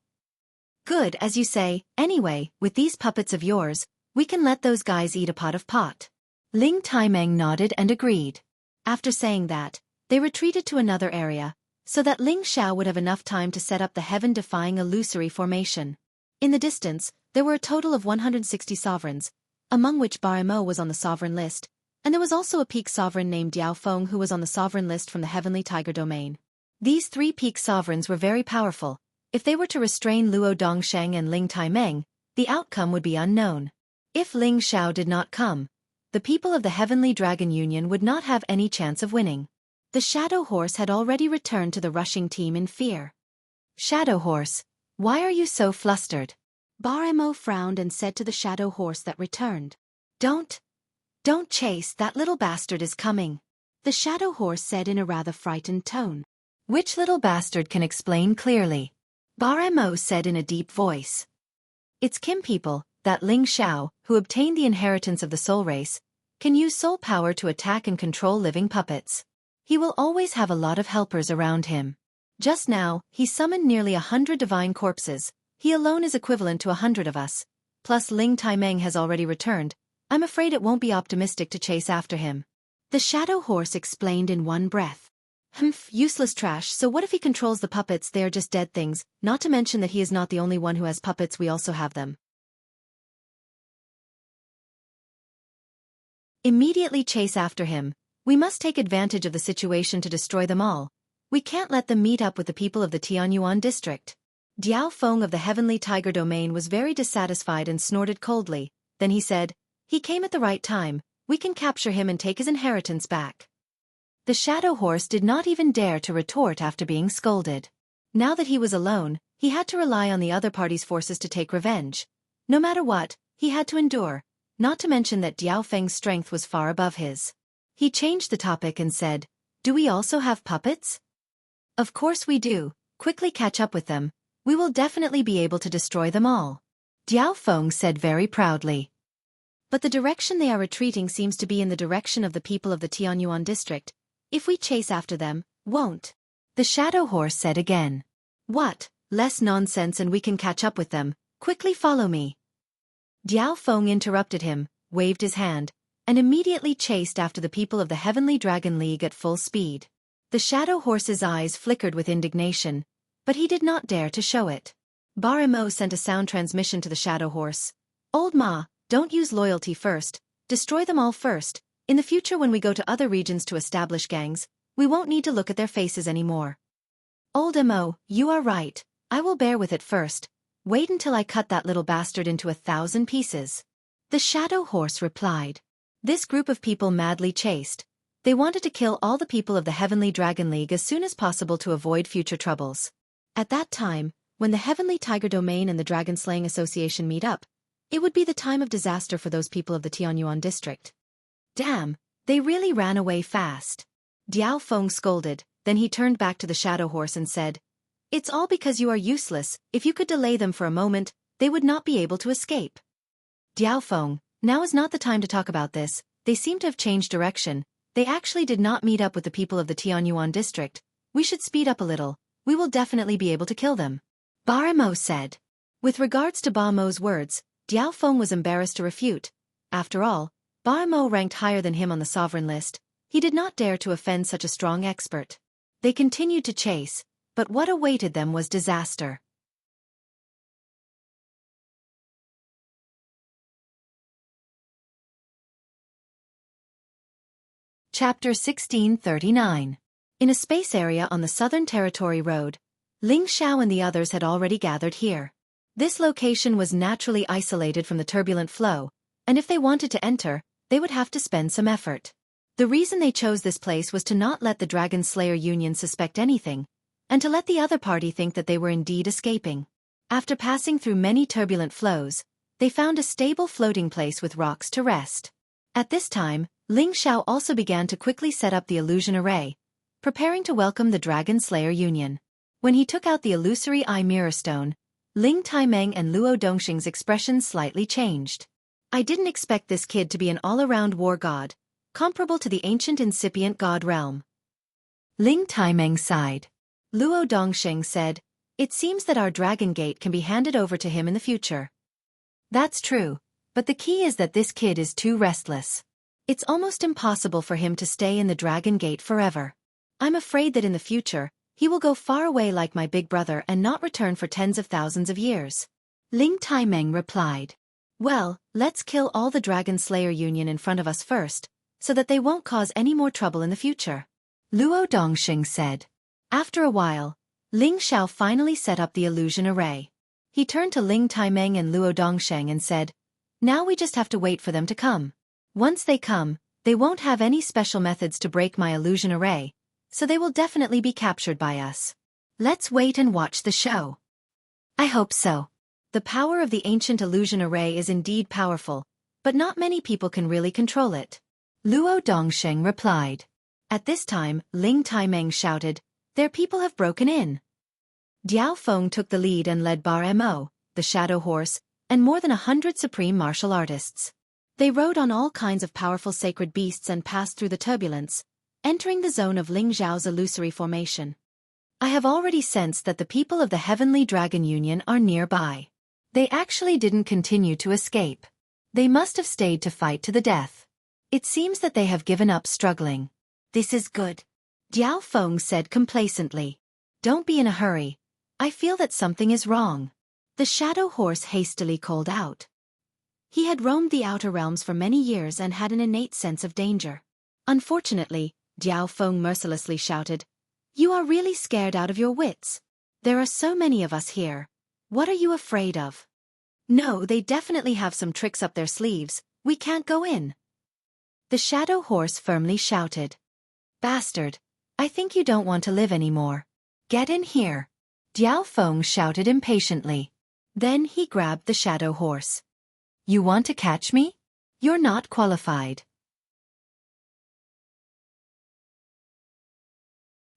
"Good as you say, anyway, with these puppets of yours, we can let those guys eat a pot of pot." Ling Taimeng nodded and agreed. After saying that, they retreated to another area, so that Ling Xiao would have enough time to set up the heaven-defying illusory formation. In the distance, there were a total of 160 sovereigns, among which Barimo was on the sovereign list, and there was also a peak sovereign named Diao Feng who was on the sovereign list from the Heavenly Tiger Domain. These three peak sovereigns were very powerful. If they were to restrain Luo Dongsheng and Ling Taimeng, the outcome would be unknown. If Ling Xiao did not come, the people of the Heavenly Dragon Union would not have any chance of winning. The Shadow Horse had already returned to the rushing team in fear. "Shadow Horse, why are you so flustered?" Barimo frowned and said to the Shadow Horse that returned. Don't chase, that little bastard is coming," the Shadow Horse said in a rather frightened tone. "Which little bastard can explain clearly?" Barimo said in a deep voice. "It's Kim people, that Ling Xiao, who obtained the inheritance of the soul race, can use soul power to attack and control living puppets. He will always have a lot of helpers around him. Just now, he summoned nearly 100 divine corpses, he alone is equivalent to 100 of us, plus Ling Taimeng has already returned, I'm afraid it won't be optimistic to chase after him." The Shadow Horse explained in one breath. Useless trash, so what if he controls the puppets? They are just dead things, not to mention that he is not the only one who has puppets, we also have them. Immediately chase after him. We must take advantage of the situation to destroy them all. We can't let them meet up with the people of the Tianyuan district. Diao Feng of the Heavenly Tiger Domain was very dissatisfied and snorted coldly, then he said, "He came at the right time, we can capture him and take his inheritance back." The Shadow Horse did not even dare to retort after being scolded. Now that he was alone, he had to rely on the other party's forces to take revenge. No matter what, he had to endure, not to mention that Diao Feng's strength was far above his. He changed the topic and said, "Do we also have puppets?" "Of course we do, quickly catch up with them, we will definitely be able to destroy them all," Diao Feng said very proudly. "But the direction they are retreating seems to be in the direction of the people of the Tianyuan district. If we chase after them, won't?" the Shadow Horse said again. "What, less nonsense and we can catch up with them, quickly follow me." Diao Feng interrupted him, waved his hand, and immediately chased after the people of the Heavenly Dragon League at full speed. The Shadow Horse's eyes flickered with indignation, but he did not dare to show it. Barimo sent a sound transmission to the Shadow Horse. "Old Ma, don't use loyalty first, destroy them all first. In the future when we go to other regions to establish gangs, we won't need to look at their faces anymore." "Old Mo, you are right, I will bear with it first. Wait until I cut that little bastard into 1,000 pieces," the Shadow Horse replied. This group of people madly chased. They wanted to kill all the people of the Heavenly Dragon League as soon as possible to avoid future troubles. At that time, when the Heavenly Tiger Domain and the Dragon Slaying Association meet up, it would be the time of disaster for those people of the Tianyuan district. Damn, they really ran away fast. Diao Feng scolded, then he turned back to the Shadow Horse and said, "It's all because you are useless, if you could delay them for a moment, they would not be able to escape." "Diao Feng, now is not the time to talk about this, they seem to have changed direction, they actually did not meet up with the people of the Tianyuan district, we should speed up a little, we will definitely be able to kill them," Barimo said. With regards to Barimo's words, Diao Feng was embarrassed to refute. After all, Barimo ranked higher than him on the sovereign list, he did not dare to offend such a strong expert. They continued to chase, but what awaited them was disaster. Chapter 1639. In a space area on the Southern Territory Road, Ling Xiao and the others had already gathered here. This location was naturally isolated from the turbulent flow, and if they wanted to enter, they would have to spend some effort. The reason they chose this place was to not let the Dragon Slayer Union suspect anything, and to let the other party think that they were indeed escaping. After passing through many turbulent flows, they found a stable floating place with rocks to rest. At this time, Ling Xiao also began to quickly set up the illusion array, preparing to welcome the Dragon Slayer Union. When he took out the illusory eye mirror stone, Ling Taimeng and Luo Dongxing's expressions slightly changed. I didn't expect this kid to be an all-around war god, comparable to the ancient incipient god realm. Ling Taimeng sighed. Luo Dongxing said, "It seems that our Dragon Gate can be handed over to him in the future." That's true, but the key is that this kid is too restless. It's almost impossible for him to stay in the Dragon Gate forever. I'm afraid that in the future, he will go far away like my big brother and not return for tens of thousands of years. Ling Taimeng replied. Well, let's kill all the Dragon Slayer Union in front of us first, so that they won't cause any more trouble in the future. Luo Dongxing said. After a while, Ling Xiao finally set up the illusion array. He turned to Ling Taimeng and Luo Dongxing and said, "Now we just have to wait for them to come. Once they come, they won't have any special methods to break my illusion array, so they will definitely be captured by us. Let's wait and watch the show." I hope so. The power of the ancient illusion array is indeed powerful, but not many people can really control it. Luo Dongxing replied. At this time, Ling Taimeng shouted, "Their people have broken in." Diao Feng took the lead and led Bar Mo, the Shadow Horse, and more than 100 supreme martial artists. They rode on all kinds of powerful sacred beasts and passed through the turbulence, entering the zone of Ling Zhao's illusory formation. I have already sensed that the people of the Heavenly Dragon Union are nearby. They actually didn't continue to escape. They must have stayed to fight to the death. It seems that they have given up struggling. This is good, Diao Feng said complacently. Don't be in a hurry. I feel that something is wrong. The Shadow Horse hastily called out. He had roamed the outer realms for many years and had an innate sense of danger. Unfortunately, Diao Feng mercilessly shouted, "You are really scared out of your wits. There are so many of us here. What are you afraid of?" "No, they definitely have some tricks up their sleeves. We can't go in." The Shadow Horse firmly shouted. "Bastard, I think you don't want to live anymore. Get in here." Diao Feng shouted impatiently. Then he grabbed the Shadow Horse. "You want to catch me? You're not qualified.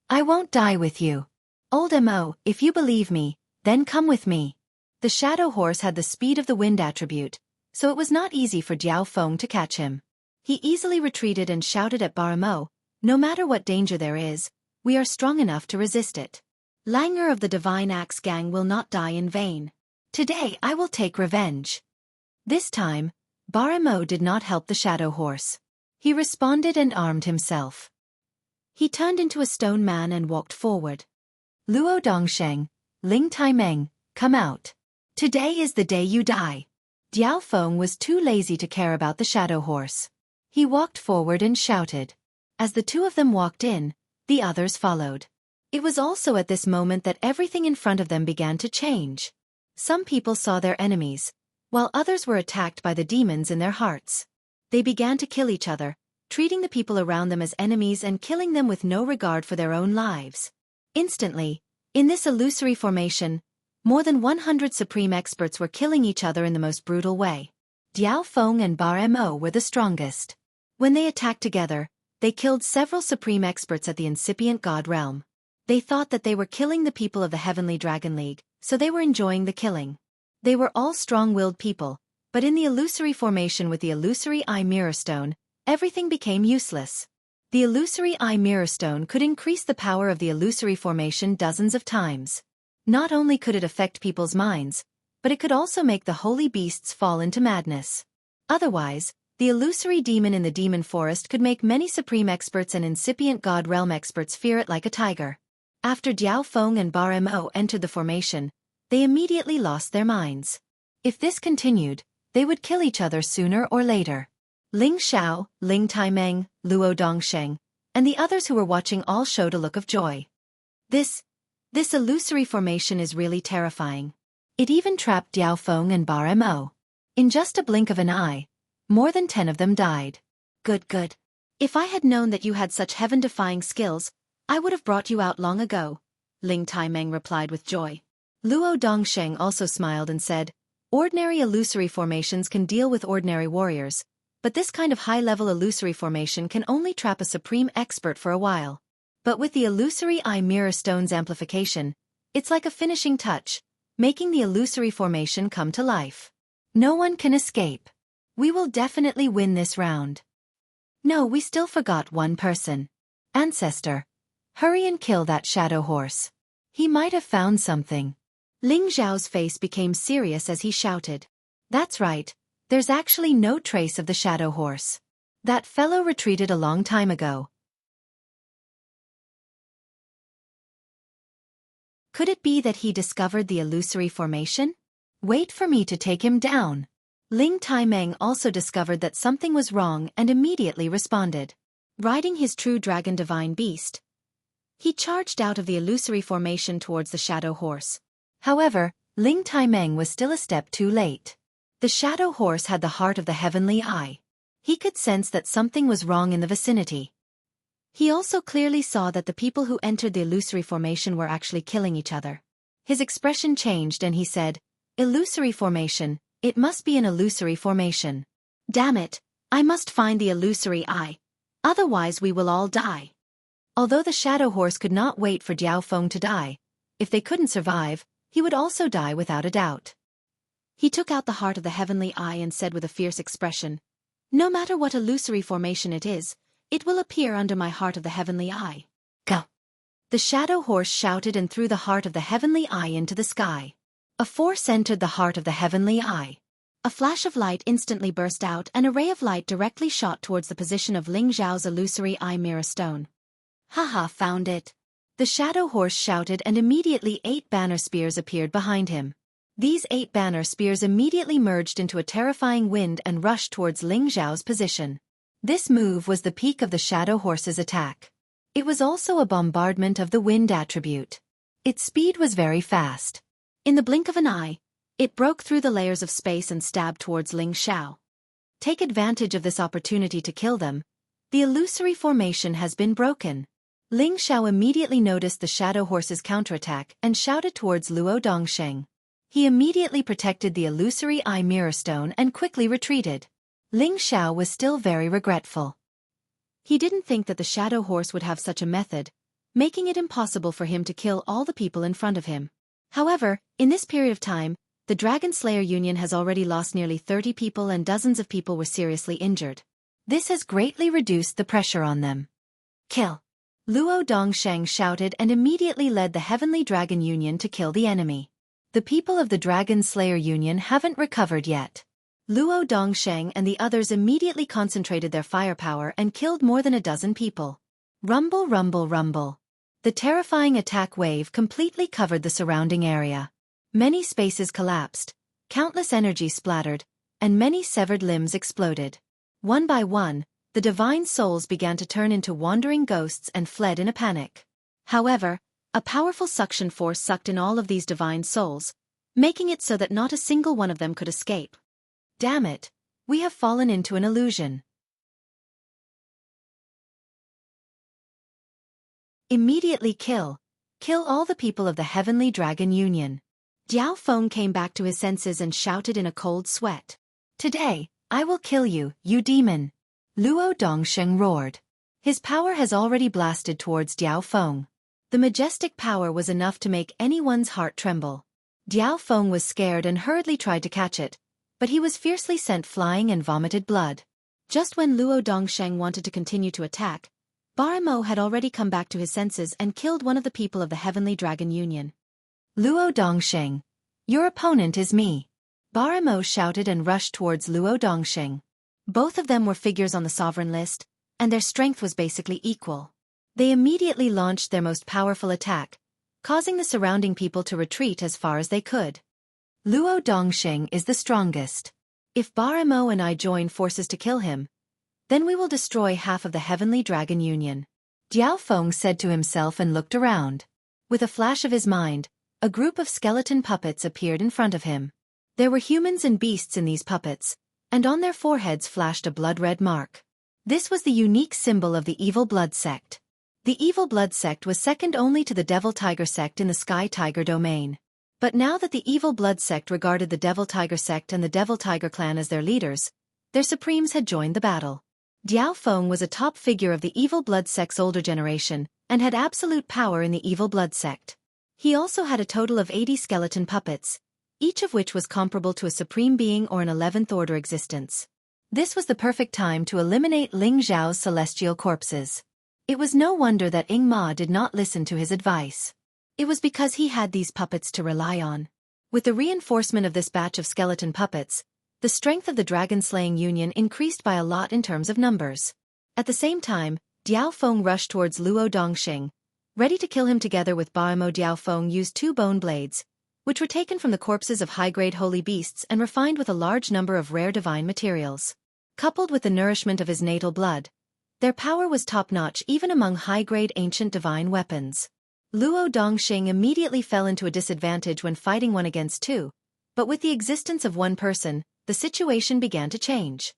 I won't die with you. Old Mo, if you believe me, then come with me." The Shadow Horse had the speed of the wind attribute, so it was not easy for Diao Feng to catch him. He easily retreated and shouted at Bar Mo, "No matter what danger there is, we are strong enough to resist it. Langer of the Divine Axe Gang will not die in vain. Today I will take revenge." This time, Bar Mo did not help the Shadow Horse. He responded and armed himself. He turned into a stone man and walked forward. "Luo Dongxing, Ling Taimeng, come out. Today is the day you die." Diao Feng was too lazy to care about the Shadow Horse. He walked forward and shouted. As the two of them walked in, the others followed. It was also at this moment that everything in front of them began to change. Some people saw their enemies, while others were attacked by the demons in their hearts. They began to kill each other, treating the people around them as enemies and killing them with no regard for their own lives. Instantly, in this illusory formation, more than 100 supreme experts were killing each other in the most brutal way. Diao Feng and Bar Mo were the strongest. When they attacked together, they killed several supreme experts at the incipient god realm. They thought that they were killing the people of the Heavenly Dragon League, so they were enjoying the killing. They were all strong-willed people, but in the illusory formation with the illusory eye mirror stone, everything became useless. The illusory eye mirror stone could increase the power of the illusory formation dozens of times. Not only could it affect people's minds, but it could also make the holy beasts fall into madness. Otherwise, The illusory demon in the demon forest could make many supreme experts and incipient god realm experts fear it like a tiger. After Jiao Feng and Bar Mo entered the formation, they immediately lost their minds. If this continued, they would kill each other sooner or later. Ling Xiao, Ling Taimeng, Luo Dongsheng, and the others who were watching all showed a look of joy. This illusory formation is really terrifying. It even trapped Jiao Feng and Bar Mo. In just a blink of an eye, more than 10 of them died. Good. If I had known that you had such heaven-defying skills, I would have brought you out long ago, Ling Taimeng replied with joy. Luo Dongsheng also smiled and said, ordinary illusory formations can deal with ordinary warriors, but this kind of high-level illusory formation can only trap a supreme expert for a while. But with the illusory eye mirror stone's amplification, it's like a finishing touch, making the illusory formation come to life. No one can escape. We will definitely win this round. No, we still forgot one person. Ancestor. Hurry and kill that shadow horse. He might have found something. Ling Zhao's face became serious as he shouted. That's right. There's actually no trace of the shadow horse. That fellow retreated a long time ago. Could it be that he discovered the illusory formation? Wait for me to take him down. Ling Taimeng also discovered that something was wrong and immediately responded. Riding his true dragon divine beast, he charged out of the illusory formation towards the shadow horse. However, Ling Taimeng was still a step too late. The shadow horse had the heart of the heavenly eye. He could sense that something was wrong in the vicinity. He also clearly saw that the people who entered the illusory formation were actually killing each other. His expression changed and he said, illusory formation, it must be an illusory formation. Damn it, I must find the illusory eye. Otherwise we will all die. Although the shadow horse could not wait for Jiao Feng to die, if they couldn't survive, he would also die without a doubt. He took out the heart of the heavenly eye and said with a fierce expression, no matter what illusory formation it is, it will appear under my heart of the heavenly eye. Go! The shadow horse shouted and threw the heart of the heavenly eye into the sky. A force entered the heart of the heavenly eye. A flash of light instantly burst out and a ray of light directly shot towards the position of Ling Zhao's illusory eye mirror stone. Haha, found it! The shadow horse shouted and immediately 8 banner spears appeared behind him. These 8 banner spears immediately merged into a terrifying wind and rushed towards Ling Zhao's position. This move was the peak of the shadow horse's attack. It was also a bombardment of the wind attribute. Its speed was very fast. In the blink of an eye, it broke through the layers of space and stabbed towards Ling Xiao. Take advantage of this opportunity to kill them. The illusory formation has been broken. Ling Xiao immediately noticed the shadow horse's counterattack and shouted towards Luo Dongsheng. He immediately protected the illusory eye mirror stone and quickly retreated. Ling Xiao was still very regretful. He didn't think that the shadow horse would have such a method, making it impossible for him to kill all the people in front of him. However, in this period of time, the Dragon Slayer Union has already lost nearly 30 people and dozens of people were seriously injured. This has greatly reduced the pressure on them. Kill! Luo Dongsheng shouted and immediately led the Heavenly Dragon Union to kill the enemy. The people of the Dragon Slayer Union haven't recovered yet. Luo Dongsheng and the others immediately concentrated their firepower and killed more than a dozen people. Rumble, rumble, rumble. The terrifying attack wave completely covered the surrounding area. Many spaces collapsed, countless energy splattered, and many severed limbs exploded. One by one, the divine souls began to turn into wandering ghosts and fled in a panic. However, a powerful suction force sucked in all of these divine souls, making it so that not a single one of them could escape. Damn it, we have fallen into an illusion. Immediately kill all the people of the Heavenly Dragon Union. Jiao Feng came back to his senses and shouted in a cold sweat. Today, I will kill you, you demon. Luo Dongsheng roared. His power has already blasted towards Jiao Feng. The majestic power was enough to make anyone's heart tremble. Jiao Feng was scared and hurriedly tried to catch it, but he was fiercely sent flying and vomited blood. Just when Luo Dongsheng wanted to continue to attack, Baramo had already come back to his senses and killed one of the people of the Heavenly Dragon Union. Luo Dongsheng, your opponent is me. Baramo shouted and rushed towards Luo Dongsheng. Both of them were figures on the sovereign list, and their strength was basically equal. They immediately launched their most powerful attack, causing the surrounding people to retreat as far as they could. Luo Dongxing is the strongest. If Barimo and I join forces to kill him, then we will destroy half of the Heavenly Dragon Union. Diao Feng said to himself and looked around. With a flash of his mind, a group of skeleton puppets appeared in front of him. There were humans and beasts in these puppets, and on their foreheads flashed a blood-red mark. This was the unique symbol of the Evil Blood Sect. The Evil Blood Sect was second only to the Devil Tiger Sect in the Sky Tiger domain. But now that the Evil Blood Sect regarded the Devil Tiger Sect and the Devil Tiger clan as their leaders, their supremes had joined the battle. Diao Feng was a top figure of the Evil Blood Sect's older generation, and had absolute power in the Evil Blood Sect. He also had a total of 80 skeleton puppets, each of which was comparable to a supreme being or an 11th order existence. This was the perfect time to eliminate Ling Zhao's celestial corpses. It was no wonder that Ing Ma did not listen to his advice. It was because he had these puppets to rely on. With the reinforcement of this batch of skeleton puppets, the strength of the dragon-slaying union increased by a lot in terms of numbers. At the same time, Diao Feng rushed towards Luo Dongxing. Ready to kill him together with Baimo, Diao Feng used 2 bone blades, which were taken from the corpses of high-grade holy beasts and refined with a large number of rare divine materials. Coupled with the nourishment of his natal blood, their power was top-notch even among high-grade ancient divine weapons. Luo Dongxing immediately fell into a disadvantage when fighting 1 against 2, but with the existence of one person, the situation began to change.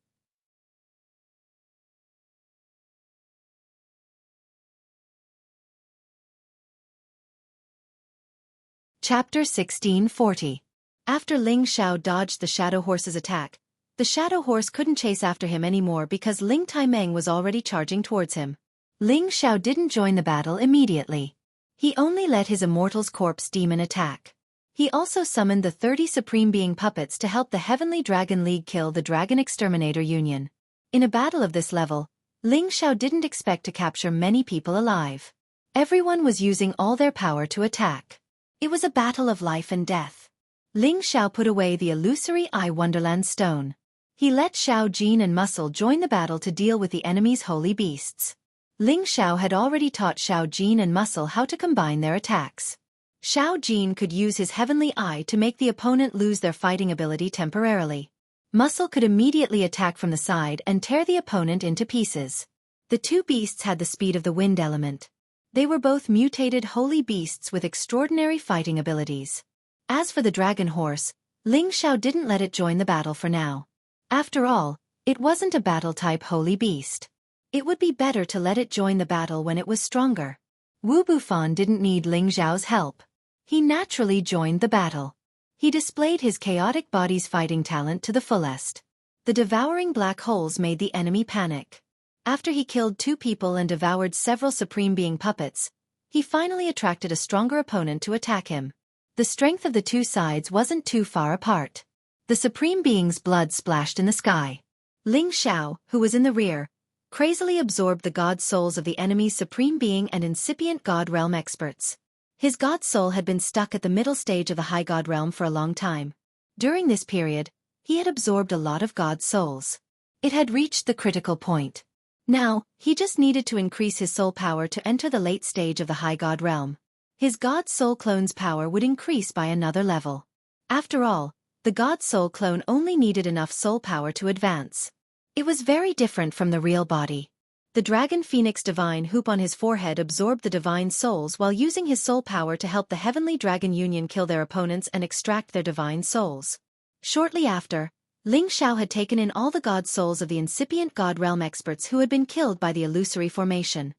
Chapter 1640. After Ling Xiao dodged the Shadow Horse's attack, the Shadow Horse couldn't chase after him anymore because Ling Taimeng was already charging towards him. Ling Xiao didn't join the battle immediately. He only let his Immortal's Corpse demon attack. He also summoned the 30 Supreme Being puppets to help the Heavenly Dragon League kill the Dragon Exterminator Union. In a battle of this level, Ling Xiao didn't expect to capture many people alive. Everyone was using all their power to attack. It was a battle of life and death. Ling Xiao put away the illusory Eye Wonderland Stone. He let Xiao Jin and Muscle join the battle to deal with the enemy's holy beasts. Ling Xiao had already taught Xiao Jin and Muscle how to combine their attacks. Xiao Jin could use his Heavenly Eye to make the opponent lose their fighting ability temporarily. Muscle could immediately attack from the side and tear the opponent into pieces. The 2 beasts had the speed of the wind element. They were both mutated holy beasts with extraordinary fighting abilities. As for the dragon horse, Ling Xiao didn't let it join the battle for now. After all, it wasn't a battle-type holy beast. It would be better to let it join the battle when it was stronger. Wu Bufan didn't need Ling Zhao's help. He naturally joined the battle. He displayed his chaotic body's fighting talent to the fullest. The devouring black holes made the enemy panic. After he killed 2 people and devoured several Supreme Being puppets, he finally attracted a stronger opponent to attack him. The strength of the 2 sides wasn't too far apart. The Supreme Being's blood splashed in the sky. Ling Xiao, who was in the rear, crazily absorbed the god souls of the enemy's Supreme Being and incipient god realm experts. His god soul had been stuck at the middle stage of the high god realm for a long time. During this period, he had absorbed a lot of god souls. It had reached the critical point. Now, he just needed to increase his soul power to enter the late stage of the high god realm. His god soul clone's power would increase by another level. After all, the god soul clone only needed enough soul power to advance. It was very different from the real body. The Dragon Phoenix Divine Hoop on his forehead absorbed the divine souls while using his soul power to help the Heavenly Dragon Union kill their opponents and extract their divine souls. Shortly after, Ling Xiao had taken in all the god souls of the incipient god realm experts who had been killed by the illusory formation.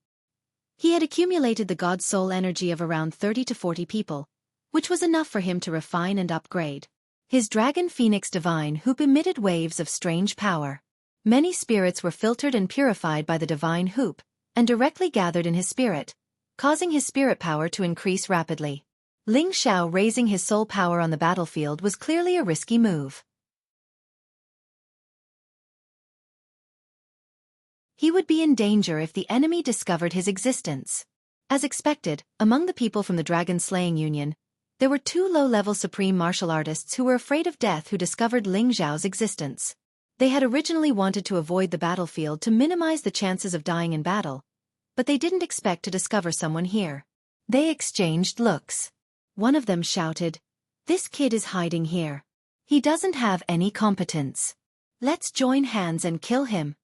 He had accumulated the god soul energy of around 30 to 40 people, which was enough for him to refine and upgrade. His Dragon Phoenix Divine Hoop emitted waves of strange power. Many spirits were filtered and purified by the divine hoop, and directly gathered in his spirit, causing his spirit power to increase rapidly. Ling Xiao raising his soul power on the battlefield was clearly a risky move. He would be in danger if the enemy discovered his existence. As expected, among the people from the Dragon Slaying Union, there were 2 low-level supreme martial artists who were afraid of death who discovered Ling Zhao's existence. They had originally wanted to avoid the battlefield to minimize the chances of dying in battle, but they didn't expect to discover someone here. They exchanged looks. One of them shouted, "This kid is hiding here. He doesn't have any competence. Let's join hands and kill him."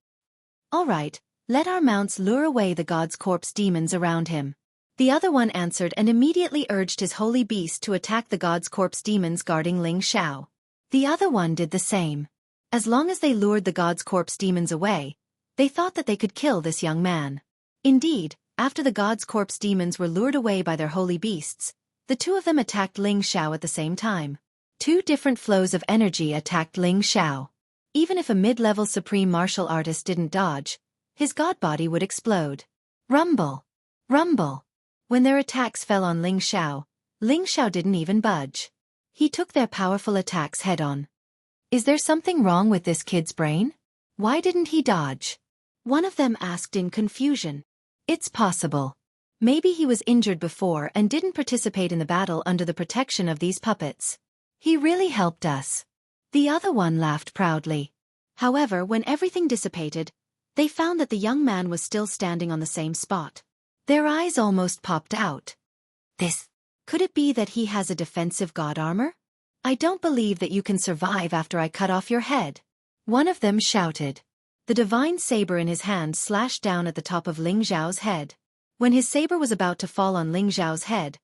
"All right, let our mounts lure away the god's corpse demons around him." The other one answered and immediately urged his holy beast to attack the god's corpse demons guarding Ling Xiao. The other one did the same. As long as they lured the god's corpse demons away, they thought that they could kill this young man. Indeed, after the god's corpse demons were lured away by their holy beasts, the two of them attacked Ling Xiao at the same time. Two different flows of energy attacked Ling Xiao. Even if a mid-level supreme martial artist didn't dodge, his god body would explode. Rumble! Rumble! When their attacks fell on Ling Xiao didn't even budge. He took their powerful attacks head-on. Is there something wrong with this kid's brain? Why didn't he dodge? One of them asked in confusion. It's possible. Maybe he was injured before and didn't participate in the battle under the protection of these puppets. He really helped us. The other one laughed proudly. However, when everything dissipated, they found that the young man was still standing on the same spot. Their eyes almost popped out. Could it be that he has a defensive god armor? I don't believe that you can survive after I cut off your head. One of them shouted. The divine saber in his hand slashed down at the top of Ling Xiao's head. When his saber was about to fall on Ling Xiao's head,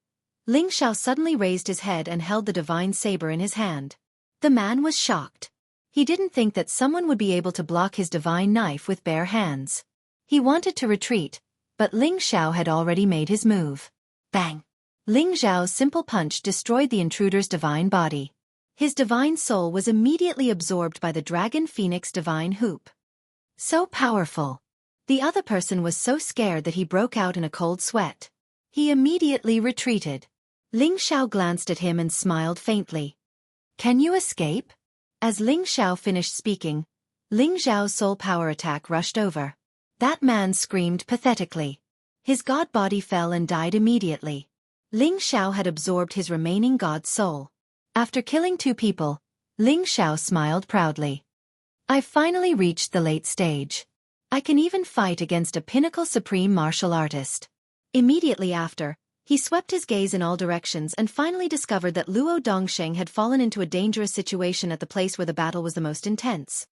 Ling Xiao suddenly raised his head and held the divine saber in his hand. The man was shocked. He didn't think that someone would be able to block his divine knife with bare hands. He wanted to retreat, but Ling Xiao had already made his move. Bang! Ling Xiao's simple punch destroyed the intruder's divine body. His divine soul was immediately absorbed by the dragon phoenix divine hoop. So powerful. The other person was so scared that he broke out in a cold sweat. He immediately retreated. Ling Xiao glanced at him and smiled faintly. Can you escape? As Ling Xiao finished speaking, Ling Xiao's soul power attack rushed over. That man screamed pathetically. His god body fell and died immediately. Ling Xiao had absorbed his remaining god soul. After killing two people, Ling Xiao smiled proudly. I've finally reached the late stage. I can even fight against a pinnacle supreme martial artist. Immediately after, he swept his gaze in all directions and finally discovered that Luo Dongsheng had fallen into a dangerous situation at the place where the battle was the most intense.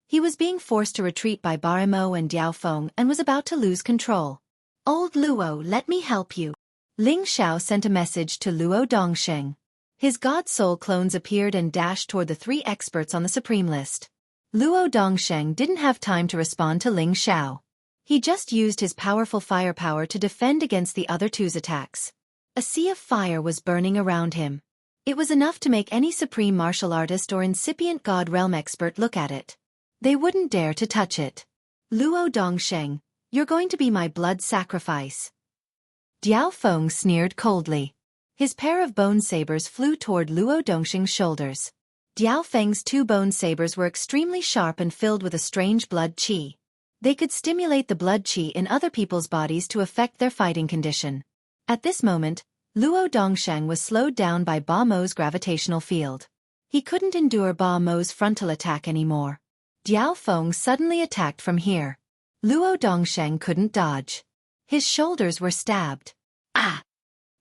He was being forced to retreat by Barimo and Diaofeng and was about to lose control. "Old Luo, let me help you." Ling Xiao sent a message to Luo Dongsheng. His god soul clones appeared and dashed toward the three experts on the supreme list. Luo Dongsheng didn't have time to respond to Ling Xiao. He just used his powerful firepower to defend against the other two's attacks. A sea of fire was burning around him. It was enough to make any supreme martial artist or incipient god realm expert look at it. They wouldn't dare to touch it. "Luo Dongsheng, you're going to be my blood sacrifice." Diaofeng sneered coldly. His pair of bone sabers flew toward Luo Dongsheng's shoulders. Diaofeng's two bone sabers were extremely sharp and filled with a strange blood qi. They could stimulate the blood qi in other people's bodies to affect their fighting condition. At this moment, Luo Dongsheng was slowed down by Ba Mo's gravitational field. He couldn't endure Ba Mo's frontal attack anymore. Diaofeng suddenly attacked from here. Luo Dongsheng couldn't dodge. His shoulders were stabbed. Ah!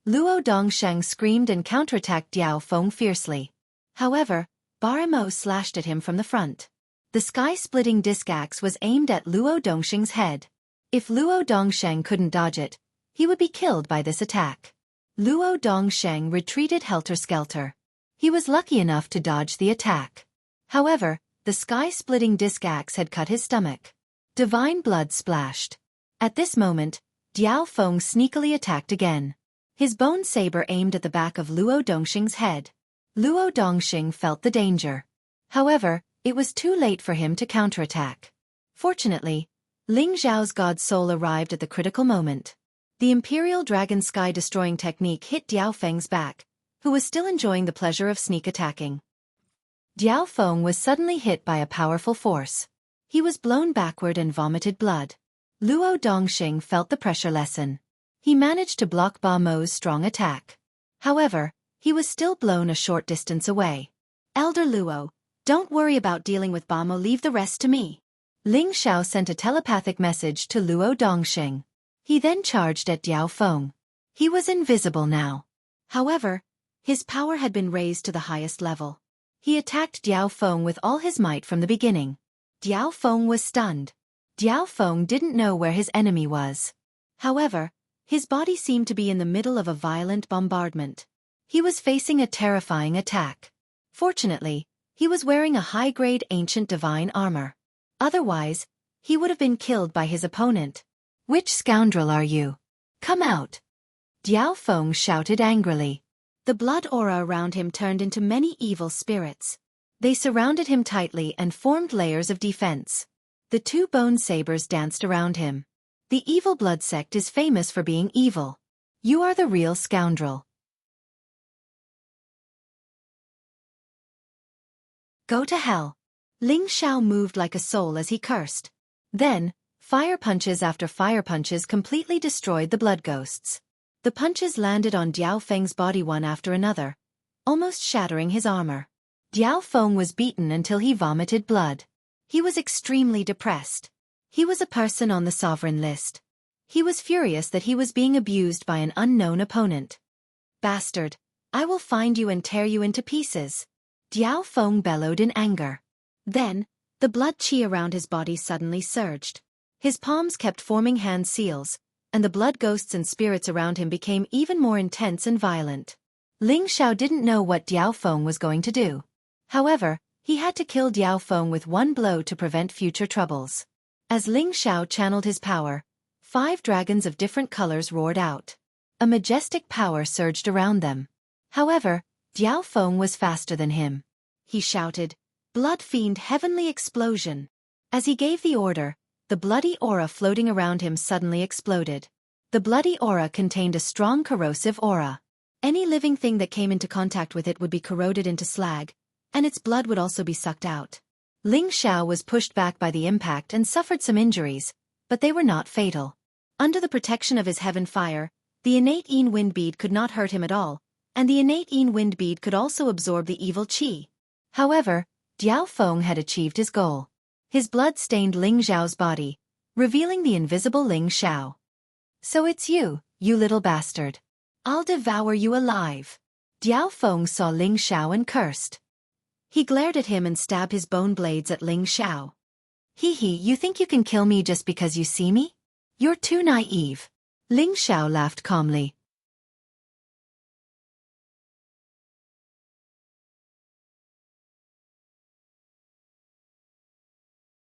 Luo Dongsheng screamed and counterattacked Diaofeng fiercely. However, Barimo slashed at him from the front. The sky-splitting disc axe was aimed at Luo Dongsheng's head. If Luo Dongsheng couldn't dodge it, he would be killed by this attack. Luo Dongsheng retreated helter-skelter. He was lucky enough to dodge the attack. However, the sky-splitting disc axe had cut his stomach. Divine blood splashed. At this moment, Diaofeng sneakily attacked again. His bone saber aimed at the back of Luo Dongsheng's head. Luo Dongsheng felt the danger. However, it was too late for him to counterattack. Fortunately, Ling Xiao's god soul arrived at the critical moment. The Imperial Dragon Sky-destroying technique hit Diaofeng's back, who was still enjoying the pleasure of sneak attacking. Diaofeng was suddenly hit by a powerful force. He was blown backward and vomited blood. Luo Dongsheng felt the pressure lessen. He managed to block Ba Mo's strong attack. However, He was still blown a short distance away. Elder Luo, don't worry about dealing with Bamo, leave the rest to me. Ling Xiao sent a telepathic message to Luo Dongxing. He then charged at Diao Feng. He was invisible now. However, his power had been raised to the highest level. He attacked Diao Feng with all his might from the beginning. Diao Feng was stunned. Diao Feng didn't know where his enemy was. However, his body seemed to be in the middle of a violent bombardment. He was facing a terrifying attack. Fortunately, he was wearing a high-grade ancient divine armor. Otherwise, he would have been killed by his opponent. Which scoundrel are you? Come out! Diao Feng shouted angrily. The blood aura around him turned into many evil spirits. They surrounded him tightly and formed layers of defense. The two bone sabers danced around him. The evil blood sect is famous for being evil. You are the real scoundrel. Go to hell. Ling Xiao moved like a soul as he cursed. Then, fire punches after fire punches completely destroyed the blood ghosts. The punches landed on Diao Feng's body one after another, almost shattering his armor. Diao Feng was beaten until he vomited blood. He was extremely depressed. He was a person on the sovereign list. He was furious that he was being abused by an unknown opponent. Bastard, I will find you and tear you into pieces. Diao Feng bellowed in anger. Then, the blood qi around his body suddenly surged. His palms kept forming hand seals, and the blood ghosts and spirits around him became even more intense and violent. Ling Xiao didn't know what Diao Feng was going to do. However, he had to kill Diao Feng with one blow to prevent future troubles. As Ling Xiao channeled his power, 5 dragons of different colors roared out. A majestic power surged around them. However, Diao Feng was faster than him. He shouted, "Blood fiend, heavenly explosion!" As he gave the order, the bloody aura floating around him suddenly exploded. The bloody aura contained a strong corrosive aura. Any living thing that came into contact with it would be corroded into slag, and its blood would also be sucked out. Ling Xiao was pushed back by the impact and suffered some injuries, but they were not fatal. Under the protection of his heaven fire, the innate Yin wind bead could not hurt him at all, and the innate Yin wind bead could also absorb the evil qi. However, Diao Feng had achieved his goal. His blood stained Ling Xiao's body, revealing the invisible Ling Xiao. So it's you, you little bastard. I'll devour you alive. Diao Feng saw Ling Xiao and cursed. He glared at him and stabbed his bone blades at Ling Xiao. Hee, you think you can kill me just because you see me? You're too naive. Ling Xiao laughed calmly.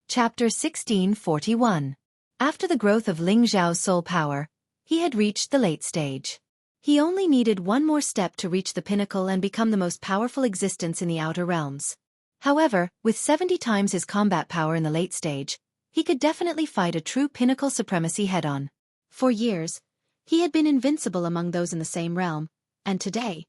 Chapter 1641. After the growth of Ling Xiao's soul power, he had reached the late stage. He only needed one more step to reach the pinnacle and become the most powerful existence in the outer realms. However, with 70 times his combat power in the late stage, he could definitely fight a true pinnacle supremacy head-on. For years, he had been invincible among those in the same realm, and today,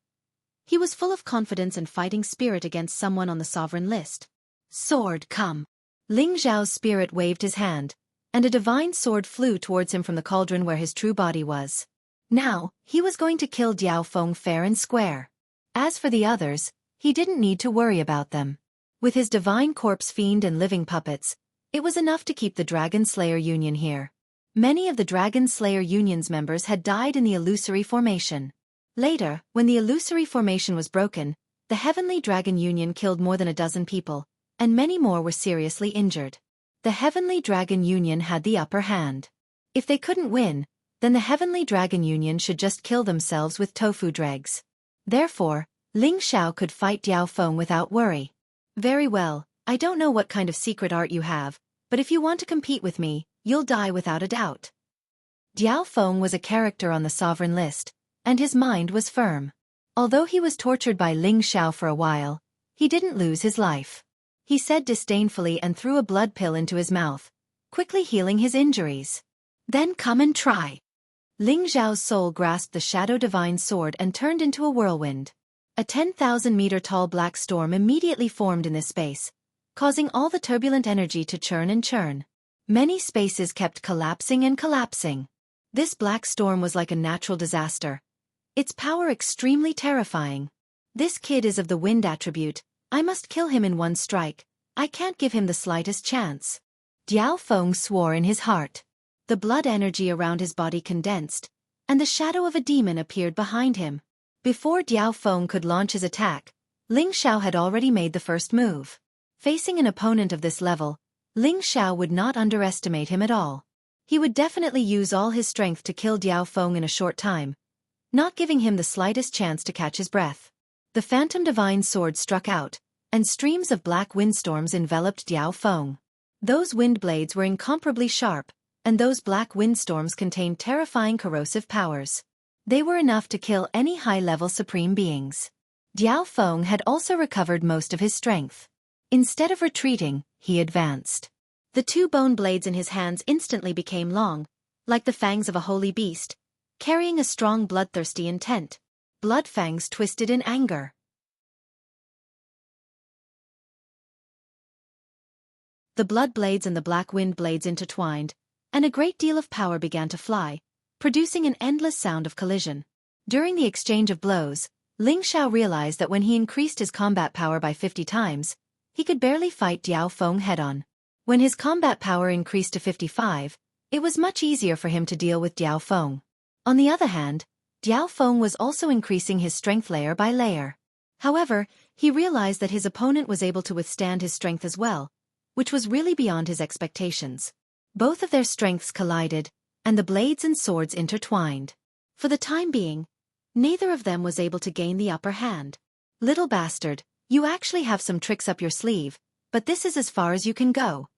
he was full of confidence and fighting spirit against someone on the sovereign list. Sword, come! Ling Xiao's spirit waved his hand, and a divine sword flew towards him from the cauldron where his true body was. Now, he was going to kill Diao Feng fair and square. As for the others, he didn't need to worry about them. With his divine corpse fiend and living puppets, it was enough to keep the Dragon Slayer Union here. Many of the Dragon Slayer Union's members had died in the illusory formation. Later, when the illusory formation was broken, the Heavenly Dragon Union killed more than a dozen people, and many more were seriously injured. The Heavenly Dragon Union had the upper hand. If they couldn't win, then the Heavenly Dragon Union should just kill themselves with tofu dregs. Therefore, Ling Xiao could fight Diao Feng without worry. Very well, I don't know what kind of secret art you have, but if you want to compete with me, you'll die without a doubt. Diao Feng was a character on the sovereign list, and his mind was firm. Although he was tortured by Ling Xiao for a while, he didn't lose his life. He said disdainfully and threw a blood pill into his mouth, quickly healing his injuries. Then come and try. Ling Xiao's soul grasped the Shadow Divine Sword and turned into a whirlwind. A 10,000-meter-tall black storm immediately formed in this space, causing all the turbulent energy to churn and churn. Many spaces kept collapsing and collapsing. This black storm was like a natural disaster, its power extremely terrifying. This kid is of the wind attribute, I must kill him in one strike, I can't give him the slightest chance. Diao Feng swore in his heart. The blood energy around his body condensed, and the shadow of a demon appeared behind him. Before Diao Feng could launch his attack, Ling Xiao had already made the first move. Facing an opponent of this level, Ling Xiao would not underestimate him at all. He would definitely use all his strength to kill Diao Feng in a short time, not giving him the slightest chance to catch his breath. The Phantom Divine Sword struck out, and streams of black windstorms enveloped Diao Feng. Those wind blades were incomparably sharp, and those black windstorms contained terrifying corrosive powers. They were enough to kill any high-level supreme beings. Diao Feng had also recovered most of his strength. Instead of retreating, he advanced. The two bone blades in his hands instantly became long, like the fangs of a holy beast, carrying a strong bloodthirsty intent. Blood fangs twisted in anger. The blood blades and the black wind blades intertwined, and a great deal of power began to fly, producing an endless sound of collision. During the exchange of blows, Ling Xiao realized that when he increased his combat power by 50 times, he could barely fight Diao Feng head-on. When his combat power increased to 55, it was much easier for him to deal with Diao Feng. On the other hand, Diao Feng was also increasing his strength layer by layer. However, he realized that his opponent was able to withstand his strength as well, which was really beyond his expectations. Both of their strengths collided, and the blades and swords intertwined. For the time being, neither of them was able to gain the upper hand. Little bastard, you actually have some tricks up your sleeve, but this is as far as you can go.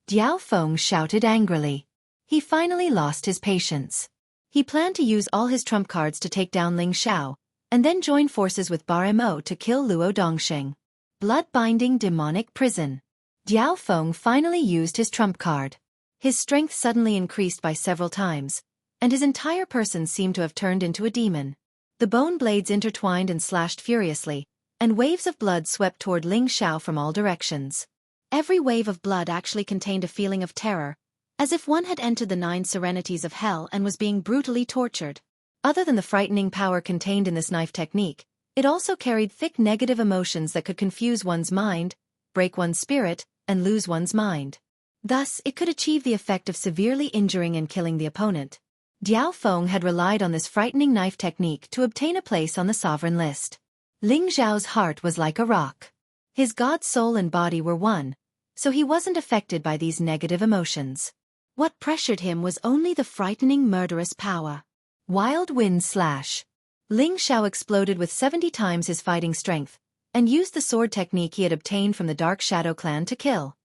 Diao Feng shouted angrily. He finally lost his patience. He planned to use all his trump cards to take down Ling Xiao, and then join forces with Bar Mo to kill Luo Dongsheng. Blood-binding demonic prison. Diao Feng finally used his trump card. His strength suddenly increased by several times, and his entire person seemed to have turned into a demon. The bone blades intertwined and slashed furiously, and waves of blood swept toward Ling Xiao from all directions. Every wave of blood actually contained a feeling of terror, as if one had entered the 9 serenities of hell and was being brutally tortured. Other than the frightening power contained in this knife technique, it also carried thick negative emotions that could confuse one's mind, break one's spirit, and lose one's mind. Thus, it could achieve the effect of severely injuring and killing the opponent. Diao Feng had relied on this frightening knife technique to obtain a place on the sovereign list. Ling Xiao's heart was like a rock. His god's soul and body were one, so he wasn't affected by these negative emotions. What pressured him was only the frightening murderous power. Wild Wind Slash. Ling Xiao exploded with 70 times his fighting strength, and used the sword technique he had obtained from the Dark Shadow clan to kill.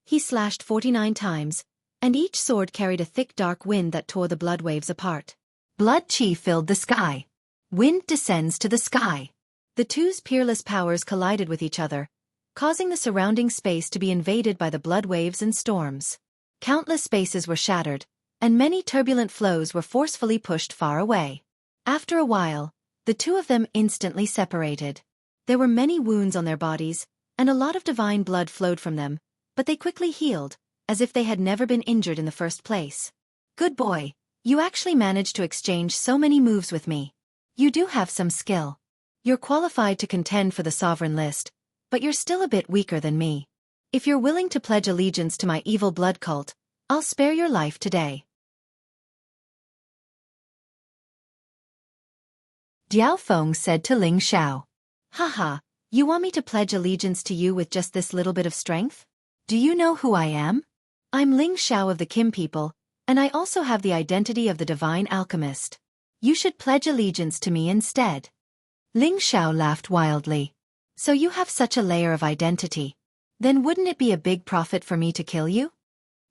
He slashed 49 times, and each sword carried a thick dark wind that tore the blood waves apart. Blood chi filled the sky. Wind descends to the sky. The two's peerless powers collided with each other, causing the surrounding space to be invaded by the blood waves and storms. Countless spaces were shattered, and many turbulent flows were forcefully pushed far away. After a while, the two of them instantly separated. There were many wounds on their bodies, and a lot of divine blood flowed from them, but they quickly healed, as if they had never been injured in the first place. Good boy, you actually managed to exchange so many moves with me. You do have some skill. You're qualified to contend for the sovereign list, but you're still a bit weaker than me. If you're willing to pledge allegiance to my evil blood cult, I'll spare your life today. Diao Feng said to Ling Xiao. Haha, you want me to pledge allegiance to you with just this little bit of strength? Do you know who I am? I'm Ling Xiao of the Kim people, and I also have the identity of the divine alchemist. You should pledge allegiance to me instead. Ling Xiao laughed wildly. So you have such a layer of identity. Then wouldn't it be a big profit for me to kill you?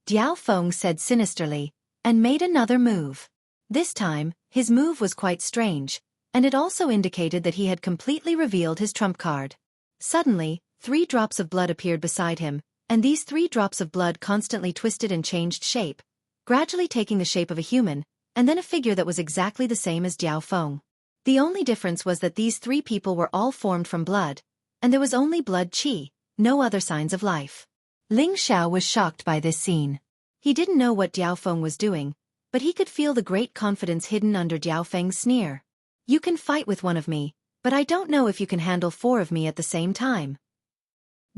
Diao Feng said sinisterly, and made another move. This time, his move was quite strange, and it also indicated that he had completely revealed his trump card. Suddenly, 3 drops of blood appeared beside him, and these 3 drops of blood constantly twisted and changed shape, gradually taking the shape of a human, and then a figure that was exactly the same as Diao Feng. The only difference was that these 3 people were all formed from blood, and there was only blood chi, no other signs of life. Ling Xiao was shocked by this scene. He didn't know what Diao Feng was doing, but he could feel the great confidence hidden under Diao Feng's sneer. You can fight with one of me, but I don't know if you can handle 4 of me at the same time.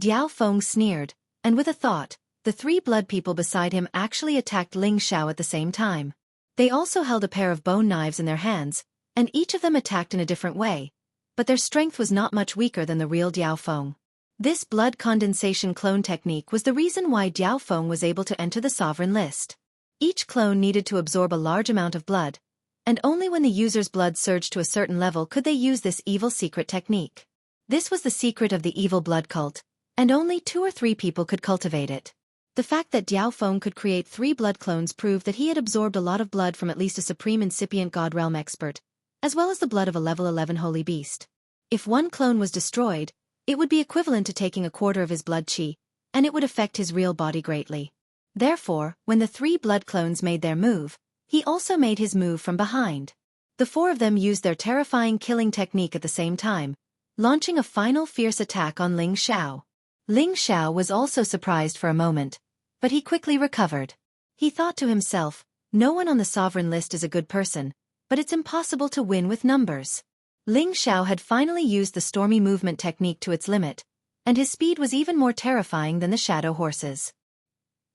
Diao Feng sneered, and with a thought, the 3 blood people beside him actually attacked Ling Xiao at the same time. They also held a pair of bone knives in their hands, and each of them attacked in a different way, but their strength was not much weaker than the real Diao Feng. This blood condensation clone technique was the reason why Diao Feng was able to enter the sovereign list. Each clone needed to absorb a large amount of blood, and only when the user's blood surged to a certain level could they use this evil secret technique. This was the secret of the evil blood cult, and only 2 or 3 people could cultivate it. The fact that Diao Feng could create 3 blood clones proved that he had absorbed a lot of blood from at least a supreme incipient god realm expert, as well as the blood of a level 11 holy beast. If one clone was destroyed, it would be equivalent to taking a quarter of his blood chi, and it would affect his real body greatly. Therefore, when the 3 blood clones made their move, he also made his move from behind. The 4 of them used their terrifying killing technique at the same time, launching a final fierce attack on Ling Xiao. Ling Xiao was also surprised for a moment, but he quickly recovered. He thought to himself, no one on the sovereign list is a good person, but it's impossible to win with numbers. Ling Xiao had finally used the stormy movement technique to its limit, and his speed was even more terrifying than the shadow horses.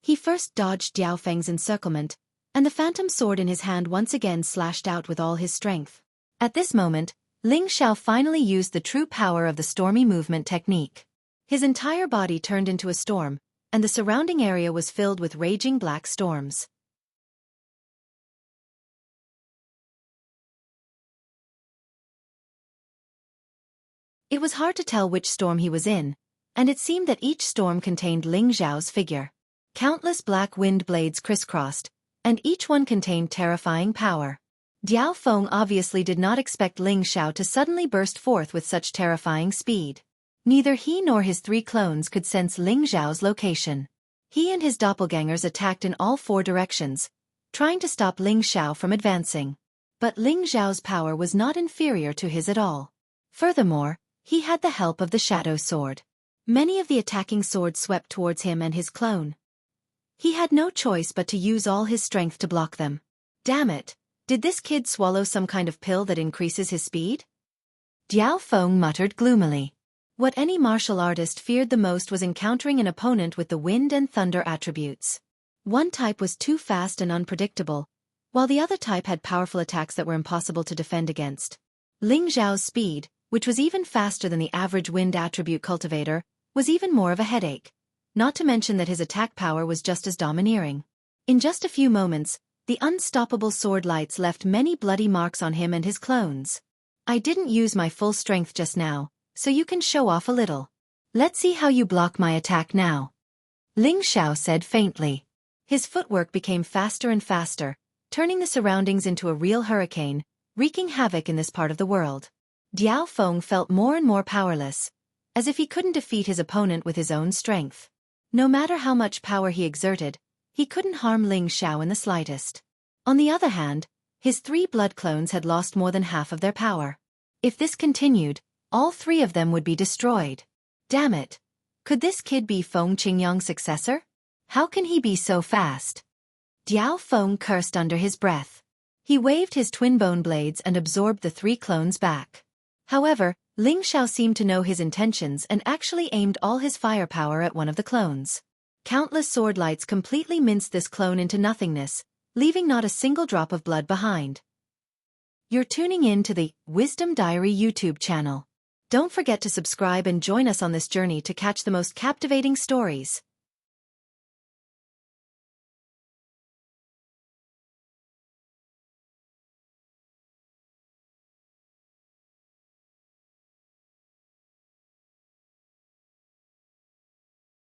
He first dodged Diao Feng's encirclement, and the phantom sword in his hand once again slashed out with all his strength. At this moment, Ling Xiao finally used the true power of the stormy movement technique. His entire body turned into a storm, and the surrounding area was filled with raging black storms. It was hard to tell which storm he was in, and it seemed that each storm contained Ling Xiao's figure. Countless black wind blades crisscrossed, and each one contained terrifying power. Diao Feng obviously did not expect Ling Xiao to suddenly burst forth with such terrifying speed. Neither he nor his 3 clones could sense Ling Xiao's location. He and his doppelgangers attacked in all 4 directions, trying to stop Ling Xiao from advancing. But Ling Xiao's power was not inferior to his at all. Furthermore, he had the help of the shadow sword. Many of the attacking swords swept towards him and his clone. He had no choice but to use all his strength to block them. Damn it, did this kid swallow some kind of pill that increases his speed? Diao Feng muttered gloomily. What any martial artist feared the most was encountering an opponent with the wind and thunder attributes. One type was too fast and unpredictable, while the other type had powerful attacks that were impossible to defend against. Ling Xiao's speed, which was even faster than the average wind attribute cultivator, was even more of a headache, not to mention that his attack power was just as domineering. In just a few moments, the unstoppable sword lights left many bloody marks on him and his clones. I didn't use my full strength just now, so you can show off a little. Let's see how you block my attack now. Ling Xiao said faintly. His footwork became faster and faster, turning the surroundings into a real hurricane, wreaking havoc in this part of the world. Diao Feng felt more and more powerless, as if he couldn't defeat his opponent with his own strength. No matter how much power he exerted, he couldn't harm Ling Xiao in the slightest. On the other hand, his 3 blood clones had lost more than half of their power. If this continued, all 3 of them would be destroyed. Damn it! Could this kid be Feng Qingyang's successor? How can he be so fast? Diao Feng cursed under his breath. He waved his twin bone blades and absorbed the 3 clones back. However, Ling Xiao seemed to know his intentions and actually aimed all his firepower at one of the clones. Countless sword lights completely minced this clone into nothingness, leaving not a single drop of blood behind. You're tuning in to the Wisdom Diary YouTube channel. Don't forget to subscribe and join us on this journey to catch the most captivating stories.